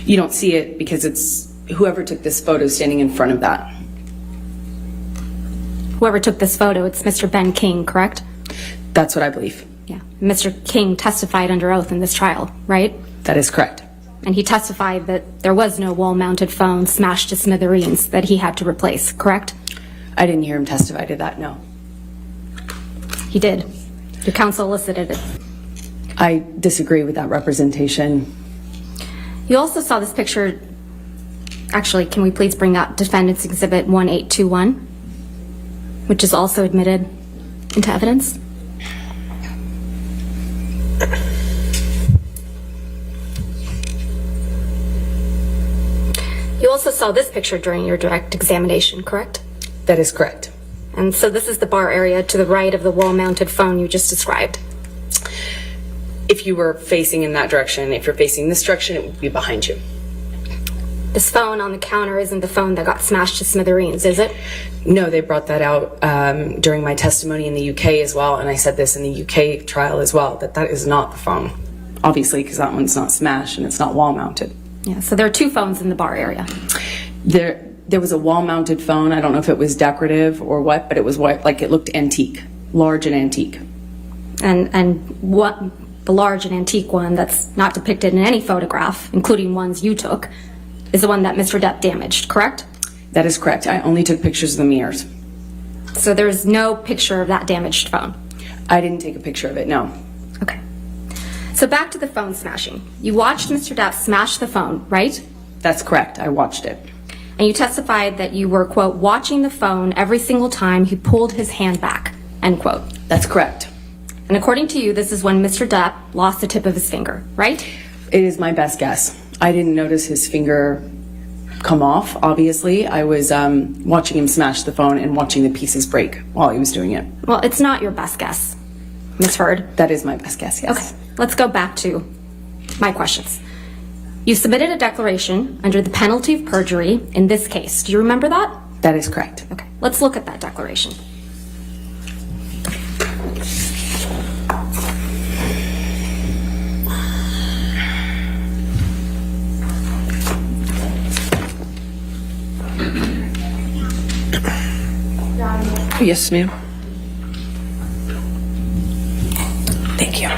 [SPEAKER 4] You don't see it because it's whoever took this photo standing in front of that.
[SPEAKER 9] Whoever took this photo, it's Mr. Ben King, correct?
[SPEAKER 4] That's what I believe.
[SPEAKER 9] Yeah. Mr. King testified under oath in this trial, right?
[SPEAKER 4] That is correct.
[SPEAKER 9] And he testified that there was no wall-mounted phone smashed to smithereens that he had to replace, correct?
[SPEAKER 4] I didn't hear him testify to that, no.
[SPEAKER 9] He did. Your counsel elicited it.
[SPEAKER 4] I disagree with that representation.
[SPEAKER 9] You also saw this picture. Actually, can we please bring up Defendant's Exhibit 1821, which is also admitted into evidence? You also saw this picture during your direct examination, correct?
[SPEAKER 16] That is correct.
[SPEAKER 9] And so this is the bar area to the right of the wall-mounted phone you just described.
[SPEAKER 16] If you were facing in that direction, if you're facing this direction, it would be behind you.
[SPEAKER 9] This phone on the counter isn't the phone that got smashed to smithereens, is it?
[SPEAKER 16] No, they brought that out during my testimony in the UK as well, and I said this in the UK trial as well, that is not the phone.
[SPEAKER 4] Obviously, because that one's not smashed and it's not wall-mounted.
[SPEAKER 9] Yeah, so there are two phones in the bar area.
[SPEAKER 4] There was a wall-mounted phone. I don't know if it was decorative or what, but it was like it looked antique, large and antique.
[SPEAKER 9] And what the large and antique one that's not depicted in any photograph, including ones you took, is the one that Mr. Depp damaged, correct?
[SPEAKER 4] That is correct. I only took pictures of the mirrors.
[SPEAKER 9] So there's no picture of that damaged phone?
[SPEAKER 4] I didn't take a picture of it, no.
[SPEAKER 9] Okay. So back to the phone smashing. You watched Mr. Depp smash the phone, right?
[SPEAKER 4] That's correct. I watched it.
[SPEAKER 9] And you testified that you were, quote, watching the phone every single time he pulled his hand back, end quote.
[SPEAKER 4] That's correct.
[SPEAKER 9] And according to you, this is when Mr. Depp lost the tip of his finger, right?
[SPEAKER 4] It is my best guess. I didn't notice his finger come off, obviously. I was watching him smash the phone and watching the pieces break while he was doing it.
[SPEAKER 9] Well, it's not your best guess, Ms. Heard.
[SPEAKER 4] That is my best guess, yes.
[SPEAKER 9] Okay, let's go back to my questions. You submitted a declaration under the penalty of perjury in this case. Do you remember that?
[SPEAKER 4] That is correct.
[SPEAKER 9] Okay, let's look at that declaration.
[SPEAKER 16] Yes, ma'am. Thank you.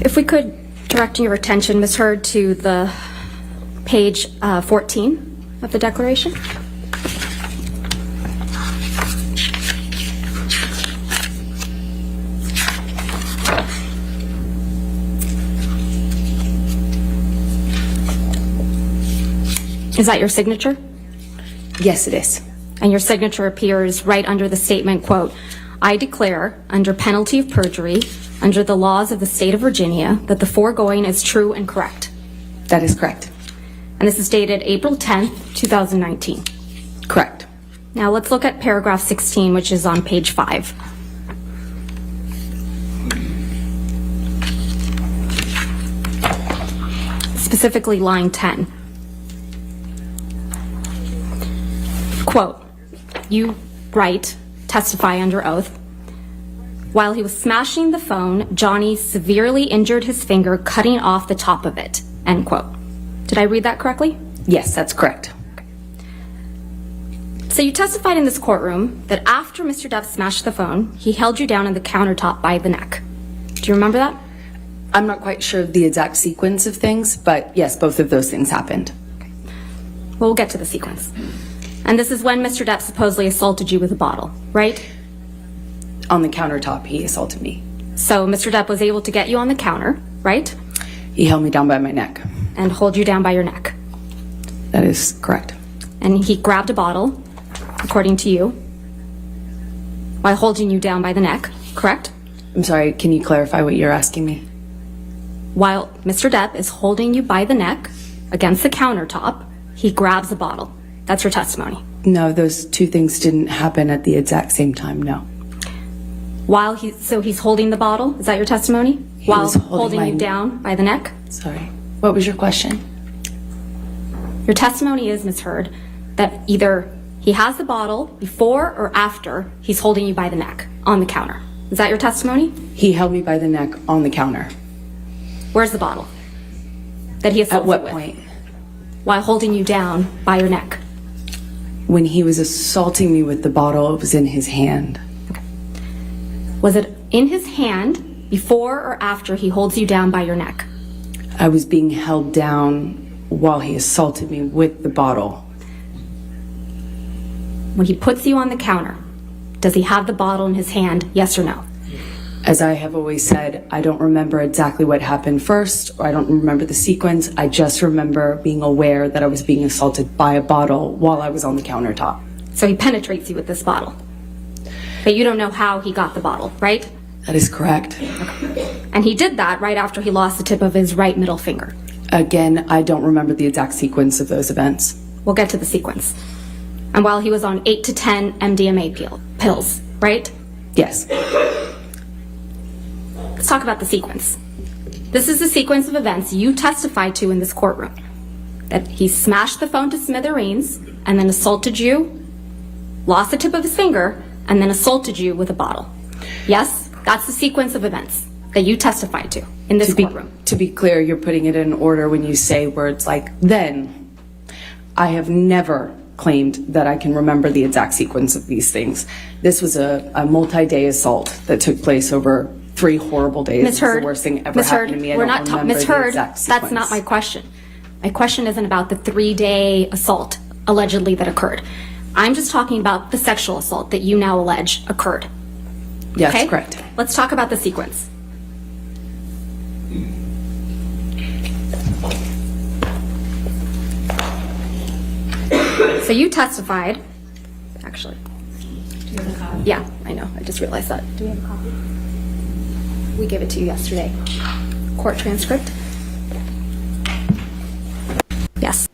[SPEAKER 9] If we could direct your attention, Ms. Heard, to the page 14 of the declaration. Is that your signature?
[SPEAKER 4] Yes, it is.
[SPEAKER 9] And your signature appears right under the statement, quote, I declare, under penalty of perjury, under the laws of the state of Virginia, that the foregoing is true and correct.
[SPEAKER 4] That is correct.
[SPEAKER 9] And this is dated April 10th, 2019.
[SPEAKER 4] Correct.
[SPEAKER 9] Now let's look at paragraph 16, which is on page 5. Specifically line 10. Quote, you write, testify under oath, while he was smashing the phone, Johnny severely injured his finger, cutting off the top of it, end quote. Did I read that correctly?
[SPEAKER 4] Yes, that's correct.
[SPEAKER 9] So you testified in this courtroom that after Mr. Depp smashed the phone, he held you down on the countertop by the neck. Do you remember that?
[SPEAKER 4] I'm not quite sure of the exact sequence of things, but yes, both of those things happened.
[SPEAKER 9] Well, we'll get to the sequence. And this is when Mr. Depp supposedly assaulted you with a bottle, right?
[SPEAKER 4] On the countertop, he assaulted me.
[SPEAKER 9] So Mr. Depp was able to get you on the counter, right?
[SPEAKER 4] He held me down by my neck.
[SPEAKER 9] And hold you down by your neck.
[SPEAKER 4] That is correct.
[SPEAKER 9] And he grabbed a bottle, according to you, while holding you down by the neck, correct?
[SPEAKER 4] I'm sorry, can you clarify what you're asking me?
[SPEAKER 9] While Mr. Depp is holding you by the neck against the countertop, he grabs a bottle. That's your testimony.
[SPEAKER 16] No, those two things didn't happen at the exact same time, no.
[SPEAKER 9] So he's holding the bottle, is that your testimony? While
[SPEAKER 16] was
[SPEAKER 9] holding you down by the neck?
[SPEAKER 16] Sorry. What was your question?
[SPEAKER 9] Your testimony is, Ms. Heard, that either he has the bottle before or after he's holding you by the neck on the counter. Is that your testimony?
[SPEAKER 16] He held me by the neck on the counter.
[SPEAKER 9] Where's the bottle that he assaulted
[SPEAKER 16] At what
[SPEAKER 9] you with?
[SPEAKER 16] point?
[SPEAKER 9] While holding you down by your neck.
[SPEAKER 16] When he was assaulting me with the bottle, it was in his hand.
[SPEAKER 9] Was it in his hand before or after he holds you down by your neck?
[SPEAKER 16] I was being held down while he assaulted me with the bottle.
[SPEAKER 9] When he puts you on the counter, does he have the bottle in his hand, yes or no?
[SPEAKER 16] As I have always said, I don't remember exactly what happened first, or I don't remember the sequence. I just remember being aware that I was being assaulted by a bottle while I was on the countertop.
[SPEAKER 9] So he penetrates you with this bottle. But you don't know how he got the bottle, right?
[SPEAKER 16] That is correct.
[SPEAKER 9] Okay. And he did that right after he lost the tip of his right middle finger.
[SPEAKER 16] Again, I don't remember the exact sequence of those events.
[SPEAKER 9] We'll get to the sequence. And while he was on 8 to 10 MDMA pills, right?
[SPEAKER 16] Yes.
[SPEAKER 9] Let's talk about the sequence. This is the sequence of events you testified to in this courtroom. That he smashed the phone to smithereens and then assaulted you, lost the tip of his finger, and then assaulted you with a bottle. Yes, that's the sequence of events that you testified to in this courtroom.
[SPEAKER 16] To be clear, you're putting it in order when you say words like then. I have never claimed that I can remember the exact sequence of these things. This was a multi-day assault that took place over 3 horrible days.
[SPEAKER 9] Ms. Heard,
[SPEAKER 16] It's the worst thing ever happened to me. I
[SPEAKER 9] we're
[SPEAKER 16] don't
[SPEAKER 9] not
[SPEAKER 16] remember
[SPEAKER 9] Ms.
[SPEAKER 16] the
[SPEAKER 9] Heard,
[SPEAKER 16] exact
[SPEAKER 9] that's
[SPEAKER 16] sequence.
[SPEAKER 9] not my question. My question isn't about the 3-day assault allegedly that occurred. I'm just talking about the sexual assault that you now allege occurred.
[SPEAKER 16] Yes,
[SPEAKER 9] Okay?
[SPEAKER 16] correct.
[SPEAKER 9] Let's talk about the sequence. So you testified, actually. Do you have a copy? Yeah, I know. I just realized that. Do we have a copy? We gave it to you yesterday. Court transcript? Yes.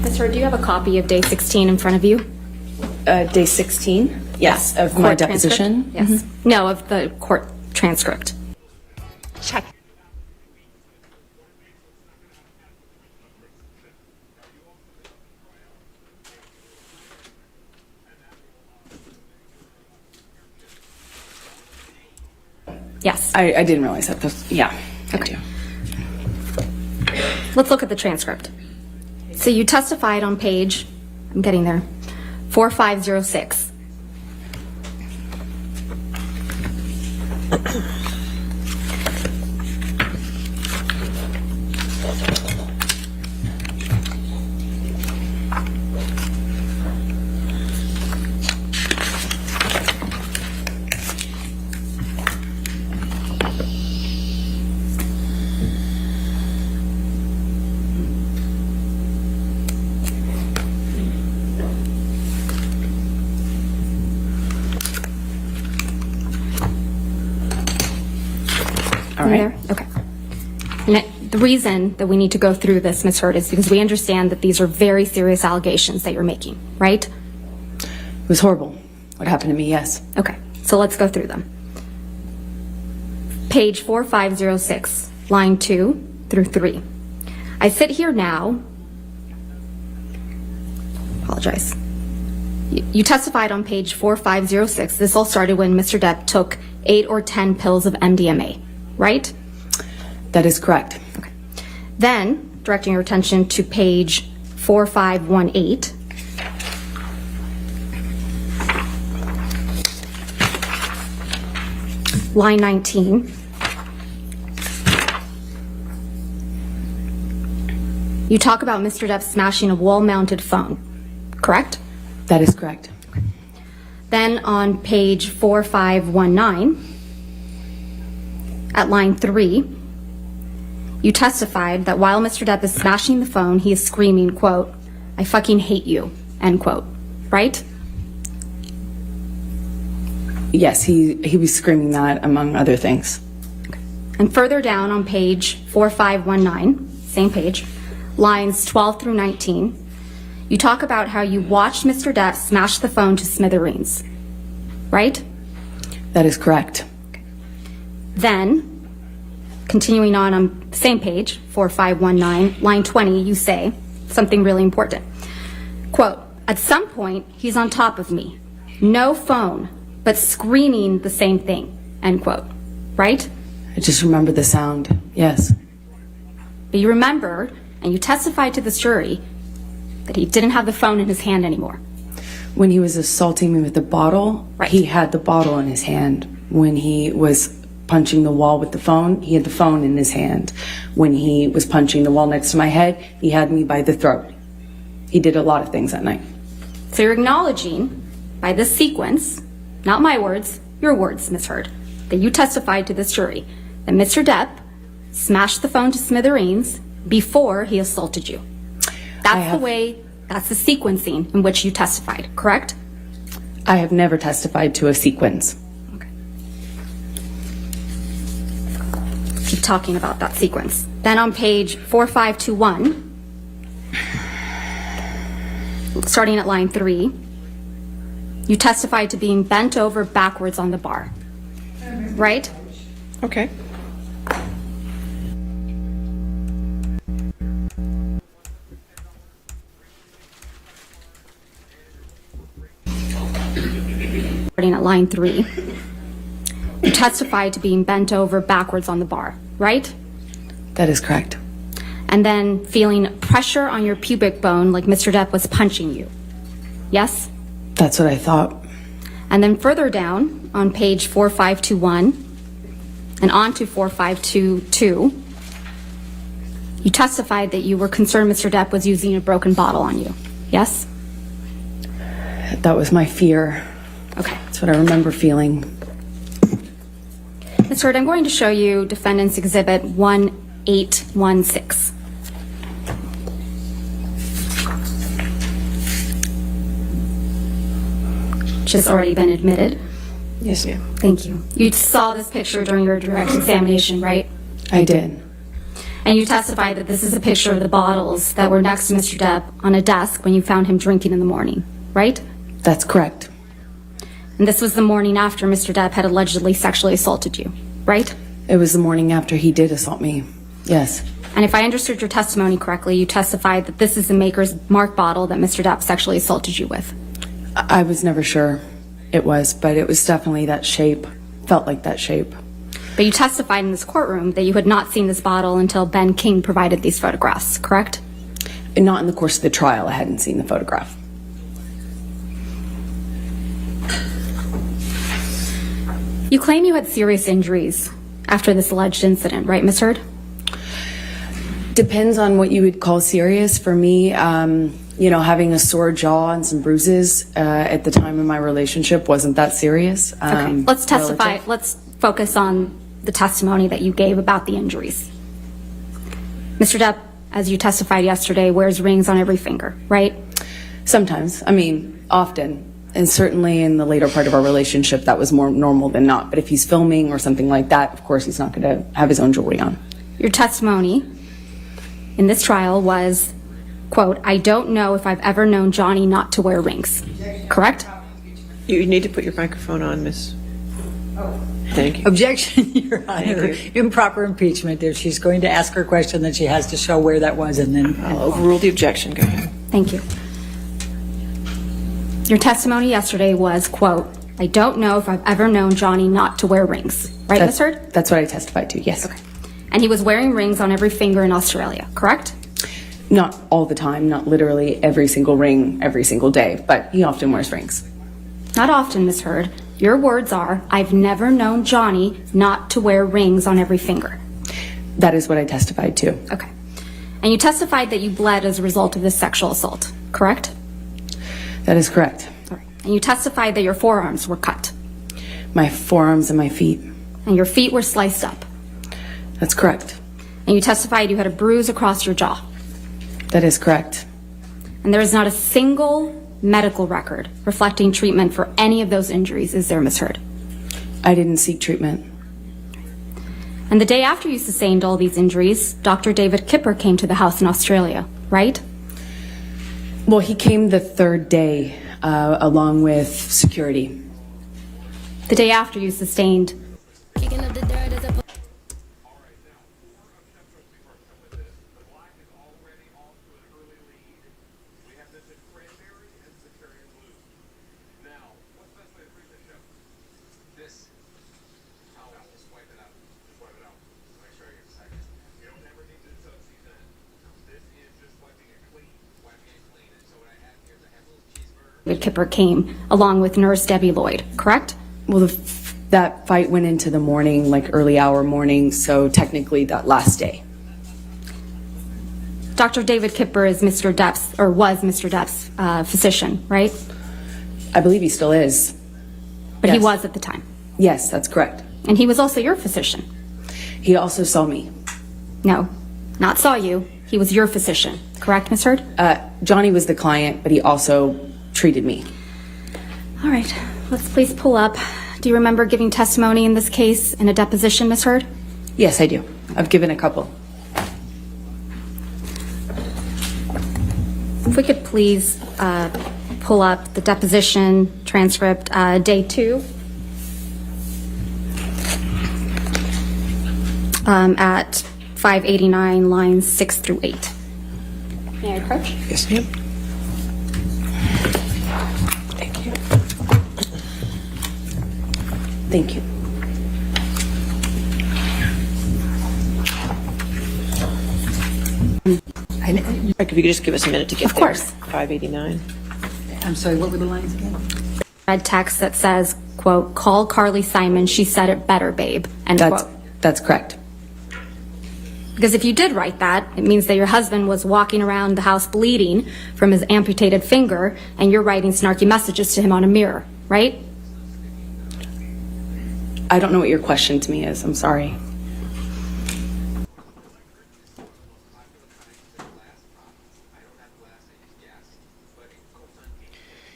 [SPEAKER 9] Ms. Heard, do you have a copy of day 16 in front of you?
[SPEAKER 16] Day 16? Yes, of my
[SPEAKER 9] Court
[SPEAKER 16] deposition?
[SPEAKER 9] transcript? Yes. No, of the court transcript.
[SPEAKER 11] Check.
[SPEAKER 9] Yes.
[SPEAKER 16] I didn't realize that. Yeah.
[SPEAKER 9] Okay. Let's look at the transcript. So you testified on page, I'm getting there, 4506.
[SPEAKER 16] All right.
[SPEAKER 9] Okay. The reason that we need to go through this, Ms. Heard, is because we understand that these are very serious allegations that you're making, right?
[SPEAKER 16] It was horrible. What happened to me, yes.
[SPEAKER 9] Okay, so let's go through them. Page 4506, line 2 through 3. I sit here now. Apologize. You testified on page 4506. This all started when Mr. Depp took 8 or 10 pills of MDMA, right?
[SPEAKER 16] That is correct.
[SPEAKER 9] Okay. Then, directing your attention to page 4518. Line 19. You talk about Mr. Depp smashing a wall-mounted phone, correct?
[SPEAKER 16] That is correct.
[SPEAKER 9] Then on page 4519, at line 3, you testified that while Mr. Depp is smashing the phone, he is screaming, quote, "I fucking hate you," end quote, right?
[SPEAKER 16] Yes, he was screaming that, among other things.
[SPEAKER 9] And further down on page 4519, same page, lines 12 through 19, you talk about how you watched Mr. Depp smash the phone to smithereens, right?
[SPEAKER 16] That is correct.
[SPEAKER 9] Then, continuing on the same page, 4519, line 20, you say something really important. Quote, at some point, he's on top of me. No phone, but screaming the same thing, end quote. Right?
[SPEAKER 16] I just remember the sound, yes.
[SPEAKER 9] But you remember, and you testified to this jury, that he didn't have the phone in his hand anymore.
[SPEAKER 16] When he was assaulting me with the bottle,
[SPEAKER 9] Right.
[SPEAKER 16] he had the bottle in his hand. When he was punching the wall with the phone, he had the phone in his hand. When he was punching the wall next to my head, he had me by the throat. He did a lot of things that night.
[SPEAKER 9] So you're acknowledging, by this sequence, not my words, your words, Ms. Heard, that you testified to this jury that Mr. Depp smashed the phone to smithereens before he assaulted you. That's the sequencing in which you testified, correct?
[SPEAKER 16] I have never testified to a sequence.
[SPEAKER 9] Okay. Keep talking about that sequence. Then on page 4521, starting at line 3, you testified to being bent over backwards on the bar, right?
[SPEAKER 11] Okay.
[SPEAKER 9] Starting at line 3, you testified to being bent over backwards on the bar, right?
[SPEAKER 16] That is correct.
[SPEAKER 9] And then feeling pressure on your pubic bone like Mr. Depp was punching you. Yes?
[SPEAKER 16] That's what I thought.
[SPEAKER 9] And then further down on page 4521 and on to 4522, you testified that you were concerned Mr. Depp was using a broken bottle on you. Yes?
[SPEAKER 16] That was my fear.
[SPEAKER 9] Okay.
[SPEAKER 16] That's what I remember feeling.
[SPEAKER 9] Ms. Heard, I'm going to show you Defendant's Exhibit 1816. Which has already been admitted.
[SPEAKER 11] Yes, ma'am.
[SPEAKER 9] Thank you. You saw this picture during your direct examination, right?
[SPEAKER 16] I did.
[SPEAKER 9] And you testified that this is a picture of the bottles that were next to Mr. Depp on a desk when you found him drinking in the morning, right?
[SPEAKER 16] That's correct.
[SPEAKER 9] And this was the morning after Mr. Depp had allegedly sexually assaulted you, right?
[SPEAKER 16] It was the morning after he did assault me. Yes.
[SPEAKER 9] And if I understood your testimony correctly, you testified that this is the Maker's Mark bottle that Mr. Depp sexually assaulted you with.
[SPEAKER 16] I was never sure it was, but it was definitely that shape. Felt like that shape.
[SPEAKER 9] But you testified in this courtroom that you had not seen this bottle until Ben King provided these photographs, correct?
[SPEAKER 16] And not in the course of the trial. I hadn't seen the photograph.
[SPEAKER 9] You claim you had serious injuries after this alleged incident, right, Ms. Heard?
[SPEAKER 16] Depends on what you would call serious. For me, having a sore jaw and some bruises at the time of my relationship wasn't that serious.
[SPEAKER 9] Okay, let's testify.
[SPEAKER 16] Relative.
[SPEAKER 9] Let's focus on the testimony that you gave about the injuries. Mr. Depp, as you testified yesterday, wears rings on every finger, right?
[SPEAKER 16] Sometimes. Often. And certainly in the later part of our relationship, that was more normal than not. But if he's filming or something like that, of course, he's not going to have his own jewelry on.
[SPEAKER 9] Your testimony in this trial was, quote, I don't know if I've ever known Johnny not to wear rings. Correct?
[SPEAKER 11] You need to put your microphone on, Miss. Thank you.
[SPEAKER 12] Objection, Your Honor. Improper impeachment. If she's going to ask her question, then she has to show where that was and then.
[SPEAKER 11] I'll overrule the objection. Go ahead.
[SPEAKER 9] Thank you. Your testimony yesterday was, quote, I don't know if I've ever known Johnny not to wear rings. Right, Ms. Heard?
[SPEAKER 16] That's what I testified to, yes.
[SPEAKER 9] Okay. And he was wearing rings on every finger in Australia, correct?
[SPEAKER 16] Not all the time, not literally every single ring every single day, but he often wears rings.
[SPEAKER 9] Not often, Ms. Heard. Your words are, I've never known Johnny not to wear rings on every finger.
[SPEAKER 16] That is what I testified to.
[SPEAKER 9] Okay. And you testified that you bled as a result of this sexual assault, correct?
[SPEAKER 16] That is correct.
[SPEAKER 9] All right. And you testified that your forearms were cut.
[SPEAKER 16] My forearms and my feet.
[SPEAKER 9] And your feet were sliced up.
[SPEAKER 16] That's correct.
[SPEAKER 9] And you testified you had a bruise across your jaw.
[SPEAKER 16] That is correct.
[SPEAKER 9] And there is not a single medical record reflecting treatment for any of those injuries, is there, Ms. Heard?
[SPEAKER 16] I didn't seek treatment.
[SPEAKER 9] And the day after you sustained all these injuries, Dr. David Kipper came to the house in Australia, right?
[SPEAKER 16] Well, he came the third day, along with security.
[SPEAKER 9] The day after you sustained. David Kipper came along with Nurse Debbie Lloyd, correct?
[SPEAKER 16] Well, that fight went into the morning, like early hour morning, so technically that last day.
[SPEAKER 9] Dr. David Kipper is Mr. Depp's, or was Mr. Depp's physician, right?
[SPEAKER 16] I believe he still is.
[SPEAKER 9] But
[SPEAKER 16] Yes.
[SPEAKER 9] he was at the time.
[SPEAKER 16] Yes, that's correct.
[SPEAKER 9] And he was also your physician.
[SPEAKER 16] He also saw me.
[SPEAKER 9] No, not saw you. He was your physician, correct, Ms. Heard?
[SPEAKER 16] Johnny was the client, but he also treated me.
[SPEAKER 9] All right, let's please pull up. Do you remember giving testimony in this case in a deposition, Ms. Heard?
[SPEAKER 16] Yes, I do. I've given a couple.
[SPEAKER 9] If we could please pull up the deposition transcript, day 2. At 589, lines 6 through 8. May I approach?
[SPEAKER 11] Yes, ma'am. Thank you.
[SPEAKER 16] Thank you.
[SPEAKER 11] If you could just give us a minute to get
[SPEAKER 9] Of course.
[SPEAKER 11] there. 589.
[SPEAKER 12] I'm sorry, what were the lines again?
[SPEAKER 9] Red text that says, quote, call Carly Simon, she said it better, babe, end quote.
[SPEAKER 16] That's correct.
[SPEAKER 9] Because if you did write that, it means that your husband was walking around the house bleeding from his amputated finger, and you're writing snarky messages to him on a mirror, right?
[SPEAKER 16] I don't know what your question to me is. I'm sorry.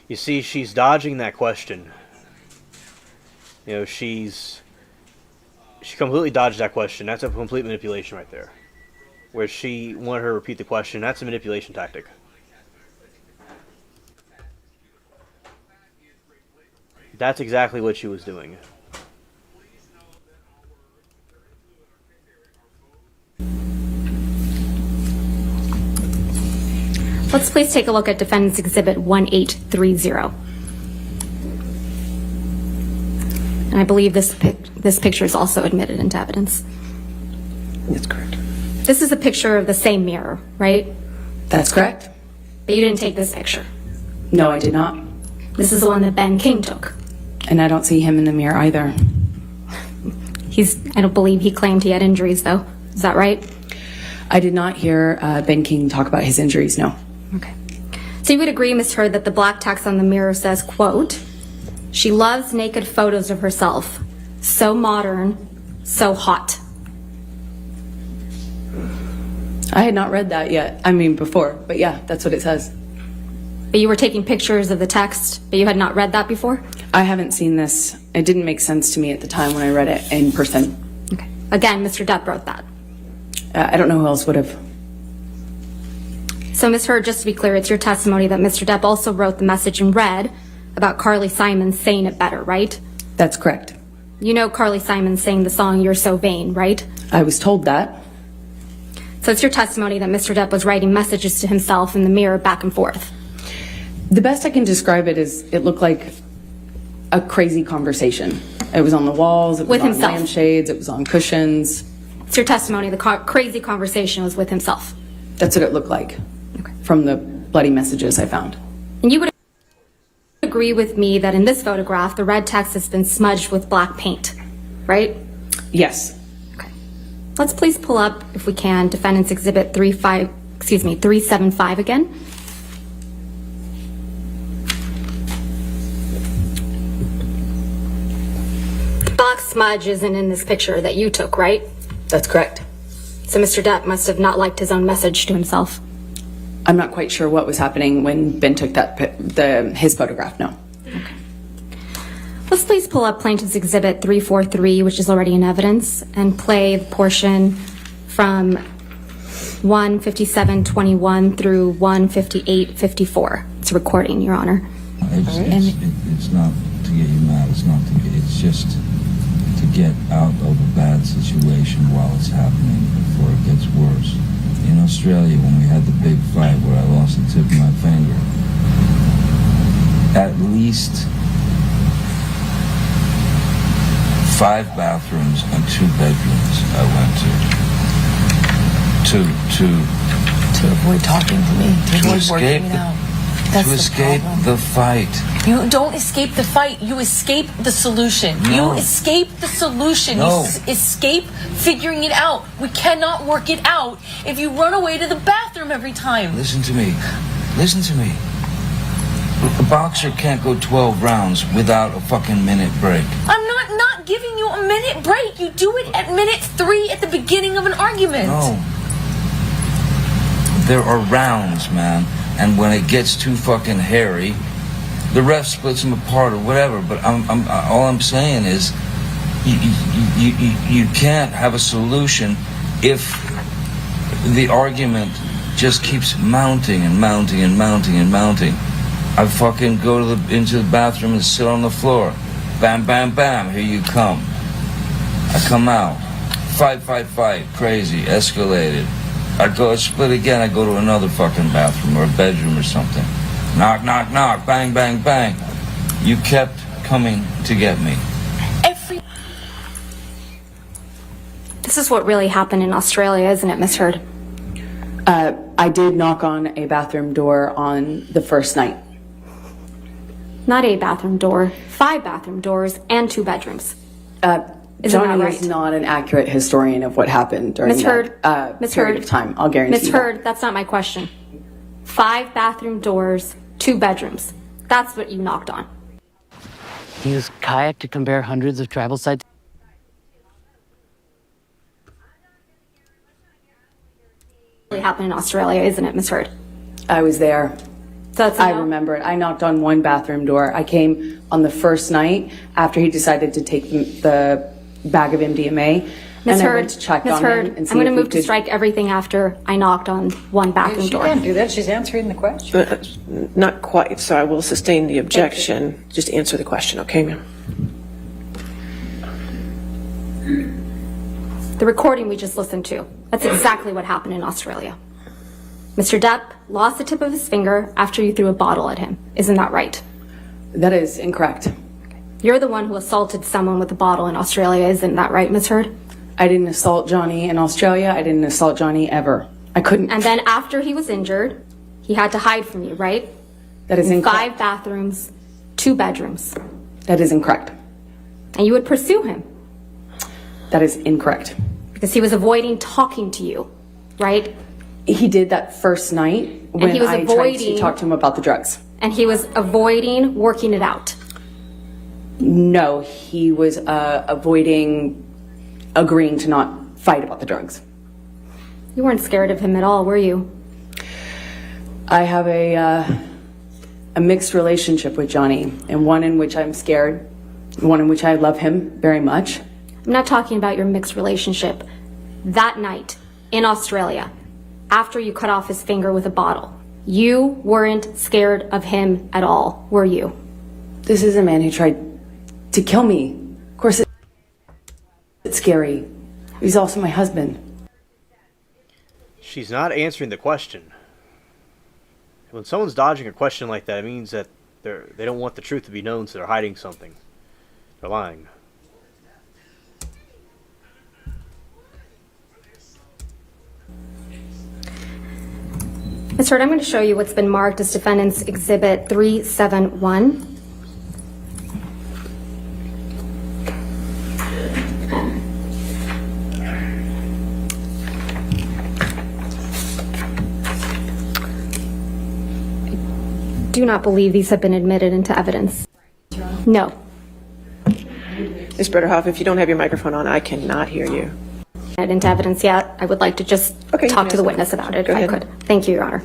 [SPEAKER 1] You see, she's dodging that question. You know, she completely dodged that question. That's a complete manipulation right there. Where she wanted her to repeat the question, that's a manipulation tactic. That's exactly what she was doing.
[SPEAKER 9] Let's please take a look at Defendant's Exhibit 1830. And I believe this picture is also admitted into evidence.
[SPEAKER 16] That's correct.
[SPEAKER 9] This is a picture of the same mirror, right?
[SPEAKER 16] That's correct.
[SPEAKER 9] But you didn't take this picture.
[SPEAKER 16] No, I did not.
[SPEAKER 9] This is the one that Ben King took.
[SPEAKER 16] And I don't see him in the mirror either.
[SPEAKER 9] I don't believe he claimed he had injuries, though. Is that right?
[SPEAKER 16] I did not hear Ben King talk about his injuries, no.
[SPEAKER 9] Okay. So you would agree, Ms. Heard, that the black text on the mirror says, quote, she loves naked photos of herself. So modern, so hot.
[SPEAKER 16] I had not read that yet. I mean, before. But yeah, that's what it says.
[SPEAKER 9] But you were taking pictures of the text, but you had not read that before?
[SPEAKER 16] I haven't seen this. It didn't make sense to me at the time when I read it in person.
[SPEAKER 9] Okay. Again, Mr. Depp wrote that.
[SPEAKER 16] I don't know who else would have.
[SPEAKER 9] So, Ms. Heard, just to be clear, it's your testimony that Mr. Depp also wrote the message in red about Carly Simon saying it better, right?
[SPEAKER 16] That's correct.
[SPEAKER 9] You know Carly Simon sang the song You're So Vain, right?
[SPEAKER 16] I was told that.
[SPEAKER 9] So it's your testimony that Mr. Depp was writing messages to himself in the mirror back and forth.
[SPEAKER 16] The best I can describe it is it looked like a crazy conversation. It was on the walls, it was
[SPEAKER 9] With
[SPEAKER 16] on
[SPEAKER 9] himself.
[SPEAKER 16] lampshades, it was on cushions.
[SPEAKER 9] It's your testimony the crazy conversation was with himself.
[SPEAKER 16] That's what it looked like from the bloody messages I found.
[SPEAKER 9] And you would agree with me that in this photograph, the red text has been smudged with black paint, right?
[SPEAKER 16] Yes.
[SPEAKER 9] Okay. Let's please pull up, if we can, Defendant's Exhibit 375 again. The black smudge isn't in this picture that you took, right?
[SPEAKER 16] That's correct.
[SPEAKER 9] So Mr. Depp must have not liked his own message to himself.
[SPEAKER 16] I'm not quite sure what was happening when Ben took his photograph, no.
[SPEAKER 9] Let's please pull up Plaintiff's Exhibit 343, which is already in evidence, and play the portion from 1:57:21 through 1:58:54. It's a recording, Your Honor.
[SPEAKER 6] It's not to get you mad. It's just to get out of a bad situation while it's happening before it gets worse. In Australia, when we had the big fight where I lost the tip of my finger, at least 5 bathrooms and 2 bedrooms I went
[SPEAKER 17] To avoid talking to me, to avoid
[SPEAKER 6] escape
[SPEAKER 17] working it out. That's
[SPEAKER 6] to
[SPEAKER 17] the
[SPEAKER 6] escape
[SPEAKER 17] problem.
[SPEAKER 6] the fight.
[SPEAKER 17] You don't escape the fight. You escape the solution.
[SPEAKER 6] No.
[SPEAKER 17] You escape the solution.
[SPEAKER 6] No.
[SPEAKER 17] You escape figuring it out. We cannot work it out if you run away to the bathroom every time.
[SPEAKER 6] Listen to me. A boxer can't go 12 rounds without a fucking minute break.
[SPEAKER 17] I'm not giving you a minute break. You do it at minute 3 at the beginning of an argument.
[SPEAKER 6] No. There are rounds, man. And when it gets too fucking hairy, the ref splits them apart or whatever. But all I'm saying is, you can't have a solution if the argument just keeps mounting and mounting and mounting and mounting. I fucking go into the bathroom and sit on the floor. Bam, bam, bam. Here you come. I come out. Fight, crazy, escalated. I go split again, I go to another fucking bathroom or a bedroom or something. Knock, knock, knock, bang, bang, bang. You kept coming to get me.
[SPEAKER 9] This is what really happened in Australia, isn't it, Miss Heard?
[SPEAKER 16] I did knock on a bathroom door on the first night.
[SPEAKER 9] Not a bathroom door, 5 bathroom doors and 2 bedrooms. Isn't
[SPEAKER 16] Johnny
[SPEAKER 9] that right?
[SPEAKER 16] is not an accurate historian of what happened during
[SPEAKER 9] Miss Heard,
[SPEAKER 16] that
[SPEAKER 9] Miss
[SPEAKER 16] period
[SPEAKER 9] Heard,
[SPEAKER 16] of time. I'll guarantee
[SPEAKER 9] Miss Heard, that's not my question. 5 bathroom doors, 2 bedrooms. That's what you knocked on.
[SPEAKER 18] Use kayak to compare hundreds of travel sites.
[SPEAKER 9] Really happened in Australia, isn't it, Miss Heard?
[SPEAKER 16] I was there.
[SPEAKER 9] So that's
[SPEAKER 16] I remember it. I knocked on one bathroom door. I came on the first night after he decided to take the bag of MDMA.
[SPEAKER 9] Miss
[SPEAKER 16] and I
[SPEAKER 9] Heard,
[SPEAKER 16] went to check
[SPEAKER 9] Miss
[SPEAKER 16] on
[SPEAKER 9] Heard,
[SPEAKER 16] him and see
[SPEAKER 9] I'm going to
[SPEAKER 16] if we
[SPEAKER 9] move to
[SPEAKER 16] could-
[SPEAKER 9] strike everything after I knocked on one bathroom
[SPEAKER 12] She
[SPEAKER 9] door.
[SPEAKER 12] can't do that. She's answering the question.
[SPEAKER 11] Not quite, so I will sustain the objection. Just answer the question, okay, ma'am?
[SPEAKER 9] The recording we just listened to, that's exactly what happened in Australia. Mr. Depp lost the tip of his finger after you threw a bottle at him. Isn't that right?
[SPEAKER 16] That is incorrect.
[SPEAKER 9] You're the one who assaulted someone with a bottle in Australia. Isn't that right, Miss Heard?
[SPEAKER 16] I didn't assault Johnny in Australia. I didn't assault Johnny ever. I couldn't.
[SPEAKER 9] And then after he was injured, he had to hide from you, right?
[SPEAKER 16] That is
[SPEAKER 9] In
[SPEAKER 16] incorrect.
[SPEAKER 9] 5 bathrooms, 2 bedrooms.
[SPEAKER 16] That is incorrect.
[SPEAKER 9] And you would pursue him
[SPEAKER 16] That is incorrect.
[SPEAKER 9] because he was avoiding talking to you, right?
[SPEAKER 16] He did that first night when
[SPEAKER 9] he was
[SPEAKER 16] I tried to
[SPEAKER 9] avoiding-
[SPEAKER 16] talk to him about the drugs.
[SPEAKER 9] And he was avoiding working it out.
[SPEAKER 16] No, he was avoiding agreeing to not fight about the drugs.
[SPEAKER 9] You weren't scared of him at all, were you?
[SPEAKER 16] I have a mixed relationship with Johnny, and one in which I'm scared, one in which I love him very much.
[SPEAKER 9] I'm not talking about your mixed relationship. That night in Australia, after you cut off his finger with a bottle, you weren't scared of him at all, were you?
[SPEAKER 16] This is a man who tried to kill me. Of course, it's scary. He's also my husband.
[SPEAKER 1] She's not answering the question. When someone's dodging a question like that, it means that they don't want the truth to be known, so they're hiding something. They're lying.
[SPEAKER 9] Ms. Heard, I'm going to show you what's been marked as Defendant's Exhibit 371. I do not believe these have been admitted into evidence. No.
[SPEAKER 11] Ms. Brederhoff, if you don't have your microphone on, I cannot hear you.
[SPEAKER 9] Into evidence yet. I would like to just
[SPEAKER 11] Okay,
[SPEAKER 9] talk to the
[SPEAKER 11] yes,
[SPEAKER 9] witness about it
[SPEAKER 11] go
[SPEAKER 9] if I
[SPEAKER 11] ahead.
[SPEAKER 9] could. Thank you, Your Honor.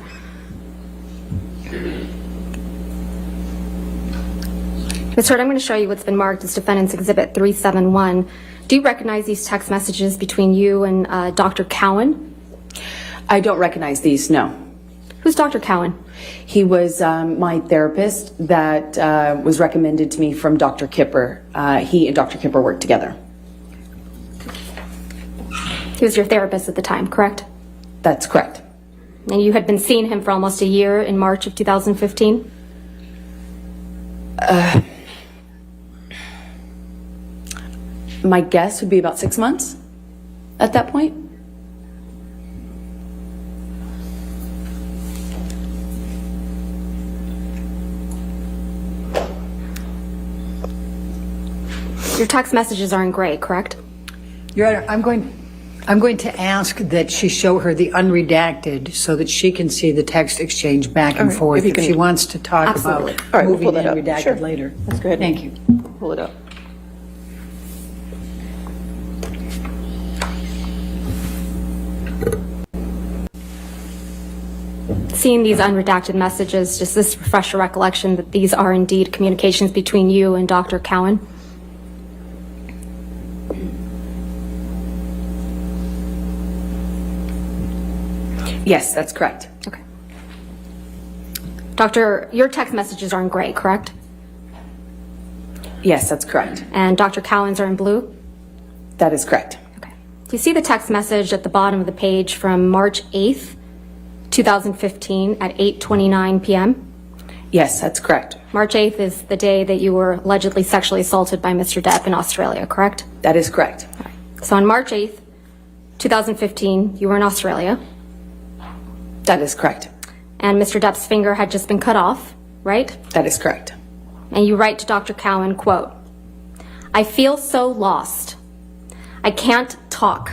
[SPEAKER 9] Ms. Hurd, I'm going to show you what's been marked as Defendant's Exhibit 371. Do you recognize these text messages between you and Dr. Cowan?
[SPEAKER 16] I don't recognize these, no.
[SPEAKER 9] Who's Dr. Cowan?
[SPEAKER 16] He was my therapist that was recommended to me from Dr. Kipper. He and Dr. Kipper worked together.
[SPEAKER 9] He was your therapist at the time, correct?
[SPEAKER 16] That's correct.
[SPEAKER 9] And you had been seeing him for almost a year in March of 2015?
[SPEAKER 16] My guess would be about 6 months at that point.
[SPEAKER 9] Your text messages are in gray, correct?
[SPEAKER 12] Your Honor, I'm going to ask that she show her the unredacted so that she can see the text exchange back and forth if she wants to talk
[SPEAKER 9] Absolutely.
[SPEAKER 12] about
[SPEAKER 11] All right, we'll
[SPEAKER 12] moving
[SPEAKER 11] pull
[SPEAKER 12] the
[SPEAKER 11] that up.
[SPEAKER 12] unredacted
[SPEAKER 11] Sure.
[SPEAKER 12] later.
[SPEAKER 11] Let's go ahead.
[SPEAKER 12] Thank you.
[SPEAKER 11] Pull it up.
[SPEAKER 9] Seeing these unredacted messages, does this refresh your recollection that these are indeed communications between you and Dr. Cowan?
[SPEAKER 16] Yes, that's correct.
[SPEAKER 9] Okay. Doctor, your text messages are in gray, correct?
[SPEAKER 16] Yes, that's correct.
[SPEAKER 9] And Dr. Cowan's are in blue?
[SPEAKER 16] That is correct.
[SPEAKER 9] Okay. Do you see the text message at the bottom of the page from March 8th, 2015 at 8:29 p.m.?
[SPEAKER 16] Yes, that's correct.
[SPEAKER 9] March 8th is the day that you were allegedly sexually assaulted by Mr. Depp in Australia, correct?
[SPEAKER 16] That is correct.
[SPEAKER 9] All right. So on March 8th, 2015, you were in Australia.
[SPEAKER 16] That is correct.
[SPEAKER 9] And Mr. Depp's finger had just been cut off, right?
[SPEAKER 16] That is correct.
[SPEAKER 9] And you write to Dr. Cowan, quote, "I feel so lost. I can't talk.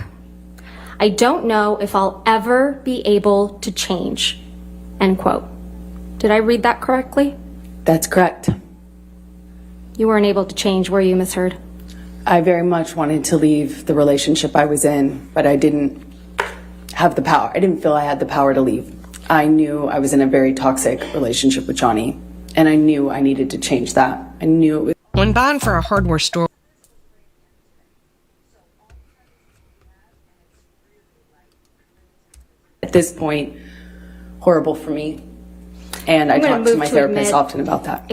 [SPEAKER 9] I don't know if I'll ever be able to change," end quote. Did I read that correctly?
[SPEAKER 16] That's correct.
[SPEAKER 9] You weren't able to change, were you, Ms. Hurd?
[SPEAKER 16] I very much wanted to leave the relationship I was in, but I didn't have the power. I didn't feel I had the power to leave. I knew I was in a very toxic relationship with Johnny, and I knew I needed to change that. I knew it was.
[SPEAKER 19] When buying for a hardware store,
[SPEAKER 16] At this point, horrible for me. And I
[SPEAKER 9] I'm gonna
[SPEAKER 16] talk to
[SPEAKER 9] move
[SPEAKER 16] my
[SPEAKER 9] to
[SPEAKER 16] therapist
[SPEAKER 9] admit
[SPEAKER 16] often about that.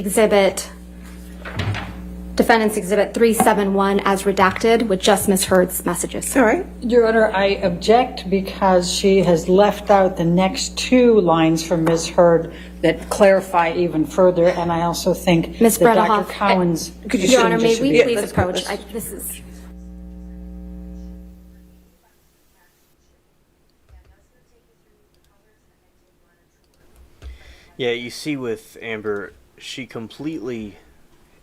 [SPEAKER 9] Defendant's Exhibit 371 as redacted with just Ms. Hurd's messages.
[SPEAKER 11] All right.
[SPEAKER 12] Your Honor, I object because she has left out the next two lines from Ms. Hurd that clarify even further, and I also think
[SPEAKER 9] Ms.
[SPEAKER 12] that
[SPEAKER 9] Bredehoff,
[SPEAKER 12] Dr. Cowan's...
[SPEAKER 9] Your Honor, may we please
[SPEAKER 11] let's go.
[SPEAKER 9] approach? This is...
[SPEAKER 1] Yeah, you see with Amber, she completely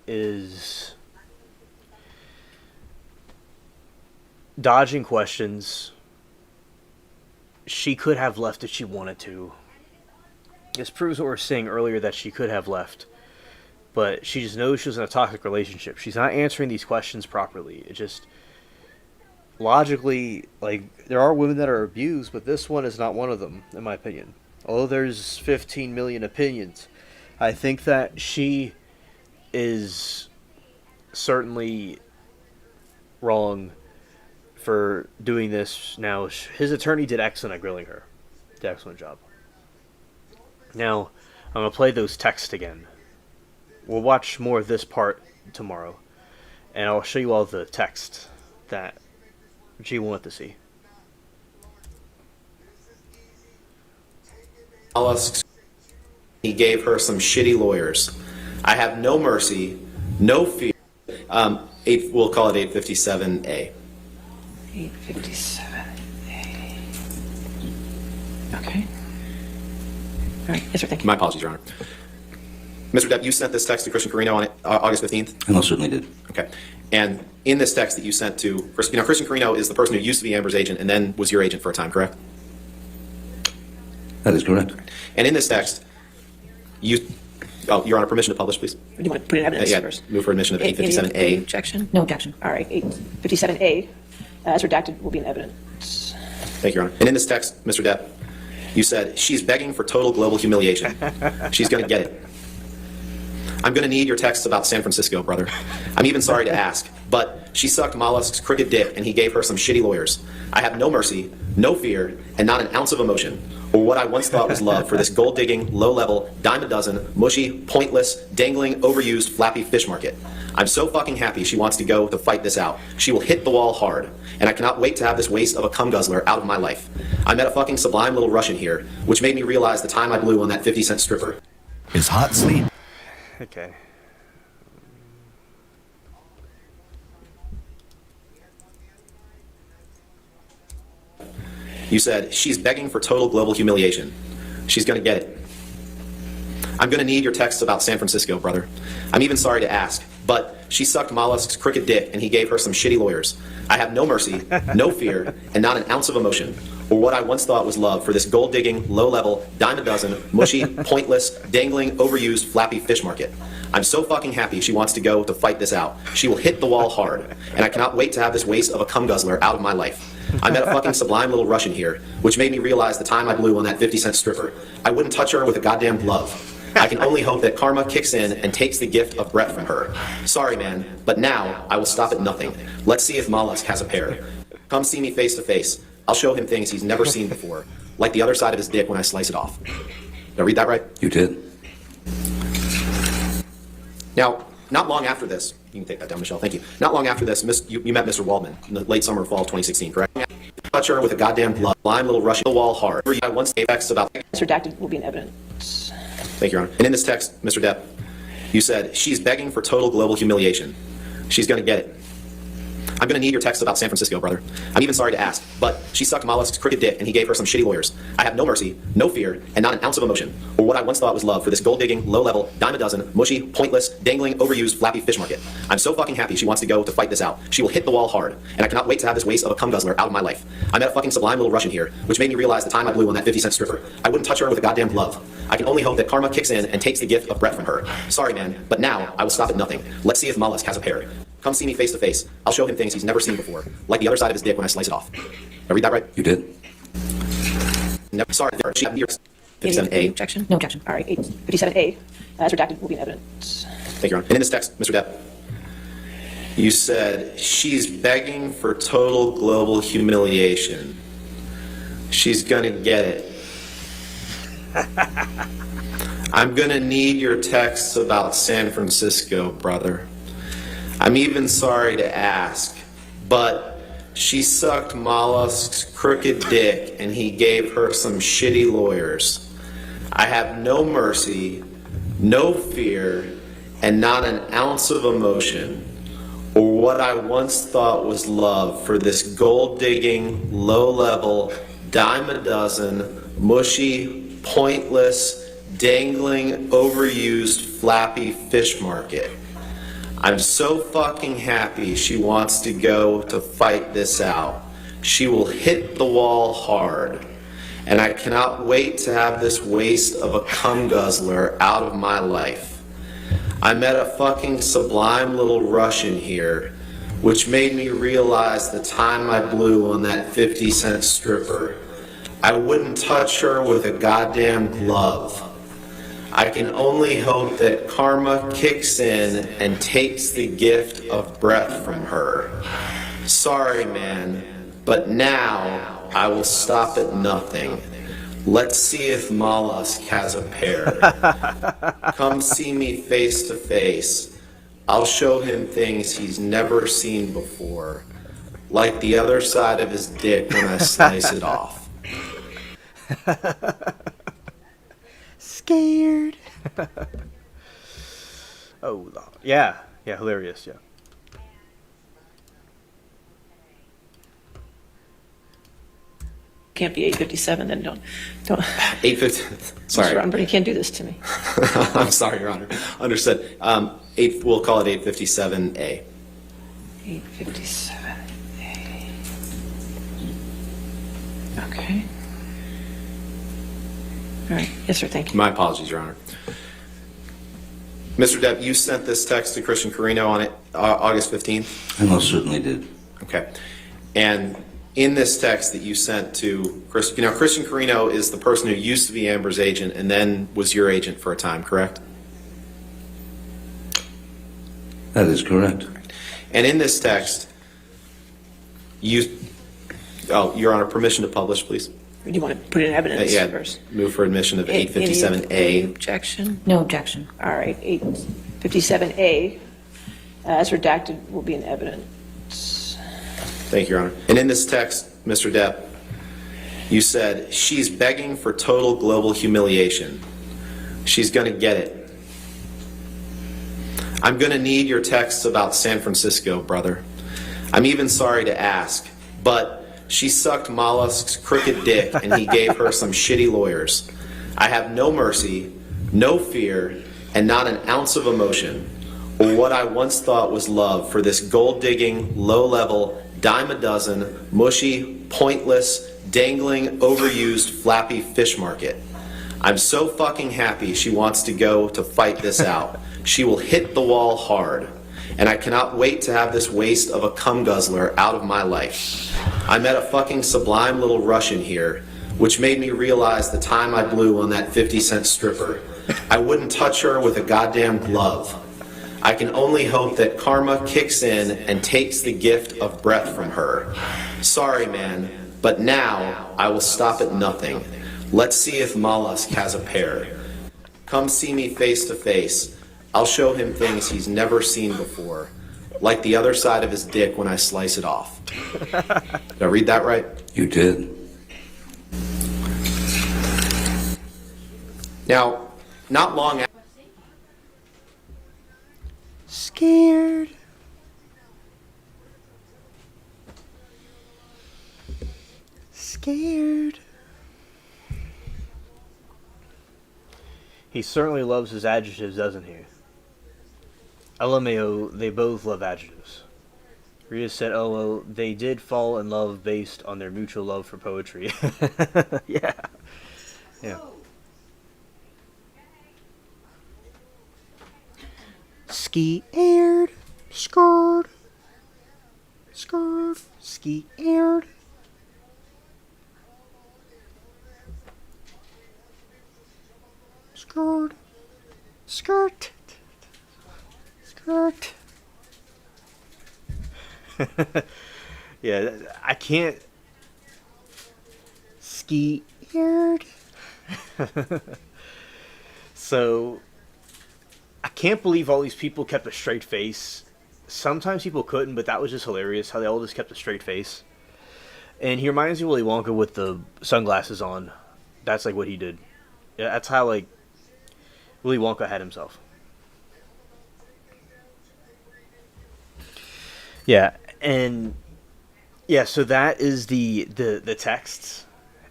[SPEAKER 1] is dodging questions. She could have left if she wanted to. This proves what we were saying earlier, that she could have left. But she just knows she was in a toxic relationship. She's not answering these questions properly. It just... logically, like, there are women that are abused, but this one is not one of them, in my opinion. Although there's 15 million opinions, I think that she is certainly wrong for doing this. Now, his attorney did excellent at grilling her. Did an excellent job. Now, I'm going to play those texts again. We'll watch more of this part tomorrow, and I'll show you all the text that she wanted to see.
[SPEAKER 8] He gave her some shitty lawyers. I have no mercy, no fear. We'll call it 857A.
[SPEAKER 11] 857A. Okay. All right. Yes, sir. Thank you.
[SPEAKER 8] My apologies, Your Honor. Mr. Depp, you sent this text to Christian Carino on August 15th?
[SPEAKER 6] I most certainly did.
[SPEAKER 8] Okay. And in this text that you sent to, Christian Carino is the person who used to be Amber's agent and then was your agent for a time, correct?
[SPEAKER 6] That is correct.
[SPEAKER 8] And in this text, Your Honor, permission to publish, please.
[SPEAKER 11] Do you want to put in evidence first?
[SPEAKER 8] Move for admission of
[SPEAKER 11] Any
[SPEAKER 8] 857A.
[SPEAKER 11] objection? No objection. All right. 857A, as redacted, will be in evidence.
[SPEAKER 8] Thank you, Your Honor. And in this text, Mr. Depp, you said, she's begging for total global humiliation. She's going to get it. I'm going to need your texts about San Francisco, brother. I'm even sorry to ask, but she sucked Mollusk's crooked dick and he gave her some shitty lawyers. I have no mercy, no fear, and not an ounce of emotion, or what I once thought was love for this gold-digging, low-level, dime-a-dozen, mushy, pointless, dangling, overused, flappy fish market. I'm so fucking happy she wants to go to fight this out. She will hit the wall hard, and I cannot wait to have this waste of a cum guzzler out of my life. I met a fucking sublime little Russian here, which made me realize the time I blew on that 50-cent stripper.
[SPEAKER 13] Is hot sleep.
[SPEAKER 1] Okay.
[SPEAKER 8] You said, she's begging for total global humiliation. She's gonna get it. I'm gonna need your texts about San Francisco, brother. I'm even sorry to ask, but she sucked Mollusk's crooked dick and he gave her some shitty lawyers. I have no mercy, no fear, and not an ounce of emotion, or what I once thought was love for this gold-digging, low-level, dime-a-dozen, mushy, pointless, dangling, overused, flappy fish market. I'm so fucking happy she wants to go to fight this out. She will hit the wall hard, and I cannot wait to have this waste of a cum guzzler out of my life. I met a fucking sublime little Russian here, which made me realize the time I blew on that 50-cent stripper. I wouldn't touch her with a goddamn glove. I can only hope that karma kicks in and takes the gift of breath from her. Sorry, man, but now I will stop at nothing. Let's see if Mollusk has a pair. Come see me face to face. I'll show him things he's never seen before, like the other side of his dick when I slice it off. Did I read that right?
[SPEAKER 6] You did.
[SPEAKER 8] Now, not long after this, you can take that down, Michelle, thank you. Not long after this, you met Mr. Waldman in the late summer or fall of 2016, correct? Touch her with a goddamn glove, blind little Russian, the wall hard. I once gave text about...
[SPEAKER 11] Redacted will be in evidence.
[SPEAKER 8] Thank you, Your Honor. And in this text, Mr. Depp, you said, she's begging for total global humiliation. She's gonna get it. I'm gonna need your texts about San Francisco, brother. I'm even sorry to ask, but she sucked Mollusk's crooked dick and he gave her some shitty lawyers. I have no mercy, no fear, and not an ounce of emotion, or what I once thought was love for this gold-digging, low-level, dime-a-dozen, mushy, pointless, dangling, overused, flappy fish market. I'm so fucking happy she wants to go to fight this out. She will hit the wall hard, and I cannot wait to have this waste of a cum guzzler out of my life. I met a fucking sublime little Russian here, which made me realize the time I blew on that 50-cent stripper. I wouldn't touch her with a goddamn glove. I can only hope that karma kicks in and takes the gift of breath from her. Sorry, man, but now I will stop at nothing. Let's see if Mollusk has a pair. Come see me face to face. I'll show him things he's never seen before, like the other side of his dick when I slice it off. Did I read that right?
[SPEAKER 6] You did.
[SPEAKER 8] Never, sorry, she had 57A.
[SPEAKER 11] Any objection? No objection. All right, 57A, as redacted, will be in evidence.
[SPEAKER 8] Thank you, Your Honor. And in this text, Mr. Depp, you said, she's begging for total global humiliation. She's gonna get it. I'm gonna need your texts about San Francisco, brother. I'm even sorry to ask, but she sucked Mollusk's crooked dick and he gave her some shitty lawyers. I have no mercy, no fear, and not an ounce of emotion, or what I once thought was love for this gold-digging, low-level, dime-a-dozen, mushy, pointless, dangling, overused, flappy fish market. I'm so fucking happy she wants to go to fight this out. She will hit the wall hard, and I cannot wait to have this waste of a cum guzzler out of my life. I met a fucking sublime little Russian here, which made me realize the time I blew on that 50-cent stripper. I wouldn't touch her with a goddamn glove. I can only hope that karma kicks in and takes the gift of breath from her. Sorry, man, but now I will stop at nothing. Let's see if Mollusk has a pair. Come see me face to face. I'll show him things he's never seen before, like the other side of his dick when I slice it off.
[SPEAKER 1] Scared. Oh, yeah, hilarious, yeah.
[SPEAKER 11] Can't be 857, then don't.
[SPEAKER 8] 850. Sorry,
[SPEAKER 11] Mr. Roddenberry, you can't do this to me.
[SPEAKER 8] I'm sorry, Your Honor. Understood. We'll call it 857A.
[SPEAKER 11] 857A. Okay. All right. Yes, sir. Thank you.
[SPEAKER 8] My apologies, Your Honor. Mr. Depp, you sent this text to Christian Carino on August 15th?
[SPEAKER 6] I most certainly did.
[SPEAKER 8] Okay. And in this text that you sent to Christian, Christian Carino is the person who used to be Amber's agent and then was your agent for a time, correct?
[SPEAKER 6] That is correct.
[SPEAKER 8] And in this text, Your Honor, permission to publish, please.
[SPEAKER 11] Do you want to put in evidence
[SPEAKER 8] Yeah,
[SPEAKER 11] first?
[SPEAKER 8] move for admission of
[SPEAKER 11] Any
[SPEAKER 8] 857A.
[SPEAKER 11] objection?
[SPEAKER 5] No objection.
[SPEAKER 11] All right, 857A, as redacted, will be in evidence.
[SPEAKER 8] Thank you, Your Honor. And in this text, Mr. Depp, you said, she's begging for total global humiliation. She's going to get it. I'm going to need your texts about San Francisco, brother. I'm even sorry to ask, but she sucked Mollusk's crooked dick and he gave her some shitty lawyers. I have no mercy, no fear, and not an ounce of emotion, or what I once thought was love for this gold-digging, low-level, dime-a-dozen, mushy, pointless, dangling, overused, flappy fish market. I'm so fucking happy she wants to go to fight this out. She will hit the wall hard. And I cannot wait to have this waste of a cum guzzler out of my life. I met a fucking sublime little Russian here, which made me realize the time I blew on that 50-cent stripper. I wouldn't touch her with a goddamn glove. I can only hope that karma kicks in and takes the gift of breath from her. Sorry, man, but now I will stop at nothing. Let's see if Mollusk has a pair. Come see me face to face. I'll show him things he's never seen before, like the other side of his dick when I slice it off. Did I read that right?
[SPEAKER 6] You did.
[SPEAKER 8] Now, not long after...
[SPEAKER 1] Scared. Scared. He certainly loves his adjectives, doesn't he? LMAO, they both love adjectives. Rita said, oh, they did fall in love based on their mutual love for poetry. Yeah. Yeah. Ski-aired. Scared. Scared. Ski-aired. Skirt. Skirt. Skirt. Yeah, I can't. Ski-aired. So, I can't believe all these people kept a straight face. Sometimes people couldn't, but that was just hilarious how they all just kept a straight face. And he reminds me of Willy Wonka with the sunglasses on. That's like what he did. Yeah, that's how like Willy Wonka had himself. Yeah, and yeah, so that is the texts,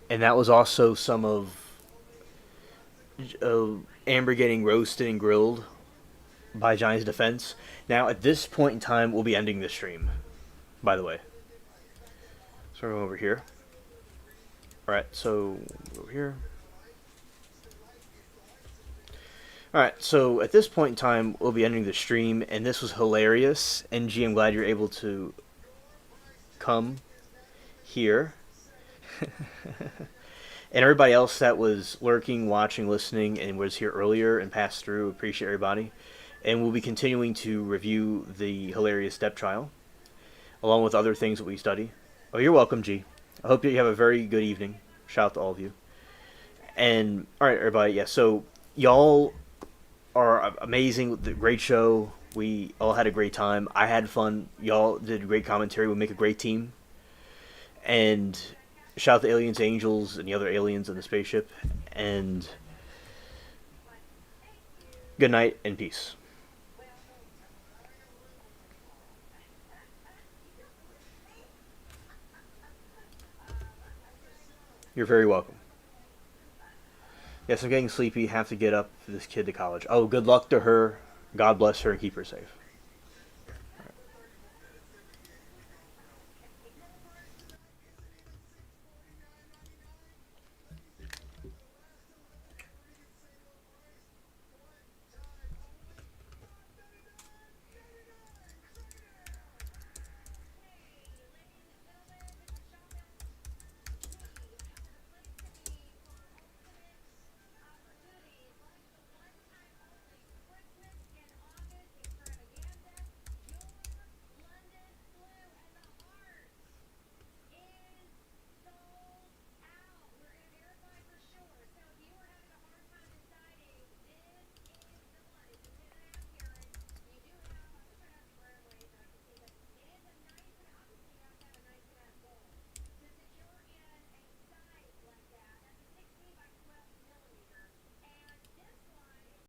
[SPEAKER 1] and that was also some of Amber getting roasted and grilled by Johnny's defense. Now, at this point in time, we'll be ending the stream, by the way. So we're over here. Alright, so over here. Alright, so at this point in time, we'll be ending the stream, and this was hilarious. NG, I'm glad you're able to come here. And everybody else that was lurking, watching, listening, and was here earlier and passed through, appreciate everybody. And we'll be continuing to review the hilarious Depp trial, along with other things that we study. Oh, you're welcome, G. I hope you have a very good evening. Shout out to all of you. And, alright, everybody, yeah, so y'all are amazing. Great show. We all had a great time. I had fun. Y'all did great commentary. We'll make a great team. And shout out to Aliens, Angels, and the other aliens in the spaceship. And good night and peace. You're very welcome. Yes, I'm getting sleepy. Have to get up for this kid to college. Oh, good luck to her. God bless her and keep her safe.